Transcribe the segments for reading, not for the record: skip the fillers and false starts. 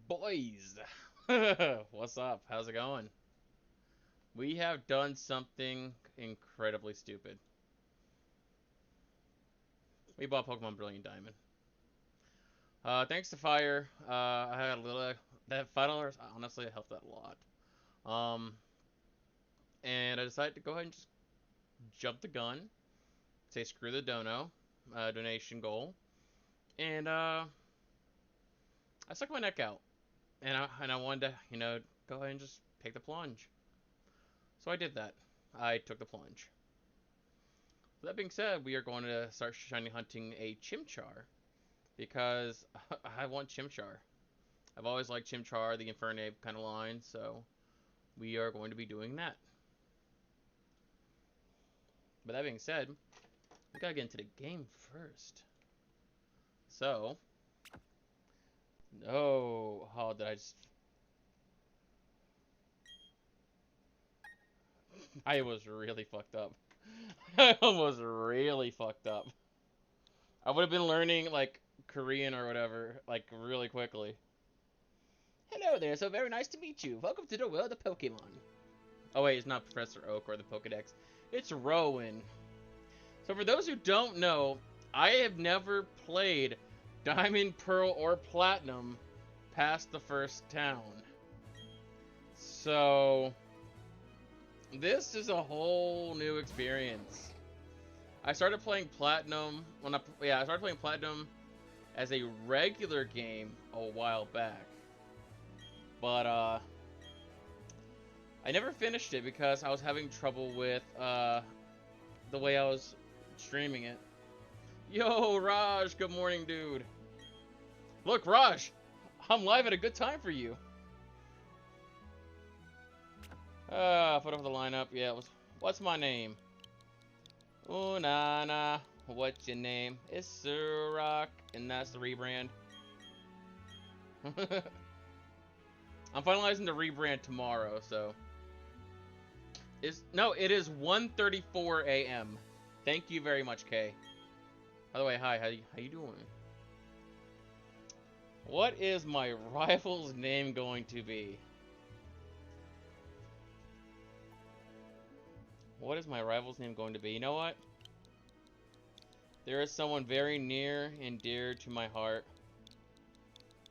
Boys, what's up? How's it going? We have done something incredibly stupid. We bought Pokemon Brilliant Diamond. Thanks to Fire, I had a little. That $5 honestly helped out a lot. Um, and I decided to go ahead and just jump the gun, say screw the dono, donation goal, and I stuck my neck out, and I wanted to go ahead and just take the plunge. So I did that. I took the plunge. That being said, we are going to start shiny hunting a Chimchar because I want Chimchar. I've always liked Chimchar, the Infernape kind of line, so we are going to be doing that. But that being said, we gotta get into the game first. So, no, oh, did I just? I was really fucked up. I was really fucked up. I would have been learning like Korean or whatever like really quickly. Hello there, so very nice to meet you. Welcome to the world of Pokemon. Oh wait, it's not Professor Oak or the Pokedex. It's Rowan. So for those who don't know, I have never played Diamond, Pearl, or Platinum past the first town. So this is a whole new experience. I started playing Platinum I started playing Platinum as a regular game a while back. But I never finished it because I was having trouble with the way I was streaming it. Yo, Raj, good morning, dude. Look, Raj, I'm live at a good time for you. Put up the lineup. Yeah, what's my name? Ooh, nah. What's your name? It's Surak, and that's the rebrand. I'm finalizing the rebrand tomorrow, so. It is 1:34 a.m. Thank you very much, Kay. By the way, hi, how you doing? What is my rival's name going to be? What is my rival's name going to be? You know what? There is someone very near and dear to my heart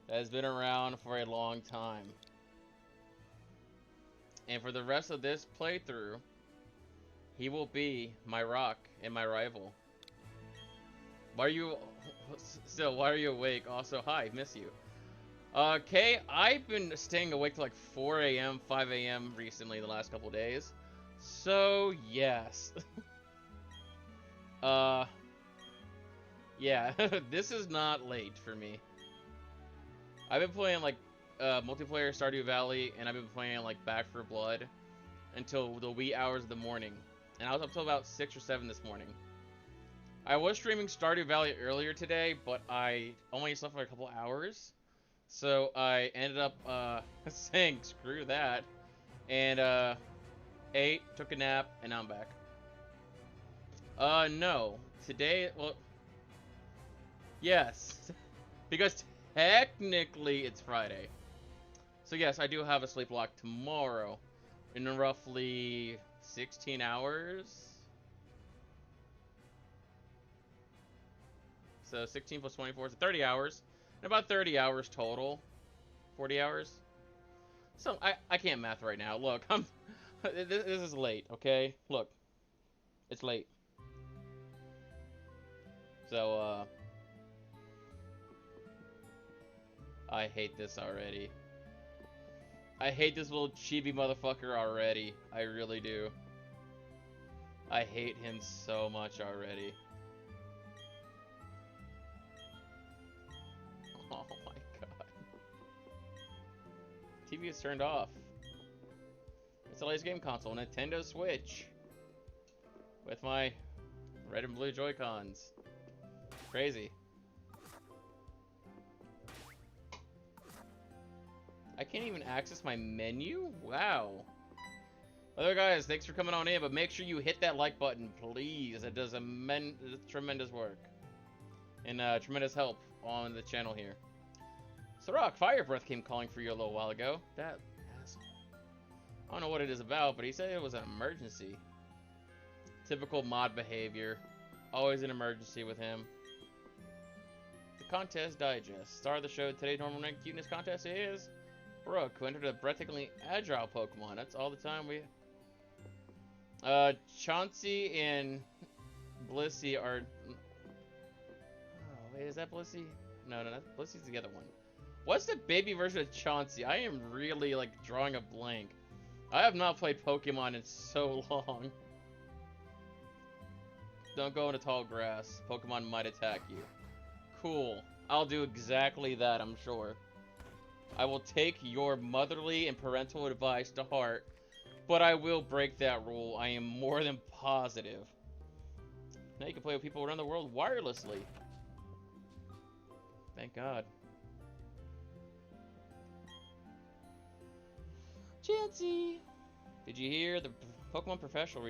that has been around for a long time. And for the rest of this playthrough, he will be my rock and my rival. Why are you awake? Also, hi, miss you. Kay, I've been staying awake till like 4 a.m., 5 a.m. recently the last couple days. So, yes. Yeah, this is not late for me. I've been playing like multiplayer Stardew Valley, and I've been playing like Back 4 Blood until the wee hours of the morning. And I was up till about 6 or 7 this morning. I was streaming Stardew Valley earlier today, but I only slept for a couple hours. So I ended up saying screw that, and ate, took a nap, and now I'm back. No. Today, well, yes. Because technically it's Friday. So yes, I do have a sleep lock tomorrow in roughly 16 hours. So 16 plus 24 is 30 hours. And about 30 hours total. 40 hours. So I can't math right now. Look, this is late, okay? Look. It's late. So I hate this already. I hate this little chibi motherfucker already. I really do. I hate him so much already. Oh my god. TV is turned off. It's the latest game console, Nintendo Switch. With my red and blue Joy-Cons. Crazy. I can't even access my menu? Wow. Other guys, thanks for coming on in, but make sure you hit that like button, please. It does tremendous work. And tremendous help on the channel here. Sirach, Fire Breath came calling for you a little while ago. That asshole. I don't know what it is about, but he said it was an emergency. Typical mod behavior. Always an emergency with him. The contest digest. Star of the show, today's normal ranked cuteness contest is Brooke, who entered a breathtakingly agile Pokemon. That's all the time we... Chauncey and Blissey are... Oh, wait, is that Blissey? No, Blissey's the other one. What's the baby version of Chauncey? I am really, like, drawing a blank. I have not played Pokemon in so long. Don't go into tall grass. Pokemon might attack you. Cool. I'll do exactly that, I'm sure. I will take your motherly and parental advice to heart, but I will break that rule. I am more than positive. Now you can play with people around the world wirelessly. Thank God. Chansey! Did you hear the Pokemon professor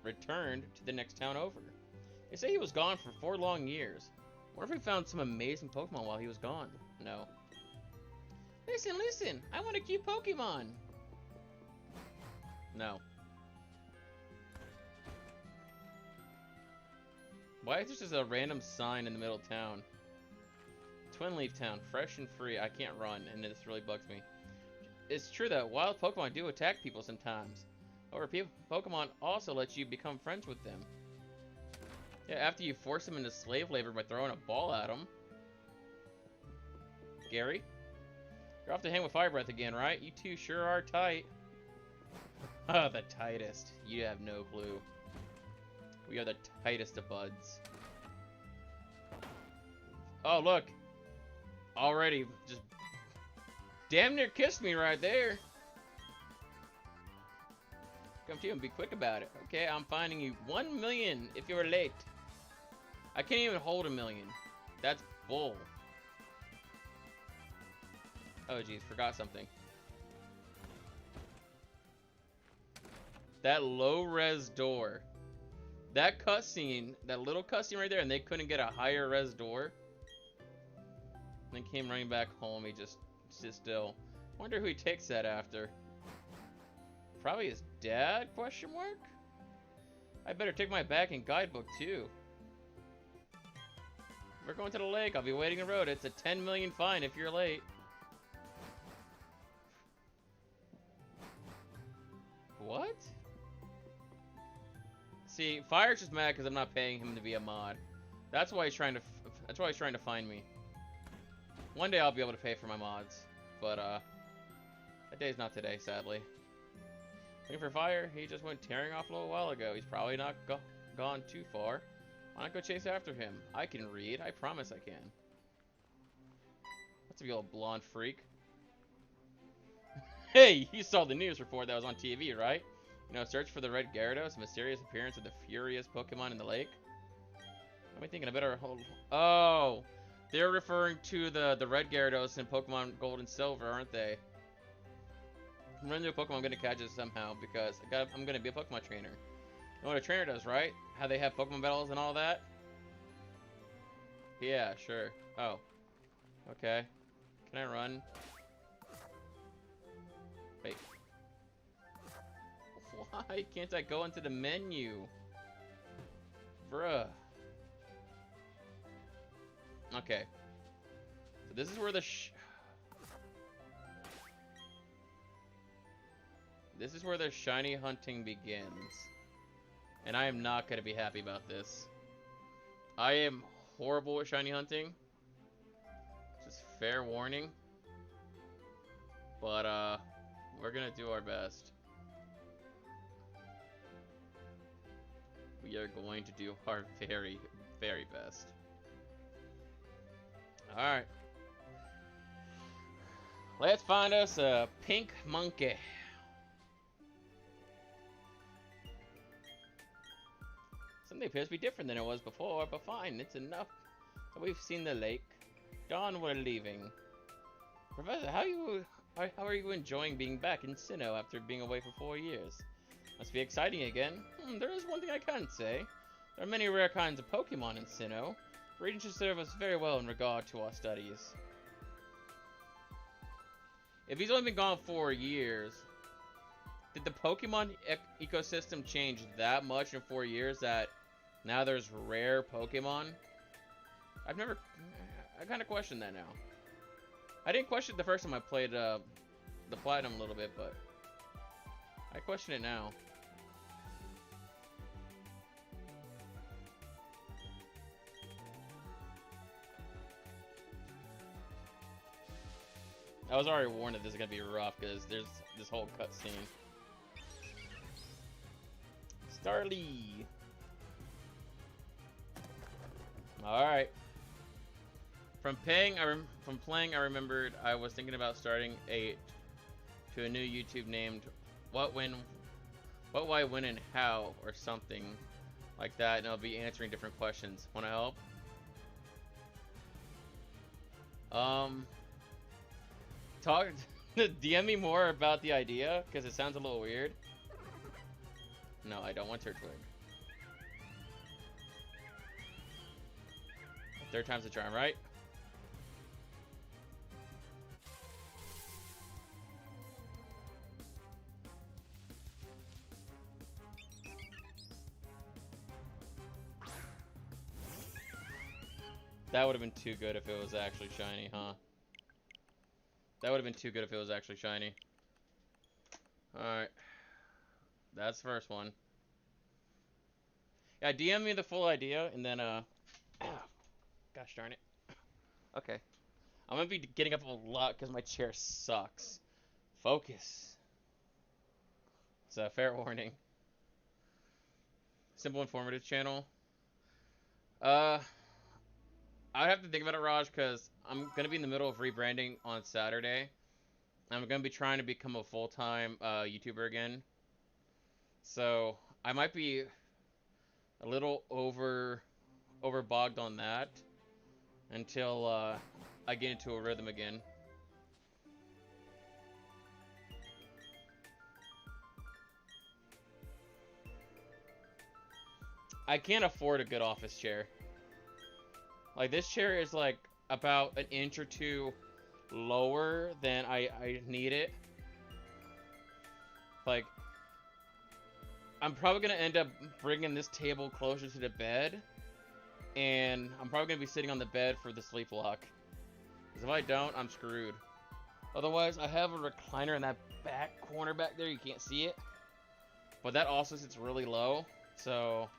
returned to the next town over? They say he was gone for 4 long years. Wonder if we found some amazing Pokemon while he was gone. No. Listen, I want a cute Pokemon. No. Why is there just a random sign in the middle of town? Twin Leaf Town, fresh and free. I can't run, and this really bugs me. It's true that wild Pokemon do attack people sometimes. However, Pokemon also let you become friends with them. Yeah, after you force them into slave labor by throwing a ball at them. Gary? You're off to hang with Fire Breath again, right? You two sure are tight. Oh, the tightest. You have no clue. We are the tightest of buds. Oh, look. Already just damn near kissed me right there. Come to you and be quick about it. Okay, I'm finding you 1 million if you're late. I can't even hold 1 million. That's bull. Oh, geez, forgot something. That low-res door. That cutscene, that little cutscene right there, and they couldn't get a higher-res door. And then came running back home. He just stood still. Wonder who he takes that after. Probably his dad, question mark? I better take my bag and guidebook, too. We're going to the lake. I'll be waiting the road. It's a 10 million fine if you're late. What? See, Fire's just mad because I'm not paying him to be a mod. That's why he's trying to find me. One day I'll be able to pay for my mods, but that day's not today, sadly. Looking for Fire? He just went tearing off a little while ago. He's probably not gone too far. Why not go chase after him? I can read. I promise I can. What's up, you old blonde freak? Hey, you saw the news report that was on TV, right? You know, search for the Red Gyarados, mysterious appearance of the furious Pokemon in the lake. Let me think, I better hold... Oh! They're referring to the Red Gyarados in Pokemon Gold and Silver, aren't they? I'm running into a Pokemon, I'm gonna catch it somehow, because I'm gonna be a Pokemon trainer. You know what a trainer does, right? How they have Pokemon battles and all that? Yeah, sure. Oh. Okay. Can I run? Wait. Why can't I go into the menu? Bruh. Okay. So this is where the this is where the shiny hunting begins. And I am not going to be happy about this. I am horrible at shiny hunting. Just fair warning. But, we're going to do our best. We are going to do our very, very best. Alright. Let's find us a pink monkey. Something appears to be different than it was before, but fine, it's enough. So we've seen the lake. Dawn, we're leaving. Professor, how are you enjoying being back in Sinnoh after being away for 4 years? Must be exciting again. There is one thing I can say. There are many rare kinds of Pokemon in Sinnoh. The region should serve us very well in regard to our studies. If he's only been gone 4 years, did the Pokemon ecosystem change that much in 4 years that now there's rare Pokemon? I kind of question that now. I didn't question it the first time I played the Platinum a little bit, but I question it now. I was already warned that this is gonna be rough because there's this whole cutscene. Starly. All right. From playing, I remembered I was thinking about starting a new YouTube named "What, When, What, Why, When, and How" or something like that, and I'll be answering different questions. Want to help? Talk. DM me more about the idea because it sounds a little weird. No, I don't want Turtwig. Third time's the charm, right? That would have been too good if it was actually shiny, huh? That would have been too good if it was actually shiny. Alright. That's the first one. Yeah, DM me the full idea, and then, gosh darn it. Okay. I'm gonna be getting up a lot because my chair sucks. Focus. It's a fair warning. Simple informative channel. I'd have to think about it, Raj, because I'm gonna be in the middle of rebranding on Saturday. I'm gonna be trying to become a full-time YouTuber again. So I might be a little overbogged on that until I get into a rhythm again. I can't afford a good office chair. Like, this chair is like about an inch or two lower than I need it. Like, I'm probably gonna end up bringing this table closer to the bed, and I'm probably gonna be sitting on the bed for the sleep lock. Because if I don't, I'm screwed. Otherwise, I have a recliner in that back corner back there. You can't see it, but that also sits really low. So,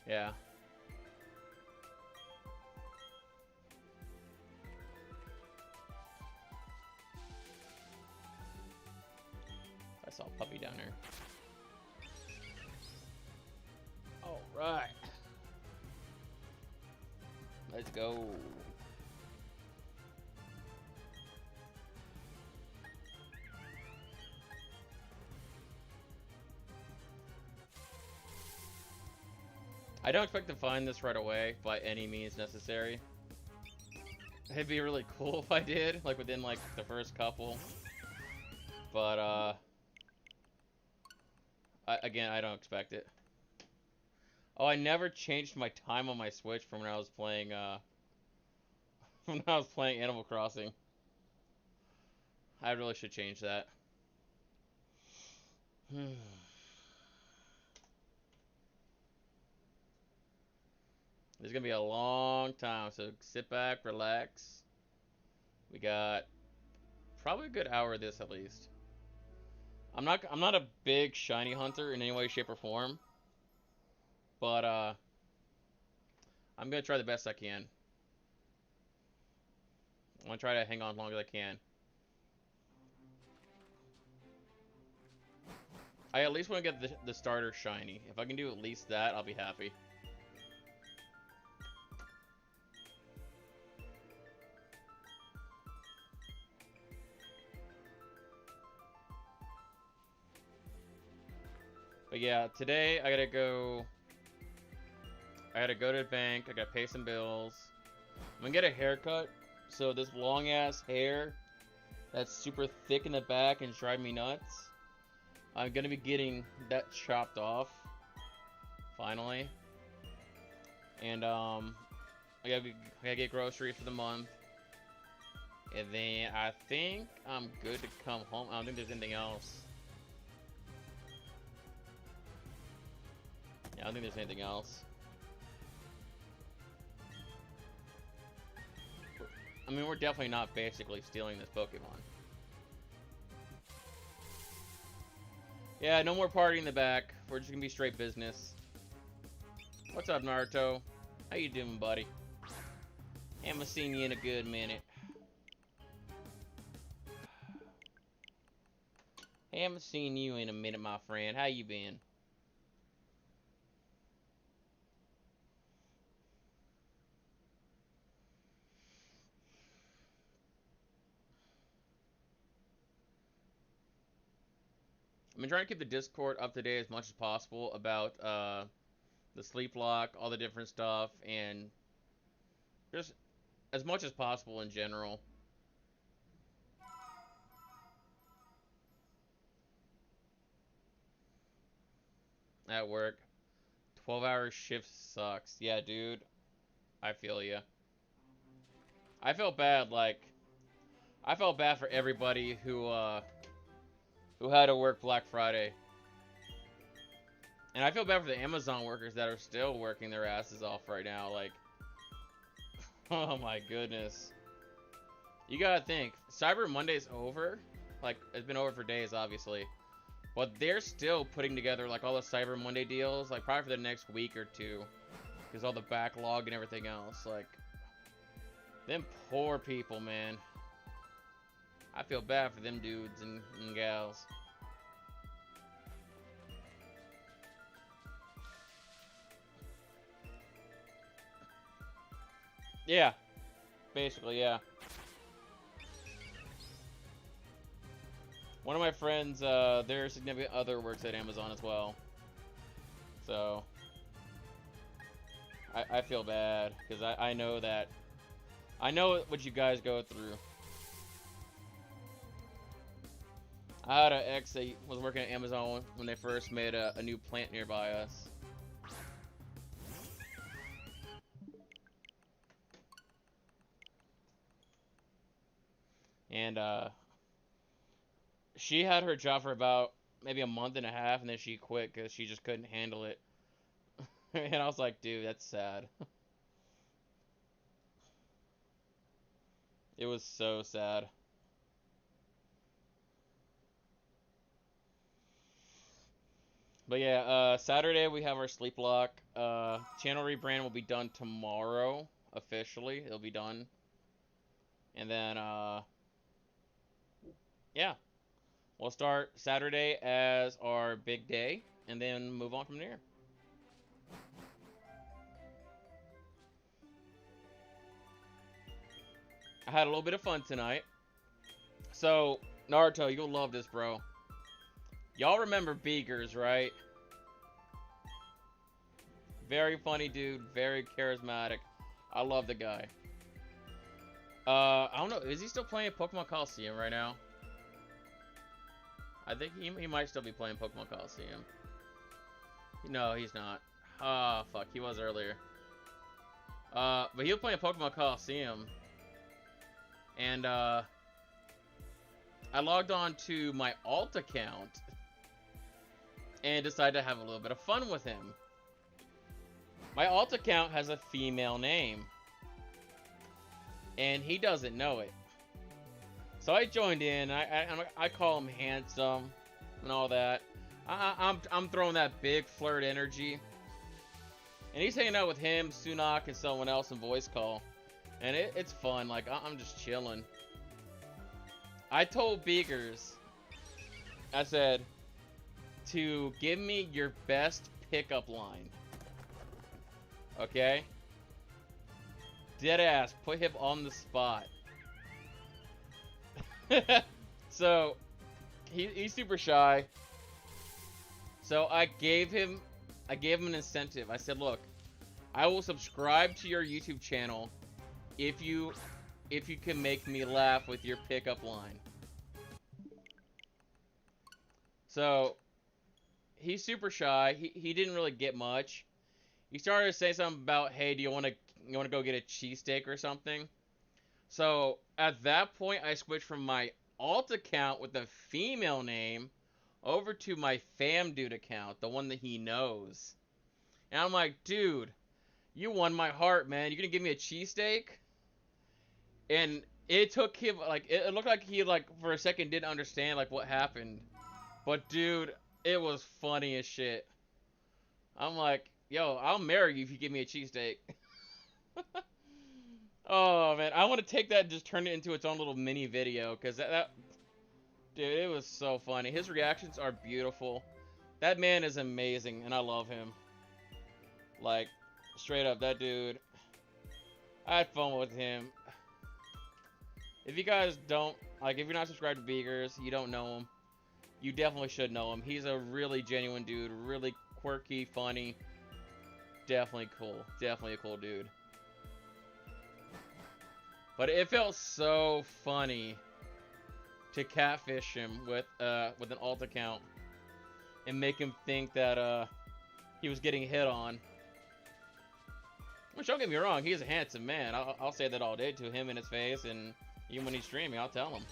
yeah. I saw a puppy down there. All right. Let's go. I don't expect to find this right away by any means necessary. It'd be really cool if I did, like within like the first couple. But again, I don't expect it. Oh, I never changed my time on my Switch from when I was playing when I was playing Animal Crossing. I really should change that. It's gonna be a long time, so sit back, relax. We got probably a good hour of this at least. I'm not a big shiny hunter in any way, shape, or form, but I'm gonna try the best I can. I'm gonna try to hang on as long as I can. I at least want to get the starter shiny. If I can do at least that, I'll be happy. But yeah, today I gotta go to the bank. I gotta pay some bills. I'm gonna get a haircut. So this long ass hair that's super thick in the back and driving me nuts, I'm gonna be getting that chopped off finally. And I gotta get groceries for the month. And then I think I'm good to come home. I don't think there's anything else. Yeah, I don't think there's anything else. I mean, we're definitely not basically stealing this Pokemon. Yeah, no more party in the back. We're just gonna be straight business. What's up, Naruto? How you doing, buddy? Haven't seen you in a good minute. Haven't seen you in a minute, my friend. How you been? I've been trying to keep the Discord up to date as much as possible about the sleep lock, all the different stuff, and just as much as possible in general. At work, 12-hour shift sucks. Yeah, dude, I feel ya. I felt bad, like, I felt bad for everybody who had to work Black Friday. And I feel bad for the Amazon workers that are still working their asses off right now. Like, oh my goodness. You gotta think, Cyber Monday's over. Like, it's been over for days, obviously. But they're still putting together, like, all the Cyber Monday deals, like, probably for the next week or two. Because all the backlog and everything else. Like, them poor people, man. I feel bad for them dudes and gals. Yeah. Basically, yeah. One of my friends, their significant other works at Amazon as well. So, I feel bad, because I know that, I know what you guys go through. I had an ex that was working at Amazon when they first made a new plant nearby us. And, she had her job for about maybe a month and a half, and then she quit because she just couldn't handle it. And I was like, dude, that's sad. It was so sad. But yeah, Saturday we have our sleep lock. Channel rebrand will be done tomorrow, officially. It'll be done. And then, yeah. We'll start Saturday as our big day, and then move on from there. I had a little bit of fun tonight. So, Naruto, you'll love this, bro. Y'all remember Beakers, right? Very funny dude, very charismatic. I love the guy. I don't know, is he still playing Pokemon Coliseum right now? I think he might still be playing Pokemon Coliseum. No, he's not. Ah, fuck, he was earlier. But he was playing Pokemon Coliseum. And, I logged on to my alt account and decided to have a little bit of fun with him. My alt account has a female name, and he doesn't know it. So I joined in. I call him handsome and all that. I'm throwing that big flirt energy, and he's hanging out with him, Sunak, and someone else in voice call, and it's fun. Like, I'm just chilling. I told Beakers, I said, to give me your best pickup line. Okay? Deadass, put him on the spot. So, he's super shy. So I gave him an incentive. I said, look, I will subscribe to your YouTube channel if you can make me laugh with your pickup line. So, he's super shy. He didn't really get much. He started to say something about, hey, do you want to go get a cheesesteak or something? So at that point, I switched from my alt account with the female name over to my fam dude account, the one that he knows. And I'm like, dude, you won my heart, man. You gonna give me a cheesesteak? And it took him like it looked like he like for a second didn't understand like what happened. But dude, it was funny as shit. I'm like, yo, I'll marry you if you give me a cheesesteak. Oh man, I want to take that and just turn it into its own little mini video because that dude, it was so funny. His reactions are beautiful. That man is amazing, and I love him. Like, straight up, that dude. I had fun with him. If you guys don't, like, if you're not subscribed to Beegers, you don't know him, you definitely should know him. He's a really genuine dude, really quirky, funny. Definitely cool. Definitely a cool dude. But it felt so funny to catfish him with an alt account and make him think that he was getting hit on. Which, don't get me wrong, he's a handsome man. I'll say that all day to him in his face, and even when he's streaming, I'll tell him.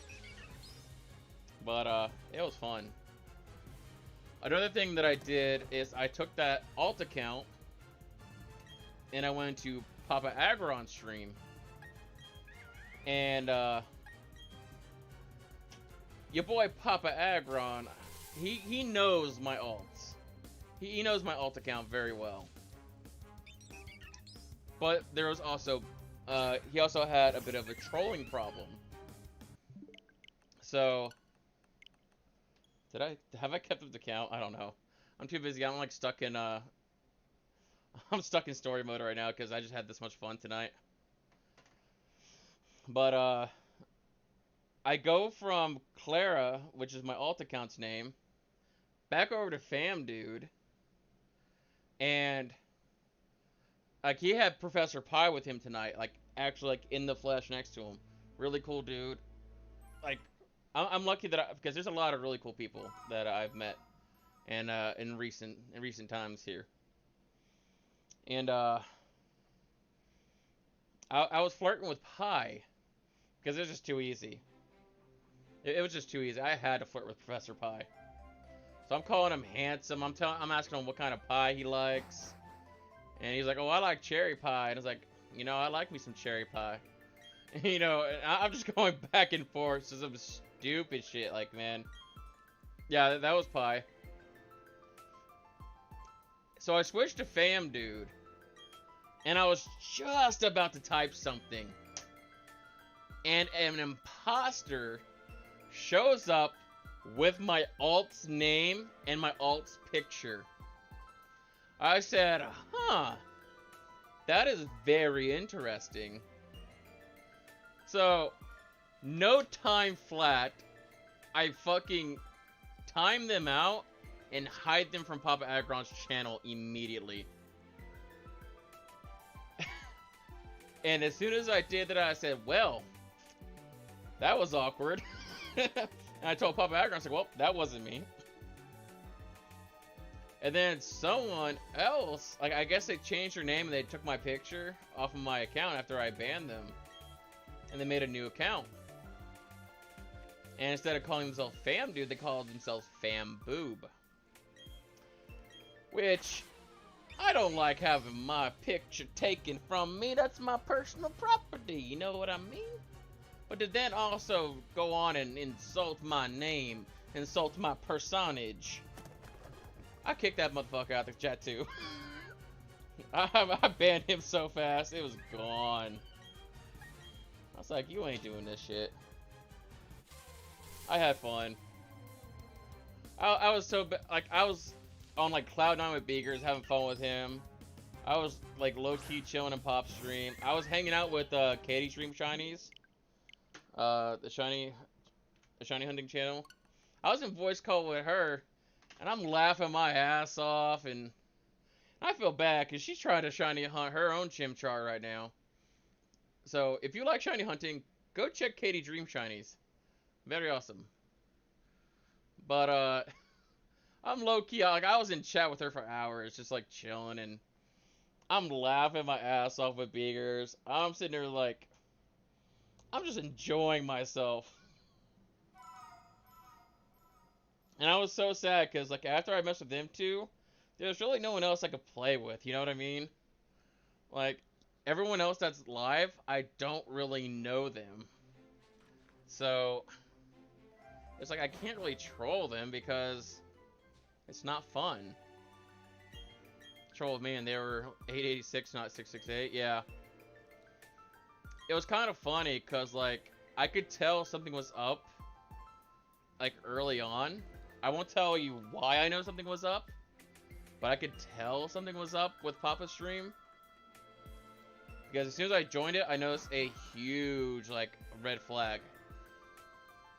But it was fun. Another thing that I did is I took that alt account and I went to Papa Agron's stream. And your boy Papa Agron, he knows my alts. He knows my alt account very well. But there was also he also had a bit of a trolling problem. So have I kept up the count? I don't know. I'm too busy. I'm like stuck in I'm stuck in story mode right now because I just had this much fun tonight. But I go from Clara, which is my alt account's name, back over to Fam Dude, and like he had Professor Pi with him tonight, like actually like in the flesh next to him. Really cool dude. Like I'm lucky that because there's a lot of really cool people that I've met and in recent times here. And I was flirting with Pi because it was just too easy. It was just too easy. I had to flirt with Professor Pi. So I'm calling him handsome. I'm asking him what kind of pie he likes. And he's like, "Oh, I like cherry pie." And I was like, "You know, I like me some cherry pie." You know, I'm just going back and forth to some stupid shit. Like, man. Yeah, that was Pie. So I switched to Fam Dude. And I was just about to type something. And an imposter shows up with my alt's name and my alt's picture. I said, huh, that is very interesting. So, no time flat, I fucking time them out and hide them from Papa Agron's channel immediately. And as soon as I did that, I said, well, that was awkward. And I told Papa Agron, I said, well, that wasn't me. And then someone else, like, I guess they changed their name and they took my picture off of my account after I banned them. And they made a new account. And instead of calling themselves Fam Dude, they called themselves Fam Boob. Which, I don't like having my picture taken from me. That's my personal property, you know what I mean? But to then also go on and insult my name, insult my personage. I kicked that motherfucker out of the chat too. I banned him so fast, it was gone. I was like, you ain't doing this shit. I had fun. I was so like I was on like Cloud9 with Beegers, having fun with him. I was like low key chilling in Pop stream. I was hanging out with Katie Stream Shinies, the shiny hunting channel. I was in voice call with her, and I'm laughing my ass off, and I feel bad because she's trying to shiny hunt her own Chimchar right now. So if you like shiny hunting, go check Katie Dream Shinies. Very awesome. But I'm low key, like I was in chat with her for hours, just like chilling, and I'm laughing my ass off with Beegers. I'm sitting there like, I'm just enjoying myself. And I was so sad because, like, after I messed with them two, there's really no one else I could play with. You know what I mean? Like, everyone else that's live, I don't really know them. So, it's like I can't really troll them because it's not fun. Troll with me and they were 886, not 668. Yeah. It was kind of funny because, like, I could tell something was up, like, early on. I won't tell you why I know something was up, but I could tell something was up with Papa's stream. Because as soon as I joined it, I noticed a huge, like, red flag.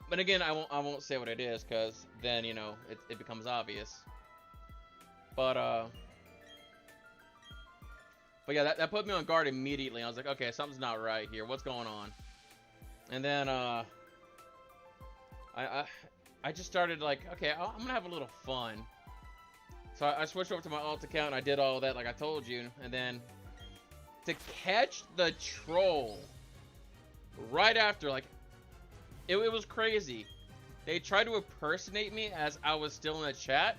But again, I won't say what it is, because then, you know, it becomes obvious. But yeah, that put me on guard immediately. I was like, okay, something's not right here. What's going on? And then, I just started, like, okay, I'm gonna have a little fun. So I switched over to my alt account, and I did all that, like I told you. And then, to catch the troll right after, like, it was crazy. They tried to impersonate me as I was still in the chat,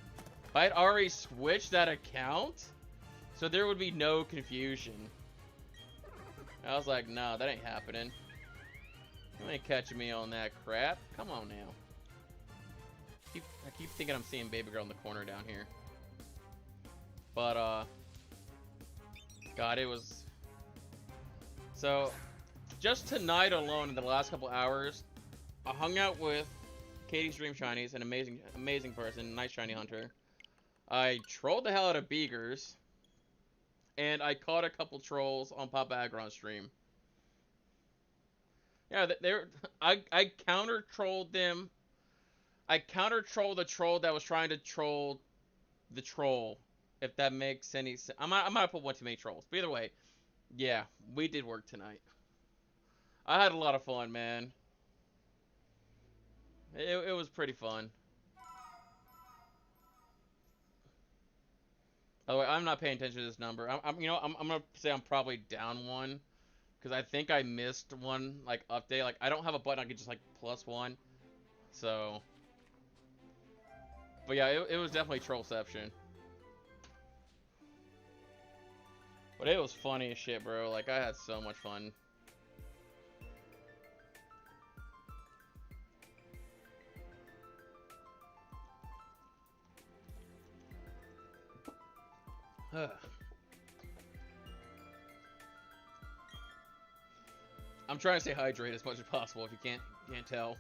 but I'd already switched that account, so there would be no confusion. I was like, no, that ain't happening. You ain't catching me on that crap. Come on now. I keep thinking I'm seeing Baby Girl in the corner down here. But, God, it was... So, just tonight alone, in the last couple hours, I hung out with Katie Stream Shinies, an amazing person, nice shiny hunter. I trolled the hell out of Beegers, and I caught a couple trolls on Papa Aggron's stream. Yeah, I counter-trolled them. I counter-trolled the troll that was trying to troll the troll, if that makes any sense. I might put one too many trolls. But either way, yeah, we did work tonight. I had a lot of fun, man. It was pretty fun. By the way, I'm not paying attention to this number. I'm gonna say I'm probably down one, because I think I missed one, like, update. Like, I don't have a button I could just, like, +1. So, but yeah, it was definitely Trollception. But it was funny as shit, bro. Like, I had so much fun. I'm trying to stay hydrated as much as possible, if you can't tell.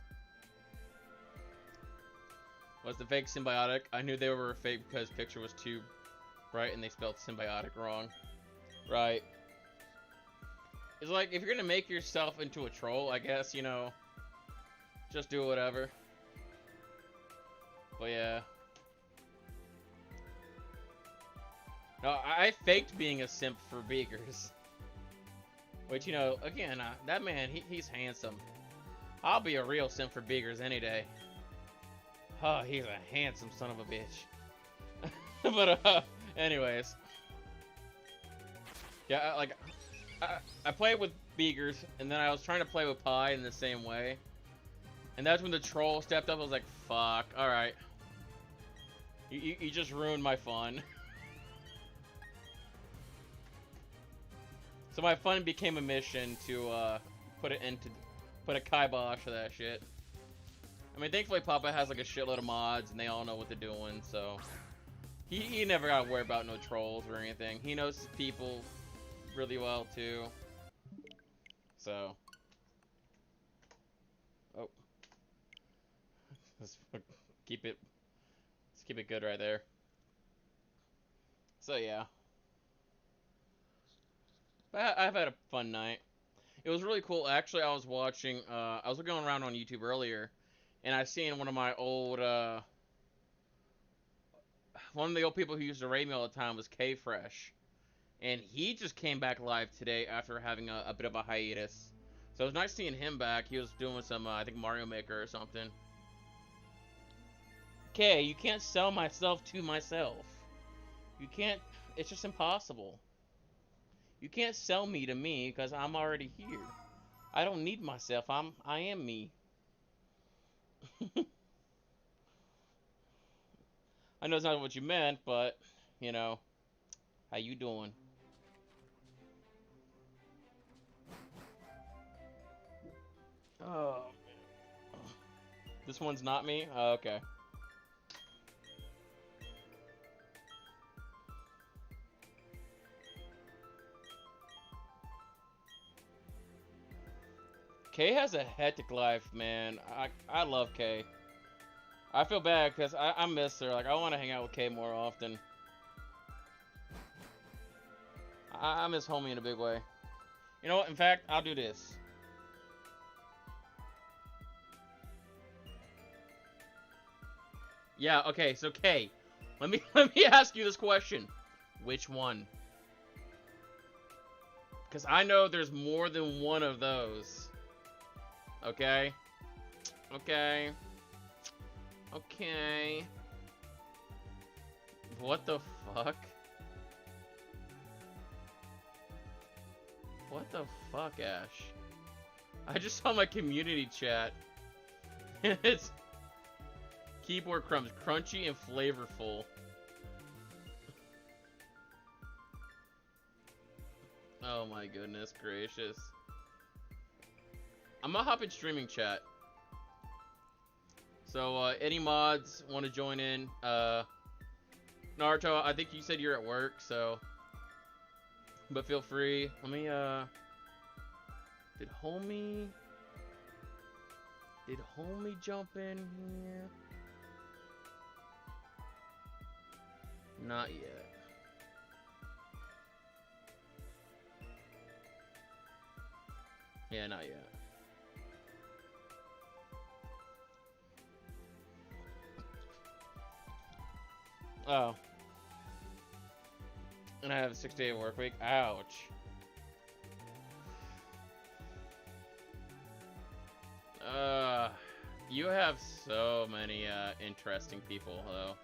Was the fake symbiotic? I knew they were fake because picture was too bright and they spelled symbiotic wrong. Right. It's like, if you're gonna make yourself into a troll, I guess, you know, just do whatever. But yeah. No, I faked being a simp for Beegers. Which, you know, again, that man, he's handsome. I'll be a real simp for Beegers any day. Oh, he's a handsome son of a bitch. But, anyways. Yeah, I played with Beegers, and then I was trying to play with Pi in the same way. And that's when the troll stepped up. I was like, fuck, alright. You just ruined my fun. So my fun became a mission to put a kibosh to that shit. I mean, thankfully Papa has like a shitload of mods and they all know what they're doing, so he never got to worry about no trolls or anything. He knows his people really well too. So, oh, let's keep it good right there. So yeah. I've had a fun night. It was really cool. Actually, I was watching, I was looking around on YouTube earlier, and I seen one of my old, one of the old people who used to raid me all the time was K-Fresh. And he just came back live today after having a bit of a hiatus. So it was nice seeing him back. He was doing some, I think, Mario Maker or something. Okay, you can't sell myself to myself. You can't, it's just impossible. You can't sell me to me because I'm already here. I don't need myself. I am me. I know it's not what you meant, but you know, how you doing? Oh, this one's not me? Oh, okay. Kay has a hectic life, man. I love Kay. I feel bad because I miss her. Like, I want to hang out with Kay more often. I miss homie in a big way. You know what? In fact, I'll do this. Yeah, okay, so Kay, let me ask you this question. Which one? Because I know there's more than one of those. Okay? Okay. Okay. What the fuck? What the fuck, Ash? I just saw my community chat. It's keyboard crumbs, crunchy and flavorful. Oh my goodness gracious. I'm gonna hop in streaming chat. So, any mods want to join in? Naruto, I think you said you're at work, so... But feel free. Let me, Did homie jump in here? Not yet. Yeah, not yet. Oh. And I have a 6-day work week. Ouch. You have so many interesting people, though.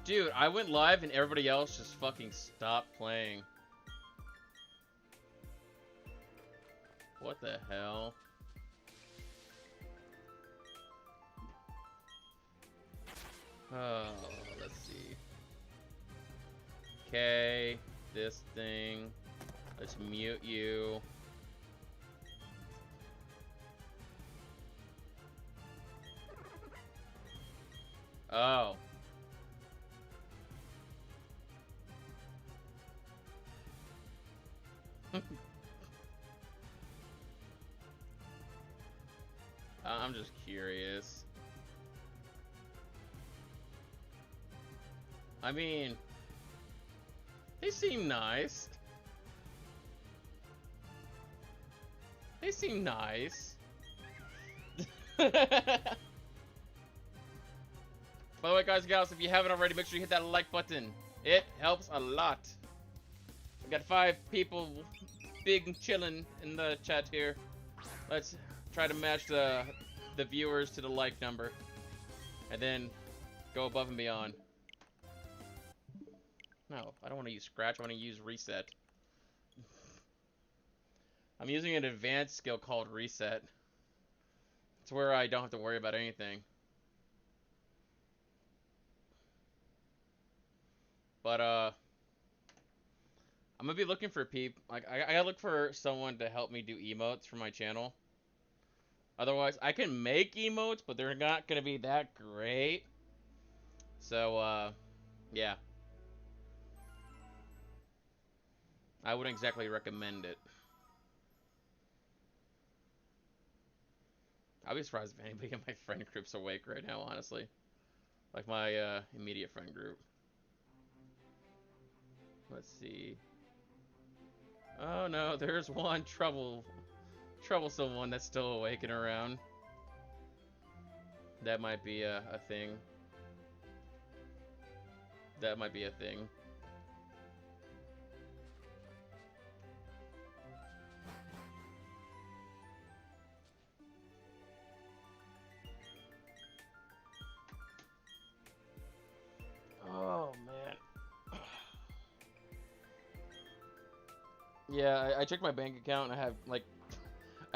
Dude, I went live and everybody else just fucking stopped playing. What the hell? Oh, let's see. Okay, this thing. Let's mute you. Oh. I'm just curious. I mean, they seem nice. They seem nice. By the way, guys and gals, if you haven't already, make sure you hit that like button. It helps a lot. We got 5 people big and chilling in the chat here. Let's try to match the viewers to the like number. And then go above and beyond. No, I don't want to use Scratch. I want to use Reset. I'm using an advanced skill called Reset. It's where I don't have to worry about anything. But, I'm gonna be looking for people. Like, I gotta look for someone to help me do emotes for my channel. Otherwise, I can make emotes, but they're not gonna be that great. So, yeah. I wouldn't exactly recommend it. I'll be surprised if anybody in my friend group's awake right now, honestly. Like my immediate friend group. Let's see. Oh no, there's one troublesome one that's still awake and around. That might be a thing. That might be a thing. Oh man. Yeah, I checked my bank account and I had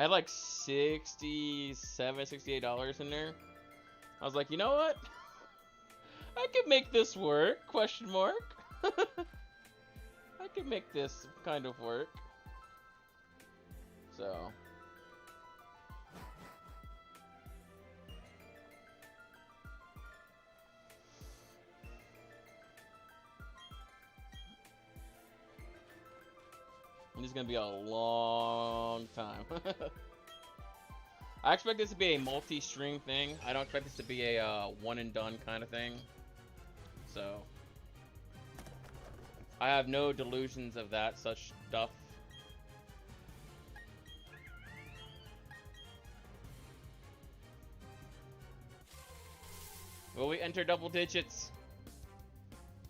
like 67, $68 in there. I was like, you know what? I could make this work, question mark. I could make this kind of work. So. This is gonna be a long time. I expect this to be a multi-stream thing. I don't expect this to be a one and done kind of thing. So I have no delusions of that such stuff. Will we enter double digits?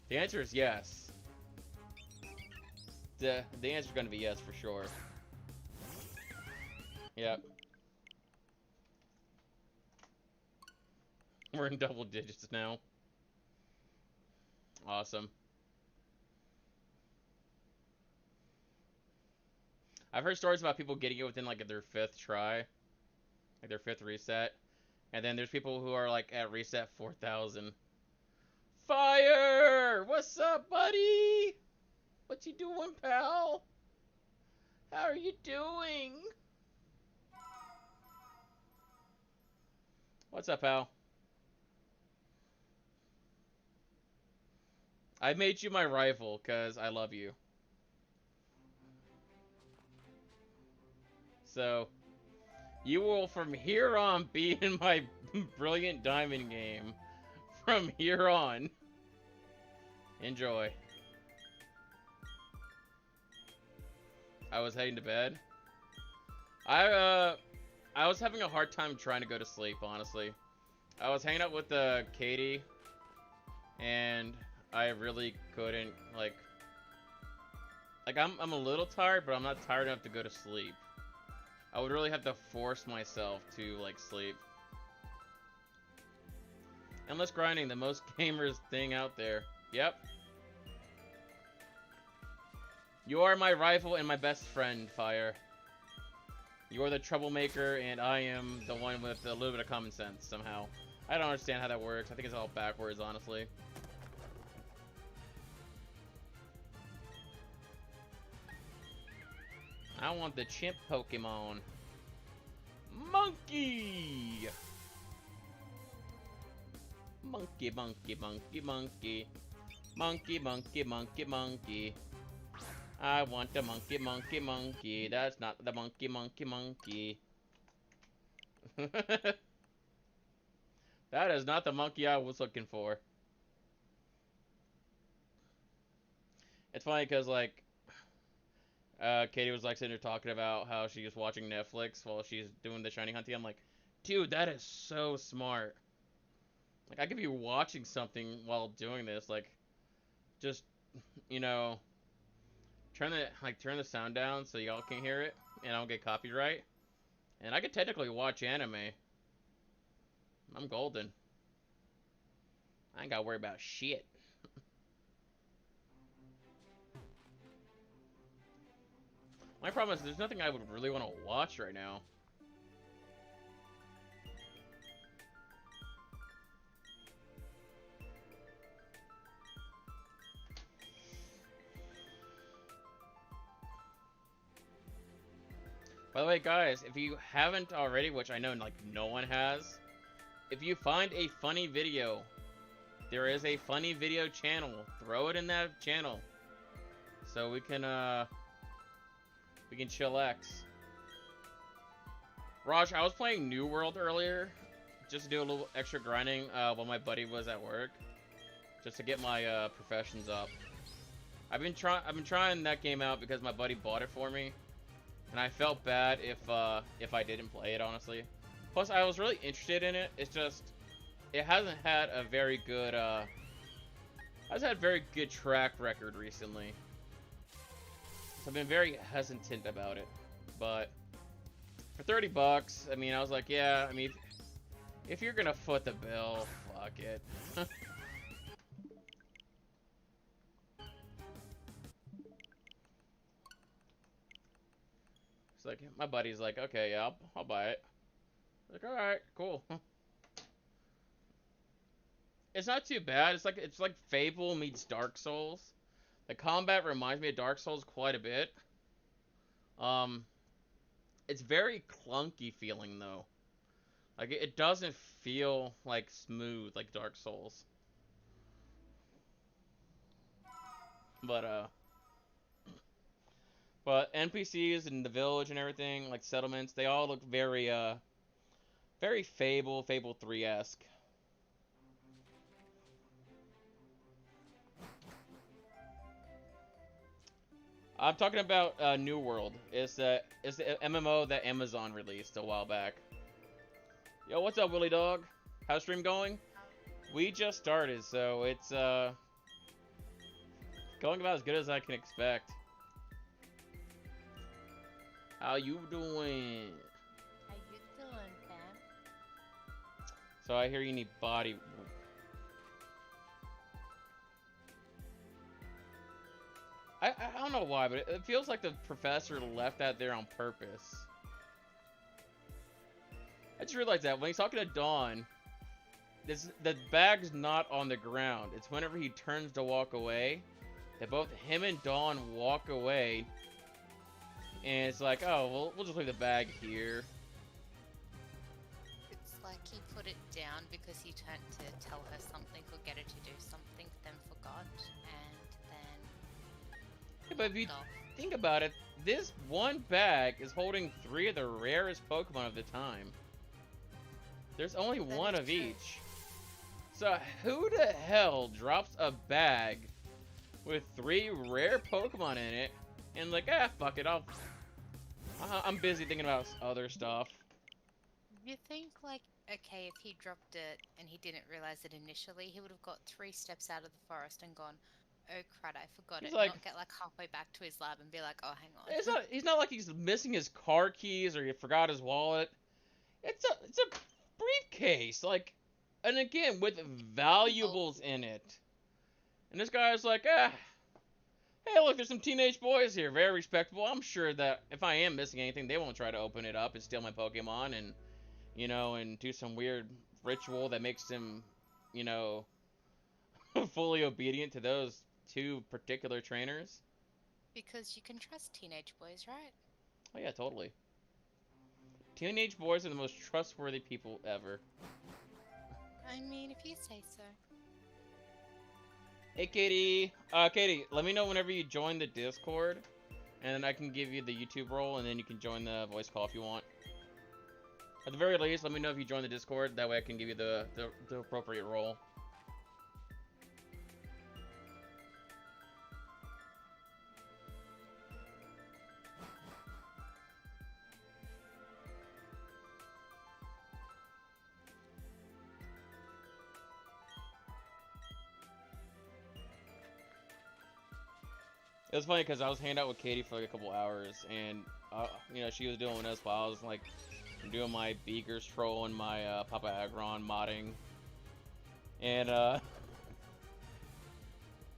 The answer is yes. The answer is going to be yes for sure. Yep. We're in double digits now. Awesome. I've heard stories about people getting it within like their 5th try, like their 5th reset, and then there's people who are like at reset 4,000. Fire! What's up, buddy? What you doing, pal? How are you doing? What's up, pal? I made you my rival because I love you. So, you will from here on be in my Brilliant Diamond game. From here on. Enjoy. I was heading to bed. I was having a hard time trying to go to sleep, honestly. I was hanging out with Katie, and I really couldn't, like I'm a little tired, but I'm not tired enough to go to sleep. I would really have to force myself to, like, sleep. Endless grinding, the most gamers thing out there. Yep. You are my rival and my best friend, Fire. You are the troublemaker, and I am the one with a little bit of common sense, somehow. I don't understand how that works. I think it's all backwards, honestly. I want the chimp Pokemon. Monkey! Monkey, monkey, monkey, monkey. Monkey, monkey, monkey, monkey. I want the monkey, monkey, monkey. That's not the monkey, monkey, monkey. That is not the monkey I was looking for. It's funny because, like, Katie was, like, sitting there talking about how she was watching Netflix while she's doing the shiny hunting. I'm like, dude, that is so smart. Like, I could be watching something while doing this. Like, just, you know, turn the sound down so y'all can hear it and I don't get copyright. And I could technically watch anime. I'm golden. I ain't gotta worry about shit. My problem is there's nothing I would really want to watch right now. By the way, guys, if you haven't already, which I know like no one has, if you find a funny video, there is a funny video channel. Throw it in that channel, so we can chillax. Raj, I was playing New World earlier, just to do a little extra grinding while my buddy was at work, just to get my professions up. I've been trying that game out because my buddy bought it for me. And I felt bad if I didn't play it, honestly. Plus, I was really interested in it. It's just, it hasn't had a very good, track record recently. So I've been very hesitant about it. But for 30 bucks, I mean, I was like, yeah, I mean, if you're gonna foot the bill, fuck it. It's like my buddy's like, okay, yeah, I'll buy it. Like, all right, cool. It's not too bad. It's like Fable meets Dark Souls. The combat reminds me of Dark Souls quite a bit. Um, it's very clunky feeling though. Like it doesn't feel like smooth like Dark Souls. But NPCs in the village and everything, like settlements, they all look very very Fable 3-esque. I'm talking about New World. It's the MMO that Amazon released a while back. Yo, what's up, Willy Dog? How's stream going? We just started, so it's going about as good as I can expect. How you doing? How you doing, fam? So I hear you need body. I don't know why, but it feels like the professor left that there on purpose. I just realized that when he's talking to Dawn, the bag's not on the ground. It's whenever he turns to walk away that both him and Dawn walk away, and it's like, oh, well, we'll just leave the bag here. It's like he put it down because he turned to tell her something or get her to do something, then forgot, and then Yeah, but if you walked off. think about it, this one bag is holding 3 of the rarest Pokemon of the time. There's only That one is of true. each. So who the hell drops a bag with 3 rare Pokemon in it and like, fuck it, I'm busy thinking about other stuff. You think, like, okay, if he dropped it and he didn't realize it initially, he would have got 3 steps out of the forest and gone, oh crud, I forgot He's it. like- Not get like halfway back to his lab and be like, oh, hang on. He's not like he's missing his car keys or he forgot his wallet. It's a briefcase, like, and again with valuables in it. And this guy's like, hey, look, there's some teenage boys here, very respectable. I'm sure that if I am missing anything, they won't try to open it up and steal my Pokemon and, you know, and do some weird ritual that makes him, you know, fully obedient to those 2 particular trainers. Because you can trust teenage boys, right? Oh yeah, totally. Teenage boys are the most trustworthy people ever. I mean, if you say so. Hey, Katie. Katie, let me know whenever you join the Discord, and then I can give you the YouTube role, and then you can join the voice call if you want. At the very least, let me know if you join the Discord. That way I can give you the appropriate role. It was funny because I was hanging out with Katie for like a couple hours, and you know, she was doing this while I was like doing my Beakers troll and my Papa Aggron modding, and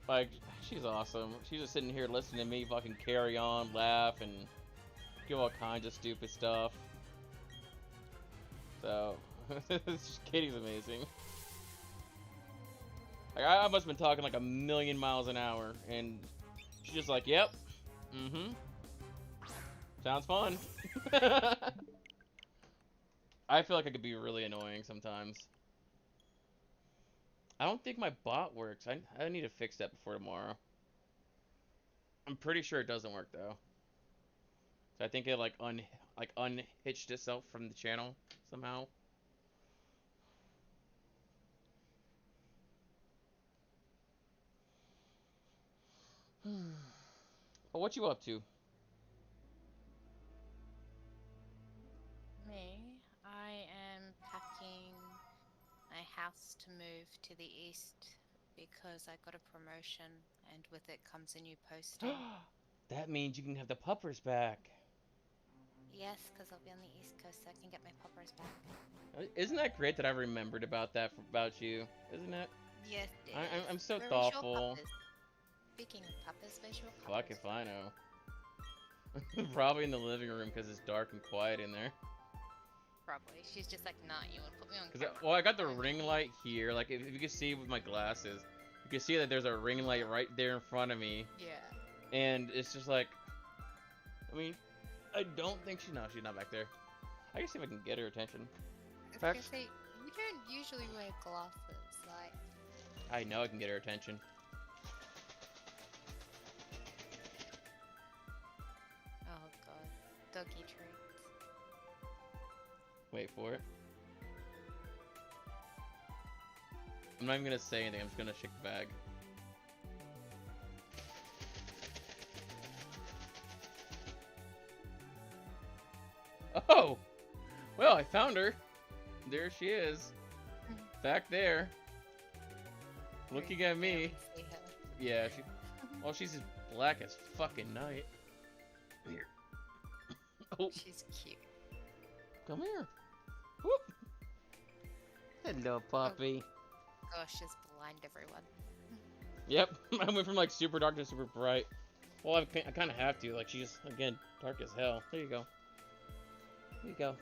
like she's awesome. She's just sitting here listening to me fucking carry on, laugh, and do all kinds of stupid stuff. So Katie's amazing. Like I must have been talking like a million miles an hour, and she's just like, yep. Mm-hmm. Sounds fun. I feel like I could be really annoying sometimes. I don't think my bot works. I need to fix that before tomorrow. I'm pretty sure it doesn't work though. So I think it like unhitched itself from the channel somehow. Well, what you up to? Me, I am packing my house to move to the east because I got a promotion and with it comes a new posting. That means you can have the puppers back. Yes, because I'll be on the east coast so I can get my poppers back. Isn't that great that I remembered about that about you? Isn't it? Yes, it I'm is. so Where is your thoughtful. puppers? Speaking of puppers, where's your Fuck puppers? if I Probably in the living room because it's dark and quiet in there. Probably. She's just like, nah, you would put me on Cause camera. well, I got the ring light here. Like if you can see with my glasses, you can see that there's a ring light right there in front of me, Yeah. and it's just like, I mean, I don't think she's not back there. I can see if I can get her attention. I Fact. was gonna say, you don't usually wear glasses, like. I know I can get her attention. Oh god. Doggy treats. Wait for it. I'm not even gonna say anything. I'm just gonna shake the bag. Oh! Well, I found her. There she is. Back there. Looking at me. See her. Yeah, she. Oh, she's as black as fucking night. Come here. Oh, She's cute. come here. Whoop. Hello, puppy. Gosh, just blind everyone. Yep, I went from like super dark to super bright. Well, I kind of have to. Like, she's, again, dark as hell. There you go. There you go.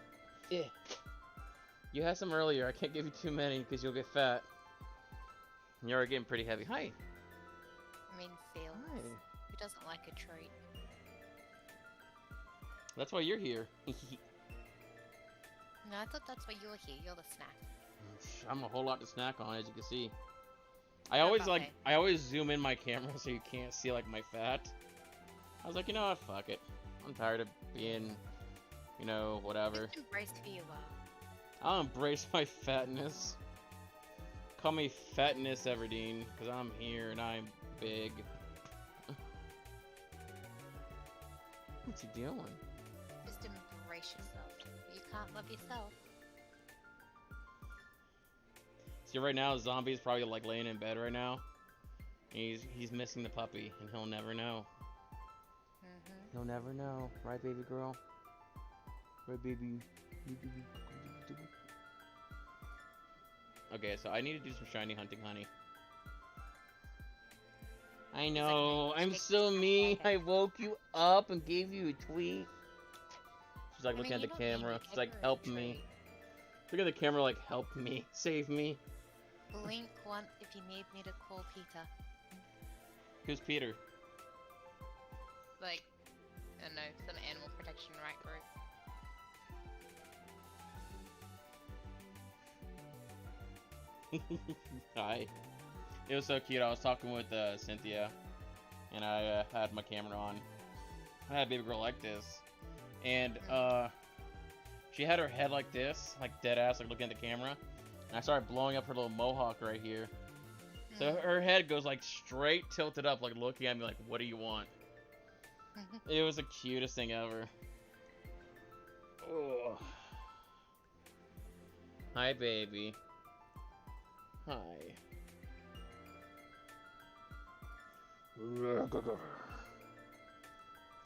Yeah. You had some earlier. I can't give you too many because you'll get fat. And you're getting pretty heavy. Hi. I mean, Felix. Hi. Who doesn't like a treat? That's why you're here. No, I thought that's why you were here. You're the snack. I'm a whole lot to snack on, as you can see. I How always about me? I always zoom in my camera so you can't see like my fat. I was like, you know what, fuck it. I'm tired of being, you know, whatever. Just embrace who you are. I'll embrace my fatness. Call me Fatness Everdeen, because I'm here and I'm big. What you doing? Just embrace yourself. You can't love yourself. See, right now, Zombie's probably like laying in bed right now. He's missing the puppy, and he'll never know. Mm-hmm. He'll never know, right, baby girl? Right, baby? Okay, so I need to do some shiny hunting, honey. I know, I'm so mean. I woke you up and gave you a tweet. She's like looking at the camera. She's like, help me. Look at the camera, like, help me, save me. Blink once if you need me to call Peter. Who's Peter? Like, I don't know, some animal protection right group. Hi. It was so cute. I was talking with Cynthia, and I had my camera on. I had a baby girl like this, and she had her head like this, like dead ass, like looking at the camera. And I started blowing up her little mohawk right here. So her head goes like straight tilted up, like looking at me like, what do you want? It was the cutest thing ever. Oh. Hi, baby. Hi.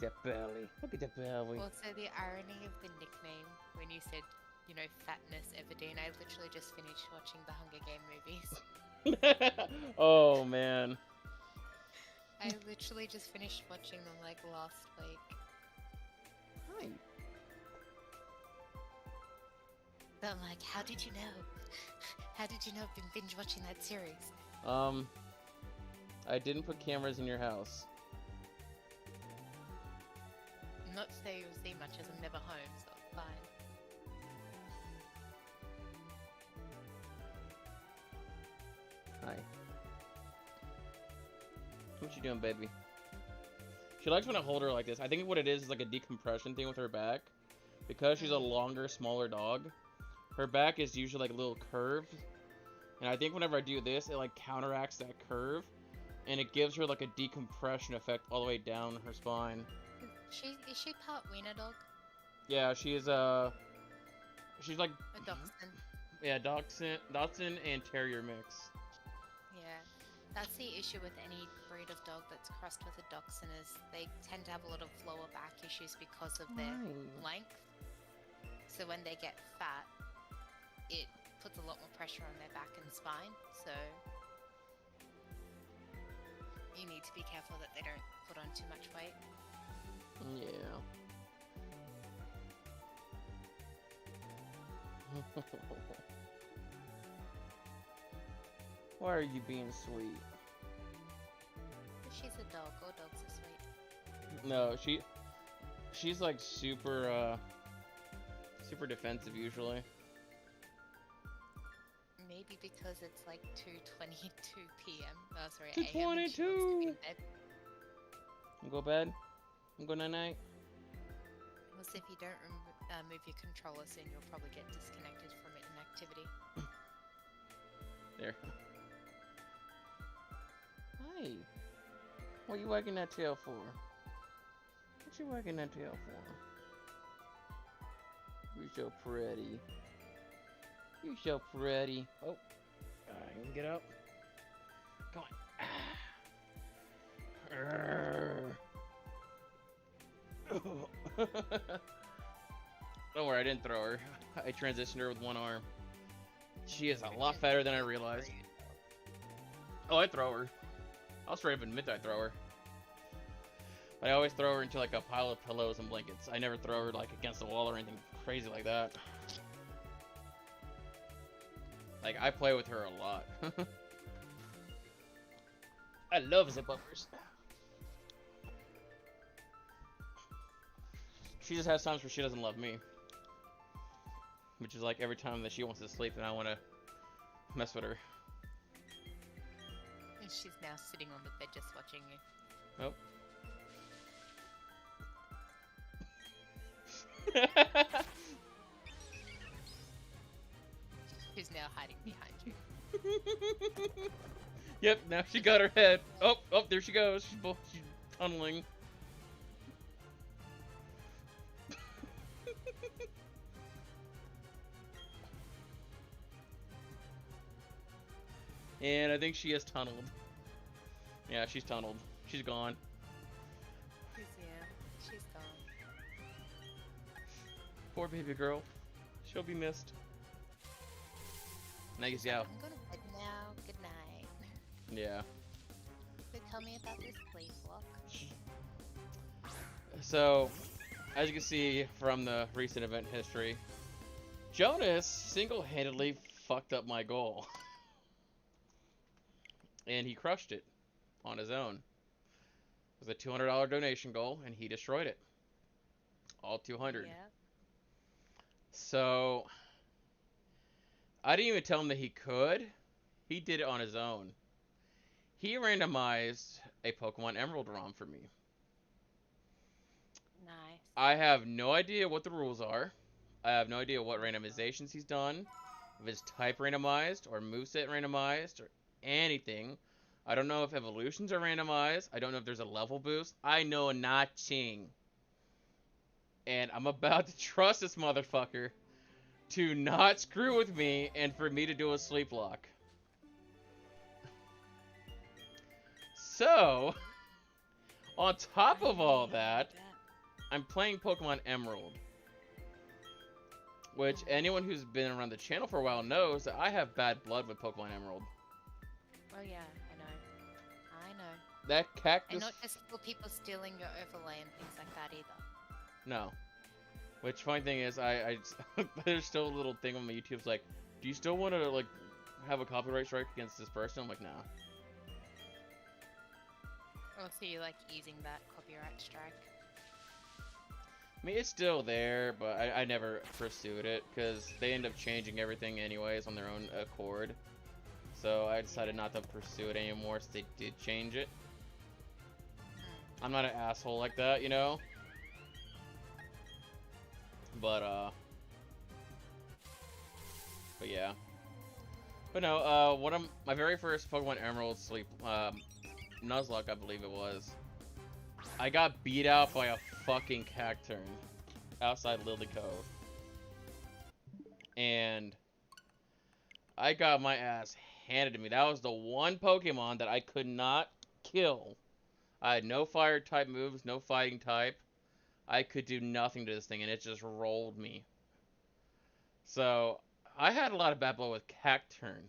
That belly. Look at that belly. Also, the irony of the nickname when you said, you know, Fatness Everdeen, I literally just finished watching the Hunger Game movies. Oh, man. I literally just finished watching them like last week. Hi. But I'm like, how did you know? How did you know I've been binge watching that series? I didn't put cameras in your house. Not to say you'll see much as I'm never home, so it's fine. Hi. What you doing, baby? She likes when I hold her like this. I think what it is like a decompression thing with her back. Because she's a longer, smaller dog, her back is usually like a little curved. And I think whenever I do this, it like counteracts that curve. And it gives her like a decompression effect all the way down her spine. Is she part wiener dog? Yeah, she's like, A dachshund? yeah, Dachshund and Terrier mix. Yeah. That's the issue with any breed of dog that's crossed with a dachshund is they tend to have a lot of lower back issues because of their length. So when they get fat, it puts a lot more pressure on their back and spine. So you need to be careful that they don't put on too much weight. Yeah. Why are you being sweet? She's a dog. All dogs are sweet. No, she's like super defensive usually. Maybe because it's like 2:22 p.m. Oh, sorry, 2:22. a.m. and she wants to be in bed. Go bed. I'm going night night. Also, if you don't move your controller soon, you'll probably get disconnected from it in activity. There. Hi. What you wagging that tail for? What you wagging that tail for? You're so pretty. You're so pretty. Oh, you can get up. Come on. Don't worry, I didn't throw her. I transitioned her with one arm. She is a lot fatter than I realized. Oh, I throw her. I'll straight up admit that I throw her. I always throw her into like a pile of pillows and blankets. I never throw her like against the wall or anything crazy like that. Like, I play with her a lot. I love zip uppers. She just has times where she doesn't love me. Which is like every time that she wants to sleep and I want to mess with her. And she's now sitting on the bed just watching you. Oh. She's now hiding behind you. Yep, now she got her head. Oh, there she goes. She's tunneling. And I think she has tunneled. Yeah, she's tunneled. She's gone. Yeah, she's gone. Poor baby girl. She'll be missed. Niggas out. I'm going to bed now. Good night. Yeah. So tell me about this play block. So, as you can see from the recent event history, Jonas single-handedly fucked up my goal. And he crushed it on his own. It was a $200 donation goal, and he destroyed it. All 200. Yeah. So, I didn't even tell him that he could. He did it on his own. He randomized a Pokemon Emerald ROM for me. Nice. I have no idea what the rules are. I have no idea what randomizations he's done. If it's type randomized, or moveset randomized, or anything. I don't know if evolutions are randomized. I don't know if there's a level boost. I know nothing. And I'm about to trust this motherfucker to not screw with me and for me to do a sleep lock. So, on top of all that, I'm playing Pokemon Emerald. Which anyone who's been around the channel for a while knows that I have bad blood with Pokemon Emerald. Oh yeah, I know. That cactus... And not just for people stealing your overlay and things like that either. No. Which funny thing is, I there's still a little thing on my YouTube's like, do you still want to like have a copyright strike against this person? I'm like, no. Oh, so you like using that copyright strike? I mean, it's still there, but I never pursued it because they end up changing everything anyways on their own accord. So I decided not to pursue it anymore since they did change it. I'm not an asshole like that, you know? But yeah. But no, my very first Pokemon Emerald sleep, Nuzlocke, I believe it was. I got beat out by a fucking Cacturn outside Lily Cove. And I got my ass handed to me. That was the one Pokemon that I could not kill. I had no fire type moves, no fighting type. I could do nothing to this thing, and it just rolled me. So, I had a lot of bad blood with Cacturn.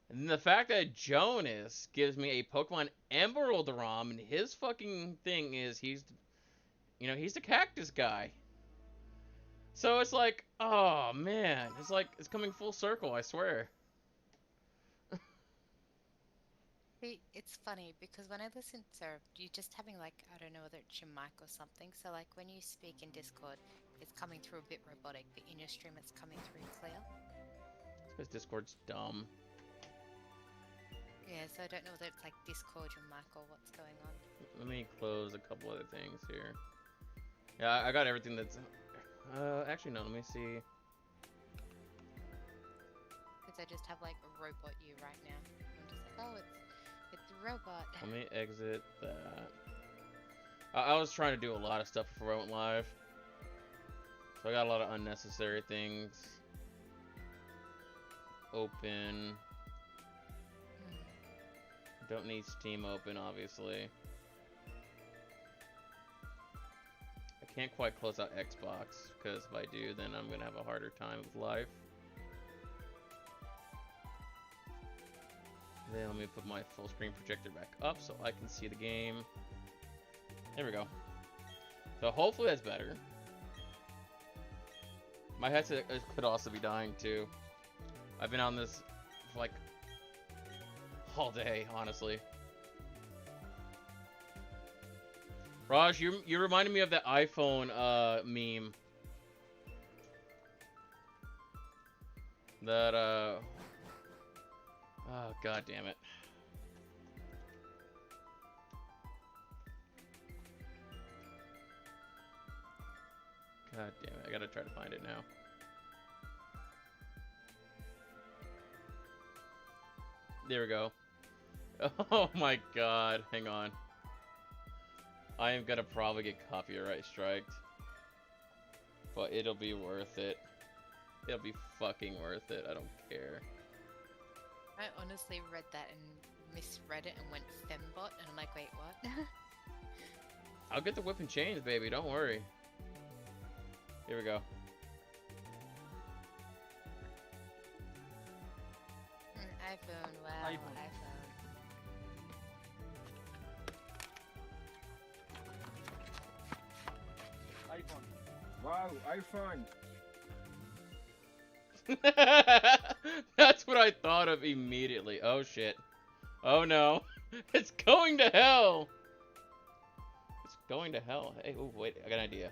And the fact that Jonas gives me a Pokemon Emerald ROM, and his fucking thing is you know, he's the cactus guy. So it's like, oh man, it's like it's coming full circle, I swear. See, it's funny because when I listen to you just having like I don't know whether it's your mic or something. So like when you speak in Discord, it's coming through a bit robotic, but in your stream it's coming through clear. Because Discord's dumb. Yeah, so I don't know whether it's like Discord, your mic, or what's going on. Let me close a couple other things here. Yeah, I got everything that's. Actually no. Let me see. Because I just have like a robot you right now. I'm just like, oh, it's a robot. Let me exit that. I was trying to do a lot of stuff before I went live, so I got a lot of unnecessary things. Open. Don't need Steam open, obviously. I can't quite close out Xbox, because if I do, then I'm going to have a harder time with life. Then let me put my full screen projector back up so I can see the game. There we go. So hopefully that's better. My headset could also be dying too. I've been on this for like all day, honestly. Raj, you reminded me of that iPhone meme. That oh god damn it. God damn it, I gotta try to find it now. There we go. Oh my god, hang on. I am gonna probably get copyright striked. But it'll be worth it. It'll be fucking worth it, I don't care. I honestly read that and misread it and went fembot, and I'm like, wait, what? I'll get the whip and chains, baby, don't worry. Here we go. iPhone, wow, iPhone. Wow, iPhone. That's what I thought of immediately. Oh shit. Oh no. It's going to hell. It's going to hell. Hey, oh wait, I got an idea.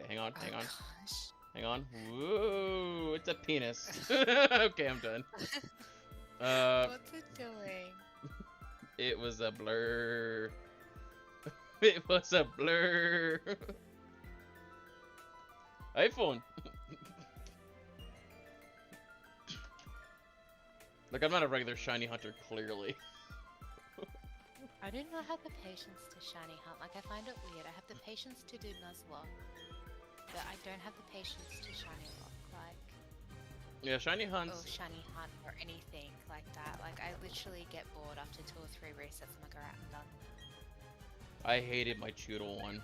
Hang on, hang on. Gosh. Hang on. Woo, it's a penis. Okay, I'm done. What's it doing? It was a blur. It was a blur. iPhone. Like, I'm not a regular shiny hunter, clearly. I do not have the patience to shiny hunt. Like, I find it weird. I have the patience to do Nuzlocke, but I don't have the patience to shiny lock. Like, Yeah, shiny or hunts. shiny hunt or anything like that. Like, I literally get bored after 2 or 3 resets. I'm like, alright, I'm done. I hated my Choodle one.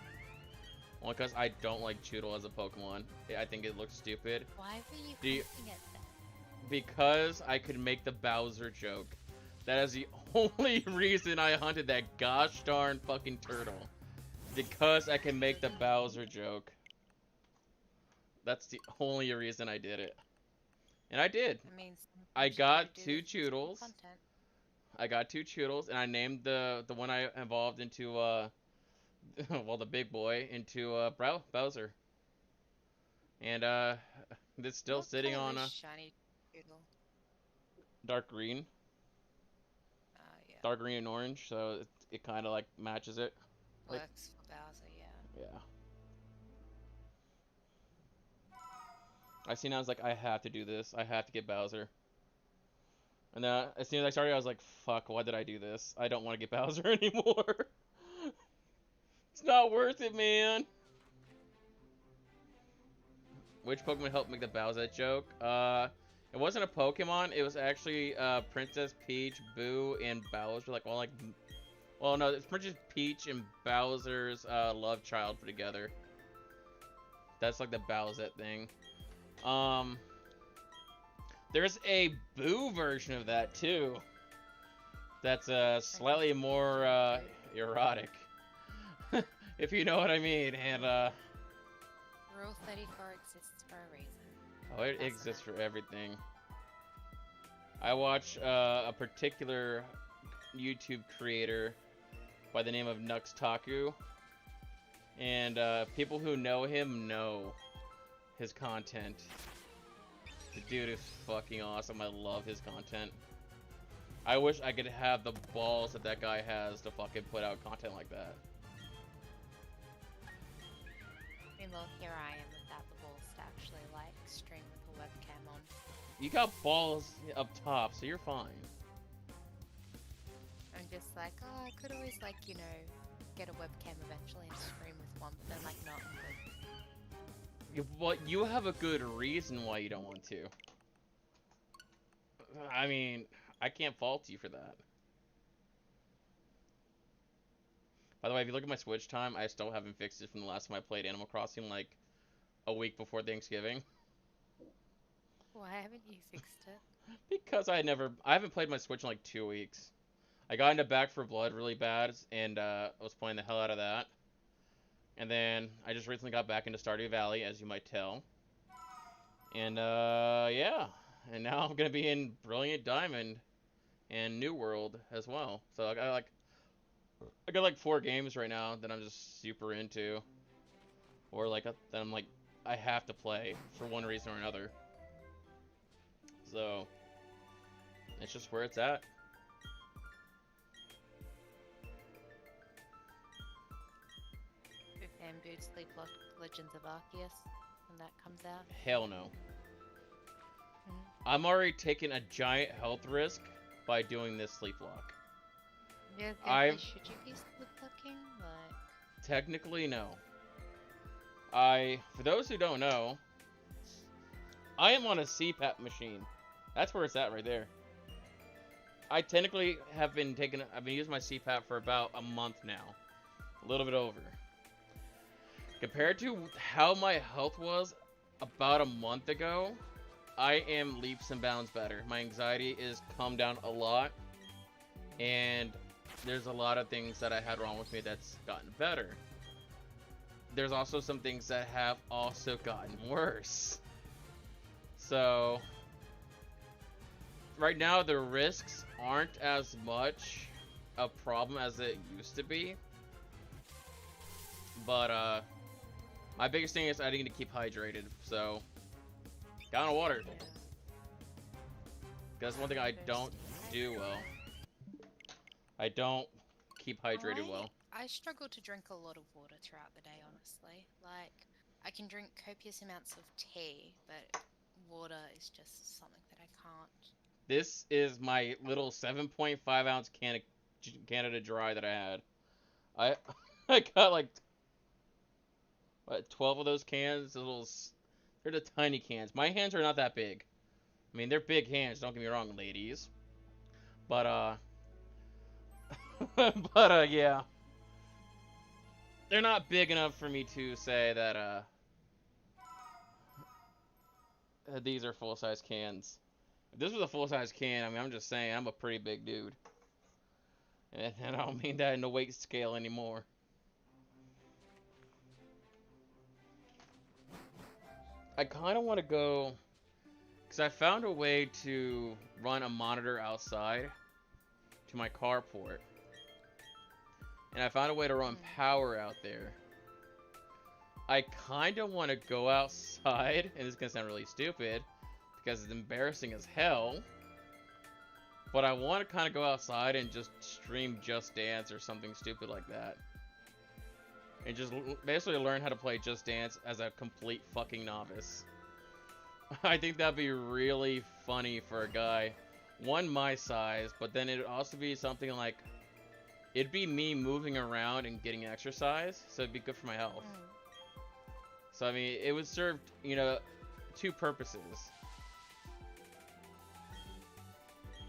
Only because I don't like Choodle as a Pokemon. I think it looks stupid. Why were you Do you- hunting it then? Because I could make the Bowser joke. That is the only reason I hunted that gosh darn fucking turtle. Because I can make the Bowser joke. That's the only reason I did it. And I did. I mean, I sometimes you got gotta do 2 this for some Choodles. content. I got 2 Choodles, and I named the one I evolved into, well, the big boy, into, Bowser. And, it's still What sitting colour on is a shiny Choodle? dark green. Yeah. Dark green and orange, so it kind of, like, matches it. like- Works for Bowser, yeah. Yeah. I seen I was like, I have to do this. I have to get Bowser. And then as soon as I started, I was like, fuck, why did I do this? I don't want to get Bowser anymore. It's not worth it, man. Which Pokemon helped make the Bowser joke? It wasn't a Pokemon. It was actually Princess Peach, Boo, and Bowser. Like, well, no, it's Princess Peach and Bowser's love child put together. That's like the Bowser thing. There's a Boo version of that too. That's slightly more erotic. if you know what I mean. And Rule 34 exists for a reason. oh, it That's exists enough. for everything. I watch a particular YouTube creator by the name of Nux Taku, and people who know him know his content. The dude is fucking awesome. I love his content. I wish I could have the balls that that guy has to fucking put out content like that. I mean, well, here I am without the balls to actually, like, stream with a webcam on. You got balls up top, so you're fine. I'm just like, oh, I could always, like, you know, get a webcam eventually and stream with one, but then, like, not good. But you have a good reason why you don't want to. I mean, I can't fault you for that. By the way, if you look at my Switch time, I still haven't fixed it from the last time I played Animal Crossing, like, a week before Thanksgiving. Why haven't you fixed it? Because I haven't played my Switch in like 2 weeks. I got into Back 4 Blood really bad, and I was playing the hell out of that. And then I just recently got back into Stardew Valley, as you might tell. And yeah, and now I'm gonna be in Brilliant Diamond and New World as well. So I got like 4 games right now that I'm just super into, or like that I'm like I have to play for one reason or another. So it's just where it's at. If Ambu Sleepwalk Legends of Arceus, when that comes out. Hell no. Mhm. I'm already taking a giant health risk by doing this sleepwalk. Yeah, should you be sleepwalking? Like, Technically, no. For those who don't know, I am on a CPAP machine. That's where it's at right there. I technically I've been using my CPAP for about a month now. A little bit over. Compared to how my health was about a month ago, I am leaps and bounds better. My anxiety is calmed down a lot, and there's a lot of things that I had wrong with me that's gotten better. There's also some things that have also gotten worse. So right now the risks aren't as much a problem as it used to be. But my biggest thing is I need to keep hydrated, so got on water. yeah. That's one thing I don't do well. I don't keep hydrated well. I struggle to drink a lot of water throughout the day, honestly. Like, I can drink copious amounts of tea, but water is just something that I can't. This is my little 7.5 ounce can of Canada Dry that I had. I got like what, 12 of those cans. They're the tiny cans. My hands are not that big. I mean, they're big hands. Don't get me wrong, ladies. But yeah, they're not big enough for me to say that these are full-size cans. If this was a full-size can, I mean, I'm just saying I'm a pretty big dude. And I don't mean that in the weight scale anymore. I kind of want to go, because I found a way to run a monitor outside to my carport. And I found a way to run power out there. I kind of want to go outside, and this is going to sound really stupid, because it's embarrassing as hell. But I want to kind of go outside and just stream Just Dance or something stupid like that. And just basically learn how to play Just Dance as a complete fucking novice. I think that'd be really funny for a guy, one my size, but then it'd also be something like, it'd be me moving around and getting exercise, so it'd be good for my health. So I mean, it would serve, you know, 2 purposes.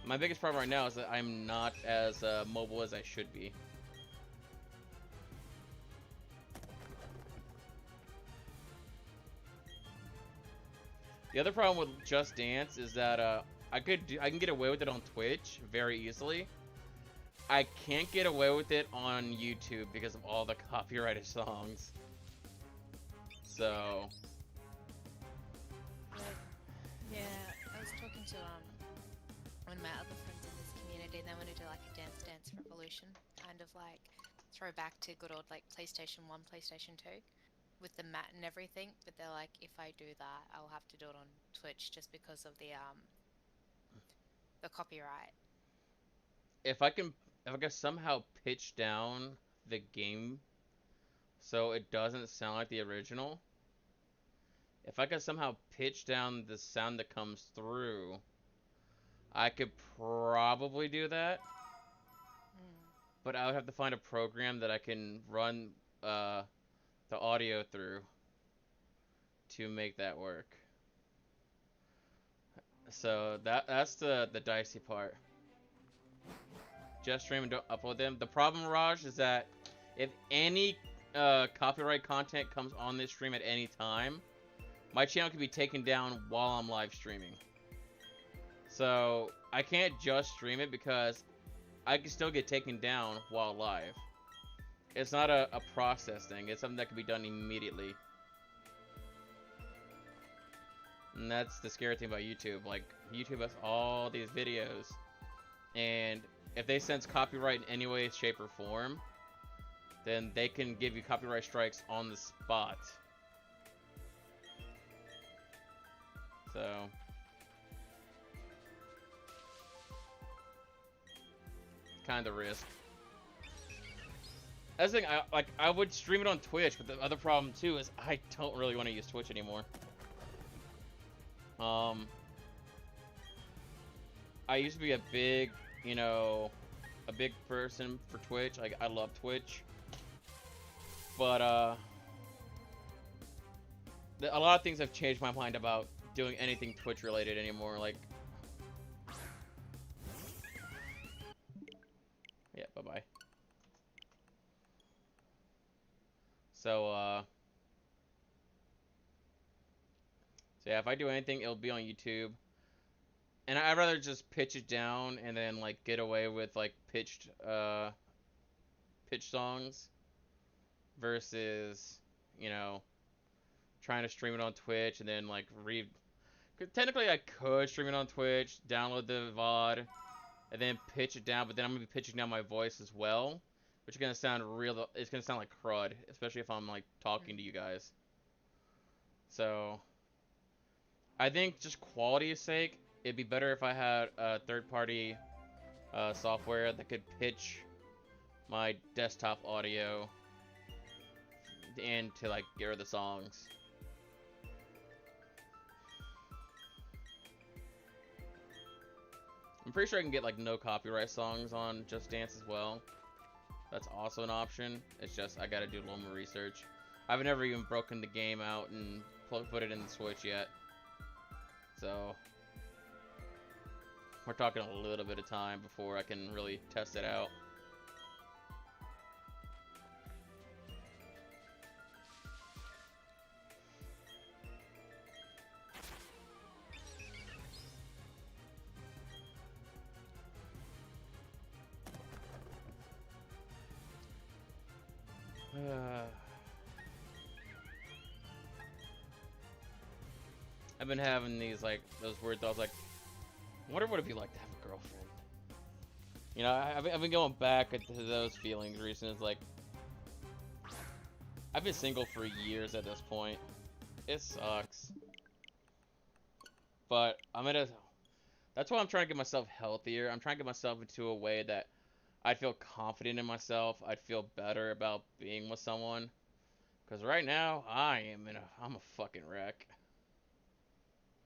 My biggest problem right now is that I'm not as mobile as I should be. The other problem with Just Dance is that I can get away with it on Twitch very easily. I can't get away with it on YouTube because of all the copyrighted songs. So. Yeah, I was talking to one of my other friends in this community. They want to do like a Dance Dance Revolution, kind of like throw back to good old like PlayStation 1, PlayStation 2 with the mat and everything. But they're like, if I do that, I'll have to do it on Twitch just because of the copyright. If I can somehow pitch down the game so it doesn't sound like the original, if I could somehow pitch down the sound that comes through, I could probably do that. But I would have to find a program that I can run the audio through to make that work. So that's the dicey part. Just stream and don't upload them. The problem, Raj, is that if any copyright content comes on this stream at any time, my channel can be taken down while I'm live streaming. So I can't just stream it because I can still get taken down while live. It's not a process thing. It's something that can be done immediately. And that's the scary thing about YouTube. Like, YouTube has all these videos. And if they sense copyright in any way, shape, or form, then they can give you copyright strikes on the spot. So... kind of risk. That's the thing, I would stream it on Twitch, but the other problem too is I don't really want to use Twitch anymore. I used to be a big, a big person for Twitch. I love Twitch. But a lot of things have changed my mind about doing anything Twitch related anymore. Like, yeah, bye-bye. So yeah, if I do anything, it'll be on YouTube. And I'd rather just pitch it down and then, like, get away with, like, pitch songs versus, trying to stream it on Twitch and then, like, technically, I could stream it on Twitch, download the VOD, and then pitch it down, but then I'm going to be pitching down my voice as well, which is going to sound it's going to sound like crud, especially if I'm, like, talking to you guys. So, I think just quality's sake, it'd be better if I had a third-party software that could pitch my desktop audio and to, like, get rid of the songs. I'm pretty sure I can get, like, no copyright songs on Just Dance as well. That's also an option. It's just I gotta do a little more research. I've never even broken the game out and put it in the Switch yet. So we're talking a little bit of time before I can really test it out. I've been having those weird thoughts, like, I wonder what it'd be like to have a girlfriend. I've been going back to those feelings recently. It's like, I've been single for years at this point. It sucks. But that's why I'm trying to get myself healthier. I'm trying to get myself into a way that I'd feel confident in myself. I'd feel better about being with someone. Because right now, I'm a fucking wreck.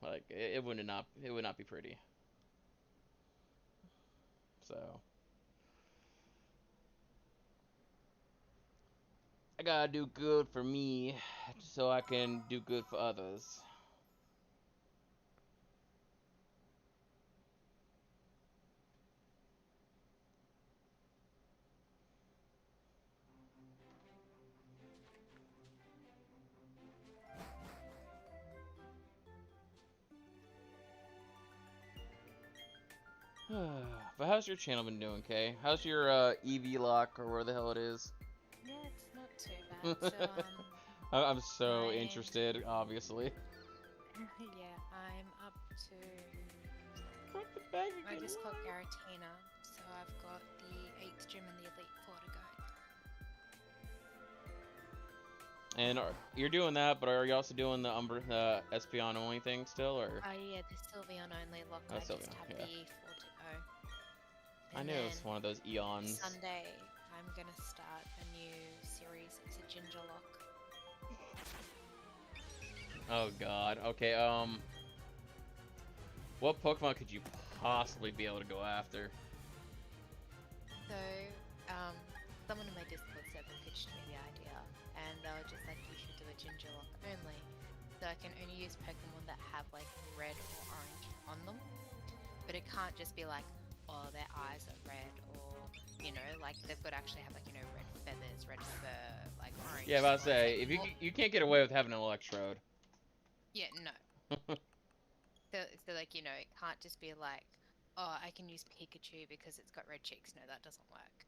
Like, it would not be pretty. So I gotta do good for me so I can do good for others. But how's your channel been doing, Kay? How's your EV lock or where the hell it is? Yeah, it's not too bad. So, I'm so I- interested, obviously. yeah, I'm up to. Fuck the bag I again, just got why? Garatina, so I've got the 8th gym and the Elite 4 to go. And you're doing that, but are you also doing the Espeon only thing still, or? Oh yeah, the Sylveon only lock. Oh, I just Sylveon, have yeah. the 4 to go. I And knew it was then one of those eons. Sunday, I'm gonna start a new series. It's a Ginger Lock. Oh god. Okay, what Pokemon could you possibly be able to go after? So, someone in my Discord server pitched me the idea, and they were just like, you should do a Ginger Lock only. So I can only use Pokemon that have like red or orange on them. But it can't just be like, oh, their eyes are red, or, you know, like they've got to actually have like, you know, red feathers, red fur, like orange. Yeah, about to spots, say, like, if more- you can't get away with having an Electrode. Yeah, no. So like, you know, it can't just be like, oh, I can use Pikachu because it's got red cheeks. No, that doesn't work.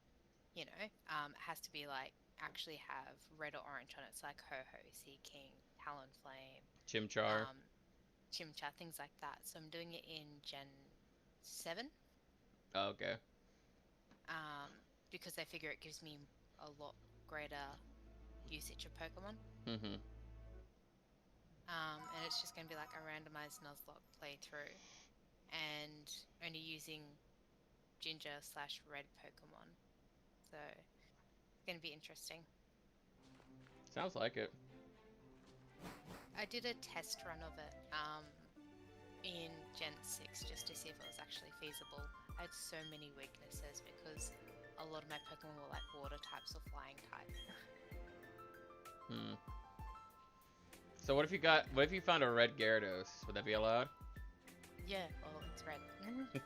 You know, it has to be like actually have red or orange on it. It's like Ho-Ho, Sea King, Talonflame, Chimchar. Chimchar, things like that. So I'm doing it in Gen 7, Oh, okay. because I figure it gives me a lot greater usage of Pokemon. Mm-hmm. And it's just going to be like a randomized Nuzlocke playthrough, and only using Ginger/Red Pokemon. So it's going to be interesting. Sounds like it. I did a test run of it in Gen 6 just to see if it was actually feasible. I had so many weaknesses because a lot of my Pokemon were like water types or flying type. Hmm. So what if you found a red Gyarados? Would that be allowed? Yeah, well, it's red.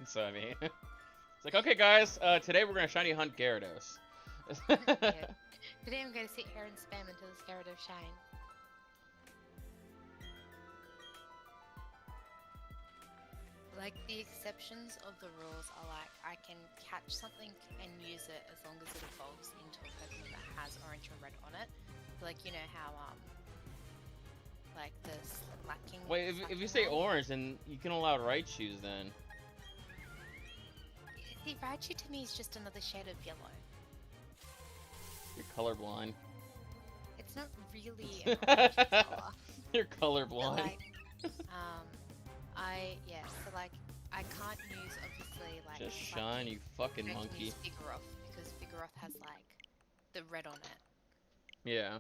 So I mean, it's like, okay guys, today we're gonna shiny hunt Gyarados. Yeah. Today I'm going to sit here and spam until this Gyarados shine. Like, the exceptions of the rules are like, I can catch something and use it as long as it evolves into a Pokemon that has orange or red on it. Like, you know how, like the Slacking... Wait, if you say orange, then you can allow Raichus then. See, Raichu to me is just another shade of yellow. You're colorblind. It's not really an orange color. You're But, colorblind. like, so like, I can't use, obviously, like... Just Slacking. shine, you fucking I can monkey. use Vigoroth, because Vigoroth has, like, the red on it. Yeah.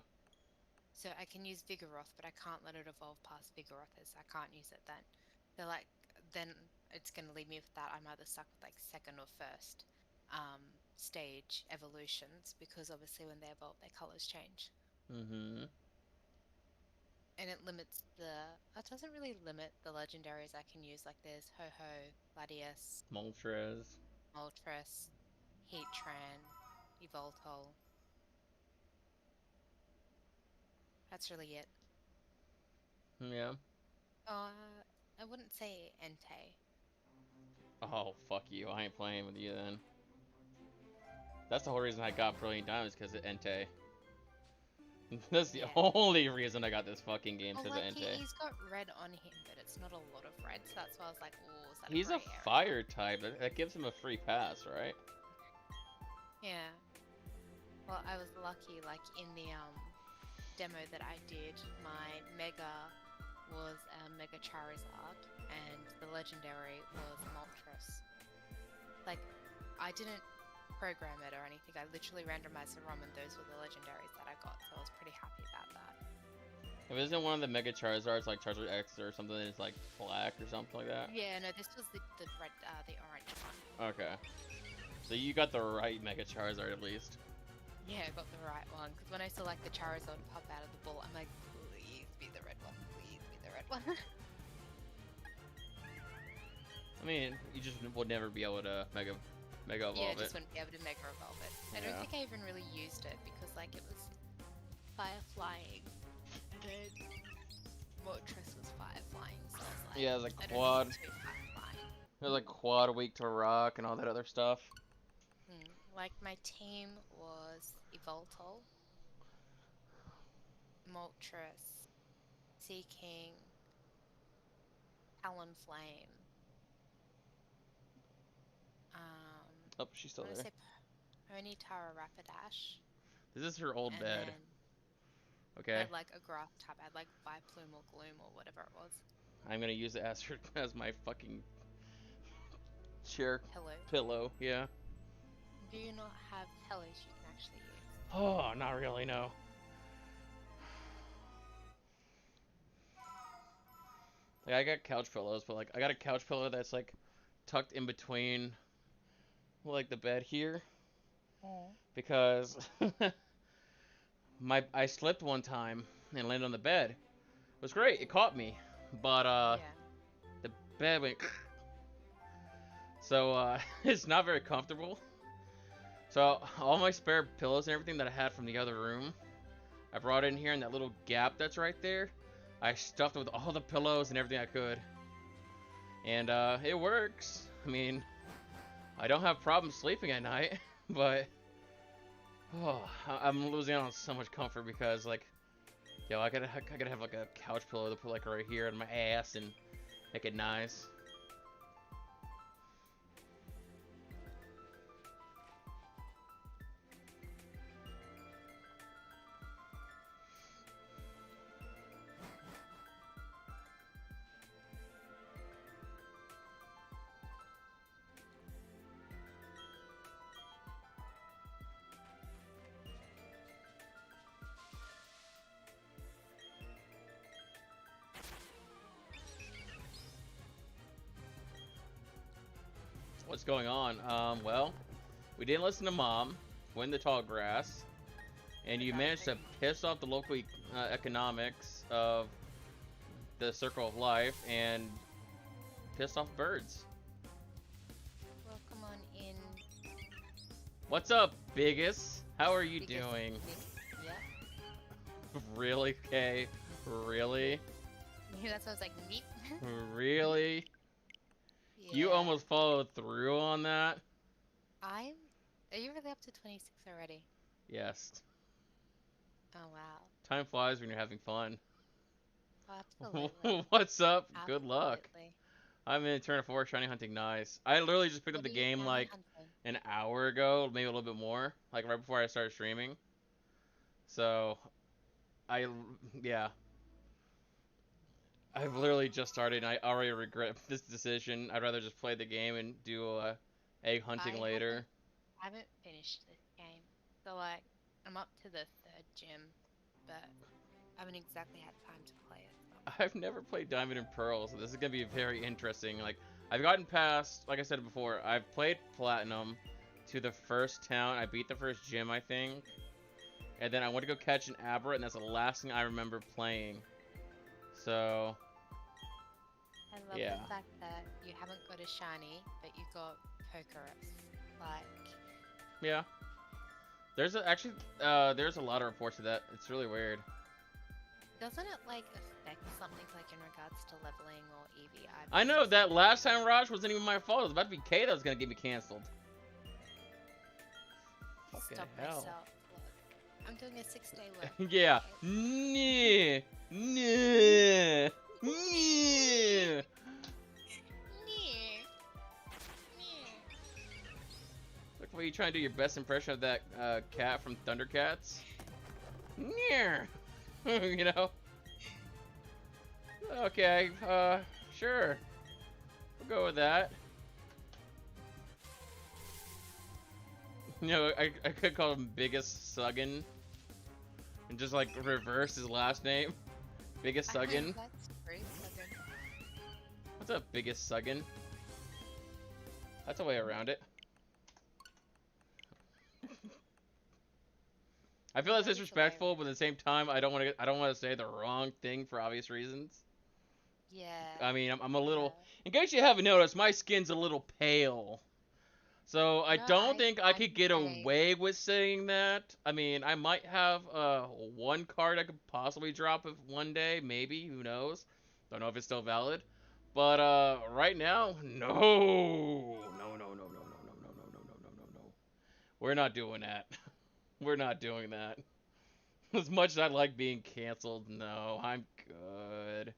So I can use Vigoroth, but I can't let it evolve past Vigoroth, as I can't use it then. So, like, then it's going to leave me with that. I'm either stuck with, like, second or first stage evolutions, because obviously when they evolve, their colors change. Mm-hmm. And it limits it doesn't really limit the legendaries I can use, like there's Ho-Ho, Latias, Moltres. Moltres, Heatran, Evoltol. That's really it. Yeah. I wouldn't say Entei. Oh, fuck you. I ain't playing with you then. That's the whole reason I got Brilliant Diamonds, because of Entei. That's the Yeah. only reason I got this fucking game, Well, because of like Entei. he's got red on him, but it's not a lot of red, so that's why I was like, oh, is that He's a gray area? fire type. That gives him a free pass, right? Yeah. Well, I was lucky, like in the demo that I did, my Mega was a Mega Charizard, and the Legendary was Moltres. Like, I didn't program it or anything, I literally randomized the ROM and those were the Legendaries that I got, so I was pretty happy about that. If it isn't one of the Mega Charizards, like Charizard X or something that's like black or something like that? Yeah, no, this was the red, the orange one. Okay. So you got the right Mega Charizard at least. Yeah, I got the right one, because when I saw like the Charizard pop out of the ball, I'm like, please be the red one, please be the red one. I mean, you just would never be able to Mega Evolve Yeah, it. just wouldn't be able to Mega Evolve it. I don't Yeah. think I even really used it, because like it was fire flying, and then Moltres was fire flying, so I was like, Yeah, the I don't quad. think it's too fire flying. There's like quad weak to rock and all that other stuff. Like my team was Evoltol, Moltres, Sea King, Talonflame. Oh, she's still I want to there. say Ponytara Rapidash, This is her old and bed. then I Okay. had like a grass type. I had like Viplume or Gloom or whatever it was. I'm gonna use it as as my fucking chair Hello. pillow. Yeah. Do you not have pillows you can actually use? Oh, not really. No. Like I got couch pillows, but like I got a couch pillow that's like tucked in between like the bed here because I slipped one time and landed on the bed. It was great. It caught me, but Yeah. the bed went so it's not very comfortable. So all my spare pillows and everything that I had from the other room, I brought in here in that little gap that's right there. I stuffed it with all the pillows and everything I could. And it works. I mean, I don't have problems sleeping at night, but oh, I'm losing out on so much comfort because like, yo, I gotta have like a couch pillow to put like right here on my ass and make it nice. What's going on? Well, we didn't listen to Mom, win the tall grass, and you managed to piss off the local economics of the circle of life and piss off birds. Welcome on in. What's up, Biggest? How are you Biggest- doing? Yeah. Really? Okay. Really? That's why I was like, neat. Really? Yeah. You almost followed through on that? I'm. Are you really up to 26 already? Yes. Oh wow. Time flies when you're having fun. Absolutely. What's up? Good luck. Absolutely. I'm in Turn 4 Shiny Hunting Nice. I literally just picked up What the are you game shiny like hunting? an hour ago, maybe a little bit more, like right before I started streaming. So, yeah. I've literally just started and I already regret this decision. I'd rather just play the game and do egg hunting I later. haven't finished this game, so like I'm up to the third gym, but I haven't exactly had time to play it. So. I've never played Diamond and Pearl, so this is gonna be very interesting. Like, I've gotten past, like I said before, I've played Platinum to the first town. I beat the first gym, I think. And then I went to go catch an Abra, and that's the last thing I remember playing. So, I love yeah. the fact that you haven't got a shiny, but you got Pokerus. Like, Yeah. There's a lot of reports of that. It's really weird. doesn't it like affect something like in regards to leveling or EVI? I know that last time Raj wasn't even my fault. It was about to be Kay that was gonna get me canceled. Fucking Stop hell. myself. Look, I'm doing a 6-day work. Yeah. okay? Nah. Nah. Nah. Look, were you trying to do your best impression of that cat from Thundercats? Yeah. You know? Okay, sure. We'll go with that. You know, I could call him Biggest Suggin. And just like reverse his last name. Biggest Suggin. That's true, Suggin. What's up, Biggest Suggin? That's a way around it. I feel that's That is a way disrespectful, but at the same time, I don't want to say the wrong thing for obvious reasons. Yeah. I mean, I'm a little. yeah. In case you haven't noticed, my skin's a little pale. So I No, don't think I I'm could get the same. away with saying that. I mean, I might have one card I could possibly drop if one day, maybe. Who knows? Don't know if it's still valid. But right now, no, no, no, no, no, no, no, no, no, no, no, no, no, no. We're not doing that. We're not doing that. As much as I like being canceled, no, I'm good.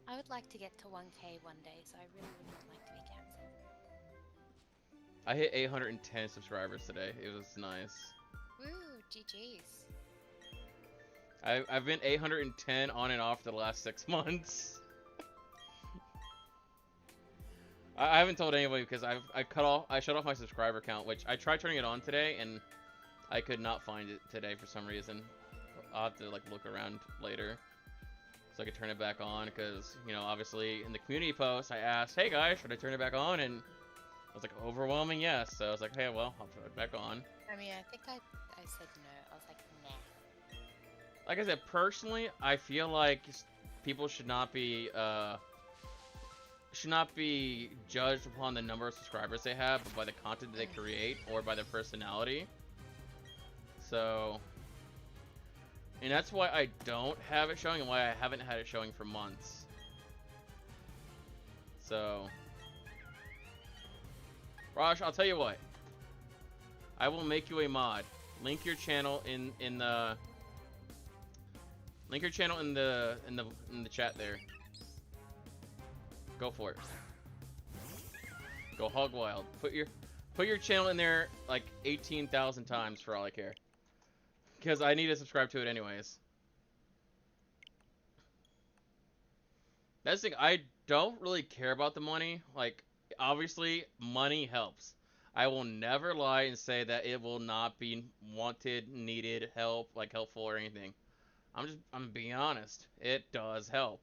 I would like to get to 1K one day, so I really wouldn't like to be cancelled. I hit 810 subscribers today. It was nice. Woo, GG's. I've been 810 on and off for the last 6 months. I haven't told anybody because I shut off my subscriber count, which I tried turning it on today and I could not find it today for some reason. I'll have to like look around later so I could turn it back on because, you know, obviously in the community post I asked, hey guys, should I turn it back on? And I was like, overwhelming yes. So I was like, hey, well, I'll put it back on. I mean, I think I said no. I was like, nah. Like I said, personally, I feel like people should not be judged upon the number of subscribers they have, but by the content that they create or by their personality. So, and that's why I don't have it showing and why I haven't had it showing for months. So, Raj, I'll tell you what. I will make you a mod. Link your channel in the chat there. Go for it. Go hog wild. Put your channel in there like 18,000 times for all I care. Because I need to subscribe to it anyways. That's the thing, I don't really care about the money. Like, obviously, money helps. I will never lie and say that it will not be wanted, needed, helpful or anything. I'm being honest. It does help.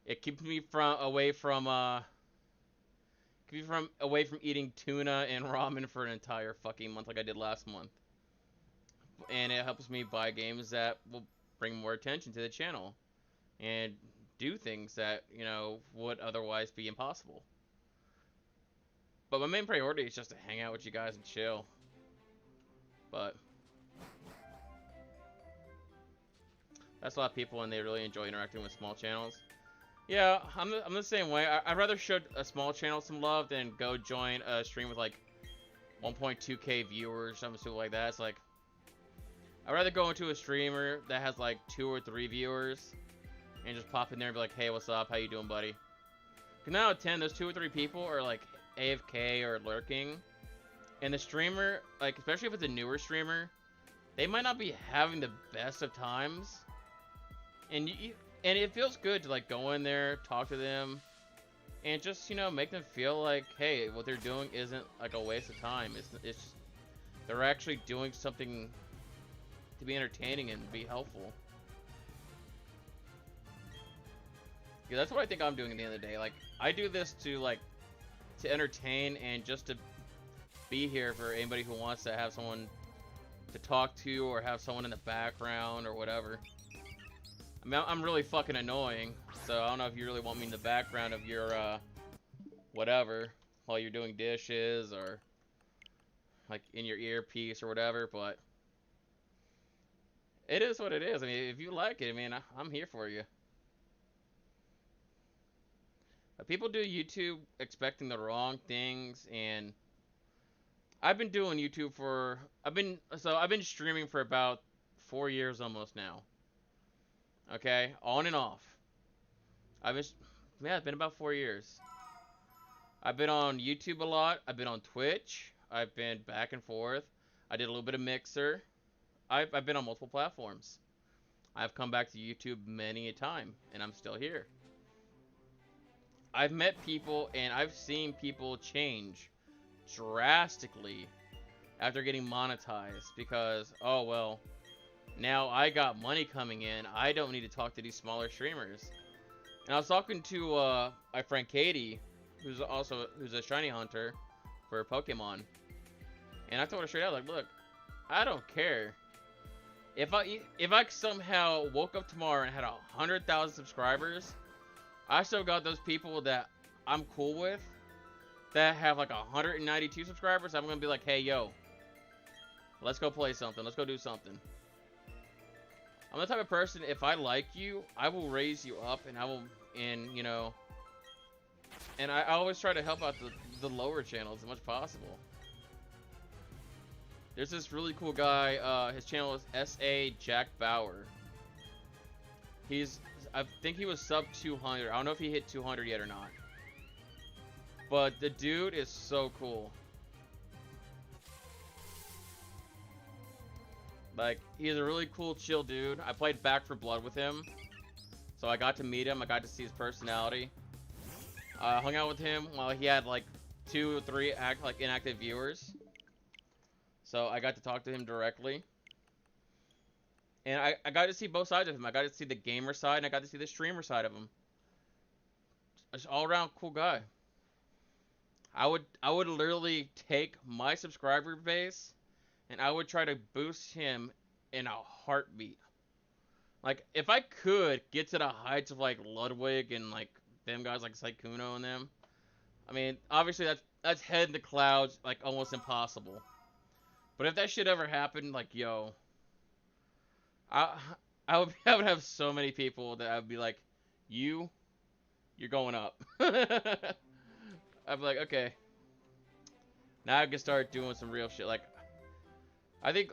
It keeps me away from eating tuna and ramen for an entire fucking month like I did last month. And it helps me buy games that will bring more attention to the channel and do things that, you know, would otherwise be impossible. But my main priority is just to hang out with you guys and chill. But that's a lot of people and they really enjoy interacting with small channels. Yeah, I'm the same way. I'd rather show a small channel some love than go join a stream with like 1.2k viewers, something like that. It's like, I'd rather go into a streamer that has like 2 or 3 viewers and just pop in there and be like, hey, what's up? How you doing, buddy? Because 9 out of 10, those 2 or 3 people are like AFK or lurking. And the streamer, like, especially if it's a newer streamer, they might not be having the best of times. And it feels good to like go in there, talk to them, and just, you know, make them feel like, hey, what they're doing isn't like a waste of time. It's just, they're actually doing something to be entertaining and be helpful. Yeah, that's what I think I'm doing at the end of the day. Like, I do this to entertain and just to be here for anybody who wants to have someone to talk to or have someone in the background or whatever. I mean, I'm really fucking annoying, so I don't know if you really want me in the background of your, whatever, while you're doing dishes or, like, in your earpiece or whatever, but it is what it is. I mean, if you like it, I mean, I'm here for you. But people do YouTube expecting the wrong things, and I've been doing YouTube I've been streaming for about 4 years almost now. Okay, on and off. It's been about 4 years. I've been on YouTube a lot. I've been on Twitch. I've been back and forth. I did a little bit of Mixer. I've been on multiple platforms. I've come back to YouTube many a time, and I'm still here. I've met people, and I've seen people change drastically after getting monetized because, oh, well, now I got money coming in. I don't need to talk to these smaller streamers. And I was talking to my friend Katie, who's a shiny hunter for Pokemon. And I told her straight out, like, look, I don't care. If I somehow woke up tomorrow and had 100,000 subscribers, I still got those people that I'm cool with that have like 192 subscribers. I'm gonna be like, hey, yo, let's go play something. Let's go do something. I'm the type of person, if I like you, I will raise you up and I will and you know, and I always try to help out the lower channels as much as possible. There's this really cool guy. His channel is S.A. Jack Bauer. I think he was sub 200. I don't know if he hit 200 yet or not. But the dude is so cool. Like, he's a really cool, chill dude. I played Back 4 Blood with him. So I got to meet him. I got to see his personality. I hung out with him while he had like 2 or 3 inactive viewers. So I got to talk to him directly. And I got to see both sides of him. I got to see the gamer side and I got to see the streamer side of him. Just all around cool guy. I would literally take my subscriber base and I would try to boost him in a heartbeat. Like, if I could get to the heights of like Ludwig and like them guys like Sykkuno and them, I mean, obviously that's head in the clouds, like almost impossible. But if that shit ever happened, like, yo, I I would have so many people that I would be like, you're going up. I'd be like, okay, now I can start doing some real shit. Like, I think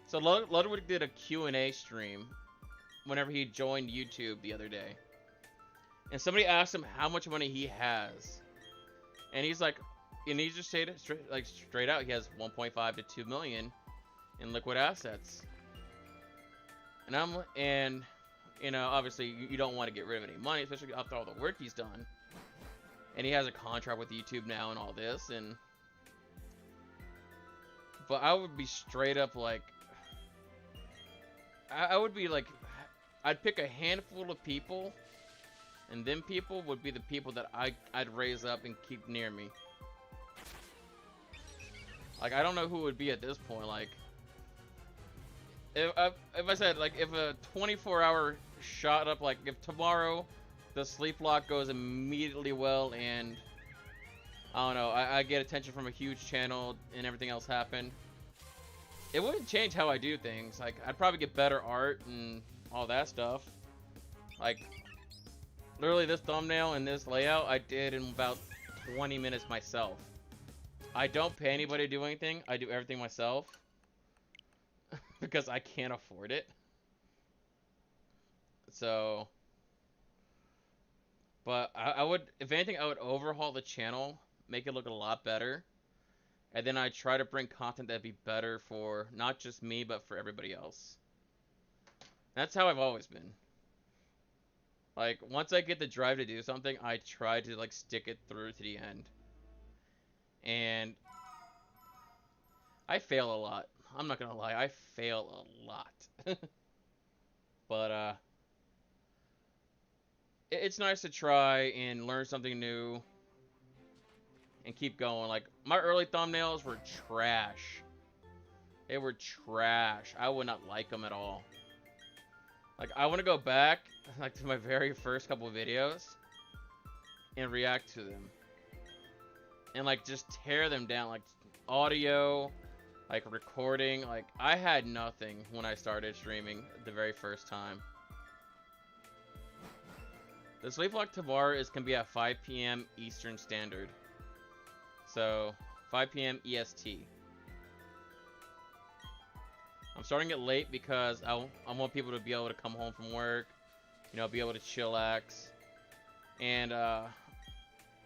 so. Ludwig did a Q&A stream whenever he joined YouTube the other day, and somebody asked him how much money he has, and he's like, and he just said straight out, he has 1.5 to 2 million in liquid assets. And you know, obviously you don't want to get rid of any money, especially after all the work he's done. And he has a contract with YouTube now and all this, and but I would be straight up like, I would be like, I'd pick a handful of people, and them people would be the people that I'd raise up and keep near me. Like, I don't know who it would be at this point. Like, if I said, like, if a 24-hour shot up, like, if tomorrow the sleep lock goes immediately well and, I don't know, I get attention from a huge channel and everything else happened, it wouldn't change how I do things. Like, I'd probably get better art and all that stuff. Like, literally this thumbnail and this layout I did in about 20 minutes myself. I don't pay anybody to do anything. I do everything myself. Because I can't afford it. So, but I would, if anything, I would overhaul the channel, make it look a lot better. And then I try to bring content that'd be better for not just me, but for everybody else. That's how I've always been. Like, once I get the drive to do something, I try to, like, stick it through to the end. And I fail a lot. I'm not gonna lie, I fail a lot. But, it's nice to try and learn something new and keep going. Like, my early thumbnails were trash. They were trash. I would not like them at all. Like, I want to go back, like, to my very first couple of videos and react to them. And, like, just tear them down. Like, audio, like, recording. Like, I had nothing when I started streaming the very first time. The sleep lock tomorrow can be at 5 p.m. Eastern Standard. So, 5 p.m. EST. I'm starting it late because I want people to be able to come home from work, you know, be able to chillax. And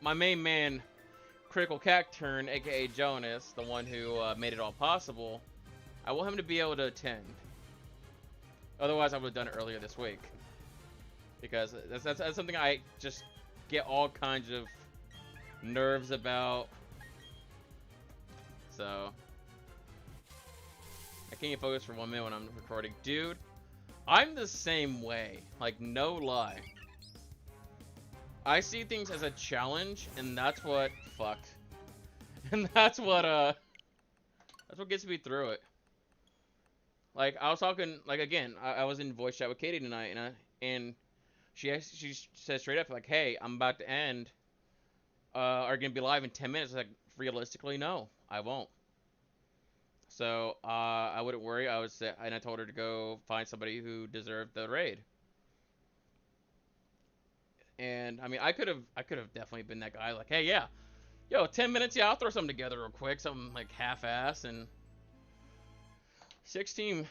my main man, Critical Cacturn, aka Jonas, the one who made it all possible, I want him to be able to attend. Otherwise, I would have done it earlier this week. Because that's something I just get all kinds of nerves about. So, I can't even focus for 1 minute when I'm recording. Dude, I'm the same way. Like, no lie. I see things as a challenge, and that's what fucked. And that's what gets me through it. Like, I was talking, like, again, I was in voice chat with Katie tonight, and she said straight up, like, hey, I'm about to end. Are you gonna be live in 10 minutes? Like, realistically, no, I won't. So, I wouldn't worry. And I told her to go find somebody who deserved the raid. And I mean, I could have definitely been that guy. Like, hey, yeah, yo, 10 minutes, yeah, I'll throw something together real quick, something like half-ass, and 16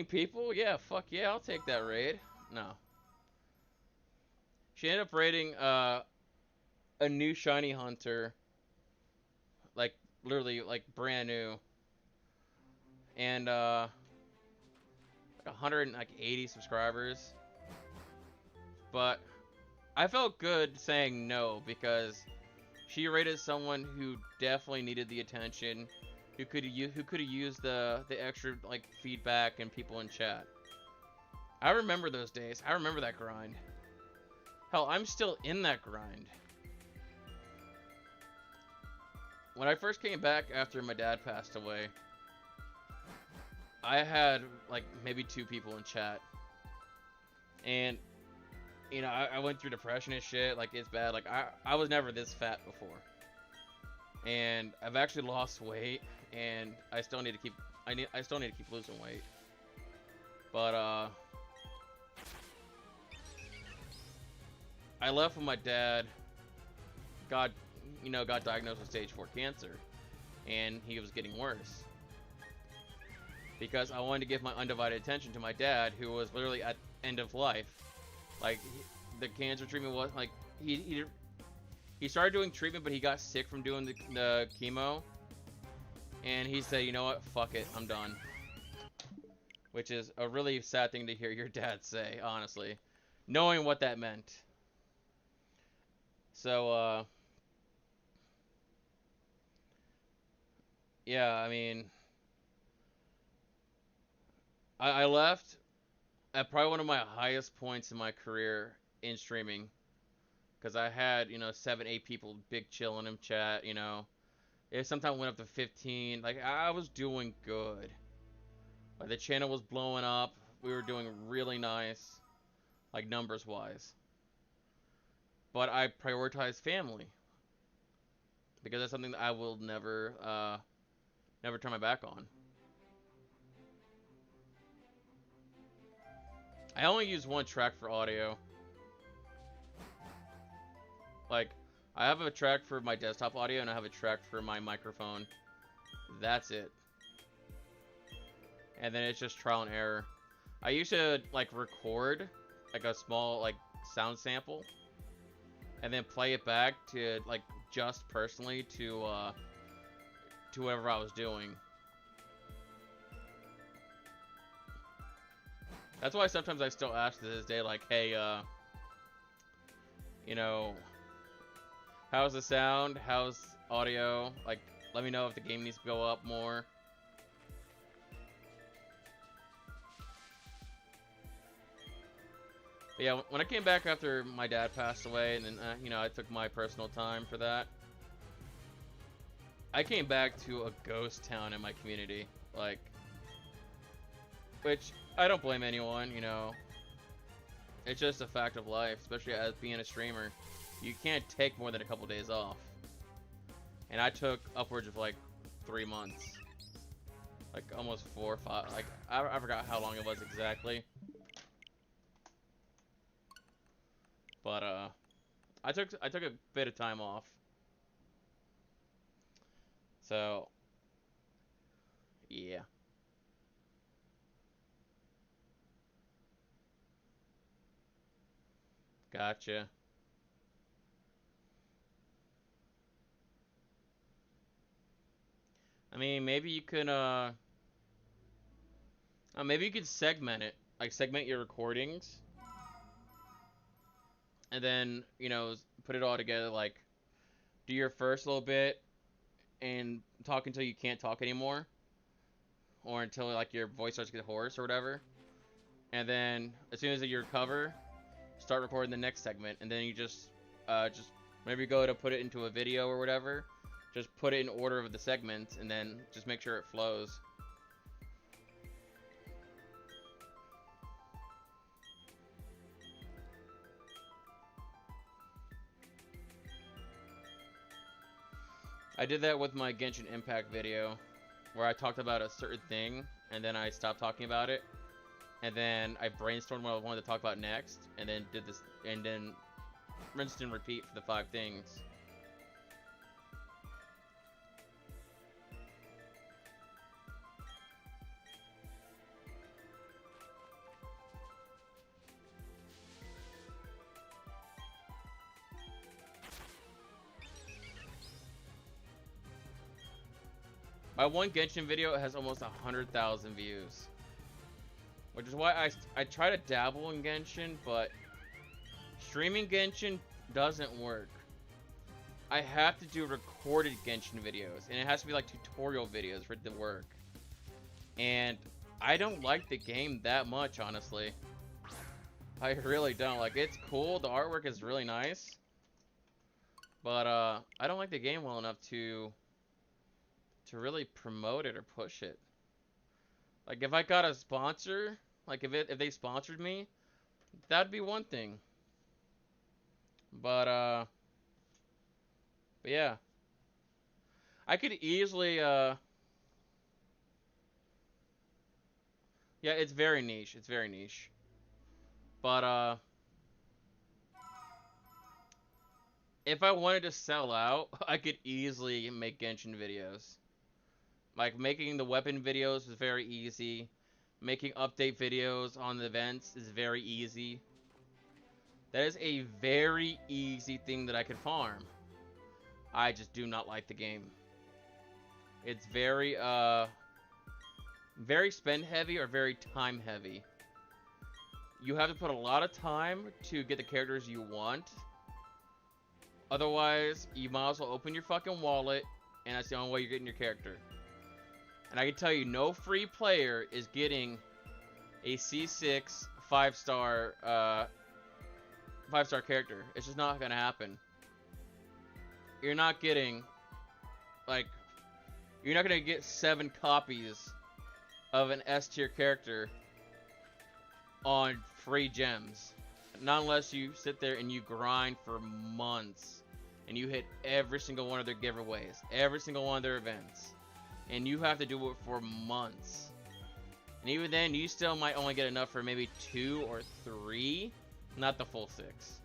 people, yeah, fuck yeah, I'll take that raid. No, she ended up raiding a new shiny hunter, like literally like brand new, and like 180 subscribers. But I felt good saying no because she rated someone who definitely needed the attention, who could have used the extra like feedback and people in chat. I remember those days. I remember that grind. Hell, I'm still in that grind. When I first came back after my dad passed away, I had like maybe 2 people in chat, and you know, I went through depression and shit. Like, it's bad. Like, I was never this fat before, and I've actually lost weight, and I still need to keep losing weight. But I left when my dad got diagnosed with stage 4 cancer, and he was getting worse. Because I wanted to give my undivided attention to my dad, who was literally at end of life. Like, the cancer treatment was like he started doing treatment, but he got sick from doing the chemo, and he said, you know what, fuck it, I'm done. Which is a really sad thing to hear your dad say, honestly, knowing what that meant. So yeah, I mean, I left at probably one of my highest points in my career in streaming, because I had, you know, 7, 8 people big chilling in chat, you know. It sometimes went up to 15. Like, I was doing good. Like, the channel was blowing up. We were doing really nice, like, numbers wise. But I prioritized family, because that's something that I will never turn my back on. I only use one track for audio. Like, I have a track for my desktop audio, and I have a track for my microphone. That's it. And then it's just trial and error. I used to, like, record, like, a small, like, sound sample, and then play it back to, like, just personally to whatever I was doing. That's why sometimes I still ask to this day, like, hey, you know, how's the sound? How's audio? Like, let me know if the game needs to go up more. But yeah, when I came back after my dad passed away, and then, you know, I took my personal time for that, I came back to a ghost town in my community, like, which I don't blame anyone, you know. It's just a fact of life, especially as being a streamer. You can't take more than a couple days off. And I took upwards of like 3 months. Like almost 4 or 5. Like, I forgot how long it was exactly. But I took a bit of time off. So yeah. Gotcha. I mean, maybe you could maybe you could segment it, like segment your recordings, and then, you know, put it all together, like do your first little bit and talk until you can't talk anymore, or until like your voice starts to get hoarse or whatever, and then as soon as you recover, start recording the next segment, and then you just whenever you go to put it into a video or whatever, just put it in order of the segments, and then just make sure it flows. I did that with my Genshin Impact video, where I talked about a certain thing, and then I stopped talking about it, and then I brainstormed what I wanted to talk about next, and then did this, and then rinse and repeat for the 5 things. My one Genshin video has almost 100,000 views. Which is why I try to dabble in Genshin, but streaming Genshin doesn't work. I have to do recorded Genshin videos, and it has to be like tutorial videos for it to work. And I don't like the game that much, honestly. I really don't. Like, it's cool, the artwork is really nice. But I don't like the game well enough to really promote it or push it. Like, if I got a sponsor, like if they sponsored me, that'd be one thing. But yeah. I could easily yeah, it's very niche. It's very niche. But if I wanted to sell out, I could easily make Genshin videos. Like, making the weapon videos is very easy. Making update videos on the events is very easy. That is a very easy thing that I could farm. I just do not like the game. It's very, very spend heavy or very time heavy. You have to put a lot of time to get the characters you want. Otherwise, you might as well open your fucking wallet, and that's the only way you're getting your character. And I can tell you, no free player is getting a C6 5-star character. It's just not gonna happen. You're not getting, like, you're not gonna get 7 copies of an S tier character on free gems. Not unless you sit there and you grind for months and you hit every single one of their giveaways, every single one of their events. And you have to do it for months. And even then, you still might only get enough for maybe 2 or 3, not the full 6.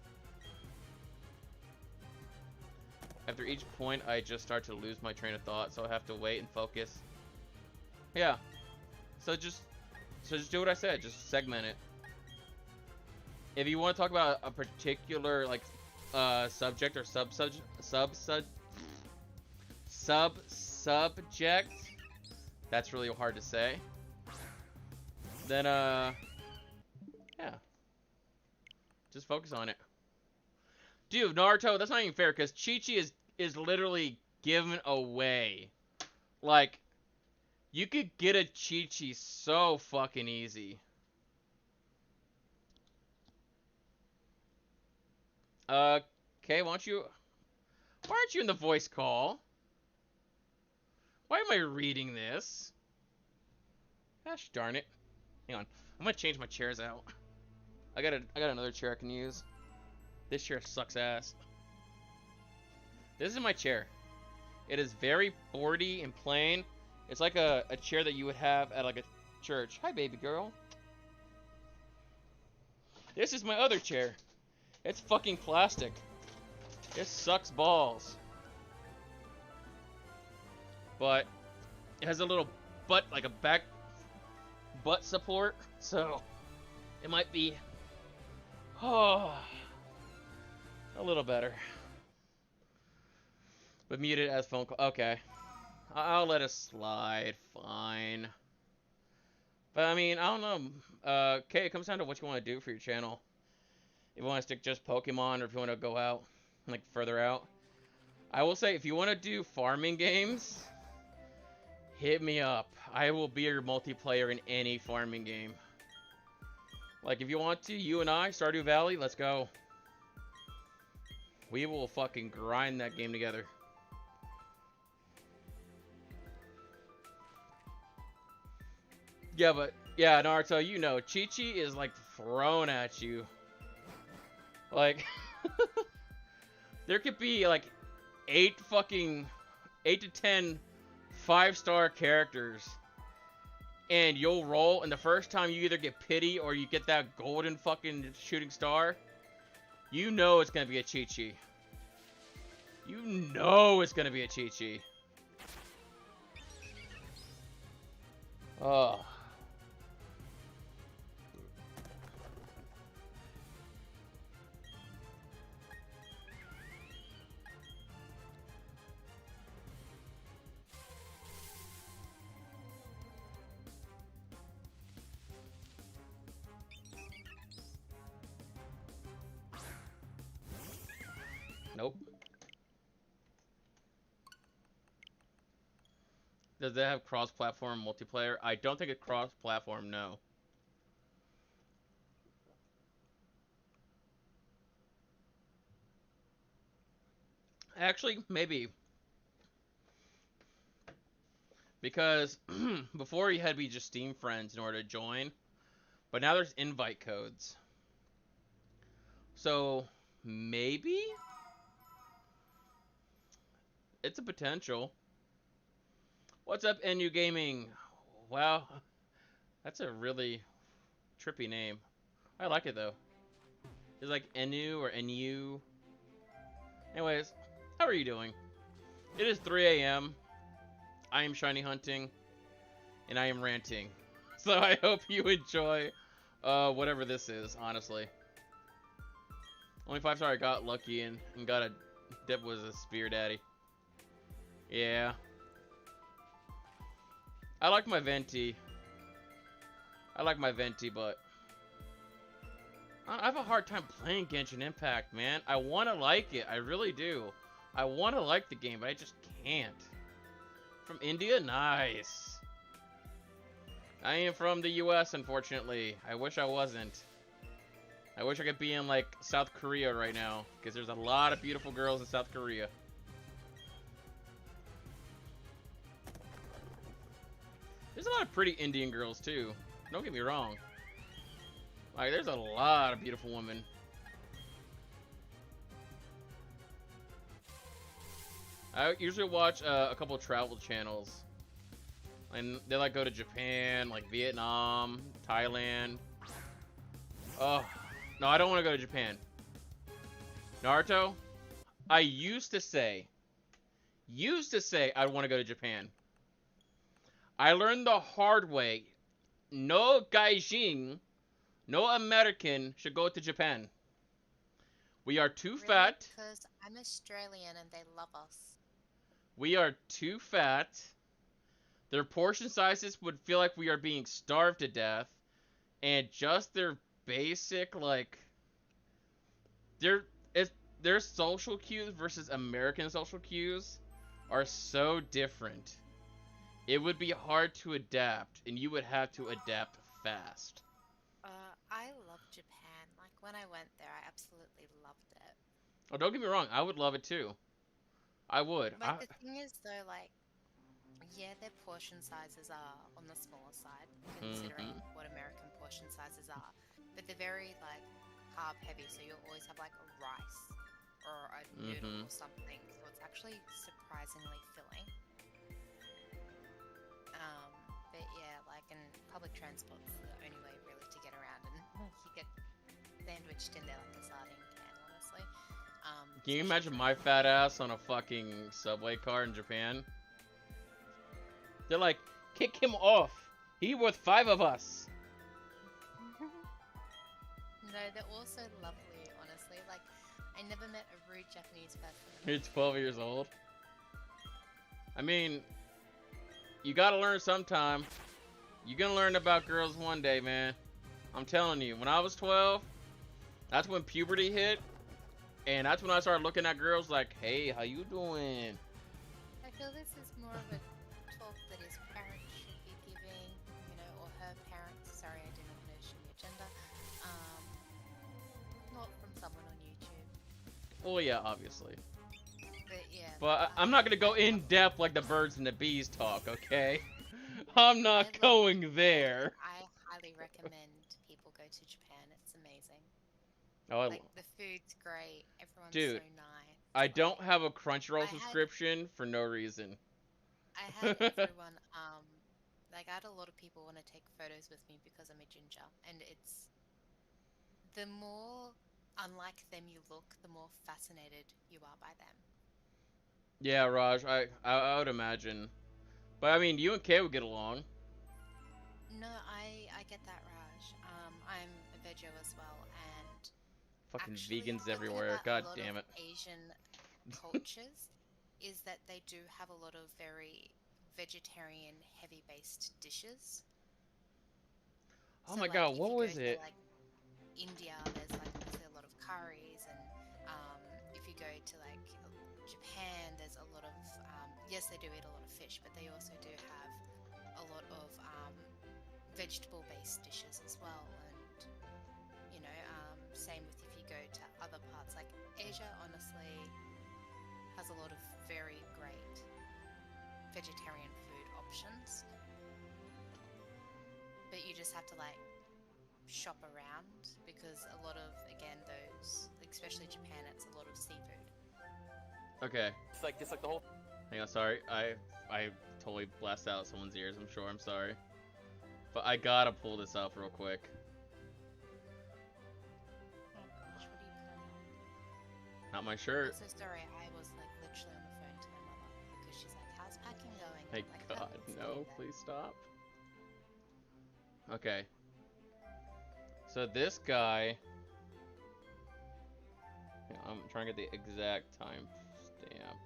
After each point, I just start to lose my train of thought, so I have to wait and focus. Yeah. So just do what I said. Just segment it. If you want to talk about a particular like subject or subject, that's really hard to say. Then yeah, just focus on it. Dude, Naruto, that's not even fair, because Chi-Chi is literally given away. Like, you could get a Chi-Chi so fucking easy. Okay, why aren't you in the voice call? Why am I reading this? Gosh darn it. Hang on. I'm gonna change my chairs out. I got another chair I can use. This chair sucks ass. This is my chair. It is very boardy and plain. It's like a chair that you would have at like a church. Hi, baby girl. This is my other chair. It's fucking plastic. It sucks balls. But it has a little butt, like a back butt support, so it might be a little better. But muted as phone call. Okay. I'll let it slide. Fine. But I mean, I don't know. Okay, it comes down to what you want to do for your channel. If you want to stick just Pokemon, or if you want to go out, like, further out. I will say, if you want to do farming games, hit me up. I will be your multiplayer in any farming game. Like, if you want to, you and I, Stardew Valley, let's go. We will fucking grind that game together. Yeah, but, yeah, Naruto, you know, Chi-Chi is, like, thrown at you. Like, there could be, like, 8 to 10 5-star characters, and you'll roll, and the first time you either get pity or you get that golden fucking shooting star, You know it's gonna be a Chi-Chi. You know it's gonna be a Chi-Chi. Oh. Nope. Does it have cross-platform multiplayer? I don't think it's cross-platform, no. Actually, maybe. Because before you had to be just Steam friends in order to join, but now there's invite codes. So, maybe? It's a potential. What's up, NU Gaming? Wow, that's a really trippy name. I like it though. It's like NU or NU. Anyways, how are you doing? It is 3 a.m. I am shiny hunting, and I am ranting. So I hope you enjoy whatever this is, honestly. Only 5-star I got lucky and got a that was a Spear Daddy. Yeah. I like my Venti. But I have a hard time playing Genshin Impact, man. I want to like it. I really do. I want to like the game, but I just can't. From India? Nice. I am from the US, unfortunately. I wish I wasn't. I wish I could be in, like, South Korea right now, because there's a lot of beautiful girls in South Korea. There's a lot of pretty Indian girls, too. Don't get me wrong. Like, there's a lot of beautiful women. I usually watch a couple of travel channels. And they, like, go to Japan, like, Vietnam, Thailand. Oh, no, I don't want to go to Japan. Naruto, I used to say I'd want to go to Japan. I learned the hard way. No gaijin, no American should go to Japan. We are too fat. Because I'm Australian and they love us. We are too fat. Their portion sizes would feel like we are being starved to death. And just their basic, like... Their social cues versus American social cues are so different. It would be hard to adapt, and you would have to adapt fast. I love Japan. Like, when I went there, I absolutely loved it. Oh, don't get me wrong. I would love it, too. I would. But the thing is, though, like, yeah, their portion sizes are on the smaller side, considering what American portion sizes are. But they're very, like, carb heavy, so you'll always have, like, a rice or a noodle or something. So it's actually surprisingly filling. But yeah, like, in public transport's the only way really to get around, and you get sandwiched in there like a sardine can, honestly. Can you imagine my fat ass on a fucking subway car in Japan? They're like, kick him off. He worth 5 of us. No, they're also lovely, honestly. Like, I never met a rude Japanese person. You're 12 years old. I mean, you gotta learn sometime. You're gonna learn about girls one day, man. I'm telling you, when I was 12, that's when puberty hit. And that's when I started looking at girls like, hey, how you doing? I feel this is more of a talk that his parents should be giving, you know, or her parents. Sorry, I didn't mention your gender. Not from someone on YouTube. Well, yeah, obviously. But yeah. But I'm not gonna go in depth like the birds and the bees talk, okay? I'm not going there. I highly recommend people go to Japan. It's amazing. Oh, like, the food's great. Everyone's Dude, so nice. I don't have a Crunchyroll subscription for no reason. I had everyone, like, I had a lot of people want to take photos with me because I'm a ginger, and it's the more unlike them you look, the more fascinated you are by them. Yeah, Raj, I would imagine. But I mean, you and Kay would get along. No, I get that, Raj. I'm a veggie as well, and Fucking actually, vegans the thing everywhere. about a God lot of damn it. Asian cultures is that they do have a lot of very vegetarian heavy based dishes. Oh So my like god, if what you go was to it? like India, there's like obviously a lot of curries, and if you go to like Japan, there's a lot of yes, they do eat a lot of fish, but they also do have a lot of vegetable based dishes as well. And same with if you go to other parts like Asia, honestly, has a lot of very great vegetarian food options, but you just have to like shop around because a lot of, again, those, especially Japan, it's a lot of seafood. Okay. It's like the whole. Hang on, sorry. I totally blasted out someone's ears, I'm sure. I'm sorry. But I gotta pull this up real quick. Oh gosh, what are you pulling up? Not my shirt. I'm so sorry, I was like literally on the phone to my mother because she's like, "How's packing going?" And Thank I'm like, God, "It's no, getting there." please stop. Okay. So this guy. I'm trying to get the exact time stamp.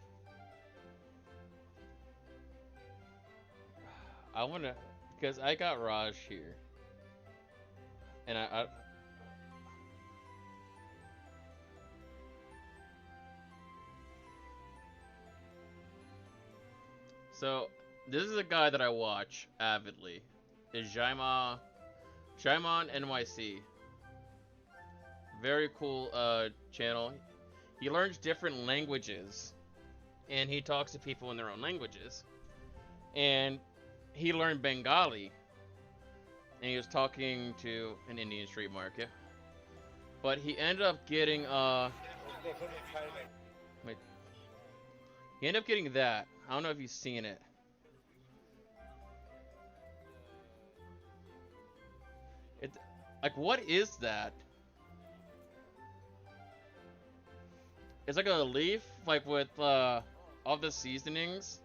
I wanna, because I got Raj here, and I so this is a guy that I watch avidly. Is Jaimon NYC. Very cool channel. He learns different languages, and he talks to people in their own languages. And he learned Bengali, and he was talking to an Indian street market. But he ended up getting wait. He ended up getting that. I don't know if you've seen it. It like, what is that? It's like a leaf, like with all the seasonings.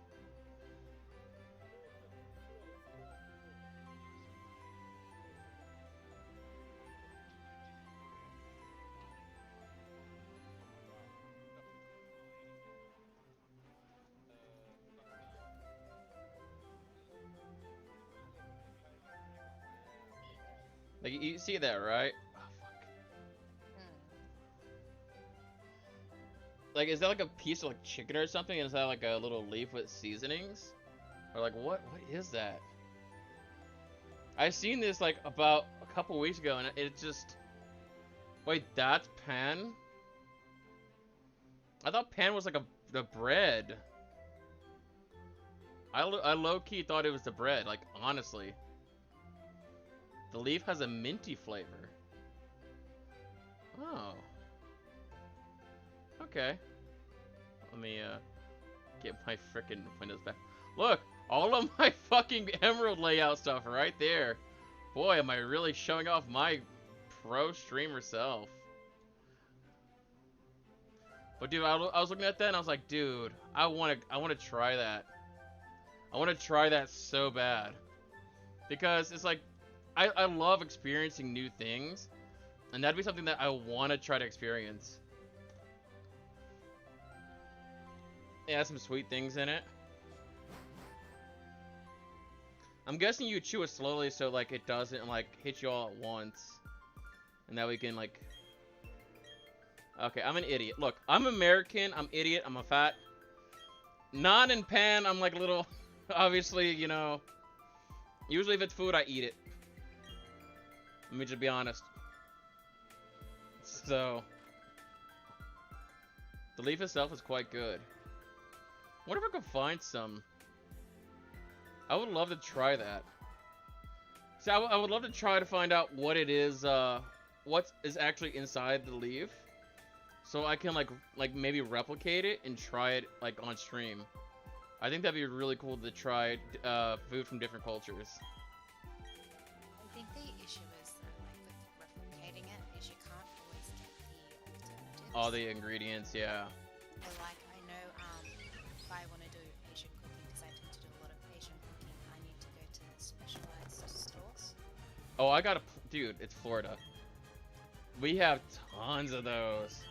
Like, you see that, right? Oh, fuck. Hmm. Like, is that like a piece of like chicken or something? Is that like a little leaf with seasonings? Or like, what is that? I seen this like about a couple weeks ago, and it just, wait, that's pan? I thought pan was like the bread. I low-key thought it was the bread, like, honestly. The leaf has a minty flavor. Oh. Okay. Let me get my frickin' windows back. Look, all of my fucking emerald layout stuff right there. Boy, am I really showing off my pro streamer self. But dude, I was looking at that and I was like, dude, I want to try that. I want to try that so bad. Because it's like, I love experiencing new things. And that'd be something that I want to try to experience. It has some sweet things in it. I'm guessing you chew it slowly so like it doesn't like hit you all at once. And that we can like... Okay, I'm an idiot. Look, I'm American, I'm idiot, I'm a fat. Not in pan, I'm like a little... Obviously, you know... Usually if it's food, I eat it. Let me just be honest. So... The leaf itself is quite good. I wonder if I could find some. I would love to try that. See, I would love to try to find out what it is, what is actually inside the leaf. So I can, like maybe replicate it and try it, like, on stream. I think that'd be really cool to try, food from different cultures. I think the issue is that, like, with replicating it, is you can't always get the all the ingredients. Yeah. So like I know if I want to do Asian cooking, because I tend to do a lot of Asian cooking, I need to go to specialized stores. Oh, I got a dude. It's Florida. We have tons of those.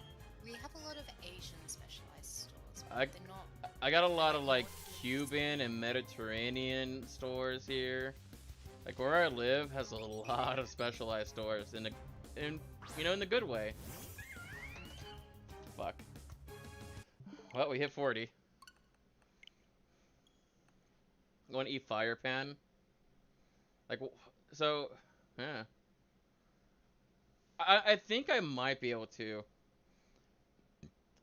We have a lot of Asian specialized stores, but I they're not. I got a lot Very of like northeast. Cuban and Mediterranean stores here. Like where I live has a lot of specialized stores in in the good way. Fuck. Well, we hit 40. You want to eat fire pan? Like so, yeah. I think I might be able to.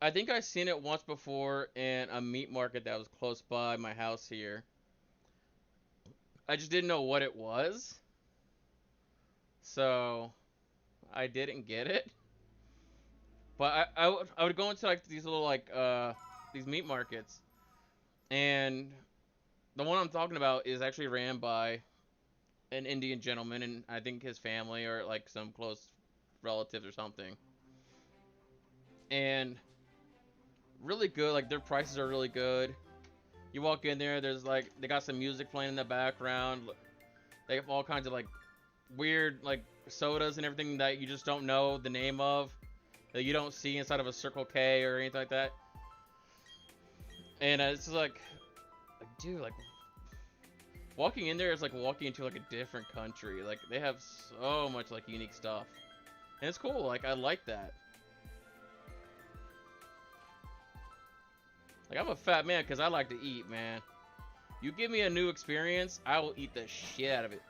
I think I've seen it once before in a meat market that was close by my house here. I just didn't know what it was, so I didn't get it. But I would go into like these little like these meat markets, and the one I'm talking about is actually ran by an Indian gentleman, and I think his family or like some close relatives or something. And really good, like their prices are really good. You walk in there, there's like they got some music playing in the background. They have all kinds of like weird like sodas and everything that you just don't know the name of, that you don't see inside of a Circle K or anything like that. And it's just like, dude, like walking in there is like walking into like a different country. Like they have so much like unique stuff, and it's cool. Like I like that. Like I'm a fat man because I like to eat, man. You give me a new experience, I will eat the shit out of it.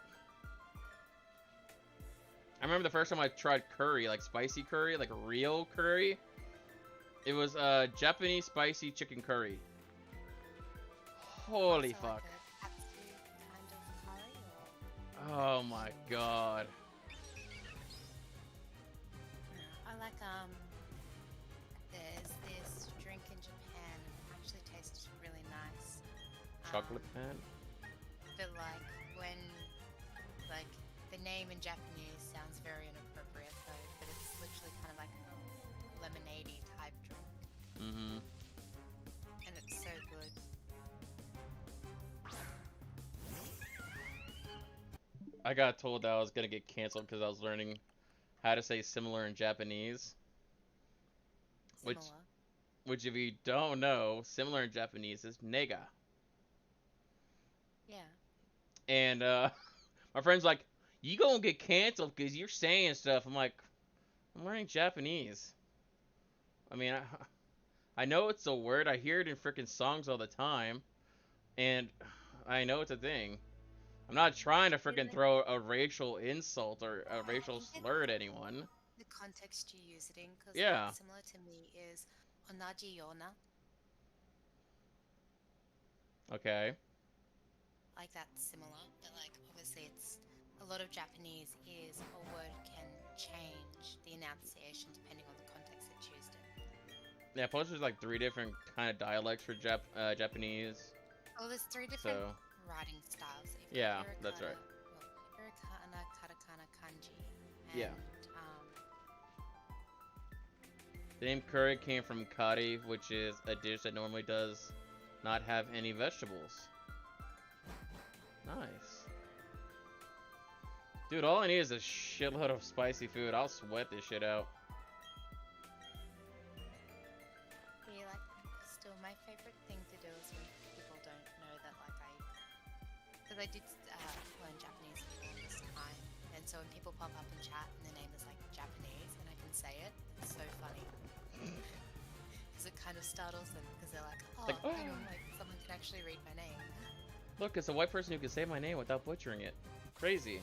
I remember the first time I tried curry, like spicy curry, like real curry. It was Japanese spicy chicken curry. Holy So fuck. like a katsu kind of curry, or Oh my god. I like there's this drink in Japan and it actually tastes really nice. Chocolate pan? But like when like the name in Japanese sounds very inappropriate though, but it's literally kind of like a lemonade type drink, Mm-hmm. and it's so good. I got told that I was gonna get canceled because I was learning how to say similar in Japanese. Which, Similar. which if you don't know, similar in Japanese is nega. Yeah. And my friend's like, "You gonna get canceled because you're saying stuff." I'm like, "I'm learning Japanese. I mean, I know it's a word. I hear it in freaking songs all the time, and I know it's a thing. I'm not trying to Yeah, freaking throw a racial insult or a racial I get slur at anyone." the context you use it in, because like Yeah. similar to me is onaji yona, Okay. like that's similar, but like obviously it's a lot of Japanese is a word can change the enunciation depending on the context it's used in. Yeah. Plus, there's like three different kind of dialects for Japanese. Well, there's three different So writing styles. So you've got yeah, that's right. hiragana, katakana, kanji, Yeah. and The name curry came from kari, which is a dish that normally does not have any vegetables. Nice. Dude, all I need is a shitload of spicy food. I'll sweat this shit out. yeah, like still my favorite thing to do is when people don't know that like because I did learn Japanese for the longest time, and so when people pop up in chat and their name is like Japanese and I can say it, it's so funny because it kind of startles them because they're like, oh, Like, oh, hang on, like someone can actually read my name. look, it's a white person who can say my name without butchering it. Crazy.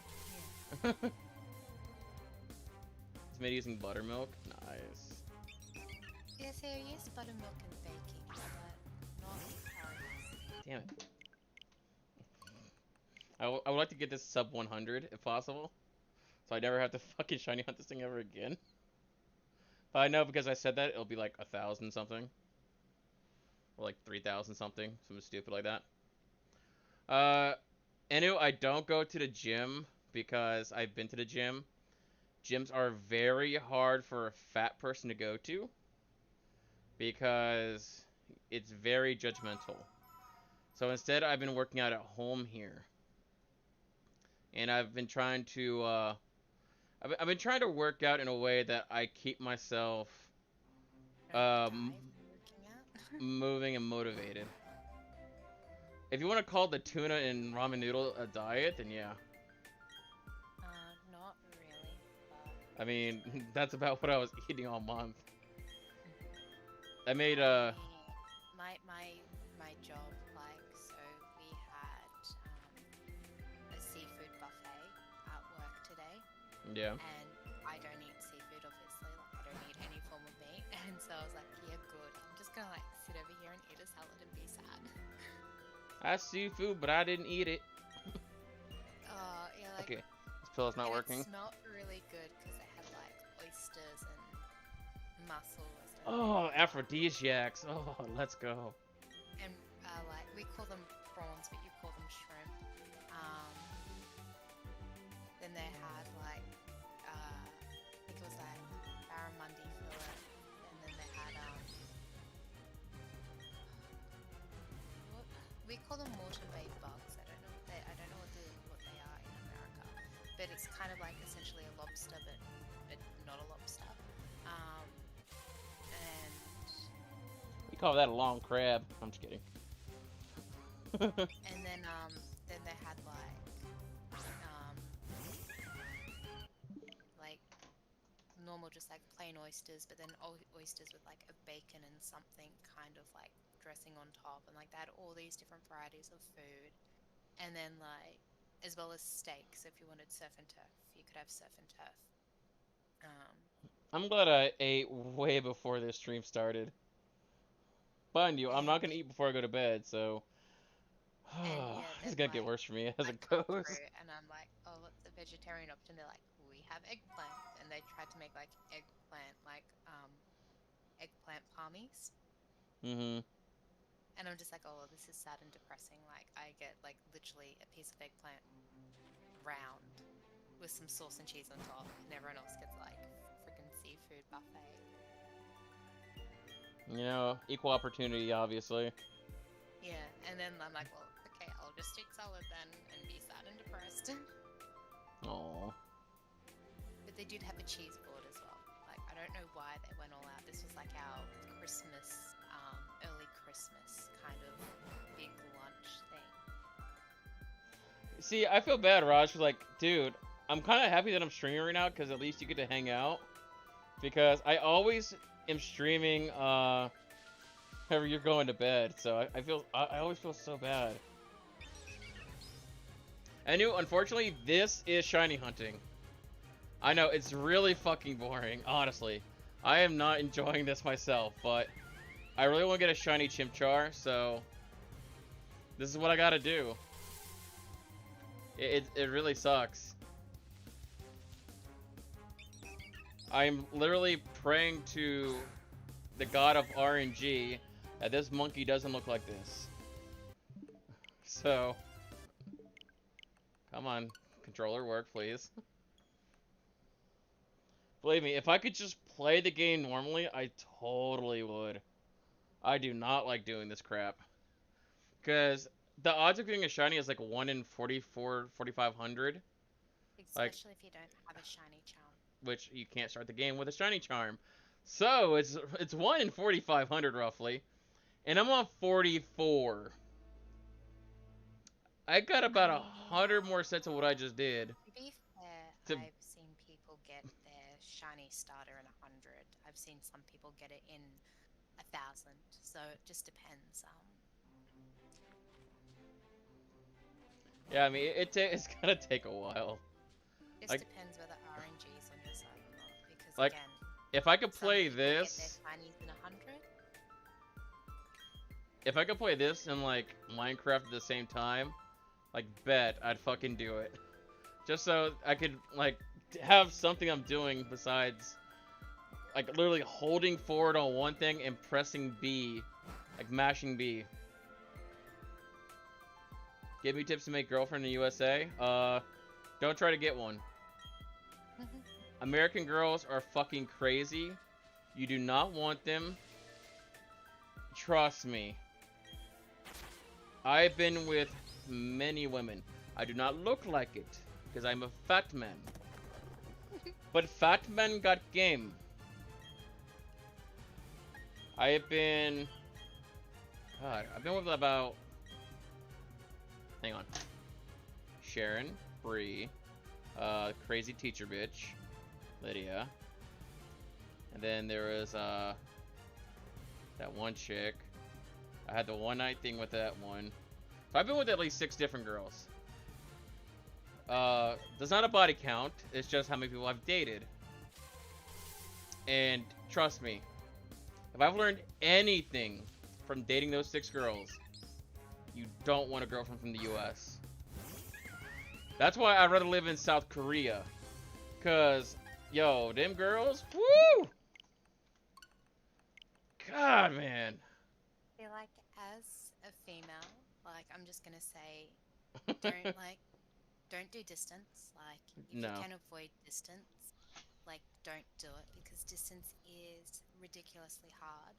Yeah. It's made using buttermilk. Nice. Yes, I use buttermilk and baking, but not curries. Damn it. I would like to get this sub 100 if possible, so I never have to fucking shiny hunt this thing ever again. But I know because I said that it'll be like 1,000 something, or like 3,000 something, something stupid like that. Anyway, I don't go to the gym because I've been to the gym. Gyms are very hard for a fat person to go to. because it's very judgmental. So instead, I've been working out at home here, and I've been trying to I've been trying to work out in a way that I keep myself Don't um, die from working out. moving and motivated. If you want to call the tuna and ramen noodle a diet, then yeah. Not really, but I mean, that's about what I was eating all month. I made I- my job, like, so we had a seafood buffet at work today, yeah. and I don't eat seafood, obviously, like I don't eat any form of meat, and so I was like, yeah, good. I'm just gonna like sit over here and eat a salad and be sad. I seafood, but I didn't eat it. Yeah, like, Okay, this pillow's not and working. it smelled really good because it had like oysters and mussel and stuff. Oh, aphrodisiacs. Oh, let's go. And like we call them prawns, but you call them shrimp. Then they had like I think it was like barramundi fillet, and then they had what, we call them Moreton Bay bugs. I don't know what they are in America, but it's kind of like essentially a lobster, but not a lobster. And We call that a long crab. I'm just kidding. and then they had like normal just like plain oysters, but then oysters with like a bacon and something kind of like dressing on top, and like they had all these different varieties of food, and then like as well as steak. So if you wanted surf and turf, you could have surf and turf. I'm glad I ate way before this stream started. Mind you, I'm not And gonna eat before I go to bed, so yeah, it's then gonna get like worse for me as I it come goes. through and I'm like, oh, what's the vegetarian option? They're like, we have eggplant, and they tried to make like eggplant palmies, Mm-hmm. and I'm just like, oh, well, this is sad and depressing. Like I get like literally a piece of eggplant round with some sauce and cheese on top, and everyone else gets like freaking seafood buffet. You know, equal opportunity, obviously. Yeah, and then I'm like, well, okay, I'll just eat salad then and be sad and depressed. Oh. But they did have a cheese board as well. Like, I don't know why they went all out. This was like our Christmas, early Christmas kind of big lunch thing. See, I feel bad, Raj. Like, dude, I'm kind of happy that I'm streaming right now because at least you get to hang out. Because I always am streaming whenever you're going to bed, so I always feel so bad. I knew, unfortunately, this is shiny hunting. I know, it's really fucking boring, honestly. I am not enjoying this myself, but I really want to get a shiny Chimchar, so this is what I gotta do. It really sucks. I'm literally praying to the god of RNG that this monkey doesn't look like this. So, come on, controller, work, please. Believe me, if I could just play the game normally, I totally would. I do not like doing this crap. Because the odds of getting a shiny is like 1 in 4,500. Especially if you don't have a shiny charm. Which you can't start the game with a shiny charm. So it's 1 in 4,500 roughly. And I'm on 44. I got about 100 more sets of what I just did. To be fair, To- I've seen people get their shiny starter in 100. I've seen some people get it in 1,000. So it just depends. Yeah, I mean, it's gonna take a while. Just Like- depends whether RNG's on your side or not. Because Like, again, If I could some play people get their this, shinies in 100. if I could play this and like Minecraft at the same time, like bet I'd fucking do it. Just so I could like have something I'm doing besides like literally holding forward on one thing and pressing B, like mashing B. Give me tips to make girlfriend in the USA. Don't try to get one. American girls are fucking crazy. You do not want them. trust me. I've been with many women. I do not look like it because I'm a fat man. But fat men got game. I have been... God, I've been with about... Hang on. Sharon, Bree, crazy teacher bitch, Lydia. And then there was, that one chick. I had the one night thing with that one. So I've been with at least 6 different girls. There's not a body count. It's just how many people I've dated. And trust me, if I've learned anything from dating those 6 girls, you don't want a girlfriend from the US. That's why I'd rather live in South Korea. Cause, yo, them girls, woo! God, man. I feel like as a female, like, I'm just gonna say, don't don't do distance. Like, if No. you can avoid distance, like, don't do it because distance is ridiculously hard.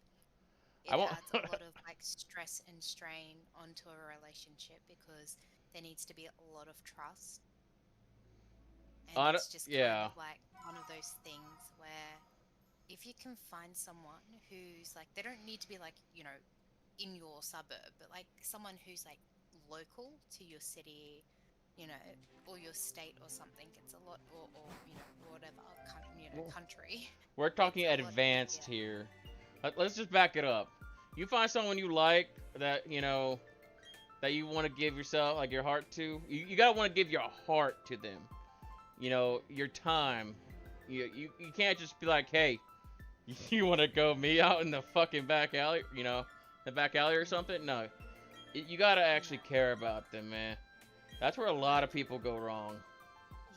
It I won't- adds a lot of like stress and strain onto a relationship because there needs to be a lot of trust. And it's just kind yeah. of like one of those things where if you can find someone who's like, they don't need to be like, you know, in your suburb, but like someone who's like local to your city, you know, or your state or something, it's a lot, or you know, whatever, country. We're talking It's a lot advanced easier. here. Let's just back it up. You find someone you like that, you know, that you want to give yourself, like, your heart to. You gotta want to give your heart to them. You know, your time. You can't just be like, hey, you want to go me out in the fucking back alley, you know, the back alley or something? No. You gotta actually care about them, man. That's where a lot of people go wrong.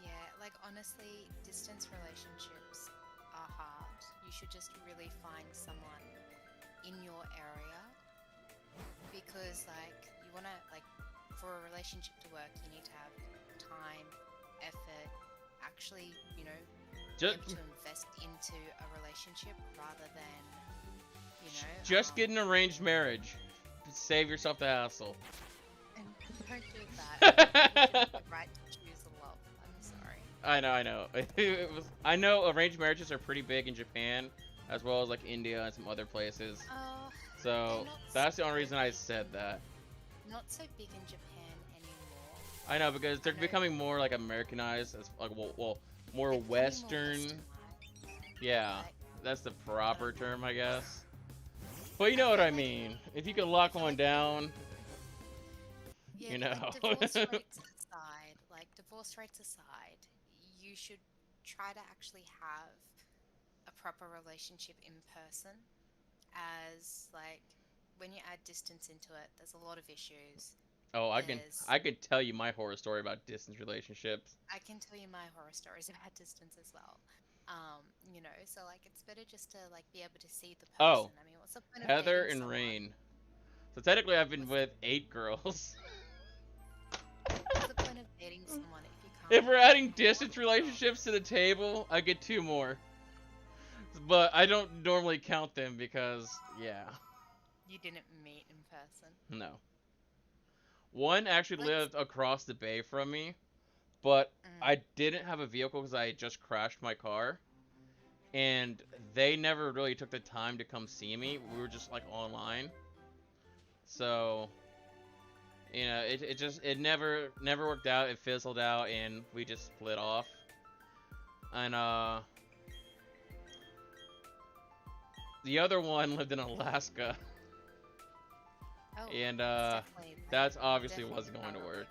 Yeah, like honestly, distance relationships are hard. You should just really find someone in your area because like you want to like for a relationship to work, you need to have time, effort, actually, you know, be Just, able to invest into a relationship rather than, you know, just get an arranged marriage. Save yourself the hassle. and don't do that. You should have the right to choose love. I'm sorry. I know. I know arranged marriages are pretty big in Japan, as well as like India and some other places. So They're not that's the only so reason I big. said that. Not so big in Japan anymore. I know because they're I know. becoming more like Americanized, as like well more They're becoming more Western. westernized. Yeah, Like, that's the proper term, I guess. But you know what I mean. If you could lock one down, yeah, you but, know. like divorce rates aside, you should try to actually have a proper relationship in person. As like when you add distance into it, there's a lot of issues. Oh, There's I could tell you my horror story about distance relationships. I can tell you my horror stories about distance as well. You know, so like it's better just to like be able to see the Oh, person. I mean, what's the point of Heather dating and someone? Rain. So technically, I've been with 8 girls. What's the point of dating someone if you can't? If we're adding afford distance them? relationships to the table, I get 2 more. But I don't normally count them because, yeah, You didn't meet in person. no. One actually Let's. lived across the bay from me, but Mm, I didn't have a vehicle because I had just crashed my car. And they never really took the time to come see me. We were just like online. So, you know, it never worked out. It fizzled out and we just split off. And the other one lived in Alaska. oh, And definitely, that's obviously definitely wasn't going to not work.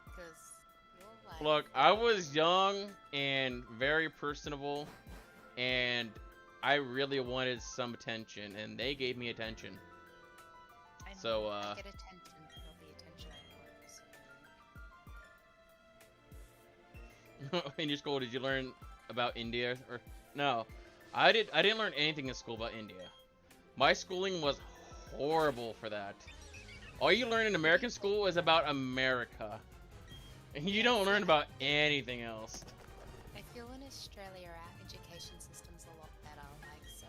because you're like. Look, I was young and very personable, and I really wanted some attention, and they gave me attention. I mean, So, I get attention, but not the attention I want. So. in your school, did you learn about India? Or no, I didn't learn anything in school about India. My schooling was horrible for that. All you learn in American school is about America. And you don't learn about anything else. I feel in Australia our education system's a lot better. Like so,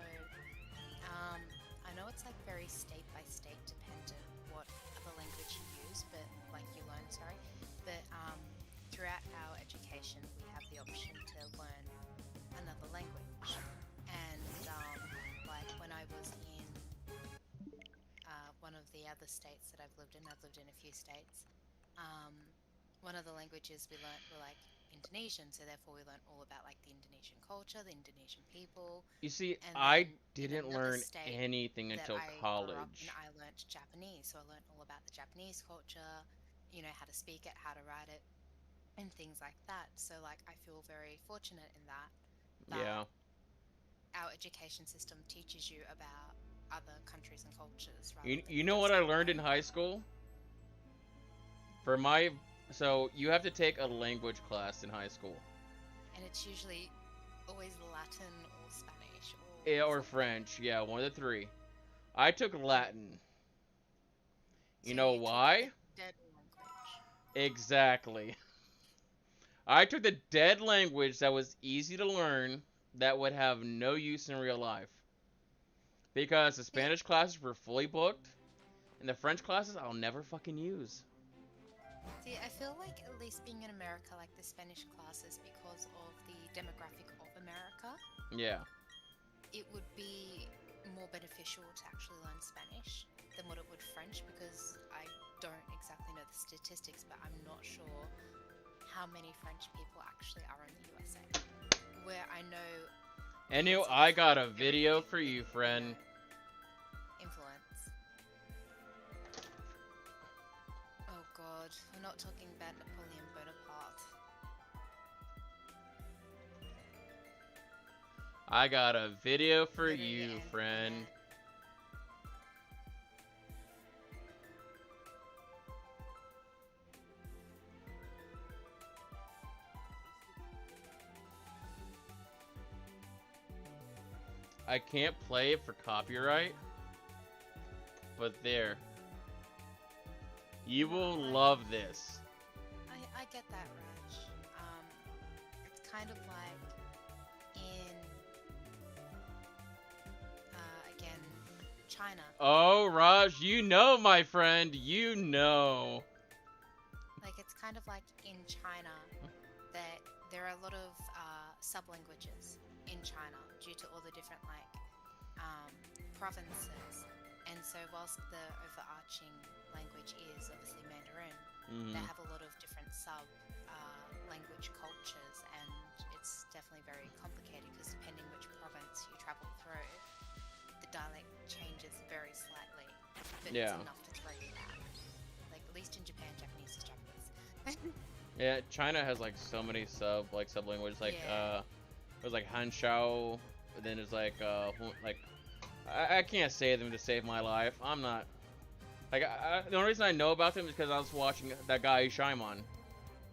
I know know it's like very state by state dependent what other language you use, but like you learn, sorry. But throughout our education, we have the option to learn another language. And like when I was in one of the other states that I've lived in a few states. Um, one of the languages we learnt were like Indonesian, so therefore we learnt all about like the Indonesian culture, the Indonesian people, You see, and I then in didn't another learn state anything that until I grew up in, college. I learnt Japanese, so I learnt all about the Japanese culture, you know, how to speak it, how to write it, and things like that. So like I feel very fortunate in that Yeah. our education system teaches you about other countries and cultures rather You than know what just I your learned in own. high school? For my so you have to take a language class in high school. And it's usually always Latin or Spanish Yeah, or or something. French. Yeah, one of the three. I took Latin. You So know you took the why? dead language. Exactly. I took the dead language that was easy to learn that would have no use in real life. Because the See, Spanish classes were fully booked, and the French classes I'll never fucking use. see, I feel like at least being in America, like the Spanish classes, because of the demographic of America, Yeah. it would be more beneficial to actually learn Spanish than what it would French because I don't exactly know the statistics, but I'm not sure how many French people actually are in the USA. Where I know Anyway, it's I obviously got a very video big for with, you, you know, friend. influence. Oh God, we're not talking about Napoleon Bonaparte. I got a video for Literary you, Anthony friend. Man. I can't play it for copyright, but there. You No, will love this. I get that, Raj. It's kind of like in again China. Oh, Raj, you know, my friend, you know. Like it's kind of like in China that there are a lot of sub-languages in China due to all the different like um, provinces. And so whilst the overarching language is obviously Mandarin, they Mm, have a lot of different sub language cultures, and it's definitely very complicated because depending which province you travel through, the dialect changes very slightly, but it's yeah. enough to throw you out. Like at least in Japan, Japanese is Japanese. Yeah, China has like so many sub languages Yeah. there's like Hanshao, then there's like like I can't say them to save my life. I'm not like the only reason I know about them is because I was watching that guy Shaimon.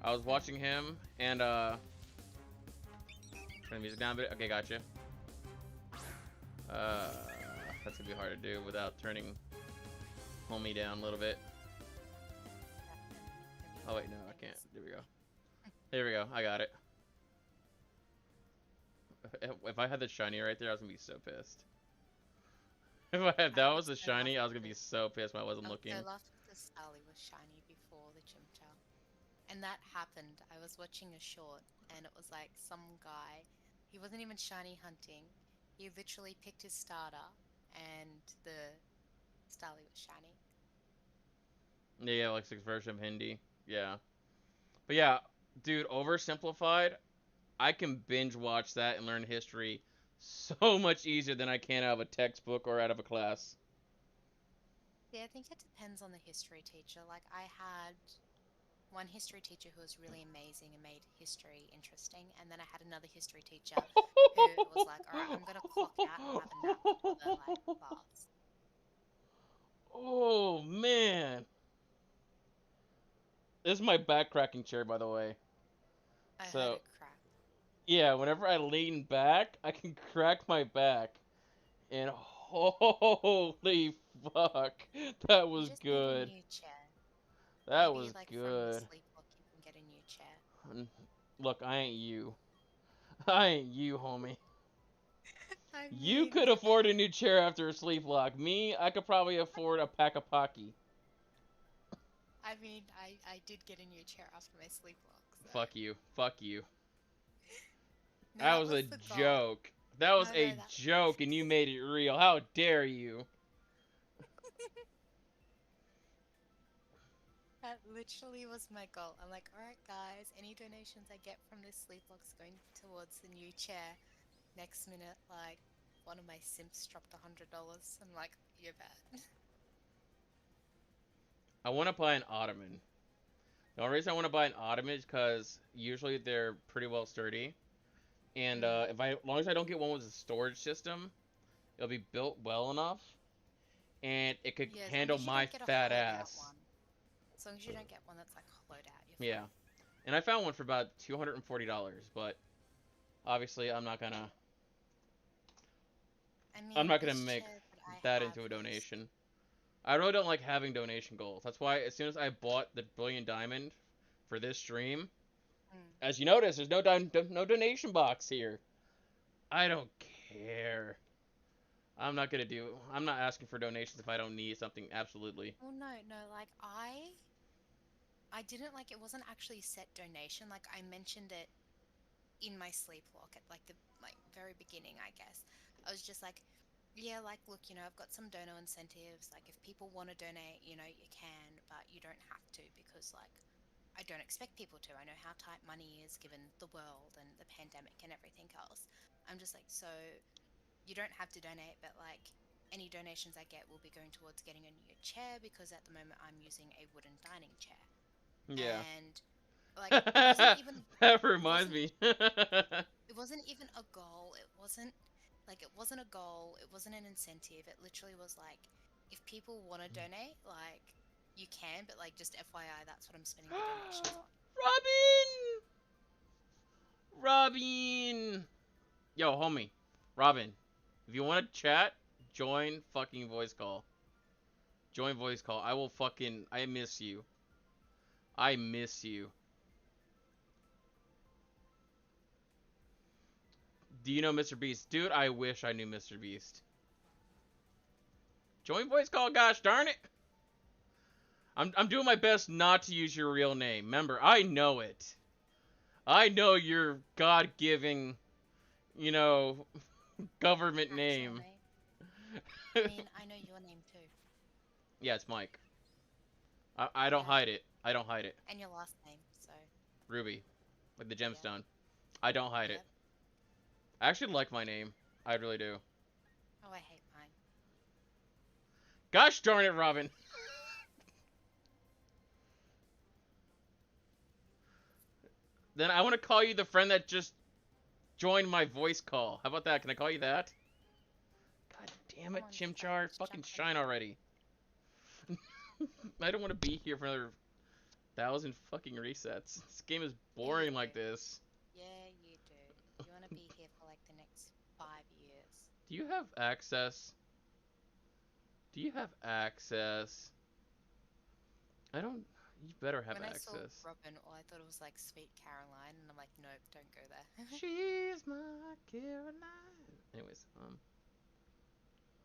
I was watching him and turn the music down a bit. Okay, gotcha. Uh, that's gonna be hard to do without turning homie down a little bit. Oh wait, no, I can't. There we go. There we go. I got it. If I had the shiny right there, I was gonna be so pissed. If I had I that would was a so love shiny, I was if gonna be the so pissed when I wasn't I would looking. so love if the Sally was shiny before the Chimchar. And that happened. I was watching a short and it was like some guy, he wasn't even shiny hunting. He literally picked his starter and the Starly was shiny. Yeah, like six version of Hindi. Yeah, but yeah, dude, oversimplified. I can binge watch that and learn history so much easier than I can out of a textbook or out of a class. Yeah, I think it depends on the history teacher. Like I had one history teacher who was really amazing and made history interesting, and then I had another history teacher who was like, "All right, I'm gonna clock out and have a nap for the like class." Oh man, this is my back cracking chair, by the way. I heard So it crack. yeah, whenever I lean back, I can crack my back, and holy fuck, that You was just need a good. new chair. That Maybe was like from your good. sleep look, you can get a new chair. Look, I ain't you. I ain't you, homie. I You mean, could afford a new chair after a sleep lock. Me, I could probably afford a pack of Pocky. I did get a new chair after my sleep walk, so. Fuck you. Fuck you. No, That that was was a the goal. joke. That was No, a that. joke, and you made it real. How dare you? That literally was my goal. I'm like, alright, guys, any donations I get from this sleep box going towards the new chair. Next minute, like, one of my simps dropped $100. I'm like, you're bad. I want to buy an ottoman. The only reason I want to buy an ottoman is because usually they're pretty well sturdy. And as long as I don't get one with a storage system, it'll be built well enough, and it could Yeah, as long handle as you my don't get a fat hollowed out ass. one. As long as you don't get one that's like hollowed out, you're Yeah, fine. and I found one for about $240, but obviously I I'm mean, not gonna this make chair that I that have into a is. donation. I really don't like having donation goals. That's why as soon as I bought the Brilliant Diamond for this stream, Mm. as you notice, there's no donation box here. I don't care. I'm not asking for donations if I don't need something, absolutely. Well, no, like I didn't like it wasn't actually set donation. Like I mentioned it in my sleep walk at like the very beginning, I guess. I was just like, yeah, like look, I've got some donor incentives. Like if people want to donate, you can, but you don't have to because like I don't expect people to. I know how tight money is given the world and the pandemic and everything else. I'm just like, so you don't have to donate, but like any donations I get will be going towards getting a new chair because at the moment I'm using a wooden dining chair. Yeah. And like That it reminds wasn't me. it wasn't even a goal. It wasn't a goal. It wasn't an incentive. It literally was like if people want to donate, like you can, but like just FYI, that's what I'm spending the donations on. Robin! Robin! Yo, homie. Robin. If you want to chat, join fucking voice call. Join voice call. I miss you. I miss you. Do you know Mr. Beast? Dude, I wish I knew Mr. Beast. Join voice call, gosh darn it. I'm doing my best not to use your real name. Remember, I know it. I know your God-giving, you know, government Actual name. name. I mean, I know your name too. Yeah, it's Mike. I don't Yeah, hide it. I don't hide it. and your last name. So Ruby. Like the yep, gemstone. I don't hide it. yep, I actually yep. like my name. I really do. Oh, I hate mine. Gosh darn it, Robin. Then I want to call you the friend that just joined my voice call. How about that? Can I call you that? God damn Come it, on, friend, Chimchar. let's Fucking jump in. shine already. I don't want to be here for another 1,000 fucking resets. This game is Yeah, you boring do. like this. Yeah, you do. You want to be here for like the next 5 years. Do you have access? Do you have access? I don't. You better have When I saw access. Robin, I thought it was like Sweet Caroline, and I'm like, nope, don't go there. She's my Caroline. Anyways,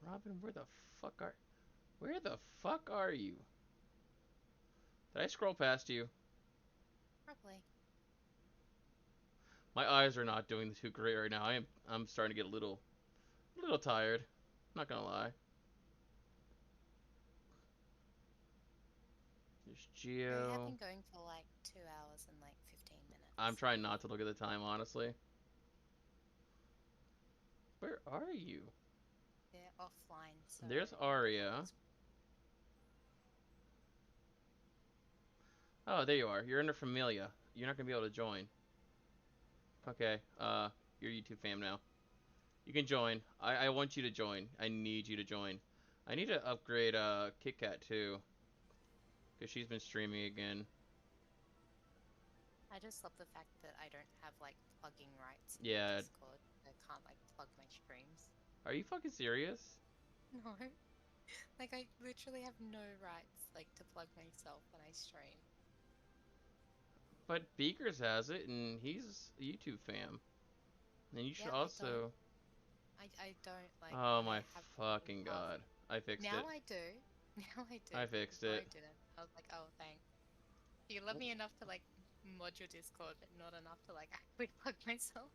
Robin, where the fuck are you? Did I scroll past you? Probably. My eyes are not doing too great right now. I'm starting to get a little tired. Not gonna lie. There's We have Geo. been going for like 2 hours and like 15 I'm minutes. trying not to look at the time, honestly. Where are you? They're offline, so There's the call Aria. is. Oh, there you are. You're under Familia. You're not gonna be able to join. Okay. You're YouTube fam now. You can join. I want you to join. I need you to join. I need to upgrade KitKat too, cause she's been streaming again. I just love the fact that I don't have like plugging rights in my Yeah. Discord. I can't like plug my streams. Are you fucking serious? No. Like I literally have no rights like to plug myself when I stream. But Beakers has it, and he's a YouTube fam. And you should Yeah, I don't. also. I don't like Oh when I my have fucking health. god. I fixed Now it. I do. Now I do. I But fixed before I it. didn't. I was like, oh, thanks. You love me enough to like mod your Discord, but not enough to like actually plug myself.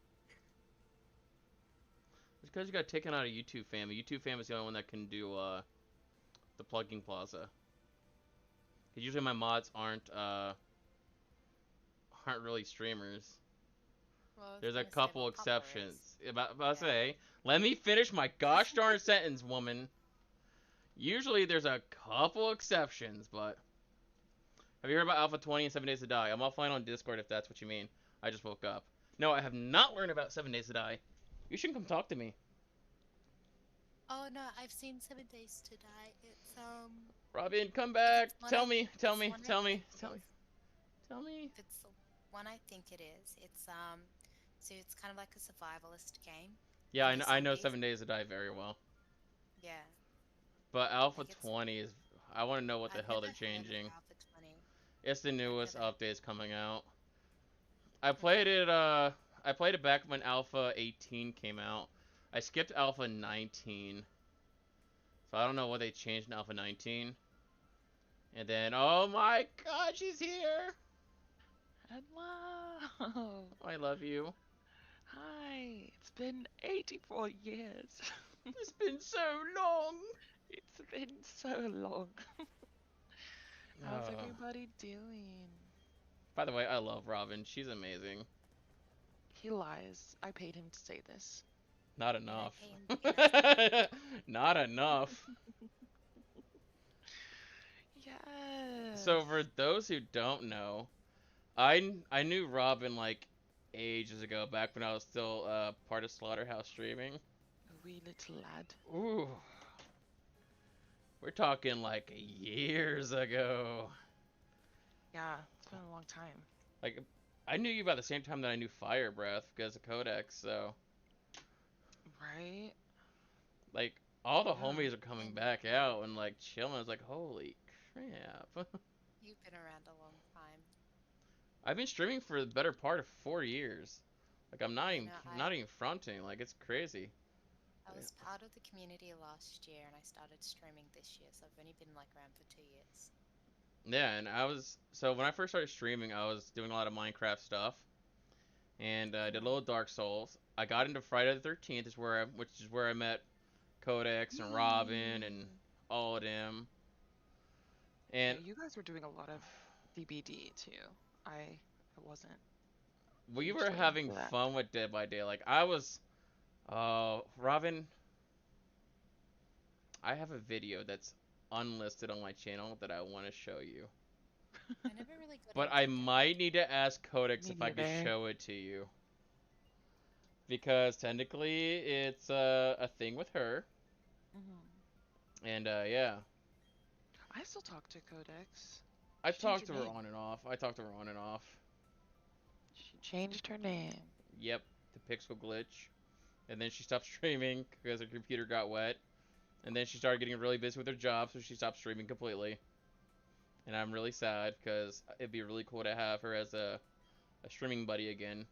It's because you got taken out of YouTube fam. YouTube fam is the only one that can do the plugging plaza. Because usually my mods aren't really streamers. Well, I was There's a gonna say couple what Papa is. exceptions. About to Yeah. say, let me finish my gosh darn sentence, woman. Usually there's a couple exceptions, but have you heard about Alpha 20 and 7 Days to Die? I'm offline on Discord if that's what you mean. I just woke up. No, I have not learned about 7 Days to Die. You should come talk to me. Oh no, I've seen 7 Days to Die. It's Robin, come if back. it's one Tell I me, if tell it's me, one I tell me, think it tell me, is. tell me. If it's the one I think it is, it's so it's kind of like a survivalist game, Yeah, and the I know zombies. 7 Days to Die very well. Yeah, But Alpha like it's. 20 is. I want to know what the I've hell never they're heard of changing. Alpha 20. It's the I've newest never heard. updates coming out. I played Okay. it. I played it back when Alpha 18 came out. I skipped Alpha 19, so I don't know what they changed in Alpha 19. And then, oh my God, she's here! Hello. I love you. Hi. It's been 84 years. It's been so long. It's been so long. How's Uh, everybody doing? by the way, I love Robin. She's amazing. He lies. I paid him to say this. Not Did I enough. pay him to get us together? Not enough. Yes. So for those who don't know, I knew Robin like ages ago, back when I was still part of Slaughterhouse Streaming. A wee little lad. Ooh, we're talking like years ago. Yeah, it's been a long time. Like, I knew you about the same time that I knew Fire Breath because of Codex. So Right? like all the Yeah. homies are coming back out and like chilling. I was like, holy crap. You've been around a long time. I've been streaming for the better part of 4 years. Like I'm not Yeah, even no, not even fronting. Like it's crazy. I was part of the community last year, and I started streaming this year, so I've only been like around for 2 years. Yeah, and when I first started streaming, I was doing a lot of Minecraft stuff, and I did a little Dark Souls. I got into Friday the 13th, which is where I met Codex and Robin and all of them. Yeah, And you guys were doing a lot of DBD too. I wasn't we were hugely having into that. fun with Dead by Day. Like I was, Robin. I have a video that's unlisted on my channel that I want to show you. I never really got But into I Dead by might need to ask Codex Me if I could neither. show it to you. Because technically it's a thing with her. And yeah. I still talk to Codex. I've She changed talked to her her name. on and off. I talked to her on and off. She changed her name. Yep, the Pixel glitch. And then she stopped streaming because her computer got wet. And then she started getting really busy with her job, so she stopped streaming completely. And I'm really sad because it'd be really cool to have her as a streaming buddy again.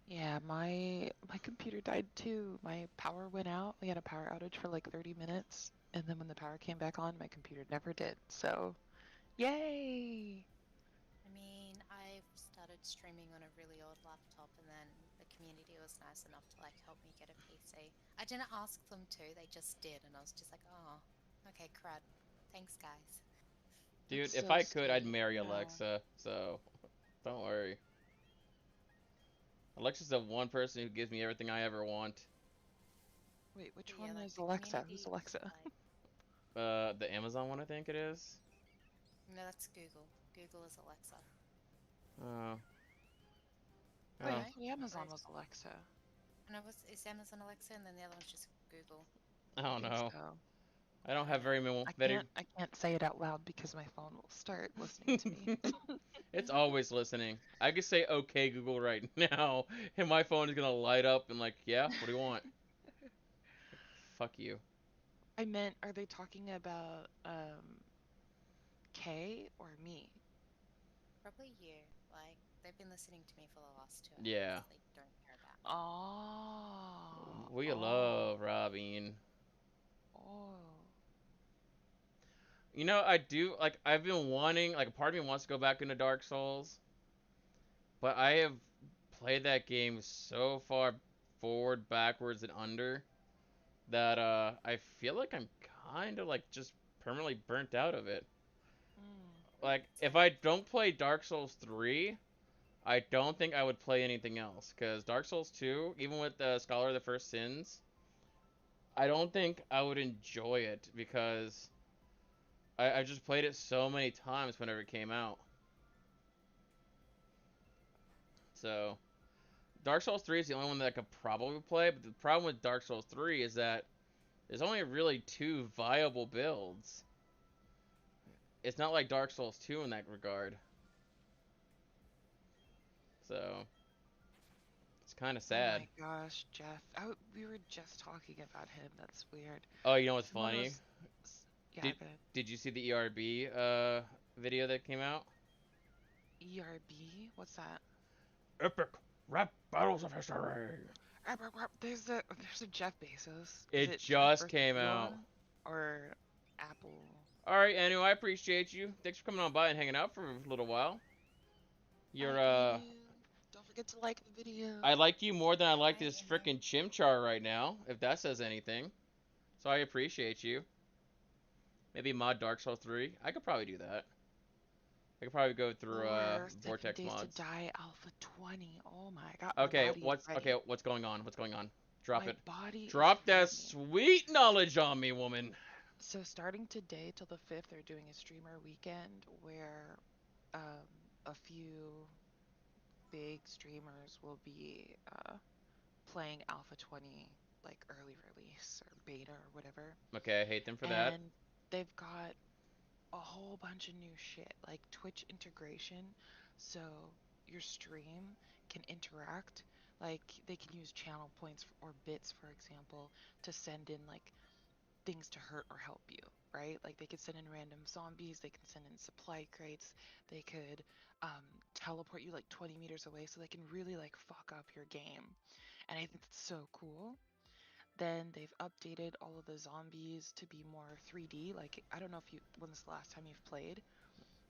Yeah, my computer died too. My power went out. We had a power outage for like 30 minutes, and then when the power came back on, my computer never did. So, yay! I mean, I've started streaming on a really old laptop, and then the community was nice enough to like help me get a PC. I didn't ask them to; they just did, and I was just like, "Oh, okay, crud. Thanks, guys." Dude, That's if so I could, I'd sweet. marry Yeah. Alexa, so don't worry. Alexa's the one person who gives me everything I ever want. Wait, which But yeah, one like is the Alexa? community Who's is Alexa? like, The Amazon one, I think it is. no, that's Google. Google is Alexa. Oh. Wait, Oh. I thought Amazon Right. was Alexa. No, it's Amazon Alexa, and then the other one's just Google. I I don't think know. so. I don't have very many. I can't say it out loud because my phone will start listening to me. It's always listening. I could say "Okay, Google" right now, and my phone is gonna light up and like, yeah, what do you want? Fuck you. I meant, are they talking about Kay or me? Probably you. Like, they've been listening to me for the last 2 hours. Yeah. They don't care about me. Oh. We Oh. love Robin. Oh. You know, I do like. I've been wanting. Like, a part of me wants to go back into Dark Souls, but I have played that game so far forward, backwards, and under that I feel like I'm kind of like just permanently burnt out of it. Mm. Like, if I don't play Dark Souls 3, I don't think I would play anything else. Because Dark Souls 2, even with the Scholar of the First Sins, I don't think I would enjoy it because I just played it so many times whenever it came out. So, Dark Souls 3 is the only one that I could probably play, but the problem with Dark Souls 3 is that there's only really two viable builds. It's not like Dark Souls 2 in that regard. So, it's kind of Oh sad. my gosh, Jeff. We were just talking about him. That's weird. Oh, you know what's He's one of funny? those. Yeah, Did go ahead. did you see the ERB video that came out? ERB? What's that? Epic Rap Battles of History. There's a Jeff Bezos. Is It it just Jeff came Bezos out. or Apple? All right, Anu, I appreciate you. Thanks for coming on by and hanging out for a little while. You're Anu, don't forget to like the video. I like you more than I like Hi, this Anu. frickin' Chimchar right now, if that says anything. So I appreciate you. Maybe mod Dark Souls 3. I could probably do that. I could probably go through Or 7 Vortex Days mods. to Die Alpha 20. Oh my god, Okay, my body is ready. what's going on? What's going on? Drop My it. body Drop is that ready. sweet knowledge on me, woman. So starting today till the 5th, they're doing a streamer weekend where a few big streamers will be playing Alpha 20 like early release or beta or whatever. Okay, I hate them for that. And they've got a whole bunch of new shit like Twitch integration. So your stream can interact. Like they can use channel points or bits, for example, to send in like things to hurt or help you, right? Like they could send in random zombies, they can send in supply crates, they could teleport you like 20 meters away so they can really like fuck up your game. And I think that's so cool. Then they've updated all of the zombies to be more 3D. Like I don't know if you when's the last time you've played.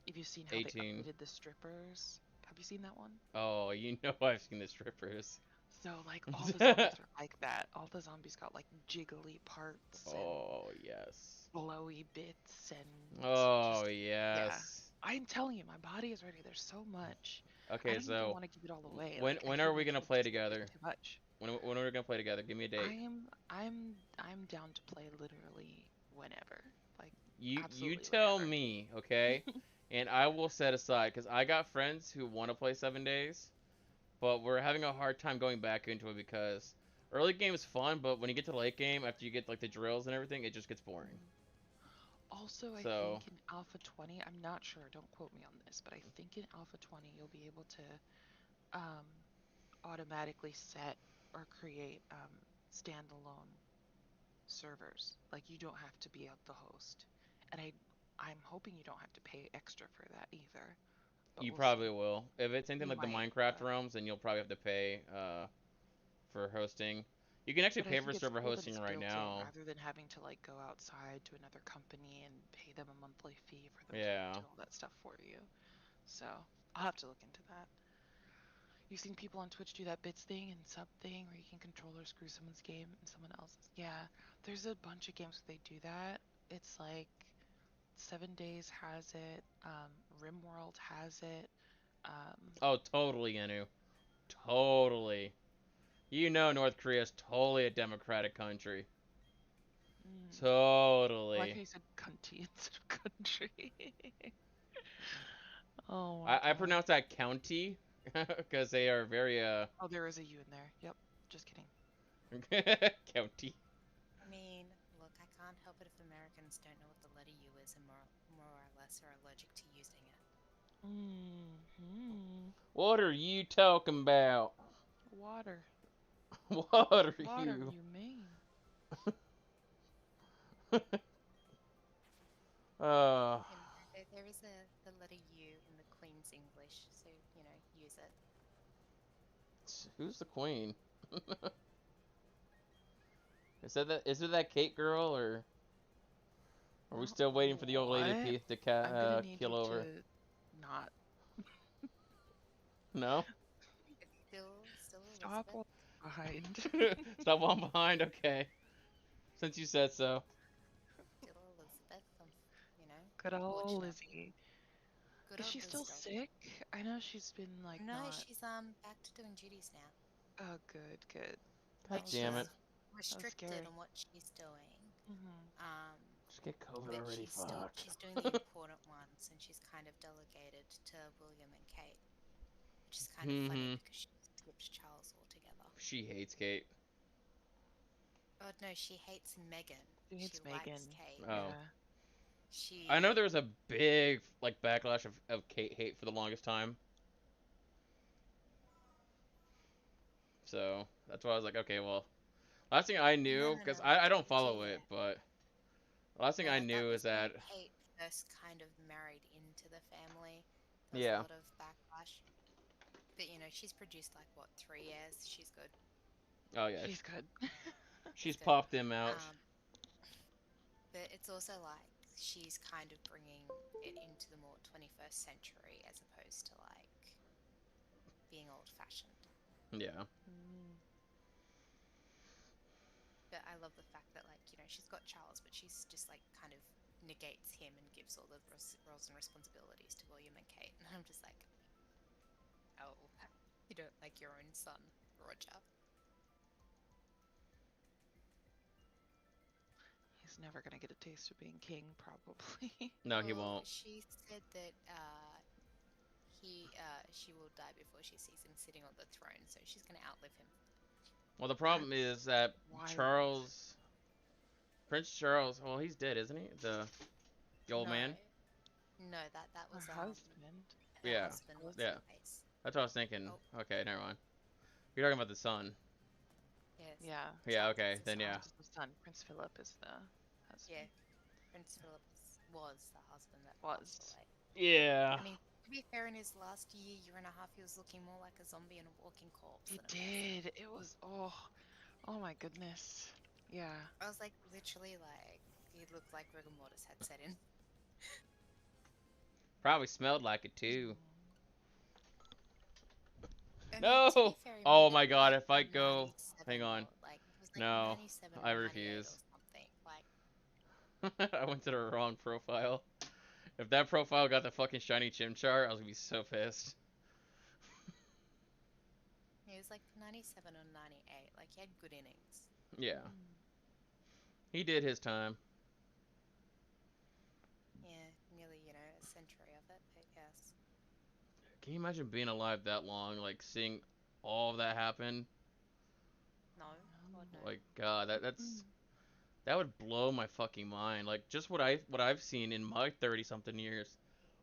If you've seen how 18. they updated the strippers. Have you seen that one? Oh, you know I've seen the strippers. So like all the zombies are like that. All the zombies got like jiggly parts and Oh, yes. blowy bits and Oh, just yes. I'm telling you, my body is ready. There's so much. I Okay, don't even so want to give it all away. when Like I when feel are we like gonna it's play just gonna be together? too much. When are we gonna play together? Give me a date. I'm down to play literally whenever. Like You absolutely tell whenever. me, okay? And I will set aside because I got friends who want to play 7 days, but we're having a hard time going back into it because early game is fun, but when you get to late game, after you get like the drills and everything, it just gets boring. Also, I So think in Alpha 20, I'm not sure, don't quote me on this, but I think in Alpha 20 you'll be able to um, automatically set or create standalone servers. Like you don't have to be the host. And I'm hoping you don't have to pay extra for that either. But you we'll probably see. will. If it's anything We like the might, Minecraft but realms, then you'll probably have to pay for hosting. You can actually I pay for think it's server cool that hosting it's right built in now. rather than having to like go outside to another company and pay them a monthly fee for them Yeah. to do all that stuff for you. So I'll have to look into that. You've seen people on Twitch do that bits thing and sub thing where you can controller screw someone's game and someone else's. Yeah, there's a bunch of games where they do that. It's like 7 Days has it, RimWorld has it. Oh, totally, Anu. Totally. You know North Korea's totally a democratic country. I like how Totally. you said cunty instead of country. Oh my I god. pronounce that county because they are very Oh, there is a U in there. Yep, just kidding. county. I mean, look, I can't help it if Americans don't know what the letter U is and more or less are allergic to using it. What are you talking about? Water. What are Water, you? you mean? uh, You know, there is the letter U in the Queen's English, so, you know, use it. who's the queen? Is it that Kate girl, or are we still waiting for the old lady What? to I'm gonna need kill you over? to not No? It's still stop Elizabeth. while behind. Stop one behind. Okay, since you said so. Still Elizabeth. You know, Good old unfortunately. Lizzie. Good Is old she Liz still dog. sick? I know she's been like No, not. she's back to doing duties now. Oh, good, good. God Like That was damn it! she's that was restricted scary. on what she's doing. Mhm. Um, Just get COVID but already. Fuck. she's doing the important ones, and she's kind of delegated to William and Kate, which is kind of funny Mm-hmm. because she skipped Charles altogether. She hates Kate. Oh no, she hates Megan. She She needs likes Megan. Kate. Oh. Yeah. I know She there was a big like backlash of Kate hate for the longest time. So that's why I was like, okay, well, last thing I no knew, no because no. I don't follow She it, but last thing I that knew is was when that, Kate first kind of married into the family. There was a yeah. lot of backlash. But you know, she's produced like what, 3 years? She's good. Oh yeah, She's good. She's she's good. popped them out. Um, but it's also like she's kind of bringing it into the more 21st century as opposed to like being old-fashioned. Yeah. Mm. But I love the fact that like you know she's got Charles, but she's just like kind of negates him and gives all the roles and responsibilities to William and Kate. And I'm just like, oh, you don't like your own son, Roger. He's never gonna get a taste of being king, probably. No, he Well, won't. she said that she will die before she sees him sitting on the throne, so she's gonna outlive him. Well, the problem That's is that wild. Charles, Prince Charles, well, he's dead, isn't he? The old No, man. no, that Her was husband. her Yeah. husband. What's Yeah. his face? That's what I was thinking. Oh, Okay, never mind. You're talking about the son. yes, Yeah. Yeah. Charles Okay. is his Then son. yeah. Charles is the son. Prince Philip is the Yeah, husband. Prince Philip was the husband that passed Was. away. Yeah. I mean, to be fair, in his last year and a half, he was looking more like a zombie and a walking corpse It than a person. did. It was oh my goodness. Yeah. I was like, literally, like, he looked like rigor mortis had set in. Probably smelled like it too. I mean, to be No. fair, he Oh made it my to God. like If I go, 97 hang on. or like, it was like No, 97 I or 98 refuse. or something. Like, I went to the wrong profile. If that profile got the fucking shiny Chimchar, I was gonna be so pissed. he was like 97 or 98. Like, he had good innings. Yeah, Mm. he did his time. Yeah, nearly, you know, a century of it, but yes. Can you imagine being alive that long, like seeing all of that happen? No, God, no. Like God, Mm. that would blow my fucking mind. Like just what I've seen in my 30 something years,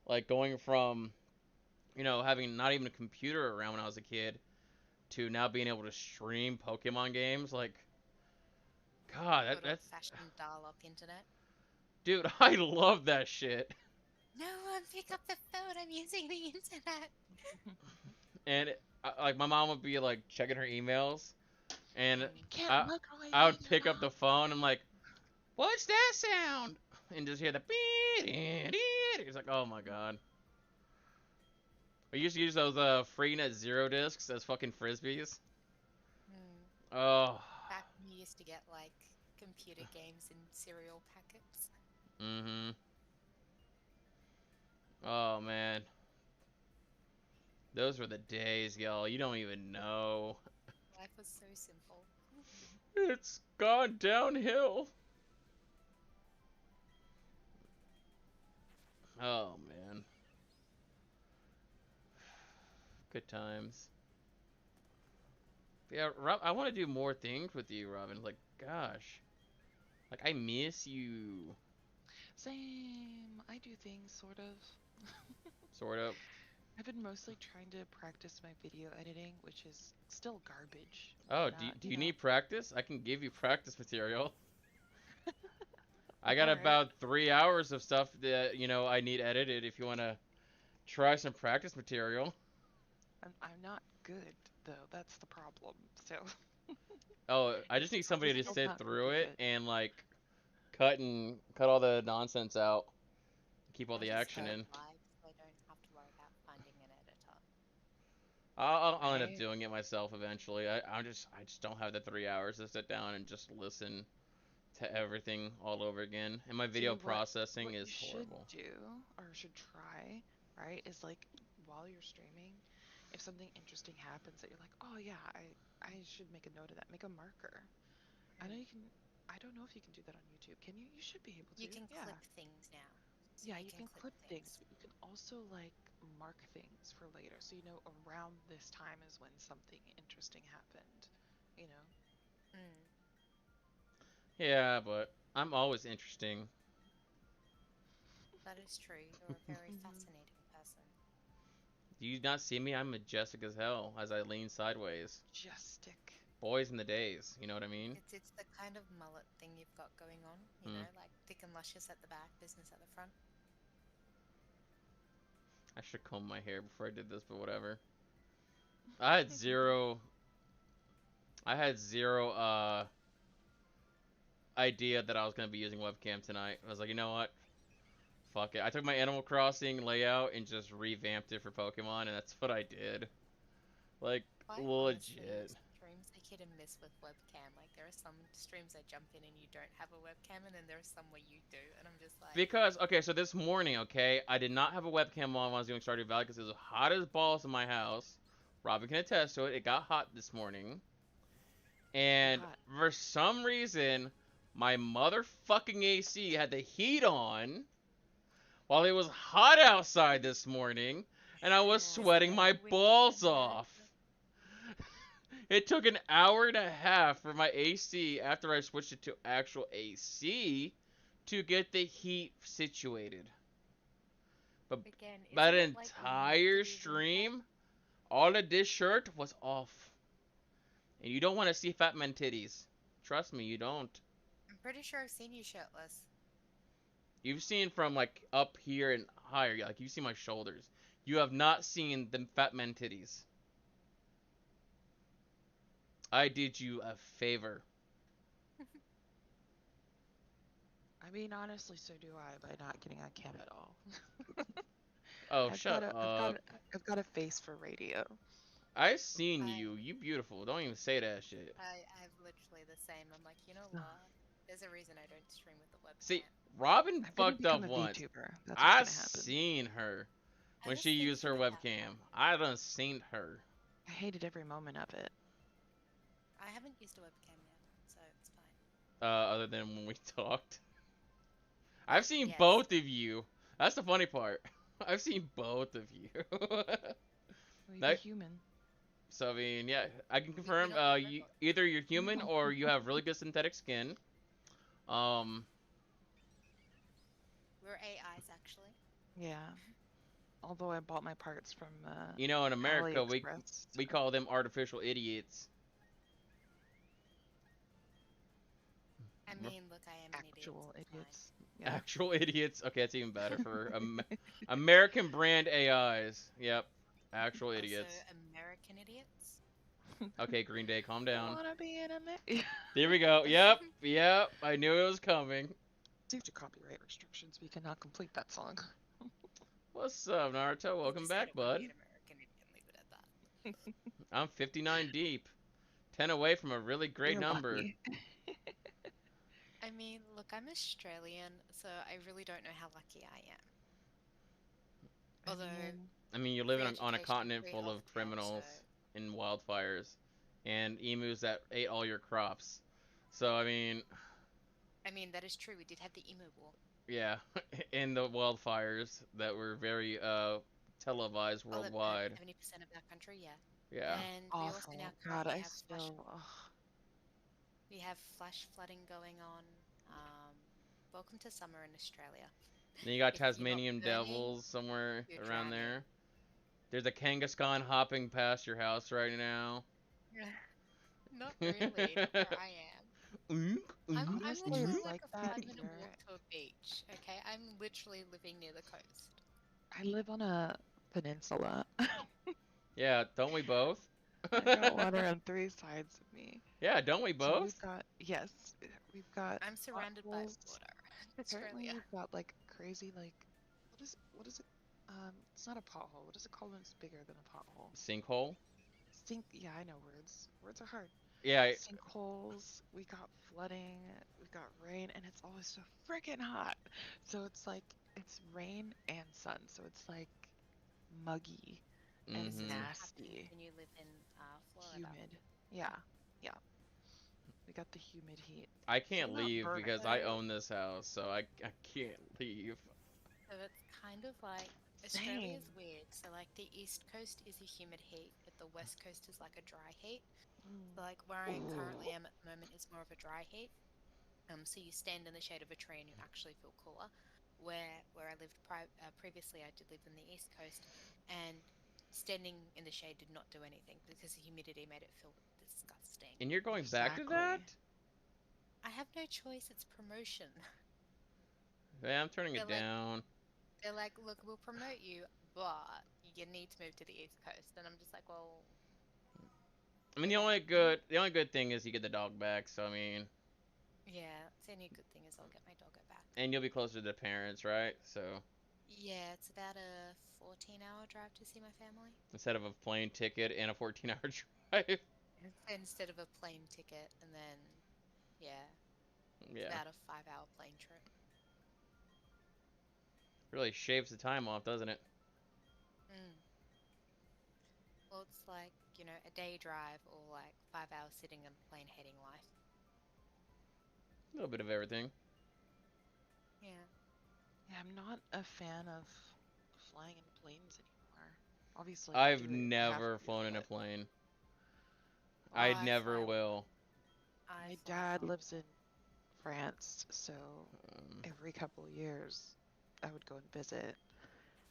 like going from having not even a computer around when I was a kid to now being able to stream Pokemon games. Like God, Good old that's fashioned dial up internet. dude, I love that shit. No one pick up the phone, I'm using the internet. And like my mom would be like checking her emails, and Can't I look away I from would your pick up the mom. phone. I'm like, what's that sound? And just hear the beep. It's like, oh my God. I used to use those freenet zero discs as fucking frisbees. Hmm. Oh. Back when you used to get like computer games in cereal packets. Mhm. Oh man, those were the days, y'all. You don't even know. Life was so simple. It's gone downhill. Oh man, good times. Yeah, Rob, I want to do more things with you, Robin. Like, gosh, like I miss you, Same. I do things sort of. sort of. I've been mostly trying to practice my video editing, which is still garbage. Oh, But do you you know. need practice? I can give you practice material. I got All right. about 3 hours of stuff that I need edited. If you want to try some practice material. I'm not good though. That's the problem. So Oh, I just need somebody to Still sit not through really it good. and like cut all the nonsense out, keep all I'll the just action go in. live so I don't have to worry about finding an editor. I'll end up Right? doing it myself eventually. I just don't have the 3 hours to sit down and just listen to everything all over again. And my video See, processing what you is should horrible. do or should try, right, is like while you're streaming, if something interesting happens that you're like, oh yeah, I should make a note of that. Make a marker. I know you can. I don't know if you can do that on YouTube. Can you? You should be able to. You can Yeah. clip things now. So Yeah, you you can can clip clip things, things. but you can also like mark things for later. So you know around this time is when something interesting happened. You know? Mm, Yeah, but I'm always interesting. that is true. You're a very fascinating person. Do you not see me? I'm majestic as hell as I lean sideways. Majestic. Boys in the days, you know what I mean? It's the kind of mullet thing you've got going on, you Hmm. know, like thick and luscious at the back, business at the front. I should comb my hair before I did this, but whatever. I had zero. I had zero idea that I was gonna be using webcam tonight. I was like, you know what? Fuck it. I took my Animal Crossing layout and just revamped it for Pokemon, and that's what I did. Like, Quite honestly, legit. streams are hit and miss with webcam. Like there are some streams I jump in and you don't have a webcam, and then there are some where you do, and I'm just like, Because, okay, so this morning, okay, I did not have a webcam on when I was doing Stardew Valley because it was hot as balls in my house. Robin can attest to it. It got hot this morning. And Hot. for some reason, my motherfucking AC had the heat on while it was hot outside this morning, and I was "Is sweating there my a wind balls in there?" off. It took an hour and a half for my AC after I switched it to actual AC to get the heat situated. But Again, that isn't it like a entire negative impact? stream, all of this shirt was off. And you don't want to see fat man titties. Trust me, you don't. I'm pretty sure I've seen you shirtless. You've seen from like up here and higher, like you see my shoulders. You have not seen the fat man titties. I did you a favor. I mean, honestly, so do I by not getting on cam at all. Oh, I've shut got a, I've got up. a, I've got a face for radio. I've seen I, you. You beautiful. Don't even say that shit. I'm literally the same. I'm like, you know Ugh. what? There's a reason I don't stream with the See, webcam. Robin I'm gonna fucked up become a once. VTuber. That's what's I gonna happen. seen her I when was she used her thinking about webcam. that. I done seen her. I hated every moment of it. I haven't used a webcam yet, so it's fine. Other than when we talked. I've seen Yes. both of you. That's the funny part. I've seen both of you. Well, you're That- human. So I mean, yeah, I can We confirm. don't You remember. either you're human or you have really good synthetic skin. Um, We're AIs actually. Yeah. Although I bought my parts from you know, in America, we AliExpress. we call them artificial idiots. I mean, look, I am an idiot. Actual so it's fine. idiots. Yeah. Actual idiots. Okay, that's even better for American brand AIs. Yep, actual idiots. Also, American idiots. Okay, Green Day, calm I down. wanna be in a There we go. Yep. I knew it was coming. Due to copyright restrictions, we cannot complete that song. What's up, Naruto? You Welcome just said back, it would bud. be an American idiot and leave it at that. I'm 59 deep, 10 away from a really great You're number. lucky. I mean, look, I'm Australian, so I really don't know how lucky I am. Although, I mean, you're living free on a education, continent free full of healthcare, criminals so- and wildfires and emus that ate all your crops. So I mean, that is true. We did have the emu war. yeah, and the wildfires that were very televised Oh, that burned worldwide. 70% of our country, yeah. Yeah. And we also Awful. now God, currently I have still. Ugh. we have flash flooding going on. Welcome to summer in Australia. Then you got If you're not Tasmanian burning, devils somewhere you're around drowning. there. There's a Kangaskhan hopping past your house right now. Not really, not where I am. I'm Honestly, literally it's like like a that 5-minute here. walk to a beach, okay? I'm literally living near the coast. I live on a peninsula. Yeah, don't we both? I got water on three sides of me. Yeah, don't we So both? we've got, yes, we've got I'm surrounded by potholes. water. Apparently Australia. we've got like crazy like what is it? It's not a pothole. What is it called when it's bigger than a pothole? Sinkhole? Yeah, I know words. Words are hard. Yeah, Sinkholes, we got flooding, we've got rain, and it's always so freaking hot. So it's like it's rain and sun, so it's like muggy and This is mm-hmm. what happens nasty, when you live in Florida. humid. Yeah, yeah. We got the humid heat. I So can't we're not leave burning. because I own this house, so I can't leave. So it's kind of like Same. Australia's weird. So like the east coast is a humid heat, but the west coast is like a dry heat. So like where I currently am at the moment is more of a dry heat. So you stand in the shade of a tree and you actually feel cooler. Where I lived previously, I did live in the east coast, and standing in the shade did not do anything because the humidity made it feel disgusting. And you're going back to that? I have no choice. It's promotion. Yeah, I'm turning it down. They're like, look, we'll promote you, but you need to move to the east coast. And I'm just like, well. I mean, the only good thing is you get the dog back. So I mean. Yeah, the only good thing is I'll get my doggo back. And you'll be closer to the parents, right? So. Yeah, it's about a 14-hour drive to see my family. Instead of a plane ticket and a 14-hour drive. Instead of a plane ticket, and then, yeah. Yeah. It's about a 5-hour plane trip. Really shaves the time off, doesn't it? Well, it's like, you know, a day drive or like 5 hours sitting in a plane heading life. A little bit of everything. Yeah. Yeah, I'm not a fan of flying in planes anymore. Obviously, I've never flown in a plane. I never will. My dad lives in France, so every couple years I would go and visit,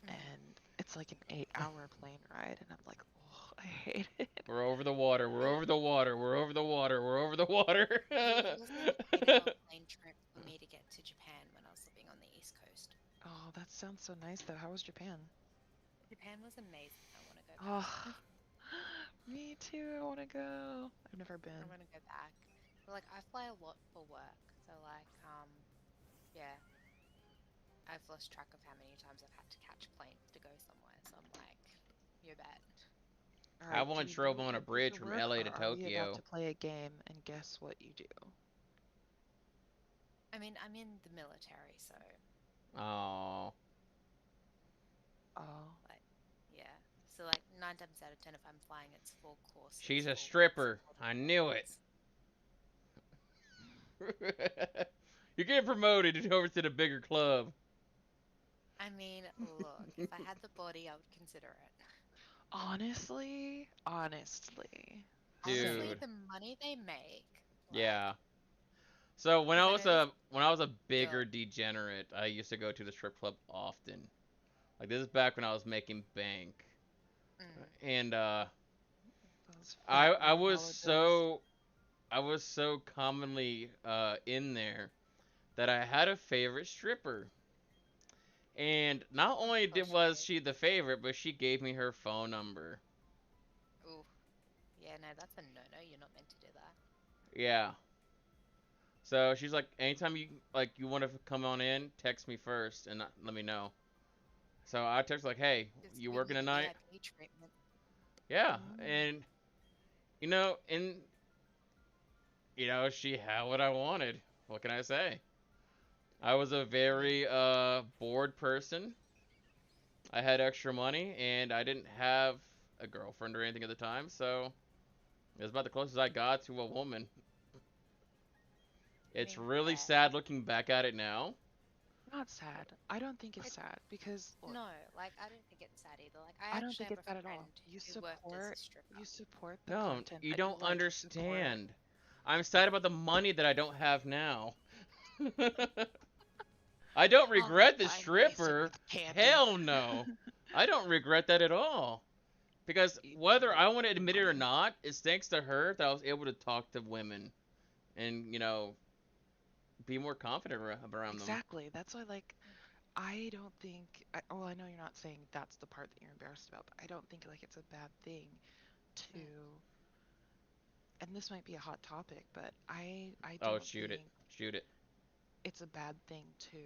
and it's like an 8-hour plane ride, and I'm like, oh, I hate it. We're over the water. We're over the water. We're over the water. We're over the water. It was an 8-hour plane trip for me to get to Japan when I was living on the East Coast. Oh, that sounds so nice, though. How was Japan? Japan was amazing. I want to go back. Oh, me too. I want to go. I've never been. I want to go back. But, like, I fly a lot for work, so like, yeah. I've lost track of how many times I've had to catch planes to go somewhere. So I'm like, you bet. Right, I once drove on a bridge from LA to Tokyo. Are we about Tokyo. to play a game and guess what you do? I mean, I'm in the military, so. Oh. Oh. Like, yeah. So like 9 times out of 10, if I'm flying, it's full course. She's a stripper. I knew it. You're getting promoted over to the bigger club. I mean, look, if I had the body, I would consider it. Honestly, dude, honestly, the money they make. Yeah. So when I was a bigger degenerate, I used to go to the strip club often. Like this is back when I was making bank, and I was so commonly in there that I had a favorite stripper. And not only was she the favorite, but she gave me her phone number. Ooh. Yeah, no, that's a no-no. You're not meant to do that. Yeah. So she's like, anytime you want to come on in, text me first and let me know. So I text like, hey, you working tonight? VIP treatment. Yeah, and she had what I wanted. What can I say? I was a very bored person. I had extra money, and I didn't have a girlfriend or anything at the time, so it was about the closest I got to a woman. It's really sad looking back at it now. Not sad. I don't think it's sad because look, no, like I don't think it's sad either. Like I don't think it's sad at all. You support the content. You don't understand. I'm sad about the money that I don't have now. I don't regret the stripper. Hell no. I don't regret that at all. Because whether I want to admit it or not, it's thanks to her that I was able to talk to women and, be more confident around them. Exactly. That's why, like, I don't think, I know you're not saying that's the part that you're embarrassed about, but I don't think, like, it's a bad thing to and this might be a hot topic, but I Oh, don't shoot it. think Shoot it. it's a bad thing to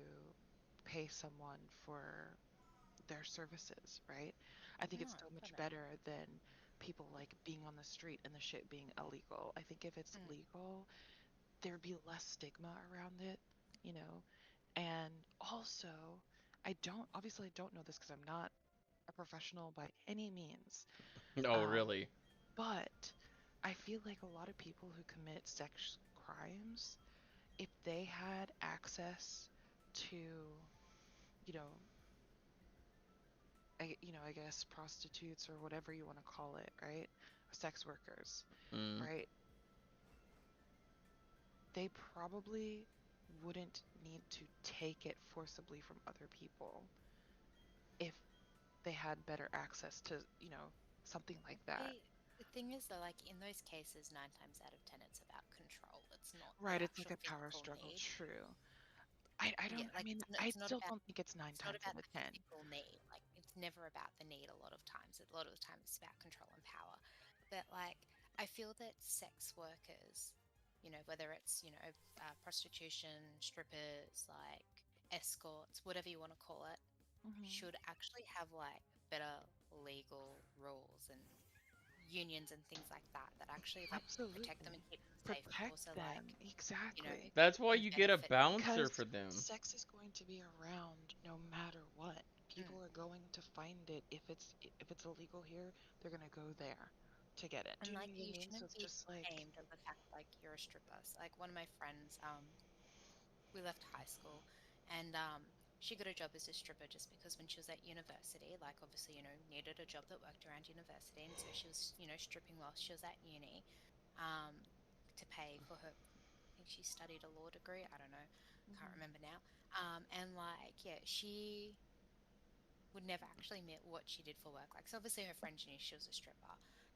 pay someone for their services, right? I think No, it's so much definitely. better than people like being on the street and the shit being illegal. I think if it's Mm. legal, there'd be less stigma around it, you know? And also, I don't know this because I'm not a professional by any means. Oh, Um, really? but I feel like a lot of people who commit sex crimes, if they had access to, you know, I guess prostitutes or whatever you want to call it, right? Sex workers, Mm. right? They probably wouldn't need to take it forcibly from other people if they had better access to, something like that. The thing is though, like in those cases, 9 times out of 10, it's about control. It's not the Right, it's like actual a power physical struggle, need. true. I Yeah, don't, I like mean, I it's not still about don't think it's nine it's not times about out of the 10. physical need. Like it's never about the need. A lot of times, a lot of the time, it's about control and power. But like, I feel that sex workers, whether it's prostitution, strippers, like escorts, whatever you want to call it, Hmm. should actually have like better legal rules and unions and things like that actually like protect them and Absolutely. keep them safe, but Protect also like them. Exactly. That's why and you get a benefit from it. bouncer Because for them. sex is going to be around no matter what. Mm. People are going to find it if it's illegal here, they're gonna go there to get it. Do And you know like what I you mean? So shouldn't it's be just like, ashamed of the fact like you're a stripper. So, like one of my friends, we left high school, and she got a job as a stripper just because when she was at university, like obviously needed a job that worked around university, and so she was stripping while she was at uni, um, to pay for her. I think she studied a law degree. I don't know, can't mhm, remember now. And like yeah, she would never actually admit what she did for work. Like, so obviously her friends knew she was a stripper,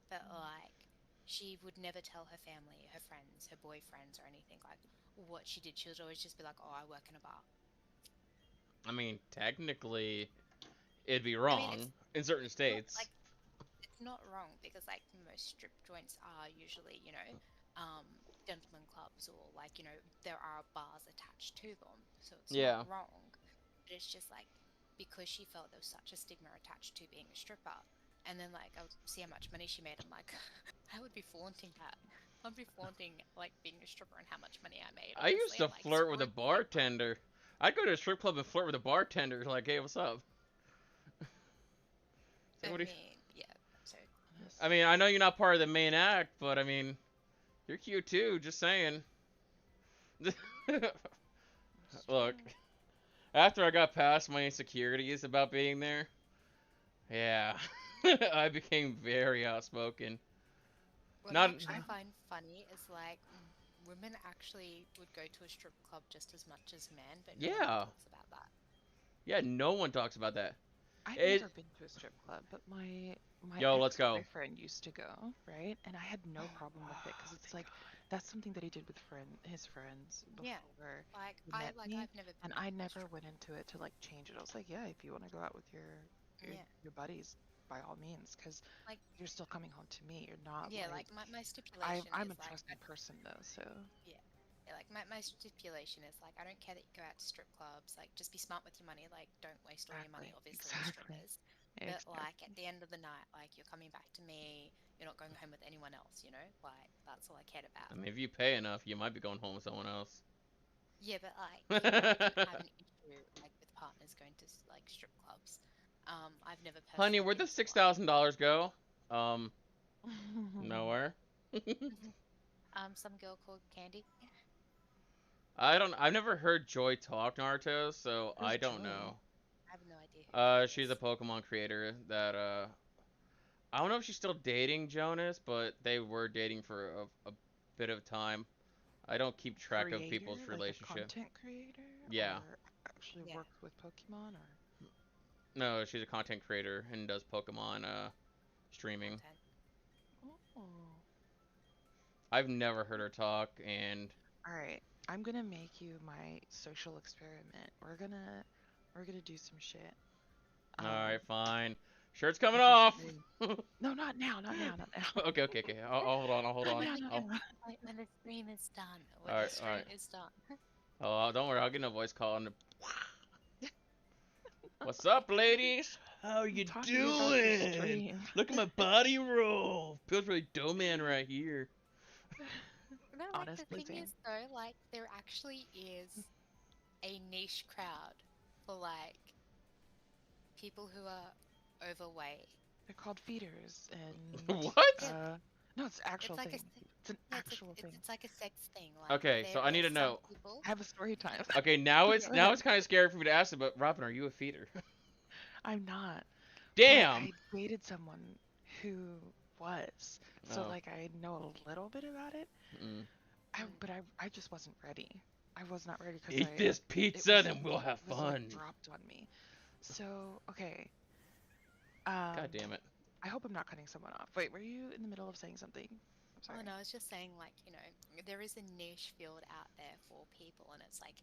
but mhm. like, she would never tell her family, her friends, her boyfriends, or anything like what she did. She would always just be like, "Oh, I work in a bar." I mean, technically, it'd be I mean, it's wrong in certain not states. like it's not wrong because like most strip joints are usually, um, gentlemen clubs or like there are bars attached to them, so it's not Yeah. wrong. But it's just like because she felt there was such a stigma attached to being a stripper, and then like I would see how much money she made. I'm like, I would be flaunting that. I'd be flaunting like being a stripper and how much money I made, I used obviously, to and like flirt with a scoring all my clients. bartender. I'd go to a strip club and flirt with a bartender, like, hey, what's up? It's like, I what do you... mean, yeah. So Honest. I mean, I know you're not part of the main act, but I mean, you're cute too, just saying. It's Look, true. after I got past my insecurities about being there, yeah, I became very outspoken. what I Not, actually I find funny is like women actually would go to a strip club just as much as men, but no one ever yeah, talks about that. yeah, no one talks about that. I've It, never been to a strip club, but my yo, let's go. ex-boyfriend used to go, right? And I had no problem with it because it's Thank like that's something that he did with his friends Yeah, before like he met me, I've never and been I to a never strip went club. into it to like change it. I was like, yeah, if you want to go out with your Yeah, your buddies, by all means, because like you're still coming home to me. You're not yeah, like like my stipulation I'm is a like trusting person though, so yeah. Yeah, like my stipulation is like I don't care that you go out to strip clubs, like just be smart with your money, like don't waste all your money exactly, obviously on exactly, strippers. But like at exactly. the end of the night, like you're coming back to me, you're not going home with anyone else, Like that's all I cared I about. mean, if you pay enough, you might be going home with someone else. Yeah, but like, I don't have an issue like with partners going to like strip clubs. I've never Honey, personally where'd been the to six one. thousand dollars go? Um, nowhere. Some girl called Candy. I don't. I've never heard Joy talk Naruto, so Who's I don't Joy? know. I have no idea who Joy She's a is. Pokemon creator that I don't know if she's still dating Jonas, but they were dating for a bit of time. I don't keep track of people's Creator, like a relationship. content creator, Yeah. or actually Yeah. works with Pokemon, or No, she's a content creator and does Pokemon streaming. Content. oh. I've never heard her talk, and All right. I'm gonna make you my social experiment. We're gonna do some shit. all right, fine. Shirt's coming It's your off. stream. No, not now, not now, not now. Okay, okay, okay. I'll hold on. I'll hold Not on. now, Like not I'll, now. when the stream is done. When Alright, the stream alright. is done. Oh, don't worry. I'll get a voice call. And what's up, ladies? How I'm you talking about your doing? stream. Look at my body roll. Feels really dough man right here. No, like the Honestly, thing same. is though, like there actually is a niche crowd for like people who are overweight. They're called feeders, and What? Yeah, no, it's an actual it's like thing. It's an yeah, actual thing. it's like a sex thing. Like Okay, so I need to there's know. some people. I have a story time. Okay, now Go now ahead. it's kind of scary for me to ask it, but Robin, are you a feeder? I'm not. Damn. But I dated someone who was. So Oh. like I know a little bit about it. Mm. I just wasn't ready. I was not ready because Eat this it pizza, was, then we'll have it was fun. like dropped on me. So okay. God damn it. I hope I'm not cutting someone off. Wait, were you in the middle of saying something? I'm Oh sorry. no, I was just saying like, you know, there is a niche field out there for people and it's like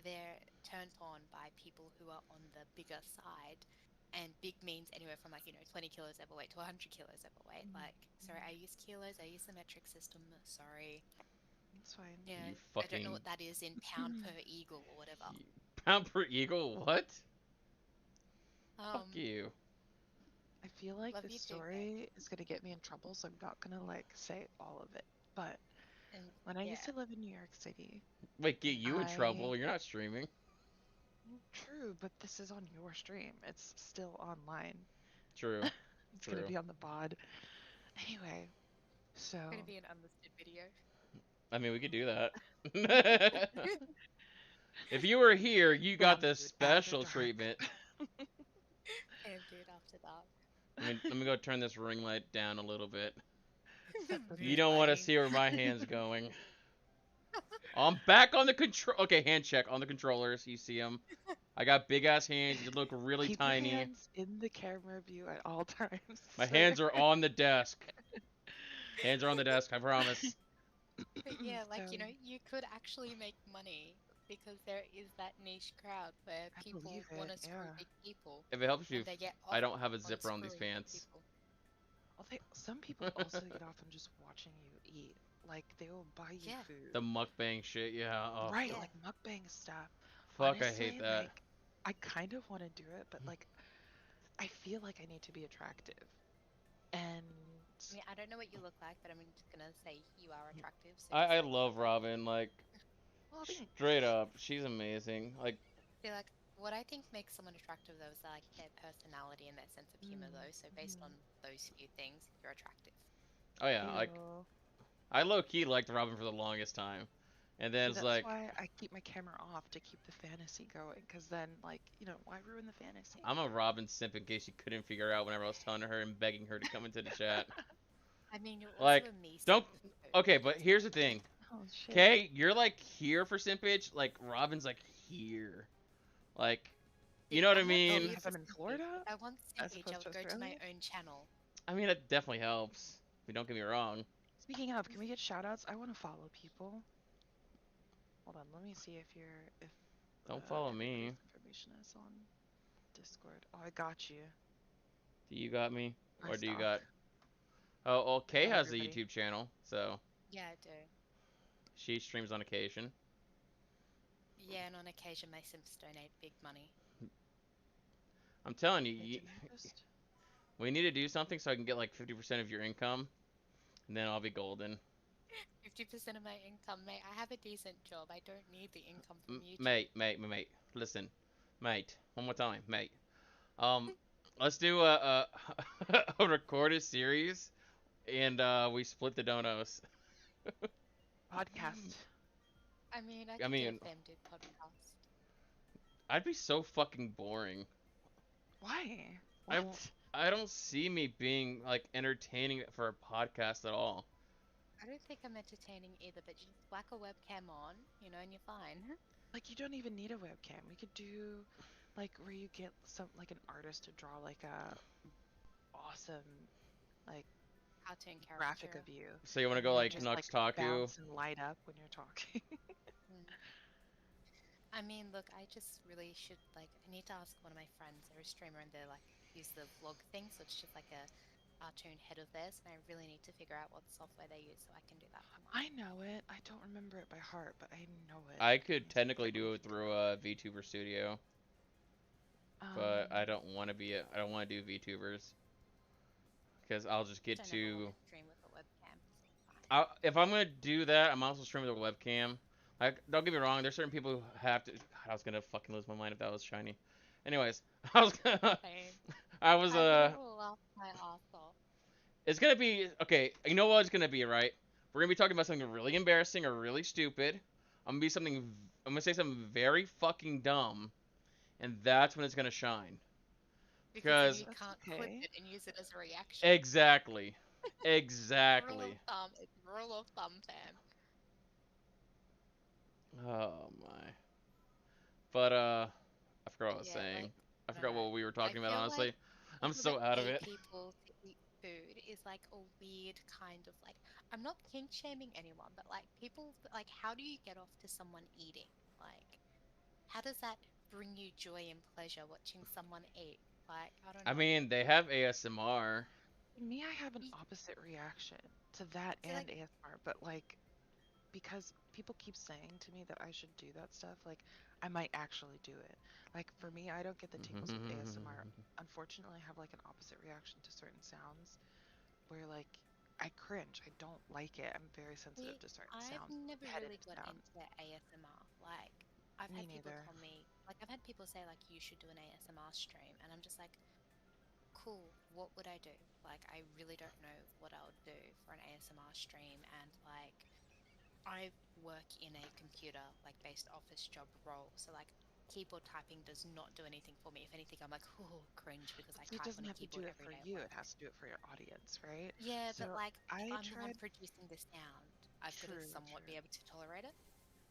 they're turned on by people who are on the bigger side. And big means anywhere from like, you know, 20 kilos overweight to 100 kilos overweight. Like, sorry, I use kilos, I use the metric system, sorry. It's fine. Yeah, You I don't fucking know what that is in pound per eagle or whatever. pound per eagle. What? Fuck Um, you. I feel like love this you too, babe. story is gonna get me in trouble, so I'm not gonna like say all of it. But And when I yeah, used to live in New York City, Wait, get you in I trouble? You're not streaming. true, but this is on your stream. It's still online. True. It's True. gonna be on the bod. Anyway, so it's gonna be an understood video. I mean, we could do that. If you were here, you got Lamb the food after special dark. treatment. And dude, after that. Let me go turn this ring light down a little bit. Set the You Mood don't want to lighting. see where my hand's going. I'm back on the control. Okay, hand check on the controllers. You see them. I got big ass hands. You look really Keep tiny. your hands in the camera view at all times. My sir. hands are on the desk. Hands are on the desk. I promise. But yeah, like you So, know, you could actually make money because there is that niche crowd where I people believe want to it, screw yeah. big people If it helps you, and they get off I don't have a on zipper on these screwing big pants. people. Well, some people also get off on just watching you eat. Like they will buy you Yeah. food. The mukbang shit, yeah. Oh, Right, Yeah. like mukbang stuff. fuck, Honestly, I hate that. like I kind of want to do it, but like I feel like I need to be attractive. And I mean, I don't know what you look like, but I'm just gonna say you are attractive. So I just, like, love Robin. Like, well, thanks. straight up, she's amazing. Like, feel like what I think makes someone attractive though is like their personality and their sense of humor though. So based on those few things, you're attractive. oh yeah, like Ew. I low key liked Robin for the longest time, and then See, it's that's like why I keep my camera off to keep the fantasy going. Cause then, like, you know, why ruin the fantasy? I'm a Robin simp in case you couldn't figure out whenever I was telling her and begging her to come into the chat. I mean, you're also Like, a me. don't- simp, so Okay, but here's the thing. Oh shit. Okay, you're like here for simpage, like Robin's like here. Like, you know what I I'm not mean? here Because for I'm in simpage. Florida? If I want As simpage, I opposed would to go to my Australia? own channel. I mean, it definitely helps. Don't get me wrong. Speaking of, can we get shoutouts? I want to follow people. Hold on, let me see if Don't follow me. everybody's information is on Discord. Oh, I got you. Do you got me? I Or do you stalk. got... Oh, Kay got has a everybody. YouTube channel, so Yeah, I do. she streams on occasion. Yeah, and on occasion my simps donate big money. I'm telling you, Agent Interest? we need to do something so I can get like 50% of your income, and then I'll be golden. 50% of my income, mate. I have a decent job. I don't need the income from YouTube. Mate, listen. Mate, one more time, mate. Let's do a a recorded series, and we split the donos. Podcast. I mean, I I could do mean- a Femdude podcast. I'd be so fucking boring. Why? I What? w- I don't see me being like entertaining for a podcast at all. I don't think I'm entertaining either, but you just whack a webcam on, you know, and you're fine. Like, you don't even need a webcam. We could do, like, where you get like, an artist to draw, like, a awesome, like, Cartoon graphic caricature. of you. So you want to and go you like just, Nux like, Taku? bounce and light up when you're talking. I mean, look, I just really should, like, I need to ask one of my friends. They're a streamer and they're, like, use the vlog thing, so it's just like a cartoon head of theirs, and I really need to figure out what software they use so I can do that for I mine. know it. I don't remember it by heart, but I know it. I could And so I technically can't do wait it to get through it. VTuber Studio, but I Um, don't want to be. I don't want to do VTubers because I'll just I get don't ever want to. to stream with a webcam, so it's fine. If I'm gonna do that, I'm also streaming with a webcam. Like, don't get me wrong. There's certain people who have to. God, I was gonna fucking lose my mind if that was shiny. Anyways, I was gonna. Same. I was I'm gonna laugh my ass off. It's gonna be okay. You know what it's gonna be, right? We're gonna be talking about something really embarrassing or really stupid. I'm gonna be something. I'm gonna say something very fucking dumb, and that's when it's gonna shine. Because then Because you that's can't clip okay. it and use it as a reaction. exactly, Rule of exactly. thumb. It's rule of thumb, fam. Oh my. But I forgot what I But was yeah, like, saying. I I don't forgot know. what we were I talking about. feel like Honestly, I'm people that so out of pay it. people to eat food is like a weird kind of like, I'm not kink shaming anyone, but like people, like, how do you get off to someone eating? Like, how does that bring you joy and pleasure watching someone eat? Like, I don't I know. mean, they have ASMR. Me, I have an Y- opposite reaction to that So and like, ASMR, but like because people keep saying to me that I should do that stuff, like I might actually do it. Like for me, I don't get the tingles with ASMR. Unfortunately, I have like an opposite reaction to certain sounds where like I cringe. I don't like it. I'm very sensitive see, to certain I've sounds, never repetitive really got sounds. into ASMR. Like, I've Me had people neither. tell me, like, I've had people say, like, you should do an ASMR stream, and I'm just like, cool, what would I do? Like, I really don't know what I would do for an ASMR stream, and like, I work in a computer, like, based office job role, so like, keyboard typing does not do anything for me. If anything, I'm like, oh, cringe because But I see, it type on doesn't a have to keyboard do it every for day at you. It work. has to do it for your audience, right? Yeah, but So like, if I I'm the one tried. producing the sound, I've got to True, somewhat be true. able to tolerate it.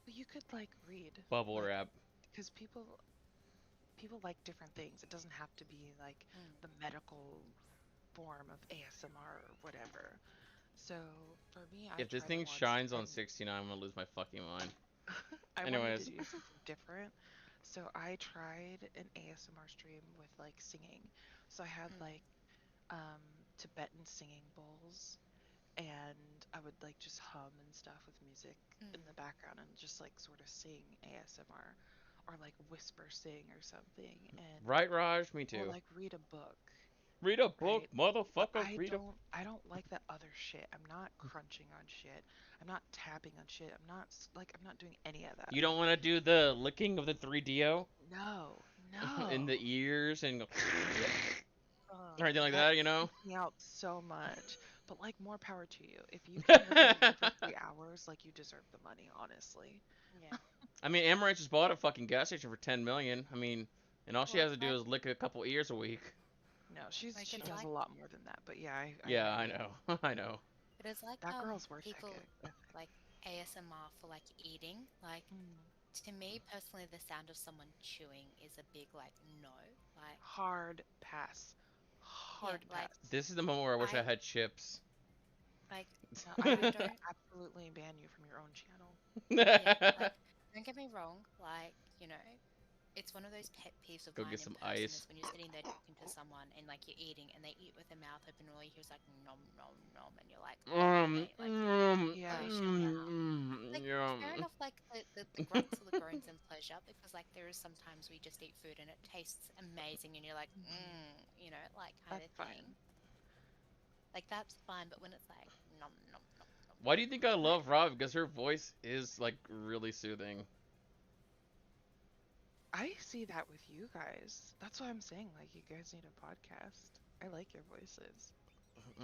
But you could like read, Bubble like, wrap. because people like different things. It doesn't have to be like Mm. the medical form of ASMR or whatever. So for me, I If this tried it thing once shines on and 69, I'm gonna lose my fucking mind. I wanted to Anyways, do something different. So I tried an ASMR stream with like singing. So I had Mm. like um Tibetan singing bowls and I would like just hum and stuff with music in the Mm. background and just like sort of sing ASMR or like whisper sing or something and right, Raj? Me or too. like read a book, Read a book, right? But motherfucker. I Read a. don't I don't like that other shit. I'm not crunching on shit. I'm not tapping on shit. I'm not doing any of that. You don't want to do the licking of the 3DO No, in the no. ears and go or Ugh, anything like that that, you know? creeps me out so much. But like more power to you. If you can lick a wound for 3 hours, like you deserve the money, honestly. Yeah. I mean, Amaranth just bought a fucking gas station for 10 million. I mean, and all she Well, has it's to do like, is lick a couple ears a week. No, like she it's does a like, lot more than that. But yeah, I Yeah, hear I you. know. I know. but it's like That girl's worth people it. with like ASMR for like eating. Like, Mm, to me personally, the sound of someone chewing is a big like no. Like, hard pass. yeah, Hard like pass. This is the moment where I wish I I had chips. like No, I I need to don't. absolutely ban you from your own channel. Yeah, like, don't get me wrong. Like, you know, it's one of those pet peeves of Go mine get in some person is ice. when you're sitting there talking to someone and like you're eating and they eat with their mouth open and all you hear is like nom nom nom and you're like, oh mate, like Yeah. close your mouth. Like, yeah. fair enough, like the grunts or the groans and pleasure, because like there is sometimes we just eat food and it tastes amazing and you're like, Mhm. you know, like kind of That's thing. fine. Like that's fine, but when it's like nom nom nom nom Why do nom, you think I like love Rob? Because her voice is like really soothing. I see that with you guys. That's why I'm saying like you guys need a podcast. I like your voices.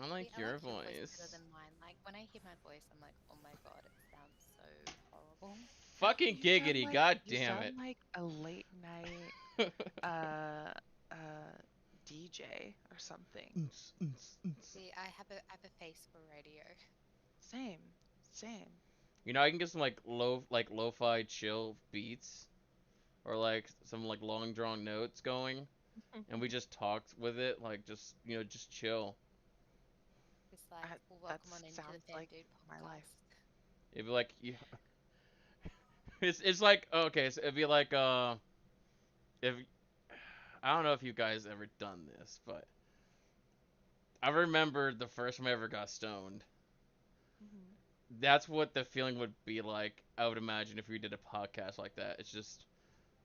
I see, like I like your your voice better voice. than mine. Like when I hear my voice, I'm like, oh my god, it sounds so horrible. Fucking giggity, god You damn it. sound like a late night uh uh DJ or something. See, I have a face for radio. Same. Same. You know, I can get some like lo-fi chill beats or like some like long drawn notes going, and we just talked with it, like just just chill. It's like, well, That welcome on into the sounds Pen like Dude my life. podcast. It'd be like it's like okay, so it'd be like if I don't know if you guys ever done this, but I remember the first time I ever got stoned. Mhm. That's what the feeling would be like. I would imagine if we did a podcast like that. It's just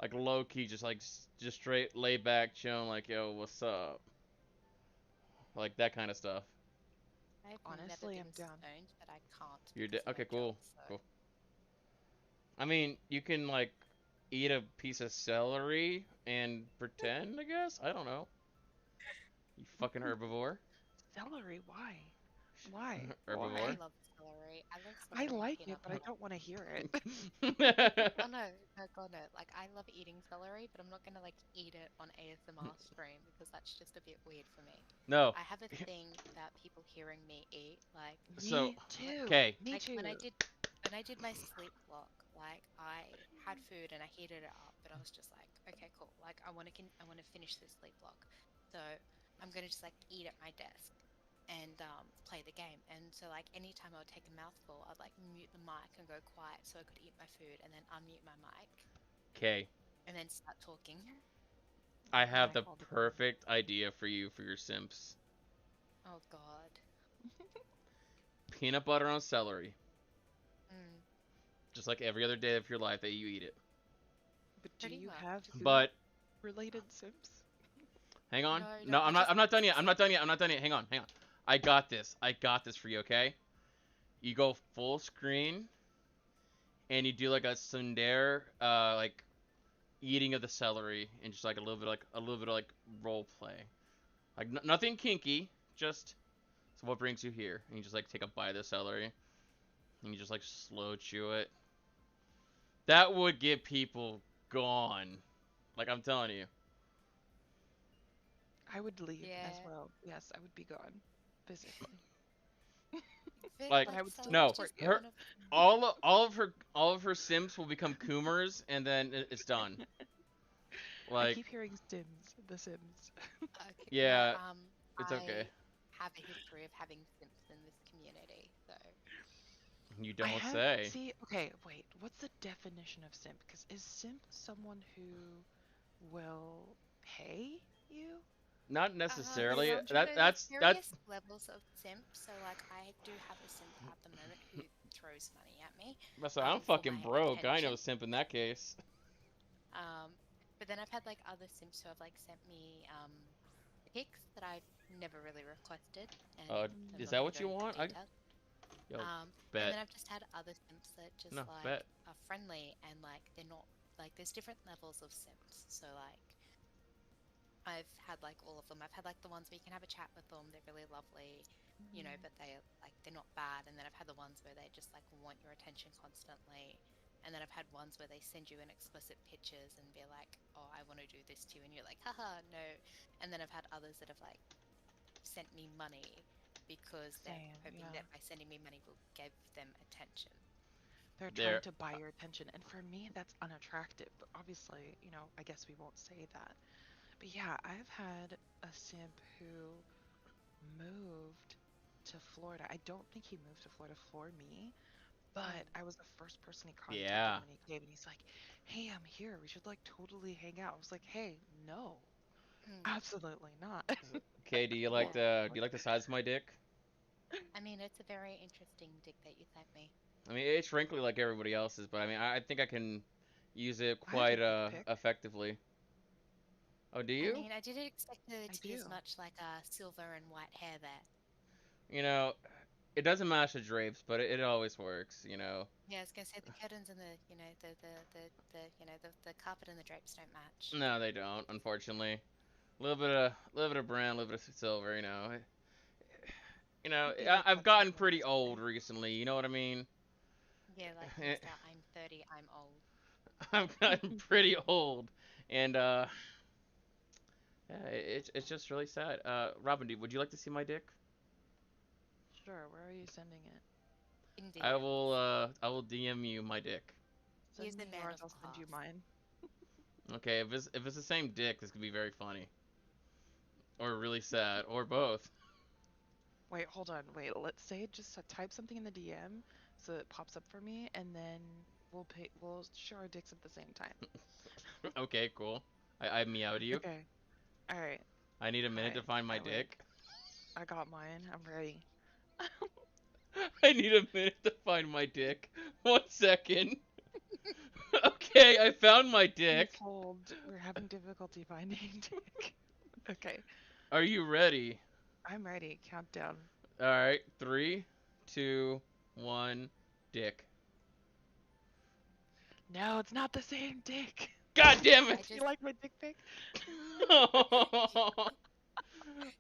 like low key, just like just straight laid back, chilling, like yo, what's up, like that kind of stuff. I've never Honestly, I'm been down. stoned, but I can't You're because of okay, my job. cool, So cool. I mean, you can like eat a piece of celery and pretend, I guess. I don't know. You fucking herbivore. Celery, why? Why? I Herbivore. Why? love celery. I love I celery and like it, peanut but I butter. don't want to hear it. Oh no, no, God no. Like I love eating celery, but I'm not gonna like eat it on ASMR stream because that's just a bit weird for me. No. I have a thing about people hearing me eat. So, Me too. okay. Me Like too. when I did my sleep block, like I had food and I heated it up, but I was just like, okay, cool. Like I want to finish this sleep block, so I'm gonna just like eat at my desk and play the game. And so like anytime I would take a mouthful, I'd like mute the mic and go quiet so I could eat my food, and then unmute my mic Okay. and then start talking. I What have I the call the perfect idea for you for your Simps. Oh God. Peanut butter on celery. Mm, Just like every other day of your life that you eat it. But do pretty you have much. food But related sims? hang on. No, no, No, I I'm not just I'm not done yet. I'm not done yet. I'm not done yet. Hang on. Hang on. I got this. I got this for you, okay? You go full screen and you do like a tsundere like eating of the celery and just like a little bit of like role play. Like nothing kinky, just so what brings you here? And you just like take a bite of the celery and you just like slow chew it. That would get people gone. Like I'm telling you. I would leave as yeah. well. Yes, I would be gone physically. But Like But I like would still celery is no, support just you. her one of all of her Sims will become Coomers and then it's done. I Like keep hearing Sims, The Sims. okay, no, yeah, it's okay. I have a history of having simps in this community, so You I don't have, say. see, okay, wait, what's the definition of simp? Because is simp someone who will pay you? Not necessarily. so That there's that's various levels of simp. So like I do have a simp at the moment who throws money at me, so I'm for fucking my broke. I know attention. simp in that case. Um, but then I've had like other simps who have like sent me pics that I've never really requested, and I'm Is not that Mm. going what to go you into want? detail. Yo, And bet. then I've just had other simps that just No, like bet. are friendly and like they're not like there's different levels of simps. So like I've had like all of them. I've had like the ones where you can have a chat with them, they're really lovely, you know, Mhm. but they're not bad. And then I've had the ones where they just like want your attention constantly. And then I've had ones where they send you in explicit pictures and be like, "Oh, I want to do this to you," and you're like, "Haha, no." And then I've had others that have like sent me money because they're Same, hoping yeah. that by sending me money will give them attention. They're trying There. to buy your attention. And for me, that's unattractive. But obviously, I guess we won't say that. But yeah, I've had a simp who moved to Florida. I don't think he moved to Florida for me, but Mm. I was the first person he contacted Yeah. when he came, and he's like, "Hey, I'm here. We should like totally hang out." I was like, "Hey, no, Mm. absolutely not." Okay. Yeah. Do you like the size of my dick? I mean, it's a very interesting dick that you sent me. I mean, it's wrinkly like everybody else's, but I mean, I think I can use it I have a quite dick pic. effectively. Oh, do I you? mean, I didn't expect there I to be as do. much like silver and white hair there. You know, it doesn't match the drapes, but it always works. Yeah, I was gonna say the curtains and the carpet and the drapes don't match. No, they don't. Unfortunately, a little bit of brown, a little bit of silver. I do like I've that for gotten most pretty old things. recently. You know what I mean? Yeah, like Mr. I'm 30, I'm old. I've gotten pretty old, and yeah, it's just really sad. Robin, would you like to see my dick? Sure, where are you sending it? In DMs. I will DM you my dick. He is Send a me man yours, of I'll send you class. mine. Okay, if it's the same dick, this could be very funny, or really sad, or both. Wait, hold on. Wait, let's say just type something in the DM so it pops up for me, and then we'll show our dicks at the same time. Okay, cool. I meowed you. Okay. All right. I need a minute to Hi. find my I win. dick. I got mine. I'm ready. I need a minute to find my dick. 1 second. Okay, I found my Please dick. hold. We're having difficulty finding dick. Okay. Are you ready? I'm ready. Countdown. All right, 3, 2, 1, dick. No, it's not the same dick. God damn I it! just You like my dick pic?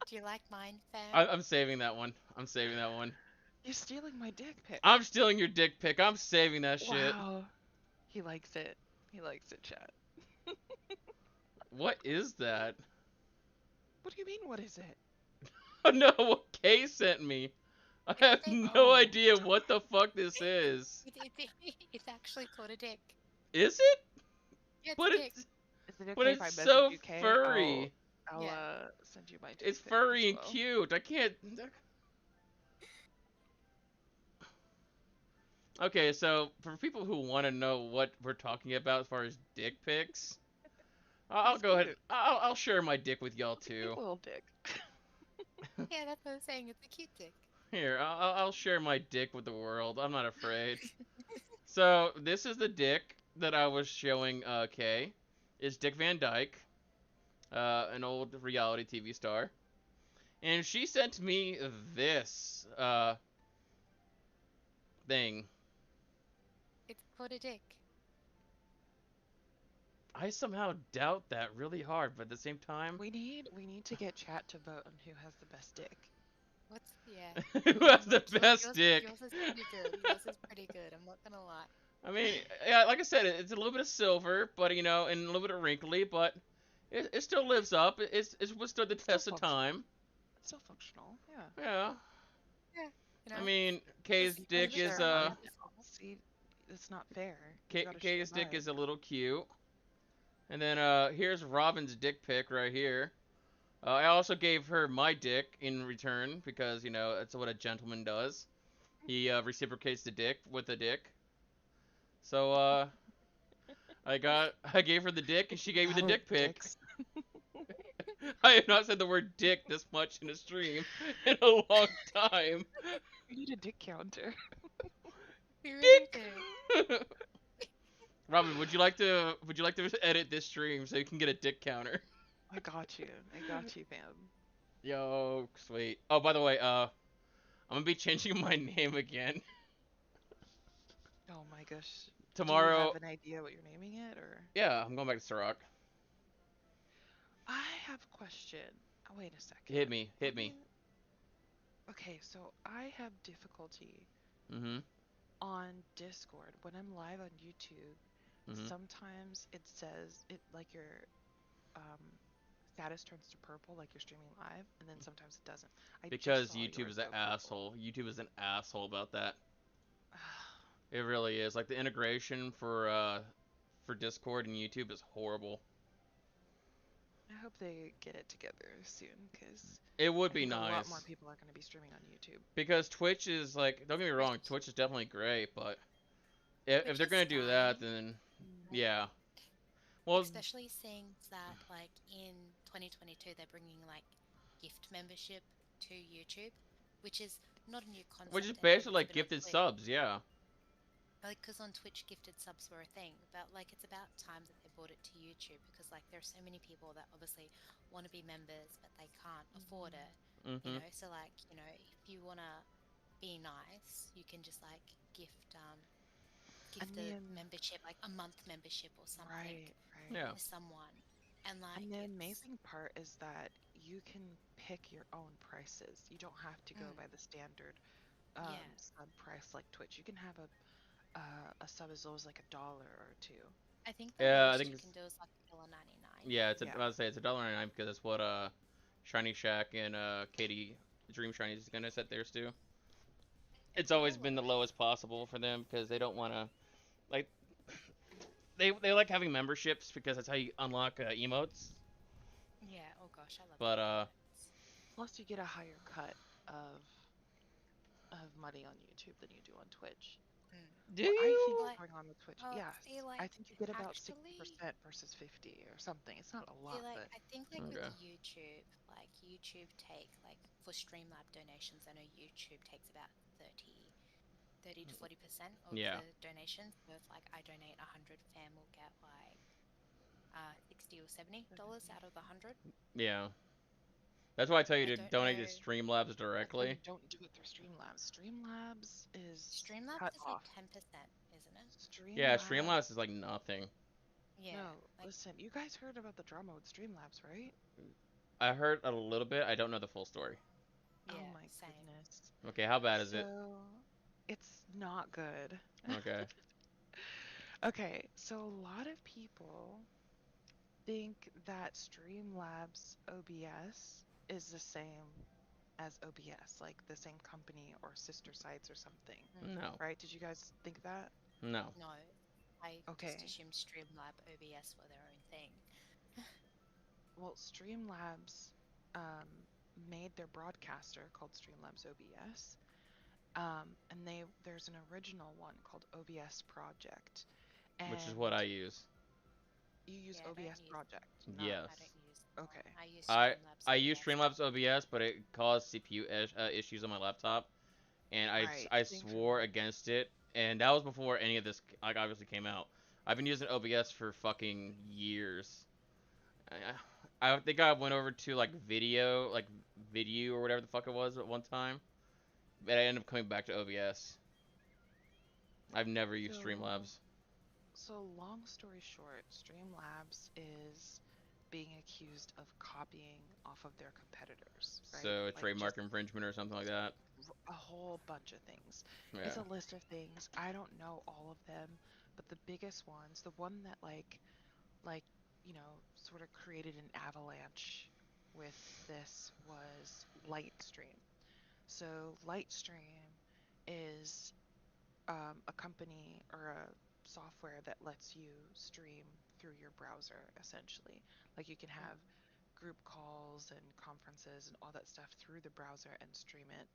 do you like mine, fam? I'm saving that one. I'm saving that one. You're stealing my dick pic. I'm stealing your dick pic. I'm saving that shit. Wow. He likes it. He likes it, chat. What is that? What do you mean, what is it? Oh no, what Kay sent me. I have dick. no Oh. idea what the fuck this is. It's actually called a dick. Is it? Yeah, it's But a dick. Is it okay but if I it's message so you, Kay? furry. I'll Yeah. send you my dick It's pic furry as and well. cute. I can't. Okay, so for people who want to know what we're talking about as far as dick pics, I'll He's go ahead. cute. I'll share my dick with y'all Cute too. little dick. Yeah, that's what I'm saying. It's a cute dick. Here, I'll share my dick with the world. I'm not afraid. So this is the dick that I was showing Kay. It's Dick Van Dyke, an old reality TV star, and she sent me this thing. It's called a dick. I somehow doubt that really hard, but at the same time, We need to get chat to vote on who has the best dick. What's yeah? who has the Yours- best yours, dick? Yours is pretty good. Yours is pretty good. I'm not gonna lie. I mean, yeah, like I said, it's a little bit of silver, but and a little bit of wrinkly, but it still lives up. It's withstood the Still test of functional. time. It's still functional. Yeah. Yeah. You know. I mean, Kay's Just dick leave it is there, man. See, it's not fair. You gotta Kay's share dick mine. is a little cute. And then here's Robin's dick pic right here. I also gave her my dick in return because that's what a gentleman does. He reciprocates the dick with a dick. So I gave her the dick and she gave me the Battle dick of pic. dicks. I have not said the word dick this much in a stream in a long time. We need a dick counter. We really do. Robin, would you like to edit this stream so you can get a dick counter? I got you. I got you, fam. Yo, sweet. Oh, by the way, I'm gonna be changing my name again Oh my gosh. Do you tomorrow. have an idea what you're naming it, or? Yeah, I'm going back to Ciroc. I have a question. Oh, wait a second. Hit me, hit me. Okay, so I have difficulty Mhm, on Discord when I'm live on YouTube. mhm. Sometimes it says it like your um, status turns to purple, like you're streaming live, and then sometimes it doesn't. I just Because saw YouTube yours is an go purple. asshole. YouTube is an asshole about that. It really is. Like the integration for Discord and YouTube is horrible. I hope they get it together soon, because It would I be think a lot nice more people are going to be streaming on YouTube. because Twitch is like, don't get me wrong, Twitch is definitely great, but if Which they're is gonna do that, fine. then yeah. Well, Especially seeing that, like, in 2022, they're bringing, like, gift membership to YouTube, which is not a new concept. which is anymore, basically it's like been on gifted Twitch. subs, yeah. Like, because on Twitch, gifted subs were a thing, but, like, it's about time that they brought it to YouTube, because, like, there are so many people that obviously want to be members, but they can't afford it, Mhm. so, like, if you want to be nice, you can just, like, gift And the then- membership, like a month membership or something Right. Yeah. to someone. And like And the it's- amazing part is that you can pick your own prices. You don't have to go Mm. by the standard Yeah. sub price like Twitch. You can have a sub as low as like $1 or $2. I think the Yeah, I lowest think you it's- can do is like $1.99. Yeah, it's Yeah. I would say it's $1.99 because that's what Shiny Shack and Katie Dream Shiny is gonna set theirs to. It's always been the lowest possible for them because they don't want to like they like having memberships because that's how you unlock emotes. Yeah. Oh gosh, I love. But emotes. Plus, you get a higher cut of money on YouTube than you do on Twitch. Do What I think you? is Like, going on with Twitch, oh, yes, see, I like, think you get about actually, 60% versus 50 or something. It's not a see, lot, like, but I think, like, with Okay. YouTube take, like, for Streamlab donations, I know YouTube takes about 30 to 40% of Yeah. the donations. So if, like, I donate 100, fam will get, like, 60 or $70 70. out of the 100. Yeah. That's why I tell you I to don't donate to know. Streamlabs That's why directly. you don't do it through Streamlabs. Streamlabs is cut Streamlabs is, like, off. 10%, isn't it? Yeah, Streamlabs. Streamlabs is like nothing. Yeah, No, like, listen, you guys heard about the drama with Streamlabs, right? I heard a little bit. I don't know the full story. Oh yeah, my same. goodness. Okay, how bad is it? So, it's not good. Okay. Okay, so a lot of people think that Streamlabs OBS is the same as OBS, like the same company or sister sites or something, No. right? Did you guys think that? No. No, I just Okay. assumed Streamlab OBS were their own thing. Well, Streamlabs um, made their broadcaster called Streamlabs OBS, and there's an original one called OBS Project, Which is and what I use. you use Yeah, I don't OBS use Project, not Yes. I don't use okay. I use I Streamlabs I use OBS. Streamlabs OBS, but it caused CPU issues on my laptop, and Right, I same for swore me. against it, and that was before any of this like obviously came out. I've been using OBS for fucking years. I think I went over to like video or whatever the fuck it was at one time, but I ended up coming back to OBS. I've never used So, Streamlabs. so long story short, Streamlabs is being accused of copying off of their competitors, right? So a Like just trademark infringement or something like that. a whole bunch of things. It's Yeah. a list of things. I don't know all of them, but the biggest ones, the one that like, sort of created an avalanche with this was Lightstream. So Lightstream is a company or a software that lets you stream through your browser, essentially. Like you can have group calls and conferences and all that stuff through the browser and stream it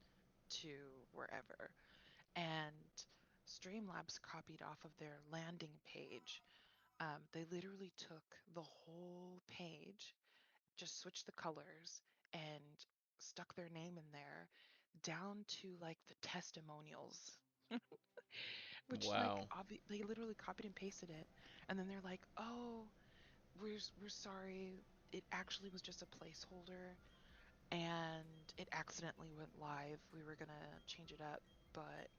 to wherever. And Streamlabs copied off of their landing page. They literally took the whole page, just switched the colors, and stuck their name in there down to like the testimonials, which like Wow. they literally copied and pasted it, and then they're like, "Oh, we're sorry. It actually was just a placeholder, and it accidentally went live. We were gonna change it up, but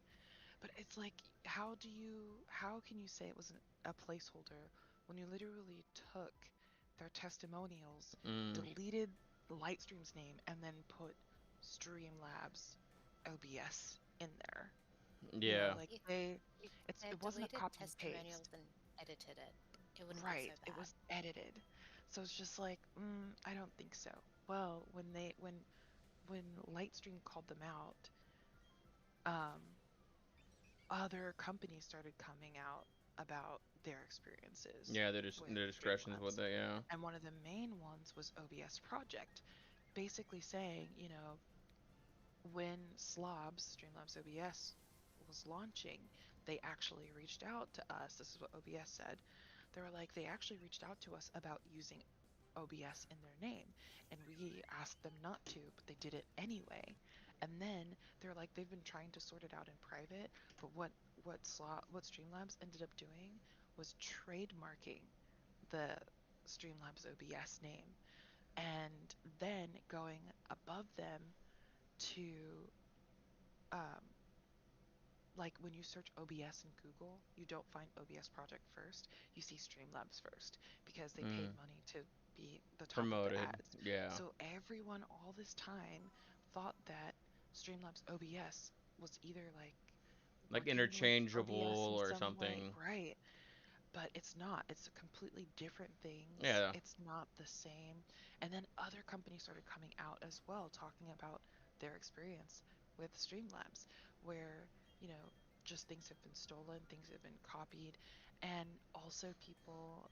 it's like, how can you say it was a placeholder when you literally took their testimonials, Mm. deleted the Lightstream's name, and then put Streamlabs OBS in there? Yeah. Like If they it had wasn't a deleted copy and paste. testimonials and edited it, it wouldn't be so Right, it bad. was edited. So it's just like, I don't think so. Well, when Lightstream called them out, um, other companies started coming out about their experiences Yeah, with their discretions with Streamlabs. it, yeah. And one of the main ones was OBS Project, basically saying, when Streamlabs OBS was launching, they actually reached out to us. This is what OBS said. They were like, they actually reached out to us about using OBS in their name, and we asked them not to, but they did it anyway. And then they're like, they've been trying to sort it out in private, but what Streamlabs ended up doing was trademarking the Streamlabs OBS name, and then going above them to um, like when you search OBS in Google, you don't find OBS Project first. You see Streamlabs first because they paid Mm. money to be the top of the Promoted. ads. Yeah. So everyone all this time thought that Streamlabs OBS was either like Like working with OBS interchangeable in or some way, something. right? But it's not. It's completely different things. Yeah. It's not the same. And then other companies started coming out as well, talking about their experience with Streamlabs, where, you know, just things have been stolen, things have been copied, and also people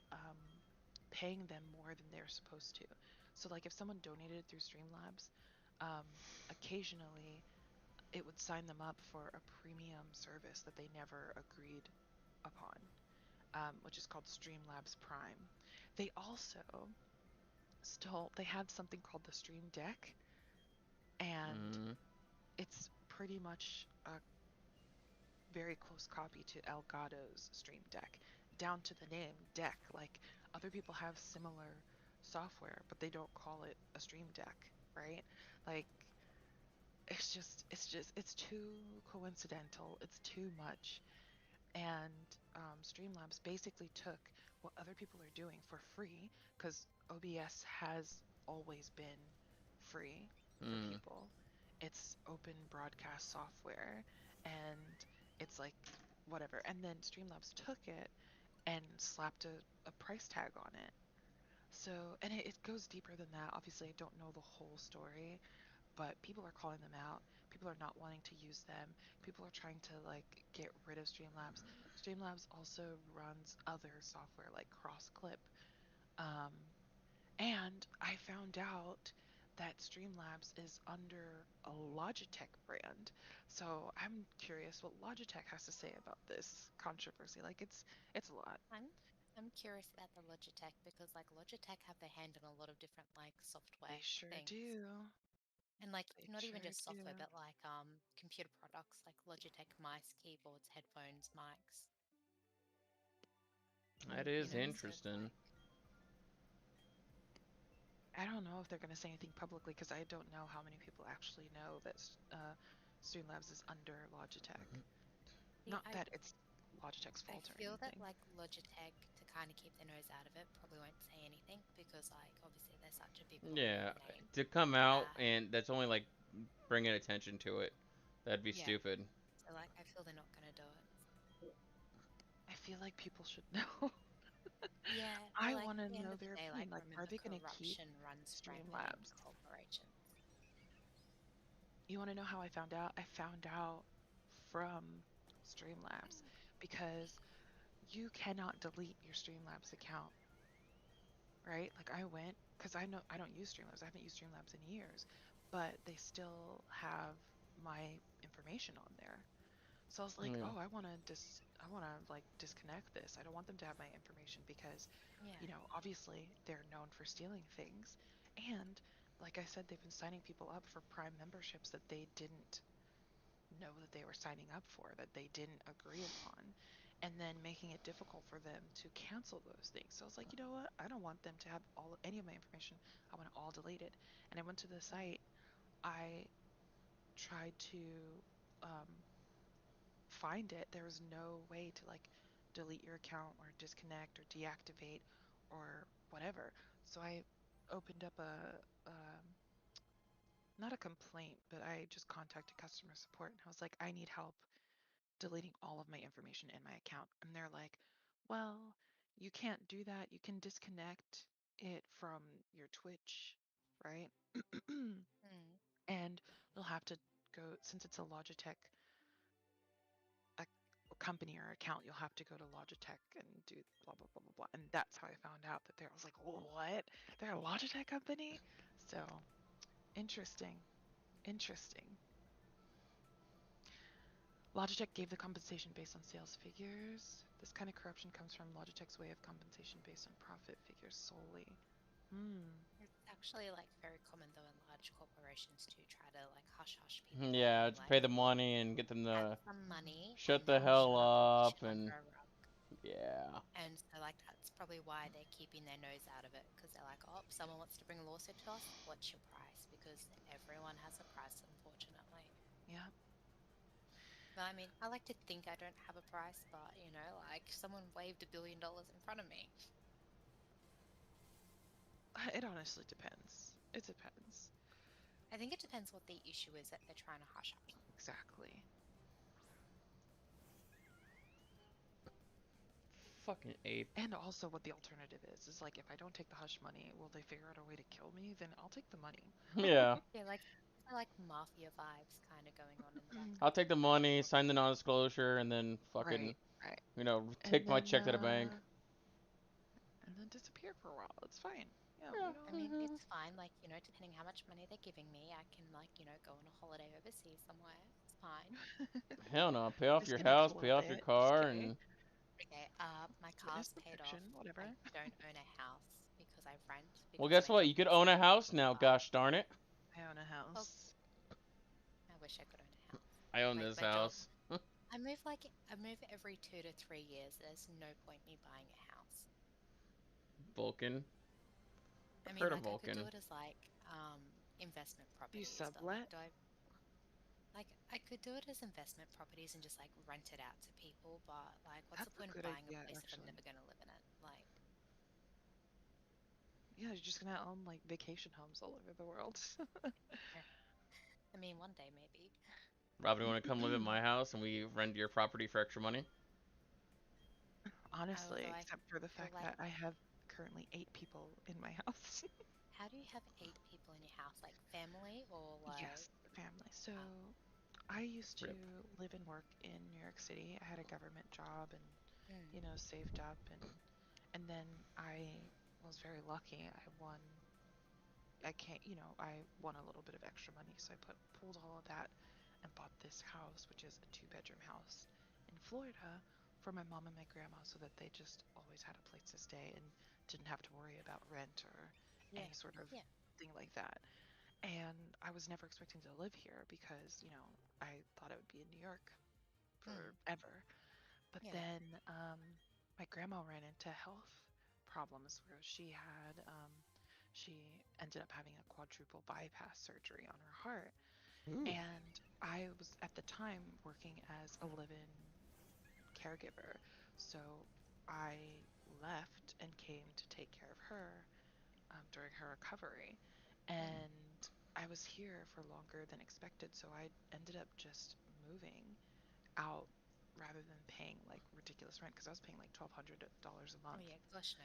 paying them more than they're supposed to. So, like, if someone donated through Streamlabs, um, occasionally it would sign them up for a premium service that they never agreed upon, which is called Streamlabs Prime. They also they had something called the Stream Deck, and Mm. it's pretty much a very close copy to Elgato's Stream Deck, down to the name Deck. Like other people have similar software, but they don't call it a Stream Deck, right? Like it's too coincidental. It's too much. And Streamlabs basically took what other people are doing for free, because OBS has always been free for Mm. people. It's open broadcast software, and it's like whatever. And then Streamlabs took it and slapped a price tag on it. So, and it goes deeper than that. Obviously, I don't know the whole story, but people are calling them out. People are not wanting to use them. People are trying to like get rid of Streamlabs. Streamlabs also runs other software like CrossClip. Um, and I found out that Streamlabs is under a Logitech brand. So I'm curious what Logitech has to say about this controversy. Like it's a lot. I'm curious about the Logitech because like Logitech have their hand in a lot of different like They software sure things. do. And like They not even sure just do. software, but like computer products like Logitech mice, keyboards, headphones, mics. That You is know, so it's interesting. like I don't know if they're going to say anything publicly because I don't know how many people actually know that Streamlabs is under Logitech. see, Not that it's Logitech's I fault or feel that anything. like Logitech to kind of keep their nose out of it probably won't say anything because like obviously they're such a big Yeah, popular name to come out that and that's only like bringing attention to it. That'd be yeah. stupid. So like I feel they're not gonna do it. I feel like people should know. Yeah, but I like want at to the end know of the their day, like opinion. Like, are remember they going to keep corruption runs rampant in Streamlabs? corporations. You want to know how I found out? I found out from Streamlabs because you cannot delete your Streamlabs account, right? Like I went because I know I don't use Streamlabs. I haven't used Streamlabs in years, but they still have my information on there. So I was like, Yeah. oh, I want to like disconnect this. I don't want them to have my information because, Yeah. obviously they're known for stealing things. And like I said, they've been signing people up for Prime memberships that they didn't know that they were signing up for, that they didn't agree upon, and then making it difficult for them to cancel those things. So I was like, you know what? I don't want them to have any of my information. I want it all deleted. And I went to the Mm. site. I tried to um, find it. There was no way to like delete your account or disconnect or deactivate or whatever. So I opened up not a complaint, but I just contacted customer support and I was like, I need help deleting all of my information in my account. And they're like, well, you can't do that. You can disconnect it from your Twitch, right? Mm. And you'll have to go, since it's a Logitech a company or account, you'll have to go to Logitech and do blah, blah, blah, blah, blah. And that's how I found out that I was like, what? They're a Logitech company? So interesting. Interesting. Logitech gave the compensation based on sales figures. This kind of corruption comes from Logitech's way of compensation based on profit figures solely. Hmm. It's actually like very common though in large corporations to try to like hush hush people by Yeah, being to like pay the money and get them add to some money shut and the then hell shut up all the up shit and under a rug. yeah. And so like that's probably why they're keeping their nose out of it because they're like, oh, someone wants to bring a lawsuit to us. What's your price? Because everyone has a price, unfortunately. Yeah. But I mean, I like to think I don't have a price, but you know, like someone waved $1 billion in front of me. It honestly depends. It depends. I think it depends what the issue is that they're trying to hush hush. Exactly. Fucking ape. And also what the alternative is like if I don't take the hush money, will they figure out a way to kill me? Then I'll take the money. Yeah. Yeah, like mafia vibes kind of going on in the I'll take the background. money, sign the non-disclosure, and then fucking, Right, right. take And my then check to the bank. disappear for a while. It's fine. Yeah, Yeah. we I don't. mean, Mhm. it's fine. Like, depending how much money they're giving me, I can, like, go on a holiday overseas somewhere. It's fine. Hell no. Pay off your Disconnect a house, pay little off your bit. Just car, kidding. and Okay, my Witness car's paid off. protection, I whatever. don't own a house because I rent well, because guess my what? job You could is own a in house now. car. Gosh darn it! I own a Well, house. I wish I could own a house. I own Like this my job, house. I move every 2 to 3 years. There's no point me buying a house. Vulcan. I I've mean, heard of like I could do Vulcan. it as like investment Do you properties, but sublet? like I could do it as investment properties and just like rent it out to people. But like, what's the That's a point of good buying a idea, place if I'm actually. never going to live in it? Like, Yeah, you're just gonna own like vacation homes all over the world. eh, I mean, one day maybe. Robin, you want to come live in my house and we rent your property for extra money? Honestly, Although except for the feel fact like, that I have currently 8 people in my house. how do you have 8 people in your house? Like family or like? Yes, family. So Oh, I used to Rip. live and work in New York City. I had a government job and, mm, saved up and then I was very lucky. I won a little bit of extra money, so I pulled all of that and bought this house, which is a 2-bedroom house in Florida for my mom and my grandma so that they just always had a place to stay and didn't have to worry about rent or yeah, any sort of yeah. thing like that. And I was never expecting to live here because, I thought I would be in New York Mm, forever. But yeah. then my grandma ran into health problems where she ended up having a quadruple bypass surgery on her heart. Ooh. And I was at the time working as a live-in caregiver. So I left and came to take care of her during her recovery. Mm, And I was here for longer than expected, so I ended up just moving out rather than paying like ridiculous rent because I was paying like $1,200 a oh month. yeah, gosh no.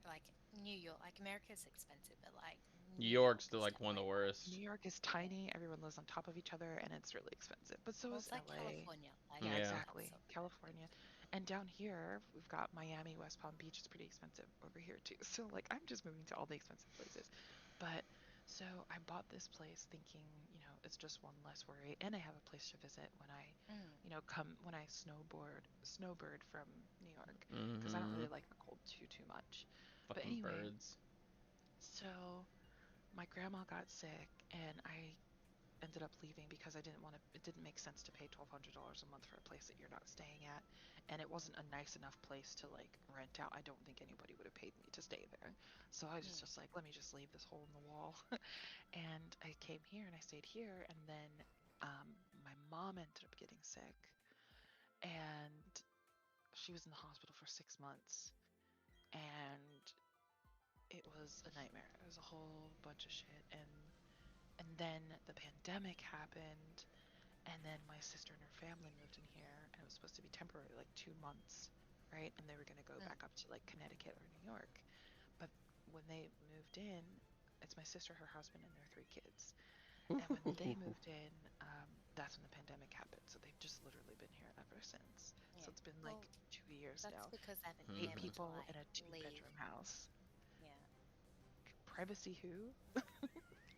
Like New York, like America's expensive, but like New New York York's the is like one of the definitely like, New worst. York is yeah. tiny, everyone lives on top of each other, and it's really expensive. But so Well, is it's like LA. California. Like Yeah, Yeah. that's exactly. sort of like, California. And down here, we've got Miami, West Palm Beach. It's pretty expensive over here too. So like I'm just moving to all the expensive places. But so I bought this place thinking, it's just one less worry and I have a place to visit when I, mm, when I snowbird from New York because I don't Mm-hmm. really like the cold too much. But Fucking anyway, birds. so my grandma got sick and I ended up leaving because it didn't make sense to pay $1,200 a month for a place that you're not staying at. And it mm, wasn't a nice enough place to like rent out. I don't think anybody would have paid me to stay there. So I was mm, just like, let me just leave this hole in the wall. And I came here and I stayed here. And then my mom ended up getting sick and she was in the hospital for 6 months. And it was a nightmare. It was a whole bunch of shit. And then the pandemic happened. And then my sister and her family moved in here, and it was supposed to be temporary, like 2 months, right? And they were going to go mm. back up to like Connecticut or New York. But when they moved in, it's my sister, her husband, and their 3 kids. And when they moved in, that's when the pandemic happened. So they've just literally been here ever since. So Yeah. it's been like Well, 2 years that's now. because I haven't been Eight able Mm-hmm. to people like in a leave. two-bedroom house. Yeah. Privacy who?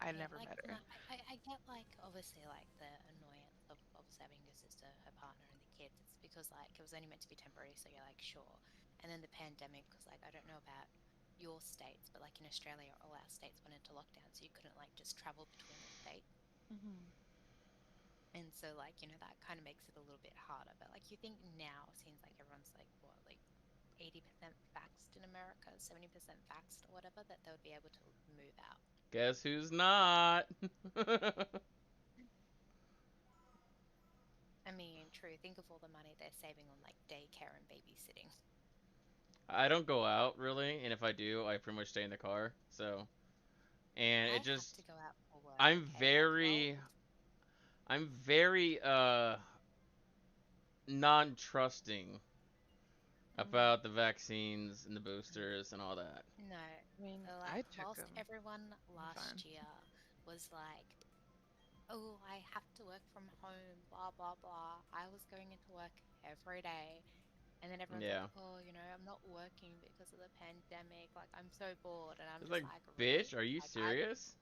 I Yeah, never like met no, her. I get like obviously like the annoyance of obviously having your sister, her partner, and the kids. It's because like it was only meant to be temporary, so you're like sure. And then the pandemic, because like I don't know about your states, but like in Australia, all our states went into lockdown, so you couldn't like just travel between the states. Hmm. And so like that kind of makes it a little bit harder. But like you think now, it seems like everyone's like what, like 80% vaxxed in America, 70% vaxxed or whatever, that they would be able to move out. Guess who's not? I mean, true. Think of all the money they're saving on like daycare and babysitting. I don't go out really, and if I do, I pretty much stay in the car. So, and I it have to just, go out for work, I'm okay? Like, well, very, I'm very non-trusting Mm. about the vaccines and the boosters and all that. no. I mean, Like, I took whilst them. everyone I'm fine. last year was like, oh, I have to work from home, blah, blah, blah, I was going into work every day And then everyone's like, Yeah. oh, I'm not working because of the pandemic. Like, I'm so bored. And I'm It's just like, like, really? bitch, are you Like, I've serious?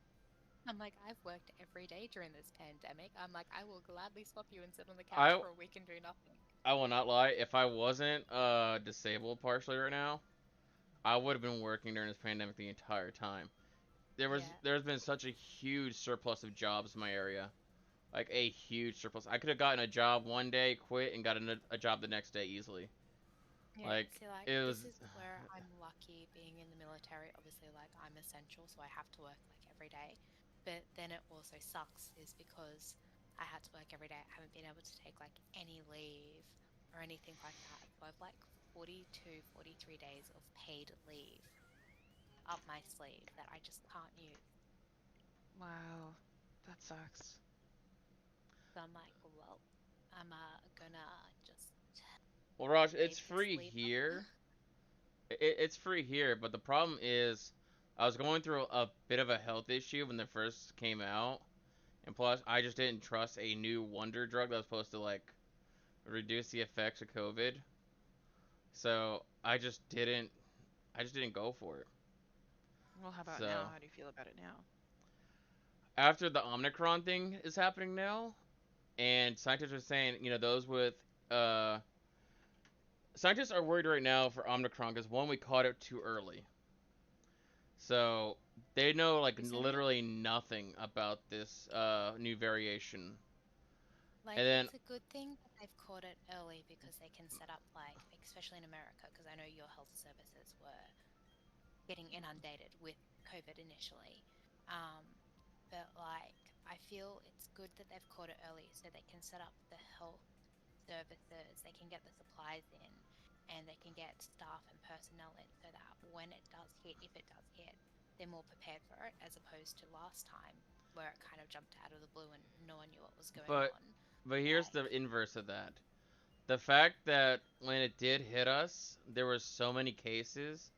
I'm like, I've worked every day during this pandemic. I'm like, I will gladly swap you and sit on the couch I for a week and do nothing. I will not lie. If I wasn't disabled partially right now, I would have been working during this pandemic the entire time. Yeah. There's been such a huge surplus of jobs in my area, like a huge surplus. I could have gotten a job one day, quit, and gotten a job the next day easily. Yeah. Like See, like, it this was. is where I'm lucky being in the military. Obviously, like, I'm essential, so I have to work, like, every day. But then it also sucks, is because I had to work every day. I haven't been able to take, like, any leave or anything like that. So I've, like, 42, 43 days of paid leave up my sleeve that I just can't use. Wow, that sucks. So I'm like, well, I'm gonna just Well, Raj, save it's this free leave up. here. It's free here, but the problem is, I was going through a bit of a health issue when they first came out, and plus, I just didn't trust a new wonder drug that was supposed to like reduce the effects of COVID. So I just didn't go for it. Well, how about now? So How do you feel about it now? after the Omicron thing is happening now, and scientists are saying, those with uh, scientists are worried right now for Omicron because one, we caught it too early, so they know like Isn't it literally nothing about this new variation, like and then it's a good thing that they've caught it early because they can set up like, especially in America, because I know your health services were getting inundated with COVID initially. Um, but like I feel it's good that they've caught it early so they can set up the health services, they can get the supplies in, and they can get staff and personnel in so that when it does hit, if it does hit, they're more prepared for it as opposed to last time where it kind of jumped out of the blue and no one knew what was going but on. but here's Like, the inverse of that. The fact that when it did hit us, there were so many cases,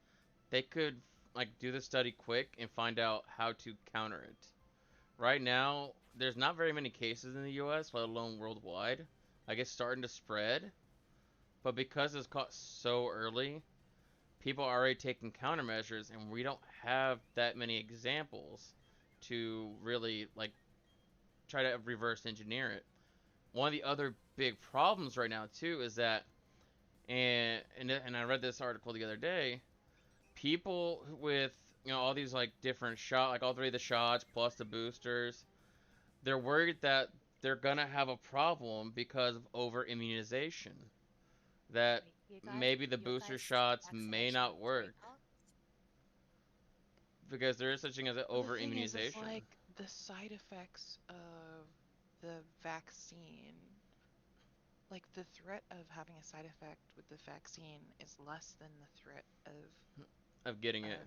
they could like do the study quick and find out how to counter it. Right now, there's not very many cases in the U.S., let alone worldwide. Like it's starting to spread, but because it's caught so early, people are already taking countermeasures, and we don't have that many examples to really like try to reverse engineer it. One of the other big problems right now too is that, and I read this article the other day, people with all these like different shot, like all three of the shots plus the boosters, they're worried that they're gonna have a problem because of over immunization. That wait, maybe the your booster guys' shots may vaccination not with three work dogs? because there is such thing as an Well, the over thing is immunization. like the side effects of the vaccine, like the threat of having a side effect with the vaccine is less than the threat Of getting it.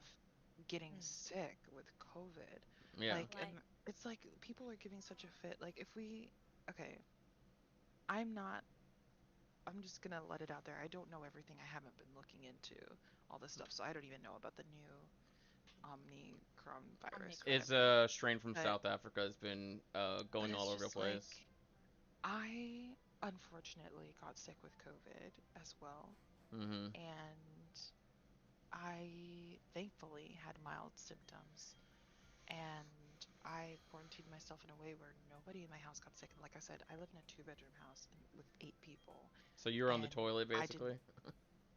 of getting Hmm. sick with COVID. Yeah. Like, and Like, it's like people are giving such a fit. Like, if we, okay, I'm not, I'm just gonna let it out there. I don't know everything. I haven't been looking into all this stuff, so I don't even know about the new Omicron virus, Omicron. It's whatever. a strain from But South Africa that's been but going all it's over the just like place. I unfortunately got sick with COVID as well, Mm-hmm. and I thankfully had mild symptoms, and I quarantined myself in a way where nobody in my house got sick. And like I said, I live in a two-bedroom house with 8 people, So you were on the and toilet I didn't basically.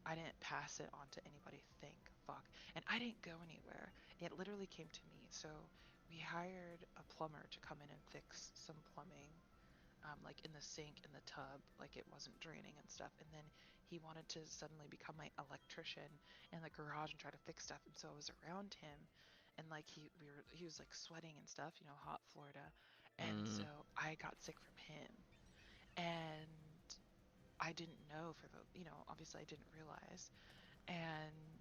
I didn't pass it on to anybody. Thank fuck. And I didn't go anywhere. It literally came to me. So we hired a plumber to come in and fix some plumbing, like in the sink, in the tub, like it wasn't draining and stuff. And then he wanted to suddenly become my electrician in the garage and try to fix stuff. And so I was around him, and like he was like sweating and stuff, hot Florida. And Mm. so I got sick from him, and I didn't know for the, obviously I didn't realize. And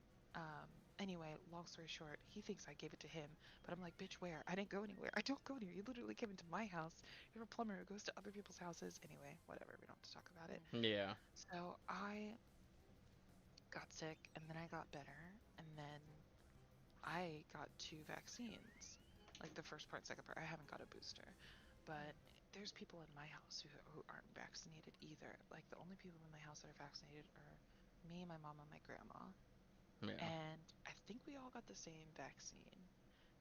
anyway, long story short, he thinks I gave it to him, but I'm like, bitch, where? I didn't go anywhere. I don't go anywhere. You literally came into my house. You're a plumber who goes to other people's houses. Anyway, whatever. We don't have to talk about it. Yeah. So I got sick, and then I got better, and then I got 2 vaccines. Like the first part, second part. I haven't got a booster, but there's people in my house who aren't vaccinated either. Like the only people in my house that are vaccinated are me, my mom, and my grandma. Yeah. And I think we all got the same vaccine.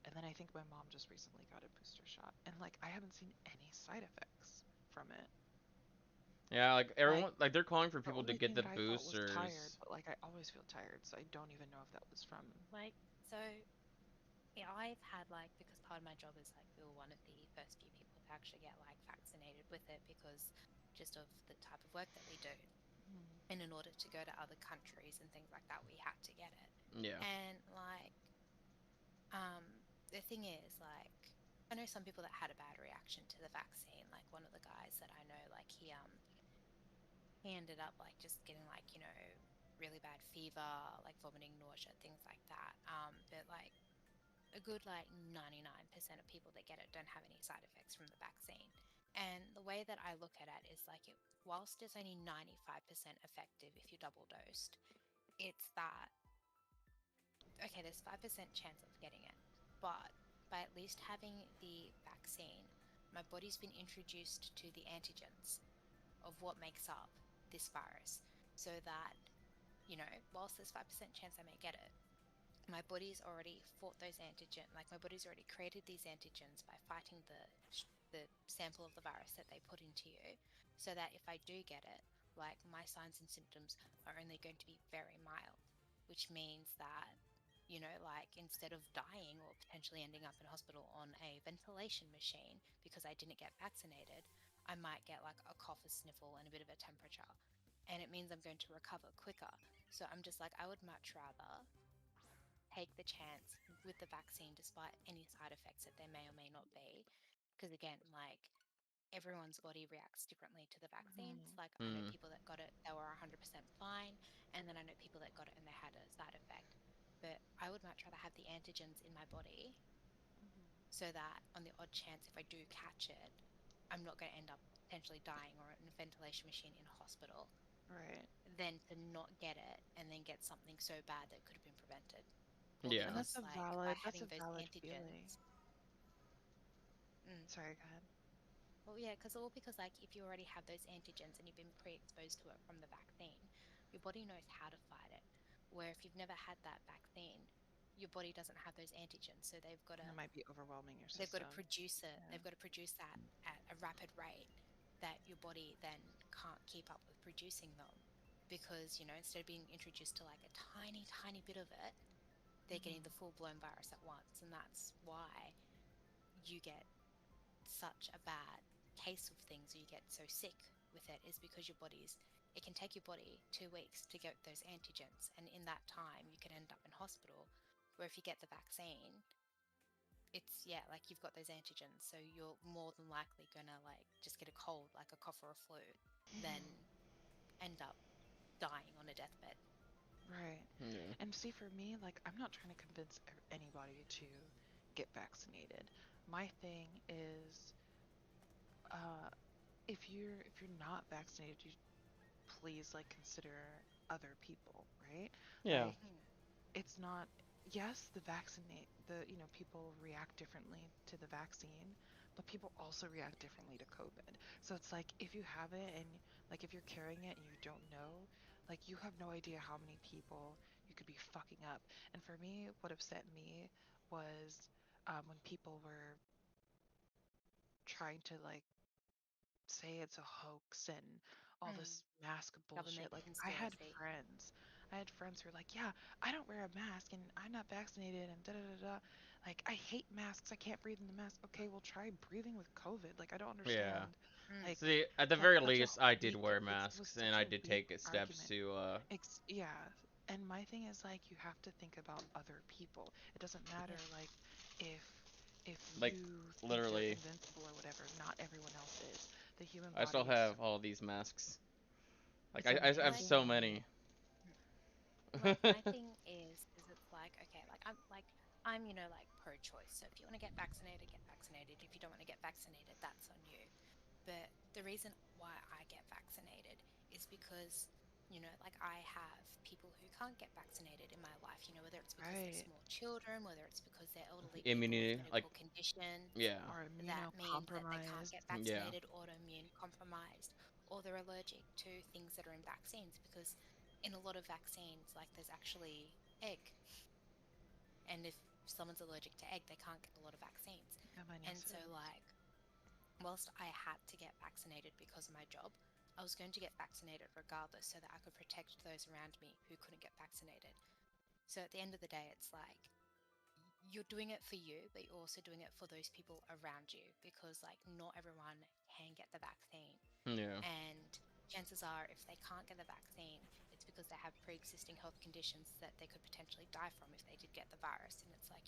And then I think my mom just recently got a booster shot. And like I haven't seen any side effects from it. Yeah, like Like everyone, like they're calling for the people to only get thing the that I felt was tired, boosters. but like I always feel tired, so I don't even know if that was from. Like, so yeah, I've had like, because part of my job is like we were one of the first few people to actually get like vaccinated with it because just of the type of work that we do. Mm, And in order to go to other countries and things like that, we had to get it. Yeah. And like, um, the thing is, like, I know some people that had a bad reaction to the vaccine. Like one of the guys that I know, like he ended up like just getting like, really bad fever, like vomiting, nausea, things like that. But like a good like 99% of people that get it don't have any side effects from the vaccine. And the way that I look at it is like whilst it's only 95% effective if you're double dosed, it's that okay, there's 5% chance of getting it, but by at least having the vaccine, my body's been introduced to the antigens of what makes up this virus, so that whilst there's 5% chance I may get it, my body's already fought those antigens. Like my body's already created these antigens by fighting the sample of the virus that they put into you, so that if I do get it, like my signs and symptoms are only going to be very mild, which means that like instead of dying or potentially ending up in hospital on a ventilation machine because I didn't get vaccinated, I might get like a cough, a sniffle, and a bit of a temperature. And it means I'm going to recover quicker. So I'm just like, I would much rather take the chance with the vaccine despite any side effects that there may or may not be. Because again, like everyone's body reacts differently to the vaccines. mhm, Like I know Hmm. people that got it, they were 100% fine. And then I know people that got it and they had a side effect. But I would much rather have the antigens in my body mhm. so that on the odd chance if I do catch it, I'm not going to end up potentially dying or in a ventilation machine in hospital Right. than to not get it and then get something so bad that could have been prevented. All Yeah. And because like by that's having a those valid feeling. antigens. Mm, Sorry, go ahead. well, yeah, because like if you already have those antigens and you've been pre-exposed to it from the vaccine, your body knows how to fight it. Where if you've never had that vaccine, your body doesn't have those antigens, so And it might be overwhelming your they've got to system. produce it. Yeah. They've got to produce that at a rapid rate that your body then can't keep up with producing them because instead of being introduced to like a tiny, tiny bit of it, they're getting the Mhm. full blown virus at once, and that's why you get such a bad case of things, or you get so sick with it, is because your body's it can take your body 2 weeks to get those antigens, and in that time you can end up in hospital. Where if you get the vaccine, it's yeah, like you've got those antigens, so you're more than likely gonna like just get a cold, like a cough or a flu, than end up dying on a deathbed. Right. Yeah. And see, for me, like, I'm not trying to convince anybody to get vaccinated. My thing is, uh, if you're not vaccinated, you please like consider other people, right? Yeah. Like, Mm, it's not, yes, people react differently to the vaccine, but people also react differently to COVID. So it's like if you have it and like if you're carrying it and you don't know, like you have no idea how many people you could be fucking up. And for me, what upset me was when people were trying to like say it's a hoax and all mm. this mask Government bullshit. Like conspiracy. I had friends who were like, "Yeah, I don't wear a mask and I'm not vaccinated and da da da da." Like I hate masks. I can't breathe in the mask. Okay, well try breathing with COVID. Like I don't Yeah. understand. Mm. Like See, at the that's very such a least, I did weak. wear It was masks and such I a did weak take steps argument. to Yeah, and my thing is like you have to think about other people. It doesn't Yeah. matter like if if like you think you're literally. invincible or whatever. Not everyone else is. The human I still body is so have all these masks. Like it's I have My so amazing. many. like my thing is it's like okay, I'm like pro-choice. So if you want to get vaccinated. If you don't want to get vaccinated, that's on you. But the reason why I get vaccinated is because, like I have people who can't get vaccinated in my life, whether it's because they're Right. small children, whether it's because they're elderly people with Immunity, like medical conditions yeah, Or that means that they can't immunocompromised. get yeah, vaccinated, autoimmune compromised, or they're allergic to things that are in vaccines because in a lot of vaccines, like there's actually egg, and if someone's allergic to egg, they can't get a lot of vaccines. Yeah, mine And also so, is. like, whilst I had to get vaccinated because of my job, I was going to get vaccinated regardless so that I could protect those around me who couldn't get vaccinated. So at the end of the day, it's like you're doing it for you, but you're also doing it for those people around you because, like, not everyone can get the vaccine. Yeah. And chances are, if they can't get the vaccine, it's because they have pre existing health conditions that they could potentially die from if they did get the virus. And it's like,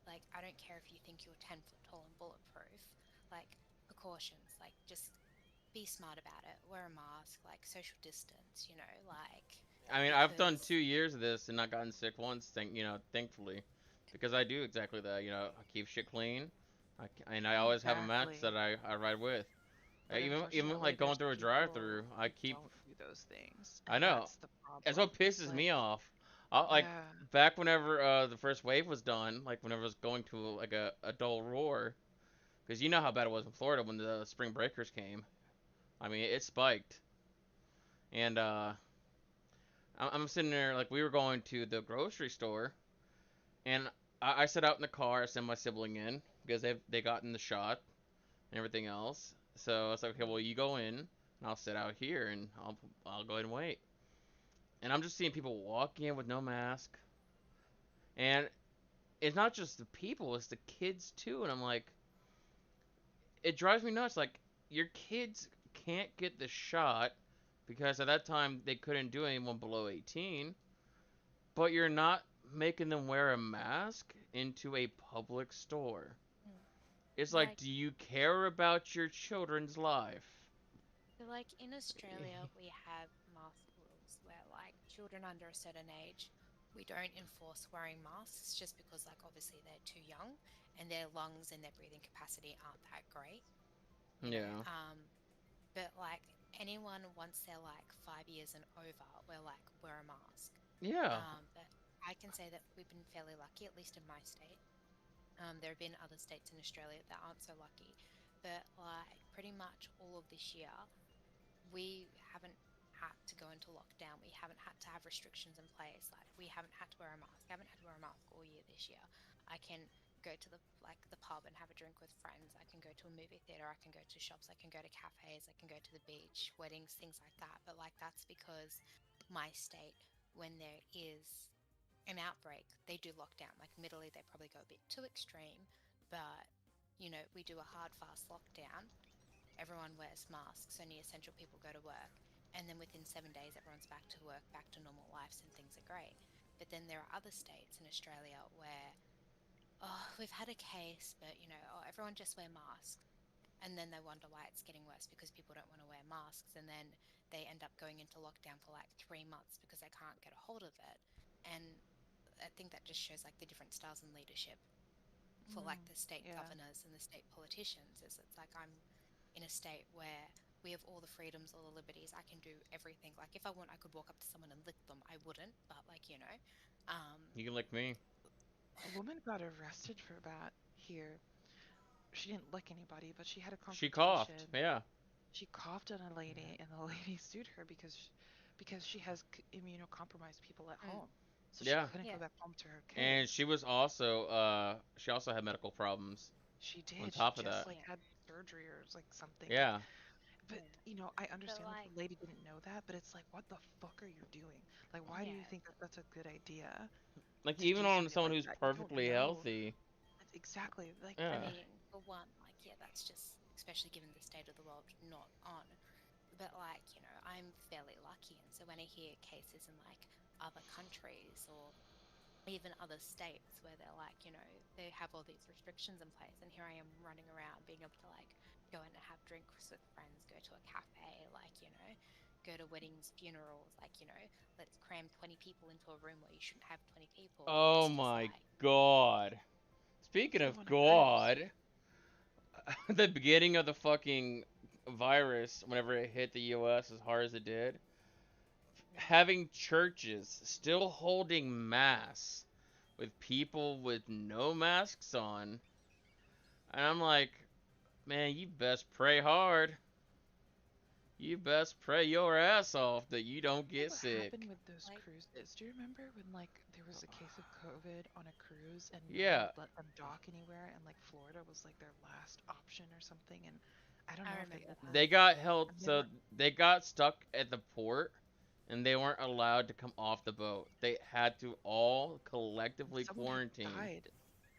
like, I don't care if you think you're 10 foot tall and bulletproof, like, precautions, like, just be smart about it, wear a mask, like, social distance, like, I mean, I've done because, 2 years of this and not gotten sick once. Thankfully, because I do exactly that. I keep shit clean. And I always have a mask that Exactly. I ride with. But Even unfortunately, like going there's through a people drive-through, I who keep. don't do those things, I and know. that's the That's problem. what It's pisses like, me off. Like yeah, back whenever the first wave was done, like whenever it was going to like a dull roar, because you know how bad it was in Florida when the spring breakers came. I mean, it spiked, and I'm sitting there like we were going to the grocery store, and I sit out in the car, I send my sibling in because they gotten the shot and everything else. So it's like, okay, well you go in, and I'll sit out here, and I'll go ahead and wait. And I'm just seeing people walk in with no mask, and it's not just the people, it's the kids too. And I'm like, it drives me nuts. Like your kids can't get the shot because at that time they couldn't do anyone below 18, but you're not making them wear a mask into a public store. mm, It's like, like, do you care about your children's life? in Australia, we have mask rules where, like, children under a certain age, we don't enforce wearing masks just because, like, obviously they're too young and their lungs and their breathing capacity aren't that great, you know. Yeah. But like anyone once they're like 5 years and over, we're like wear a mask. Yeah. But I can say that we've been fairly lucky, at least in my state. There have been other states in Australia that aren't so lucky, but like pretty much all of this year, we haven't had to go into lockdown. We haven't had to have restrictions in place. Like we haven't had to wear a mask. I haven't had to wear a mask all year this year. I can go to the pub and have a drink with friends. I can go to a movie theater. I can go to shops. I can go to cafes. I can go to the beach, weddings, things like that. But like that's because my state, when there is an outbreak, they do lockdown. Like admittedly, they probably go a bit too extreme, but we do a hard, fast lockdown. Everyone wears masks, only essential people go to work. And then within 7 days, everyone's back to work, back to normal lives, and things are great. But then there are other states in Australia where, oh, we've had a case, but oh, everyone just wear masks. And then they wonder why it's getting worse because people don't want to wear masks. And then they end up going into lockdown for like 3 months because they can't get a hold of it. And I think that just shows like the different styles in leadership for like mm, the state yeah, governors and the state politicians. Is it's like I'm in a state where we have all the freedoms, all the liberties. I can do everything. Like if I want, I could walk up to someone and lick them. I wouldn't, but like um, You can lick me. a woman got arrested for that here. She didn't lick anybody, but she had a She coughed. confrontation. Yeah. She coughed on a lady, and the lady sued her because she has immunocompromised people at mm, home, so she Yeah. couldn't yeah, go back home to her And kids. she also had medical problems She on did. She top of just that. like yeah, had surgery or like something. Like, Yeah. but yeah. I But understand that like, the lady didn't know that, but it's like, what the fuck are you doing? Like, why do you yeah. think that that's a good idea Like to even do on something someone like who's that? You don't perfectly know. healthy. Exactly. Like, I Yeah. mean, for one, like, yeah, that's just, especially given the state of the world, not on. But, like, I'm fairly lucky. And so when I hear cases in, like, other countries or even other states where they're like, they have all these restrictions in place, and here I am running around being able to, like, go in and have drinks with friends, go to a cafe, like, go to weddings, funerals, like, let's cram 20 people into a room where you shouldn't have 20 people. Like, Oh it's just my like, god. Speaking so of when I first, God, the beginning of the fucking virus, whenever it hit the US as hard as it did, mm, having churches still holding mass with people with no masks on, and I'm like, man, you best pray hard. You best pray your ass off that you don't Remember get what sick. happened with those Like, cruises? Do you remember when like there was a case of COVID on a cruise and no one Yeah, would let them dock anywhere and like Florida was like their last option or something and I don't I know if they remember that. they got held, I've so never they got stuck at the port, and they weren't allowed to come off the boat. They had to all collectively someone had quarantine. died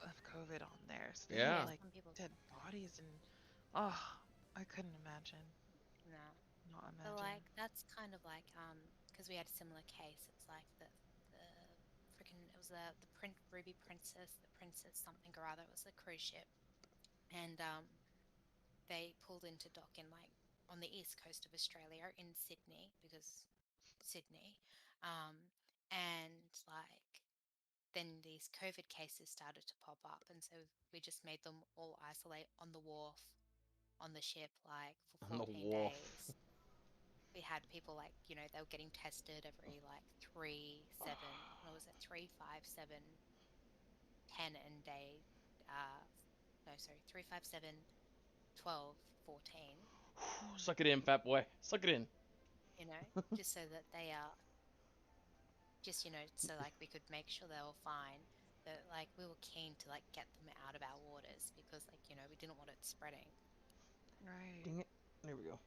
of COVID on there. So they had Yeah. Yeah, like some people. dead bodies and oh, I couldn't imagine. No. Not But imagine. like that's kind of like because we had a similar case. It's like the freaking it was the Ruby Princess, the Princess something or other. It was a cruise ship, and they pulled into dock in like on the east coast of Australia in Sydney because Sydney, um, and like then these COVID cases started to pop up, and so we just made them all isolate on the wharf on the ship like On for the 14 wharf. days. We had people like they were getting tested every like 3 7 what was it 3 5 7 10 and day no sorry 3 5 7 12 14 Suck it in, fat boy. Suck it in. just so that they are just so like we could make sure they were fine, but like we were keen to like get them out of our waters because like we didn't want it spreading. Right. Dang it. There we go.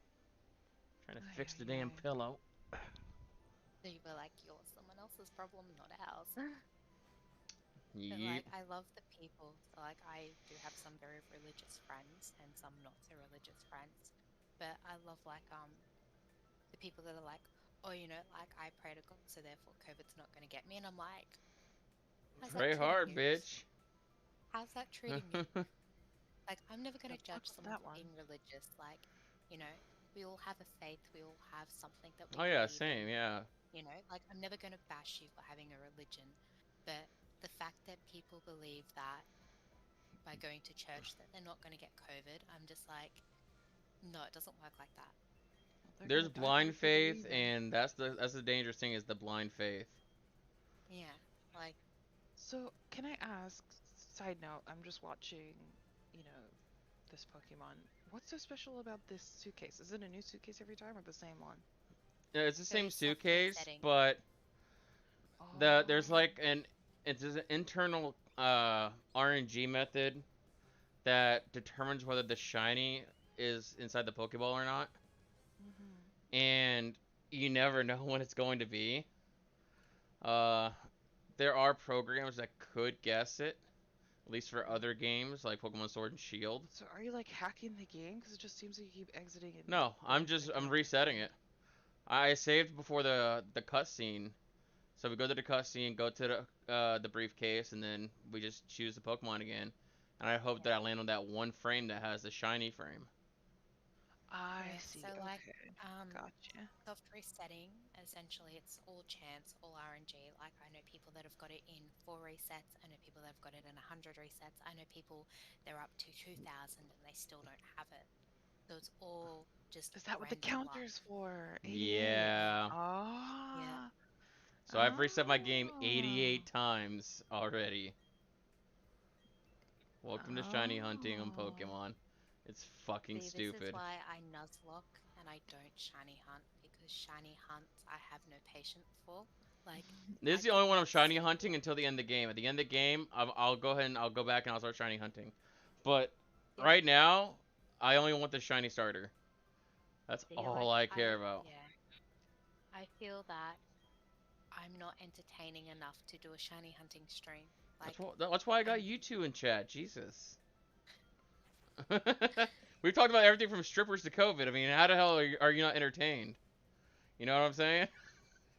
Trying to Ay, fix the ay, damn ay. pillow. So you were like, you're someone else's problem, not ours. But Yep. like, I love the people. So like, I do have some very religious friends and some not so religious friends. But I love like the people that are like, oh, like I pray to God, so therefore COVID's not going to get me. And I'm like, how's that Pray treating hard, you? bitch. How's that treating you? Like, I'm never going Good to luck judge with someone that for one. being religious. Like, you know, we all have a faith. We all have something that we Oh yeah, believe same. in. Yeah. Like I'm never going to bash you for having a religion, but the fact that people believe that by going to church that they're not going to get COVID, I'm just like, no, it doesn't work like that. Well, they're There's gonna die for blind what they faith, believe in. and that's the dangerous thing is the blind faith. Yeah, like, So, can I ask, side note, I'm just watching, you know, this Pokemon. What's so special about this suitcase? Is it a new suitcase every time or the same one? Yeah, it's the same goes self suitcase, resetting. but there's Oh, like it's an internal RNG method that determines whether the shiny is inside the Pokeball or not, mm-hmm. and you never know when it's going to be. Uh, there are programs that could guess it, at least for other games like Pokemon Sword and Shield. So are you like hacking the game? Because it just seems like you keep exiting and No, going I'm again. resetting it. I saved before the cutscene, so we go to the cutscene, go to the briefcase, and then we just choose the Pokemon again. And I hope that Yeah, I land on that one frame that has the shiny frame. I yeah. So see. like, Okay. um, Gotcha. soft resetting, essentially, it's all chance, all RNG. Like, I know people that have got it in 4 resets. I know people that have got it in 100 resets. I know people they're up to 2,000 and they still don't have it. So it's all just Is that what the random luck. counter's for? 88. Yeah, Yeah. yeah. Ah. So I've reset my game Oh. 88 times already. Welcome to shiny hunting on Oh. Pokemon. It's fucking See, this is stupid. why I Nuzlocke and I don't shiny hunt because shiny hunts I have no patience for. Like, This I is the could only one I'm not shiny sit. hunting until the end of the game. At the end of the game, I'll go ahead and I'll go back and I'll start shiny hunting. But Yeah, right now, I only want the shiny starter. That's see, all like, I care about. yeah, I feel that I'm not entertaining enough to do a shiny hunting stream. Like, That's why I I'm got you two in chat. Jesus. We've talked about everything from strippers to COVID. I mean, how the hell are you not entertained? You know what I'm saying?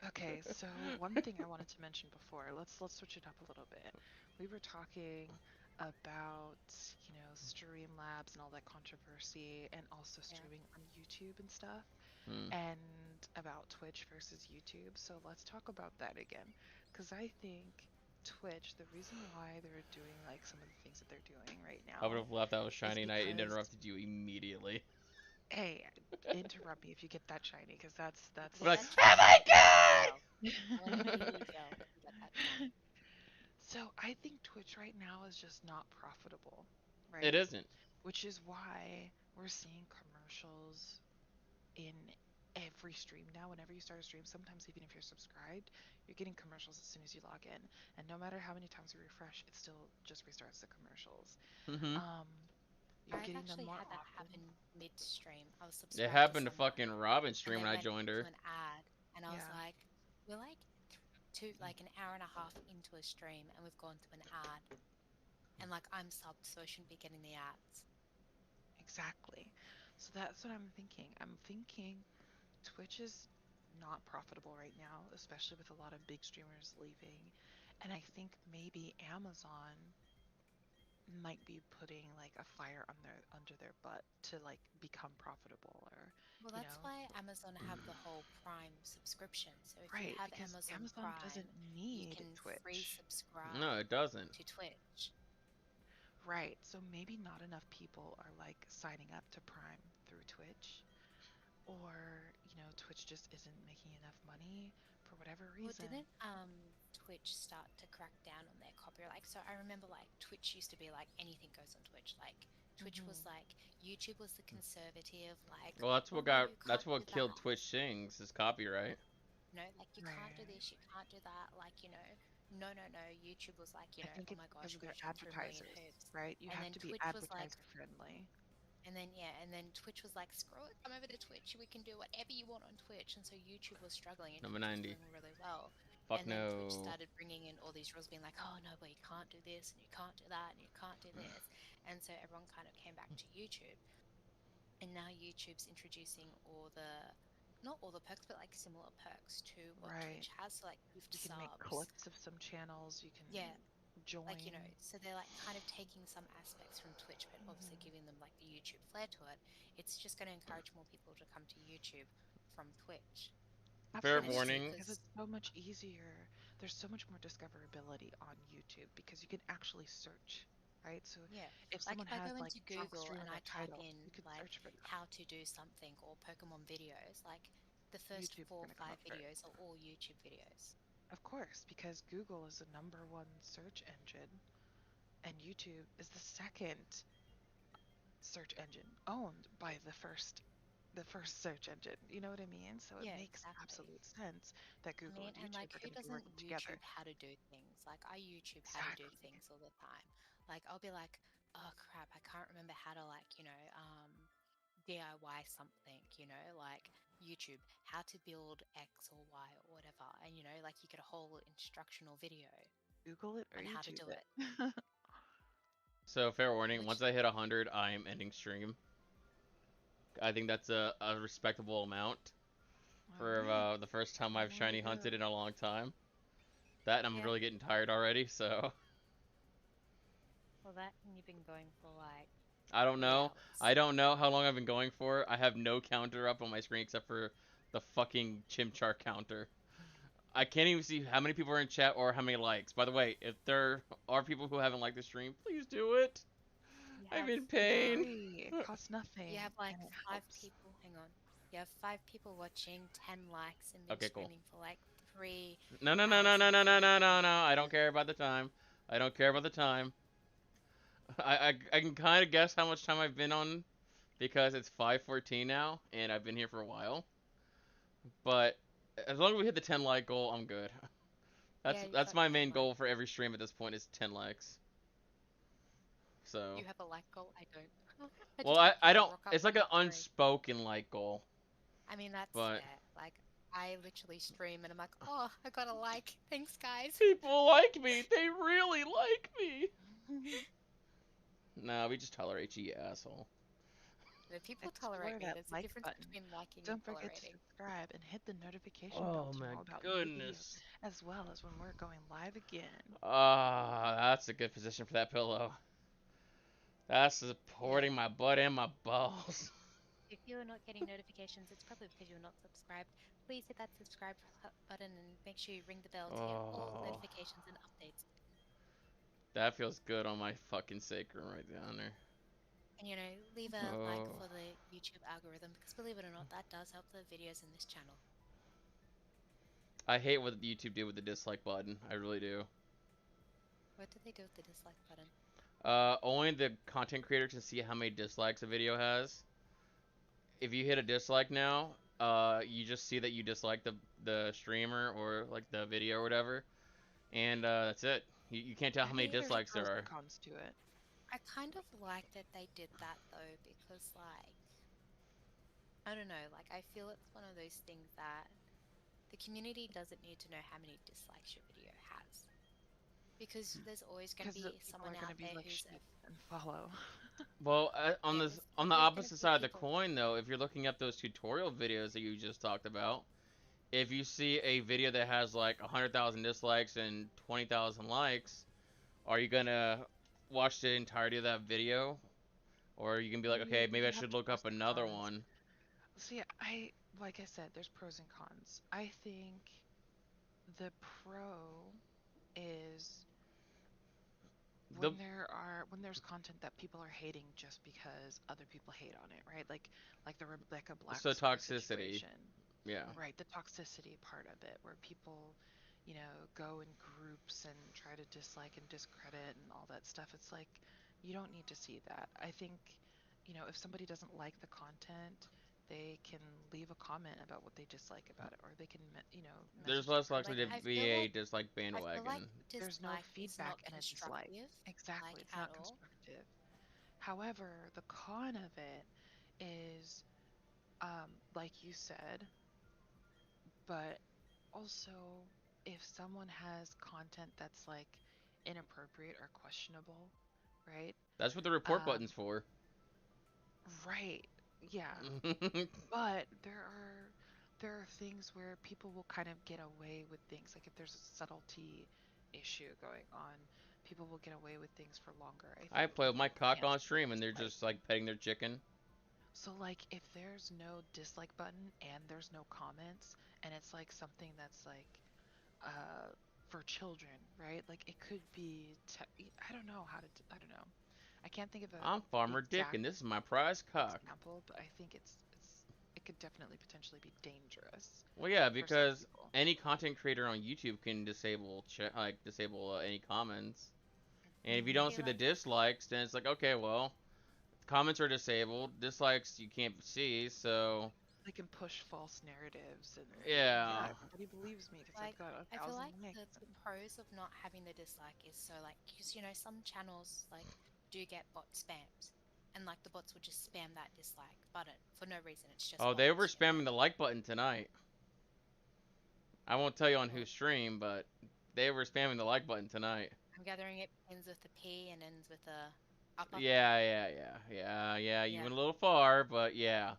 Okay, so one thing I wanted to mention before, let's switch it up a little bit. We were talking about, Streamlabs and all that controversy and also yeah, streaming on YouTube and stuff Hmm. and about Twitch versus YouTube. So let's talk about that again because I think Twitch, the reason why they're doing like some of the things that they're doing right I would now have left out with is shiny and I because interrupted you immediately. hey, interrupt me if you get that shiny because if you I'm get like, that oh shiny, my you get that god! bell. When will you yell if you get that shiny? So I think Twitch right now is just not profitable, It right? isn't. Which is why we're seeing commercials in every stream now, whenever you start a stream, sometimes even if you're subscribed, you're getting commercials as soon as you log in. And no matter how many times you refresh, it still just restarts the commercials. Mm-hmm. Um, you're I've getting them actually more had that often. happen mid-stream. I was It subscribed to happened to someone, fucking Robin and stream they when I went joined to her. an ad, and I was Yeah. like, we're like like an hour and a half into a stream, and we've gone to an ad, and like I'm subbed, so I shouldn't be getting the ads. Exactly. So that's what I'm thinking. I'm thinking Twitch is not profitable right now, especially with a lot of big streamers leaving. And I think maybe Amazon might be putting like a fire on their under their butt to like become profitable or Well, you that's know, why Amazon have the whole Prime subscription. So if you right, have because Amazon Amazon Prime, doesn't you need can free Twitch. No, subscribe it doesn't. to Twitch. Right. So maybe not enough people are like signing up to Prime through Twitch. Or, Twitch just isn't making enough money for whatever Well, reason. didn't Twitch start to crack down on their copyright? Like, so I remember like Twitch used to be like anything goes on Twitch. Like Twitch was Hmm. like YouTube was the conservative, like, Well, oh no, you that's can't do what killed that. Twitch Sings is copyright. No, like you can't do Right. this, you can't do that. Like, no, no, no. YouTube was like, I think oh it's my because gosh, of we've their jumped through a million advertisers, hoops. right? You And have then to be Twitch was like, advertiser friendly. and then Twitch was like, screw it, come over to Twitch. We can do whatever you want on Twitch. And so YouTube was struggling and Number Twitch was 90. doing really well. Fuck And then Twitch no. started bringing in all these rules, being like, oh no, but you can't do this and you can't do that and you can't do this. And so everyone kind of came back to YouTube. And now YouTube's introducing not all the perks, but like similar perks to what Right. Twitch has. So like gift You can make subs. clips of some channels. You can Yeah, join. like so they're like kind of taking some aspects from Twitch but obviously giving them like the YouTube flair to it. It's just going to encourage more people to come to YouTube from Twitch. Fair Absolutely, warning. because it's so much easier. There's so much more discoverability on YouTube because you can actually search, right? So Yeah, if like someone if I has go like into drunk Google and streamer I type title, in you can like search for that. how to do something or Pokemon videos, like the first YouTube's 4 or gonna come 5 up first. videos are all YouTube videos. Of course, because Google is the #1 search engine, and YouTube is the second search engine owned by the first search engine. You know what I mean? So it Yeah, makes exactly. absolute sense that I Google mean, and and like, YouTube are who going to be doesn't working together. YouTube how to do things? Like, I YouTube how to do Exactly. things all the time. Like, I'll be like, oh crap, I can't remember how to like, DIY something, like YouTube, how to build X or Y or whatever. And, like you get a whole instructional video Google it or on how to YouTube do it. it. So fair warning. Which, Once I hit 100, I am ending stream. I think that's a respectable amount for Alright, the first time I I've know what to shiny hunted do. in a long time. That and I'm yeah, really getting tired already. So well, that and you've been going for like I don't 8 know. hours. I don't know how long I've been going for. I have no counter up on my screen except for the fucking Chimchar counter. I can't even see how many people are in chat or how many likes. By the way, if there are people who haven't liked the stream, please do it. You I'm have, in It's pain. free. It costs nothing. you have like And it 5 helps. people, hang on. You have 5 people watching, 10 likes, and been Okay, cool. streaming for like 3 No, no, no, hours no, no, and no, no, 40 no, no, no. minutes. I don't care about the time. I don't care about the time. I can kind of guess how much time I've been on because it's 5:14 now and I've been here for a while. But as long as we hit the 10 like goal, I'm good. Yeah, you've That's got my 10 main likes. goal for every stream at this point is 10 likes. So, You have a like goal? I don't. I well, just hope I people don't. rock up It's when like an it's free. unspoken like goal, I mean, that's but fair. Like, I literally stream and I'm like, oh, I got a like. Thanks, guys. people like me. They really like me. Nah, we just tolerate you, asshole. The people Explore tolerate me. that There's a like difference button. between liking and Don't forget to tolerating. subscribe and hit the notification bell Oh to my know about new videos, goodness. as well as when we're going live again. Ah, that's a good position for that pillow. That's Yeah. supporting my butt and my balls. If you're not getting notifications, it's probably because you're not subscribed. Please hit that subscribe button and make sure you ring the bell to get all Oh, notifications and updates. that feels good on my fucking sacrum right down there. And leave a like Oh, for the YouTube algorithm because believe it or not, that does help the videos in this channel. I hate what YouTube did with the dislike button. I really do. What did they do with the dislike button? Only the content creator can see how many dislikes a video has. If you hit a dislike now, you just see that you dislike the streamer or like the video or whatever, and that's it. You can't tell I how many think there's dislikes there pros and are. cons to it. I kind of like that they did that though, because like I don't know, like I feel it's one of those things that the community doesn't need to know how many dislikes your video has. Because there's always going to Because be people someone are out going to be there like who's sheep and follow. Well, on yeah, this there's on the always going to opposite be side of the people. coin, though, if you're looking at those tutorial videos that you just talked about, if you see a video that has like 100,000 dislikes and 20,000 likes, are you gonna watch the entirety of that video, or are you gonna be like, okay, maybe I You have should the look pros up and another cons. one? See, like I said, there's pros and cons. I think the pro is The when there's content that people are hating just because other people hate on it, right? Like the Rebecca so Blackstar toxicity, situation, yeah. right? The toxicity part of it, where people, go in groups and try to dislike and discredit and all that stuff. It's like you don't need to see that. I think, if somebody doesn't like the content, they can leave a comment about what they dislike about it, or they can, There's message the less likely Like to person. be a dislike I feel like bandwagon. There's no dislike is feedback not in a dislike. constructive, Exactly, like it's at not all. constructive. However, the con of it is, like you said, but also if someone has content that's like inappropriate or questionable, right? That's what the report Um, button's for. right, yeah. But there are things where people will kind of get away with things. Like if there's a subtlety issue going on, people will get away with things for longer. I I think play with my people cock cancel on the stream and they're dislike. just like petting their chicken. So like if there's no dislike button and there's no comments and it's like something that's like uh for children, right? Like it could be I don't know how to I don't know. I can't think of a I'm Farmer Dick exact and this is my prize cock. example, but I think it could definitely potentially be dangerous Well, yeah, for some because people. any content creator on YouTube can disable disable any comments. And if you I don't Hmm. feel see the like dislikes, then it's like, okay, well, comments are disabled, dislikes you can't see, so They can push false narratives and yeah. yeah, everybody believes me because I've like got a I feel thousand like likes. the pros of not having the dislike is so like because some channels like do get bot spams, and like the bots will just spam that dislike button for no reason. It's just Oh, they were bots. spamming the like button tonight. I won't tell you on Oh, whose stream, but they were spamming the like button tonight. I'm gathering it ends with a P and ends with a upper. Yeah. You Yeah, went a little far, but yeah.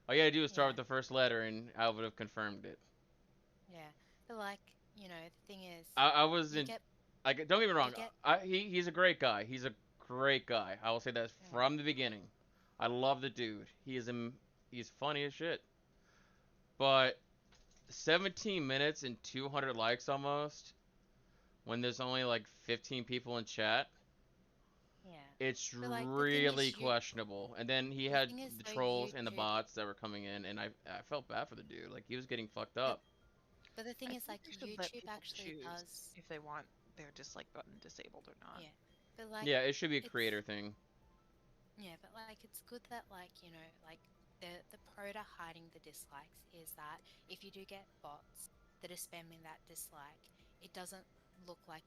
All you gotta do is start yeah, with the first letter, and I would have confirmed it. yeah. But like the thing is, I was you in. get Like, don't get me you wrong. get He's a great guy. He's a great guy. I will say that yeah. from the beginning. I love the dude. He's funny as shit. But 17 minutes and 200 likes almost, when there's only like 15 people in chat, Yeah. it's But like the thing really is, questionable. And then he the had thing is the though, trolls and the YouTube. bots that were coming in, and I felt bad for the dude. Like he was getting fucked But up. but the thing I is, think like we should let YouTube people actually choose does. if they want their dislike button disabled or not. Yeah. But like Yeah, it should be a it's creator thing. yeah, but like it's good that like like the pro to hiding the dislikes is that if you do get bots that are spamming that dislike, it doesn't look like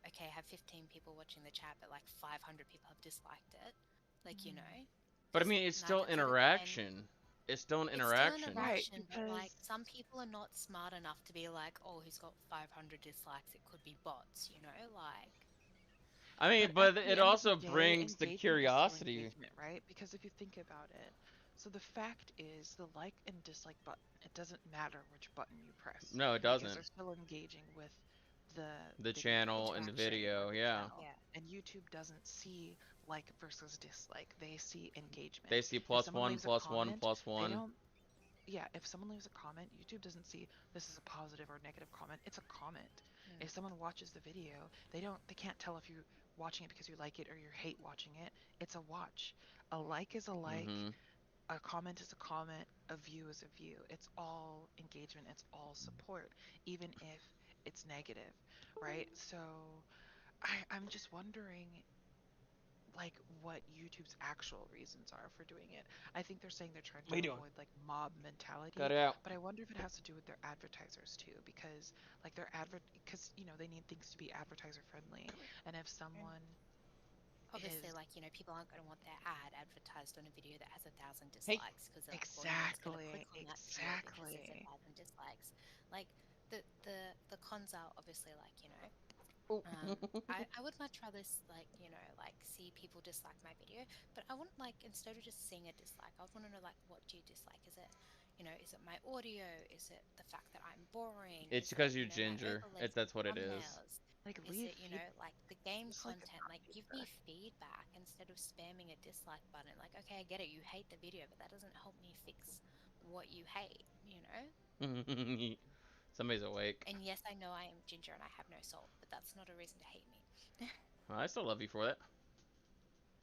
okay, I have 15 people watching the chat, but like 500 people have disliked it, like Mm. But I because mean, it's nine still times out of ten. interaction. It's still an It's still an interaction. Right, interaction, but like because some people are not smart enough to be like, oh, he's got 500 dislikes. It could be bots, like. I but mean, at but the it end of the also day, brings the engagement is still curiosity. engagement, right? Because if you think about it, so the fact is the like and dislike button, it doesn't matter which button you press No, it because doesn't. they're still engaging with the The video that channel you're and the watching or video, the yeah. channel. Yeah. And YouTube doesn't see like versus dislike. They see engagement. They see If plus someone one, leaves a plus one, comment, plus they one. don't yeah, if someone leaves a comment, YouTube doesn't see this is a positive or negative comment. It's a comment. Mm. If someone watches the video, they can't tell if you're watching it because you like it or you hate watching it. It's a watch. A like is a like, Mm-hmm. a comment is a comment, a view is a view. It's all engagement, it's all support, even if it's negative, right? So I'm just wondering like what YouTube's actual reasons are for doing it. I think they're saying they're trying What are you to doing? avoid like mob mentality, Cut it out. but I wonder if it has to do with their advertisers too, because like because they need things to be advertiser friendly, and if someone Obviously, is like, people aren't going to want their ad advertised on a video that has 1,000 Hey. dislikes because they're like, well, no one's going to click exactly, on that video because there's exactly. 1,000 dislikes. Like, the cons are obviously like, Oh. I would much rather like like see people dislike my video, but I want like instead of just seeing a dislike, I want to know like what do you dislike? Is it is it my audio? Is it the fact that I'm boring? It's Is it because you're my ginger. overlays, That's what it is. thumbnails? Like Is leave it feedback. like the game Just like content? Like give me feedback instead of spamming a dislike button. Like okay, I get it, you hate the video, but that doesn't help me fix what you hate. Somebody's awake. And yes, I know I am ginger and I have no soul, but that's not a reason to hate me. Well, I still love you for that.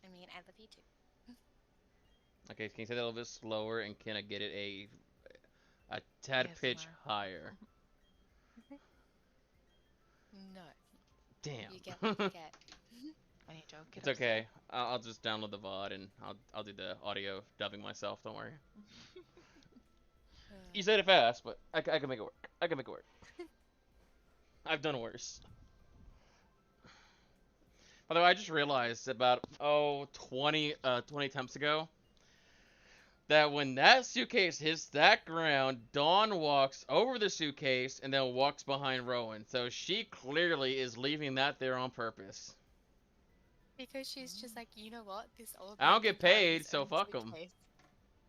I mean, I love you too. Okay, can you say that a little bit slower, and can I get it a tad pitch ASMR. higher? No, Damn. you get what you get. And you don't get It's okay. I'll just download the VOD and I'll do the audio dubbing myself. Don't worry. You said it fast, but I can make it work. I can make it work. I've done worse. Although I just realized about 20 attempts ago that when that suitcase hits that ground, Dawn walks over the suitcase and then walks behind Rowan. So she clearly is leaving that there on purpose. Because she's just like, you know what? This old I man don't get can carry paid, his so own fuck 'em. suitcase.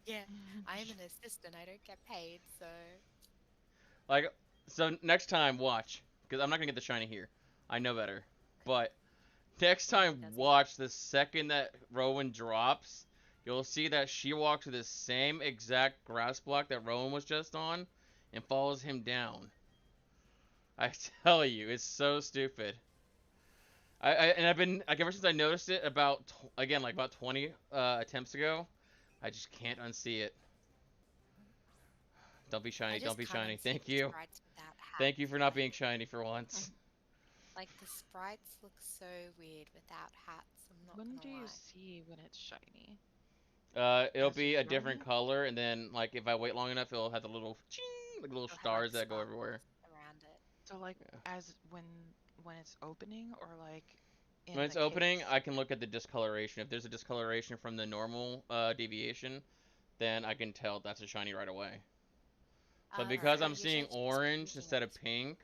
Yeah, I am an assistant. I don't get paid, so Like, so next time, watch. Because I'm not going to get the shiny here. I know better. But next time, doesn't. watch the second that Rowan drops. You'll see that she walks to the same exact grass block that Rowan was just on and follows him down. I tell you, it's so stupid. And I've been, like, ever since I noticed it about, again, like about 20 attempts ago, I just can't unsee it. Don't be I shiny, just don't be can't shiny. unsee Thank the you. sprites without hats. Thank you for not Like, being shiny for once. like the sprites look so weird without hats. I'm not When gonna do you lie. see when it's shiny? It'll As you're be a throwing different it? color, and then like if I wait long enough, it'll have the little ching, like little It'll have like stars that go everywhere. sparkles around it. So like Yeah. as when it's opening or like in When the it's opening, case? I can look at the discoloration. If there's a discoloration from the normal deviation, then I can tell that's a shiny right away. But because So I'm usually seeing just orange looking instead at of pink,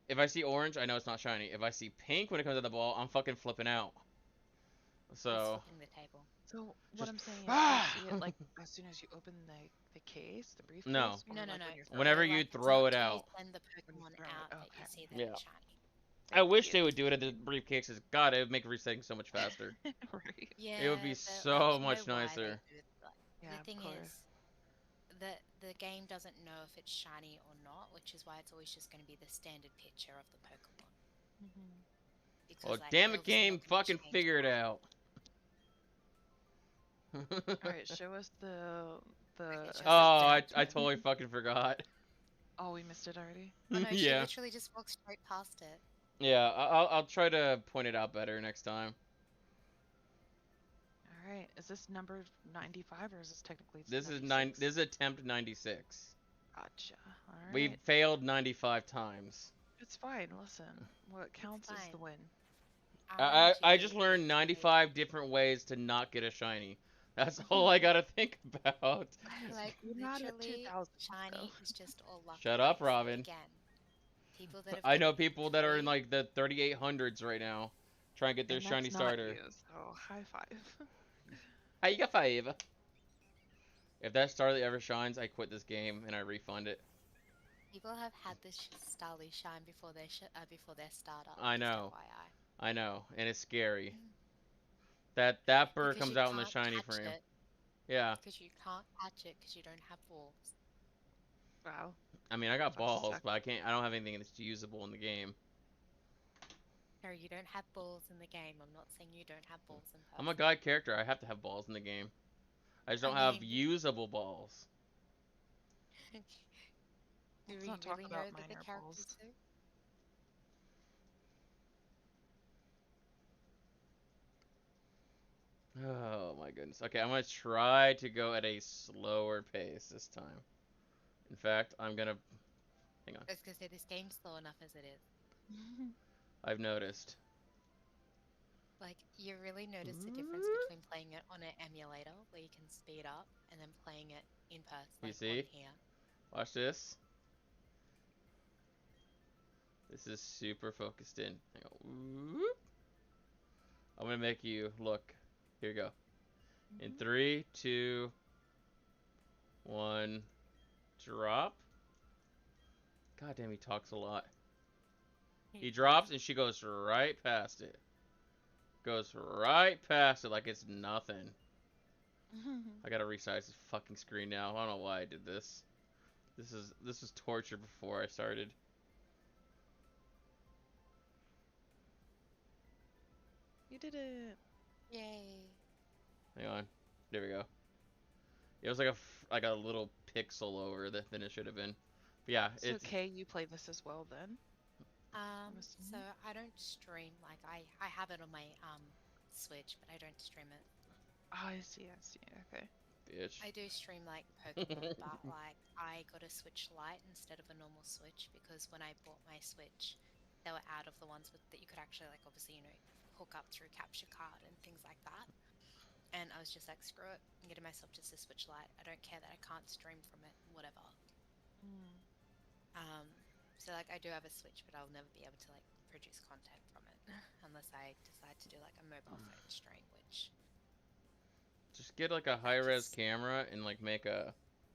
if I see orange, I know it's not shiny. If I see pink when it comes out of the ball, I'm fucking flipping out. He's So flipping the table. So what just I'm saying is, do ah you see it like as soon as you open the case, the briefcase, no. or No, like no. when you're throwing Whenever it? So you like throw it until you out. send the When you Pokemon throw out it, that you okay. see that Yeah. it's shiny. I Thank wish you. they would do it at the briefcases. God, it would make resetting so much faster. Right. Yeah, It would be but like so you know much why they nicer. do it. Like, Yeah, the of thing course. is that the game doesn't know if it's shiny or not, which is why it's always just going to be the standard picture of the Pokemon. Hmm. Because Well, like damn they're it, obviously game, not going to fucking change figure it that. out. All right, show us the Okay, show us the Oh, I attachment. totally fucking forgot. Oh, we missed it already. Oh no, she Yeah, literally just walked straight past it. yeah. I'll try to point it out better next time. All right, is this number 95 or is this technically This is 96? This is attempt 96. Gotcha. All We right. failed 95 times. It's fine. Listen, what counts is the fine. win. I just RNG learned is 95 different ways to not get a shiny. That's all I gotta think about. like You're not at literally 2000, shiny so. is just all luck. Shut up, based. Robin. Again, people that have I know gotten people that are in 3 like the 3800s right now, trying to get their And shiny that's not starter. you, so high five. Hey, you got 5. If that Starly ever shines, I quit this game and I refund it. people have had this Starly shine before their starter. I just know. FYI. I know, and it's scary. That bird Because comes you out in the can't shiny catch frame. it. Yeah. Because you can't catch it because you don't have balls. Wow. I mean, I got Sucks to balls, suck. but I don't have anything that's usable in the game. No, you don't have balls in the game. I'm not saying you don't have balls in person. I'm a guide character. I have to have balls in the game. I just don't I have mean- usable balls. Do Let's we not talk really about know that the minor characters balls. do? Oh my goodness. Okay, I'm gonna try to go at a slower pace this time. In fact, I'm gonna hang on. I was gonna say this game's slow enough as it is. I've noticed. Like, you really notice the difference between playing it on an emulator, where you can speed up, and then playing it in person, You like see? on here. Watch this. This is super focused in. Hang on. Whoop. I'm gonna make you look. Here you go. In 3, 2, 1, drop. God damn, he talks a lot. He drops and she goes right past it. Goes right past it like it's nothing. I gotta resize this fucking screen now. I don't know why I did this. This was torture before I started. You did it. Yay. Hang on. There we go. It was like a little pixel over than it should have been. But yeah, So it's Kay, you played this as well then? So I don't stream, like, I have it on my, Switch, but I don't stream it. Oh, I see, okay. bitch. I do stream, like, Pokemon, but, like, I got a Switch Lite instead of a normal Switch, because when I bought my Switch, they were out of the ones that you could actually, like, obviously, hook up through capture card and things like that. And I was just like, screw it, I'm getting myself just a Switch Lite. I don't care that I can't stream from it, whatever. So like I do have a Switch, but I'll never be able to like produce content from it unless I decide to do like a mobile phone stream, which Just get like a high res camera and like make a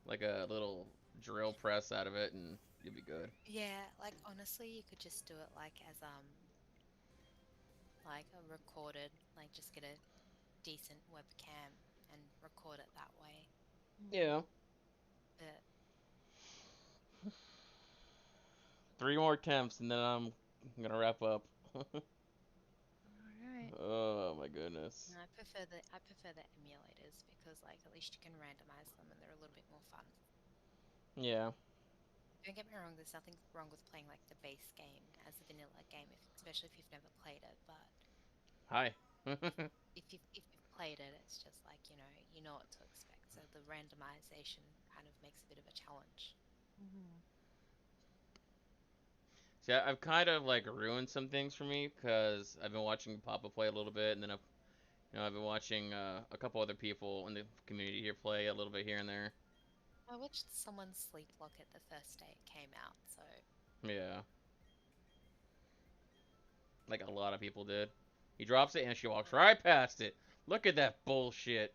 little drill press out of it and you'll be good. yeah, like honestly, you could just do it like as like a recorded, like just get a decent webcam and record it that way. Yeah. But 3 more attempts and then I'm gonna wrap up. Alright. Oh my goodness. I prefer the emulators because like at least you can randomize them and they're a little bit more fun. Yeah. Don't get me wrong, there's nothing wrong with playing like the base game as a vanilla game, especially if you've never played it. But Hi. if you've played it, it's just like you know what to expect. So the randomization kind of makes a bit of a challenge. See, I've kind of like ruined some things for me because I've been watching Papa play a little bit, and then I've been watching a couple other people in the community here play a little bit here and there. I watched someone sleep lock it the first day it came out, so Yeah. Like a lot of people did. He drops it and she walks right past it. Look at that bullshit.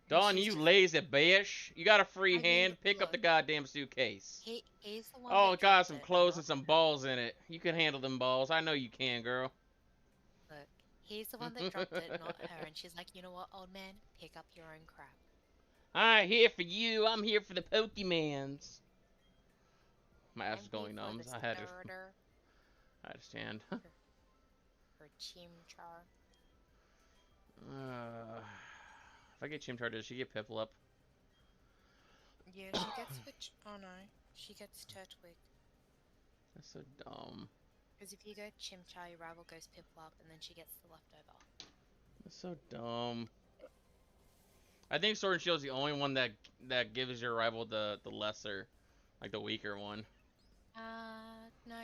Dawn, she's you just- lazy bitch. You got a free I mean, hand. Pick up the look. goddamn suitcase. he's the one. Oh, that it got dropped some it, clothes not- and some balls in it. You can handle them balls. I know you can, girl. Look, he's the one that dropped it, not her. And she's like, you know what, old man, pick up your own crap. I ain't here for you. I'm here for the Pokemans. My ass I'm was going here for numb. the I had to starter stand. for Chimchar. If I get Chimchar, does she get Piplup? Yeah, she gets which? Oh no, she gets Turtwig. That's so dumb. Because if you go Chimchar, your rival goes Piplup, and then she gets the leftover. That's so dumb. I think Sword and Shield is the only one that gives your rival the lesser, like the weaker one. No.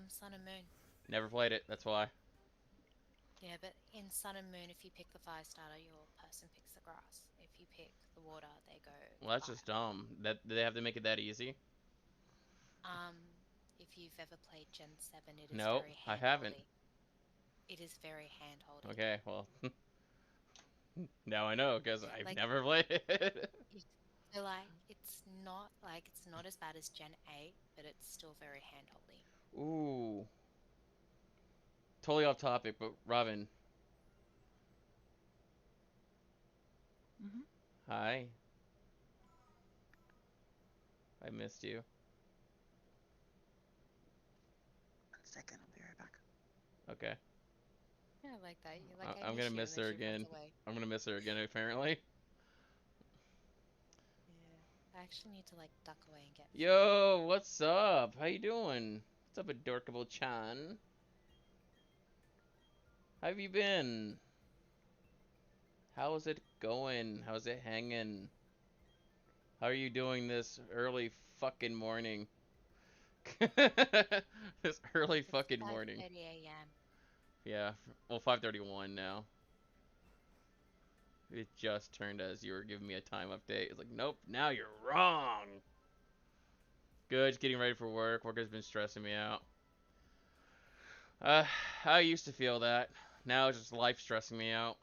Sun and Moon. Never played it. That's why. Yeah, but in Sun and Moon, if you pick the fire starter, your person picks the grass. If you pick the water, they go. Well, that's fire. just dumb. Do they have to make it that easy? If you've ever played Gen 7, it is Nope, very I haven't. hand-holdy. It is very hand-holdy. Okay, well, now I know because I've Like- never played it. So like, it's not as bad as Gen 8, but it's still very hand-holdy. Ooh. Totally off topic, but Robin. Hi. I missed you. 1 second, I'll be right back. Okay. Yeah, I like that. You I'm gonna miss her again. I'm gonna miss her again, apparently. Yeah, I actually need to like duck away and get. Yo, what's up? How you doing? What's up, Adorkable Chan? How have you been? How's it going? How's it hanging? How are you doing this early fucking morning? This early It's fucking morning. 5:30 a.m. Yeah, well, 5:31 now. It just turned as you were giving me a time update. It's like, nope, now you're wrong. Good, just getting ready for work. Work has been stressing me out. Uh, I used to feel that. Now it's just life stressing me out.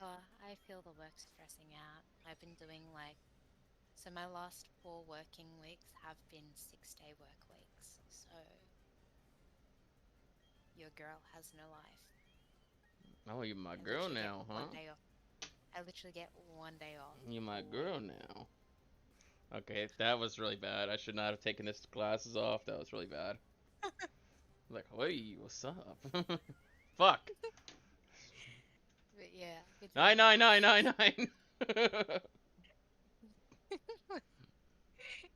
Oh, I feel the work stressing out. I've been doing like, so my last 4 working weeks have been 6-day work weeks. So your girl has no life. Oh, you my I girl literally get now, huh? 1 day off. I literally get 1 day off. You my a week. girl now. Okay, that was really bad. I should not have taken this glasses off. That was really bad. Like, hey, what's up? Fuck. But yeah, it's 99999.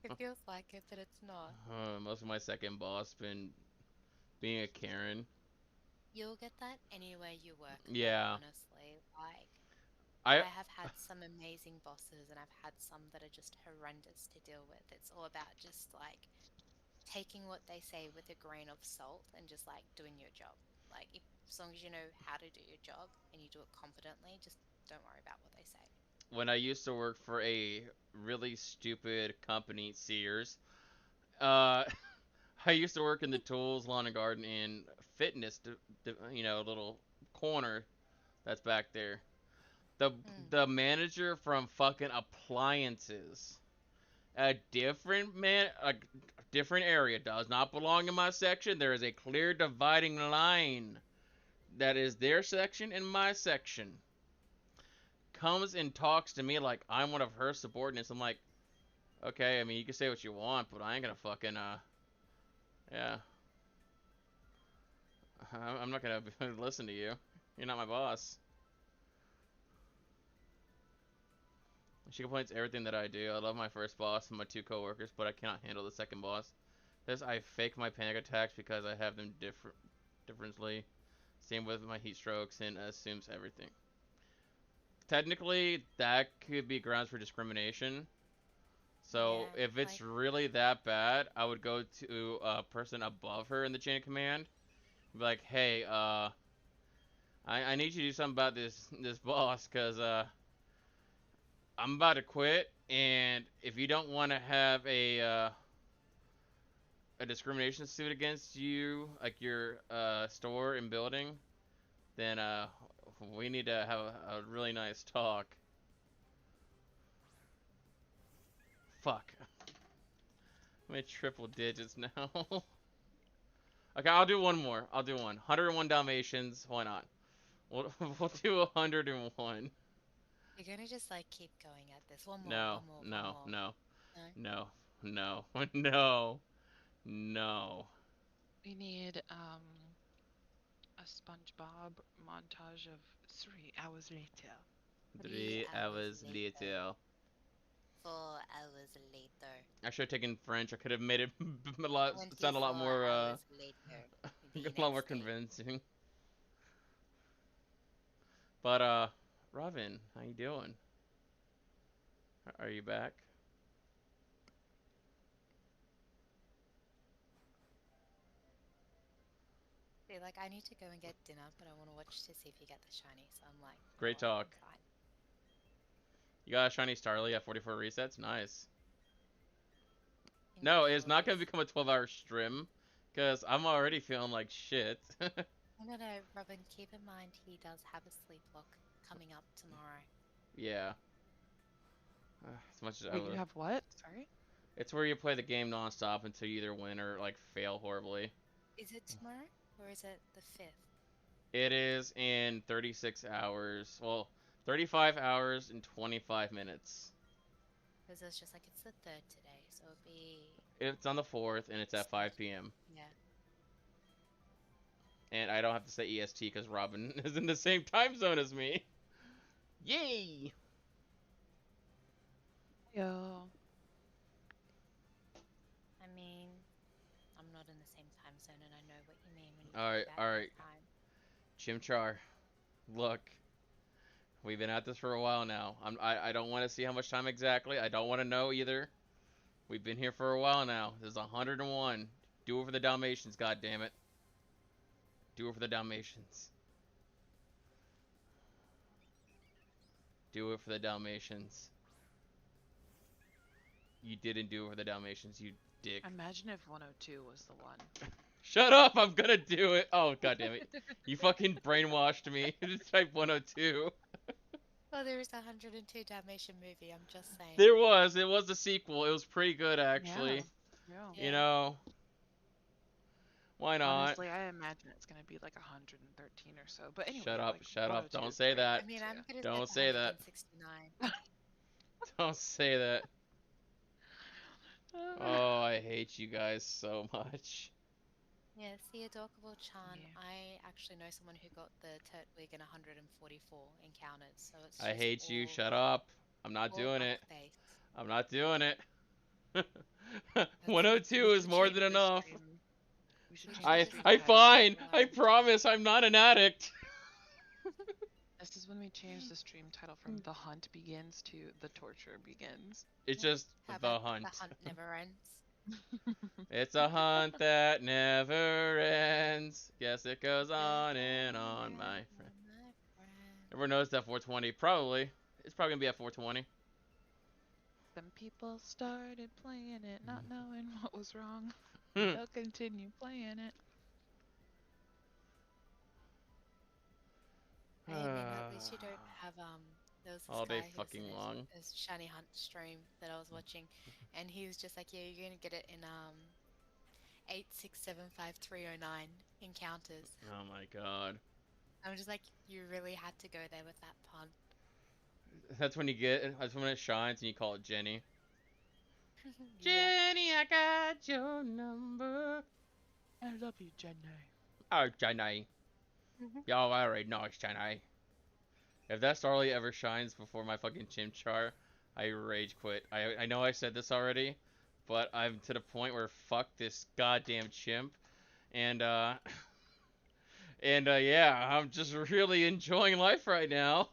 it feels like it, but it's not. Most of my second boss been being a Karen. You'll get that anywhere you work, though, Yeah. honestly. Like, I I have had some amazing bosses, and I've had some that are just horrendous to deal with. It's all about just like taking what they say with a grain of salt and just like doing your job. Like, if, as long as you know how to do your job and you do it confidently, just don't worry about what they say. when I used to work for a really stupid company, Sears. Uh, I used to work in the tools, lawn and garden, and fitness, little corner that's back there. The Mm. the manager from fucking appliances, a different area does not belong in my section. There is a clear dividing line that is their section and my section. Comes and talks to me like I'm one of her subordinates. I'm like, okay, I mean you can say what you want, but I ain't gonna fucking yeah. I'm not gonna listen to you. You're not my boss. She complains everything that I do. I love my first boss and my 2 coworkers, but I cannot handle the second boss. This I fake my panic attacks because I have them differently. Same with my heat strokes and assumes everything. Technically, that could be grounds for discrimination. So Yeah, if it's like, really that bad, I would go to a person above her in the chain of command. Be like, hey, I need you to do something about this boss, cause I'm about to quit, and if you don't want to have a discrimination suit against you, like your store and building, then we need to have a really nice talk. Fuck. I'm at triple digits now. Okay, I'll do one more. I'll do one. 101 Dalmatians. Why not? We'll do 101. you're gonna just like keep going at this. One more, No, one more, one no, more. no, No? no, no, no, no. We need a SpongeBob montage of 3 hours later. 3 Three hours hours later. later. 4 hours later. I should have taken French. I could have made it sound a 24 lot more hours later. The a lot more next day. convincing. But Robin, how you doing? Are you back? See, like, I need to go and get dinner, but I want to watch to see if you get the shiny. So I'm like, Great oh, talk. I'm fine. You got a shiny Starly at 44 resets. Nice. In No, it's not gonna 44 become a 12-hour stream, cause I'm already feeling like shit. No, Robin, keep in mind he does have a sleep lock coming up tomorrow. Yeah. As much as I Wait, you would. have what? Sorry? It's where you play the game nonstop until you either win or like fail horribly. Is it tomorrow or is it the 5th? It is in 36 hours. Well, 35 hours and 25 minutes. Because it's just like it's the 3rd today, so it'll be. It's on the 4th and it's at 5 p.m. Yeah. And I don't have to say EST because Robin is in the same time zone as me. Yay! Yo. I mean, I'm not in the same time zone, and I know what you mean when you Alright, talk about alright. your time. Chimchar, look. We've been at this for a while now. I don't want to see how much time exactly. I don't want to know either. We've been here for a while now. This is 101. Do it for the Dalmatians, God damn it. Do it for the Dalmatians. Do it for the Dalmatians. You didn't do it for the Dalmatians, you dick. Imagine if 102 was the one. Shut up! I'm gonna do it! Oh, god damn it. You fucking brainwashed me. Just type 102. Well, there is a 102 Dalmatian movie. I'm just saying. There was. It was a sequel. It was pretty good, actually. Yeah. You know. Why not? Honestly, I imagine it's gonna be like 113 or so. But anyway, Shut up, like, shut up. 102 Don't is say great. that. I mean, I'm gonna Don't say say that. 169. Don't say that. Oh, I hate you guys so much. Yeah, see, Adorkable Chan. Yeah. I actually know someone who got the Turtwig in 144 encounters, so it's I just hate you. all- Shut up. I'm not all doing it. luck-based. I'm not doing it. That's 102 We is should more change than the enough. stream. We should change I the stream I title. fine. I Right. promise I'm not an addict. This is when we change the stream title from "The Hunt Begins" to "The Torture Begins." It's just How the about hunt. The hunt never ends. It's a hunt that never ends. Guess it goes on and on, my friend. Everyone knows that 420. Probably. It's probably gonna be at 420. Some people started playing it, not knowing what was wrong. Hmm. They'll continue playing it. Hey man, at least you don't have there was this All day guy who fucking long. It was Shiny Hunt stream that I was watching, and he was just like, yeah, you're gonna get it in 8675309 encounters. Oh my god. I'm just like, you really had to go there with that pun. That's when you get. That's when it shines and you call it Jenny. Yeah. Jenny, I got your number. I love you, Jenny. Oh, Jenny. Y'all already know it's Jenny. If that Starly ever shines before my fucking Chimchar, I rage quit. I know I said this already, but I'm to the point where fuck this goddamn chimp. And, yeah, I'm just really enjoying life right now.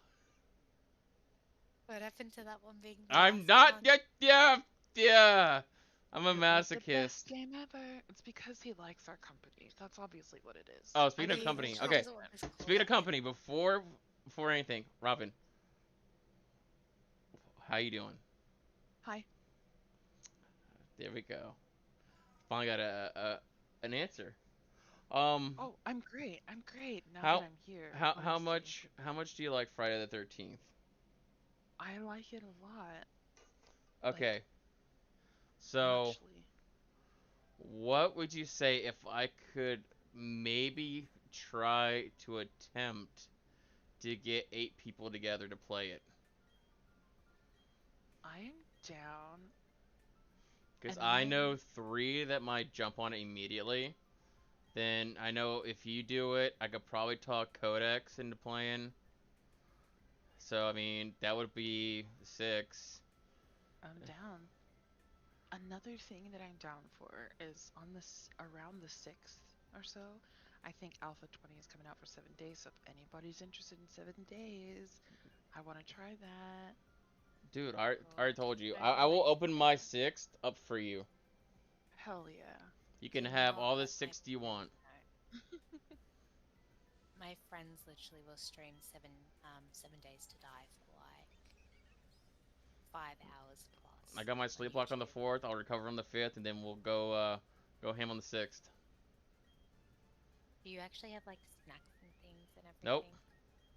What happened to that one being the I'm last not one? yeah. I'm a It was the masochist. best game ever. It's because he likes our company. That's obviously what it is. Oh, speaking I of mean, company, he okay. doesn't want his Speaking of core. company, before anything, Robin, how you doing? Hi. There we go. Finally got an answer. Oh, I'm great. I'm great now How- that I'm here. how honestly. much do you like Friday the 13th? I like it a lot. Okay. So, Actually. what would you say if I could maybe try to attempt to get 8 people together to play it? I'm down. Because And I know then- 3 that might jump on it immediately. Then I know if you do it, I could probably talk Codex into playing. So, I mean, that would be 6. I'm down. Another thing that I'm down for is on this around the 6th or so. I think Alpha 20 is coming out for 7 days. So if anybody's interested in 7 days, I want to try that. Dude, I already told you. I I will like open my 6th up for you. Hell yeah. You can Do you have know all the what 6th you want. My friends literally will stream 7 days to die for like 5 hours plus. I got my on sleep lock on the YouTube. 4th. I'll recover on the 5th, and then we'll go ham on the 6th. Do you actually have like snacks and things and everything? Nope.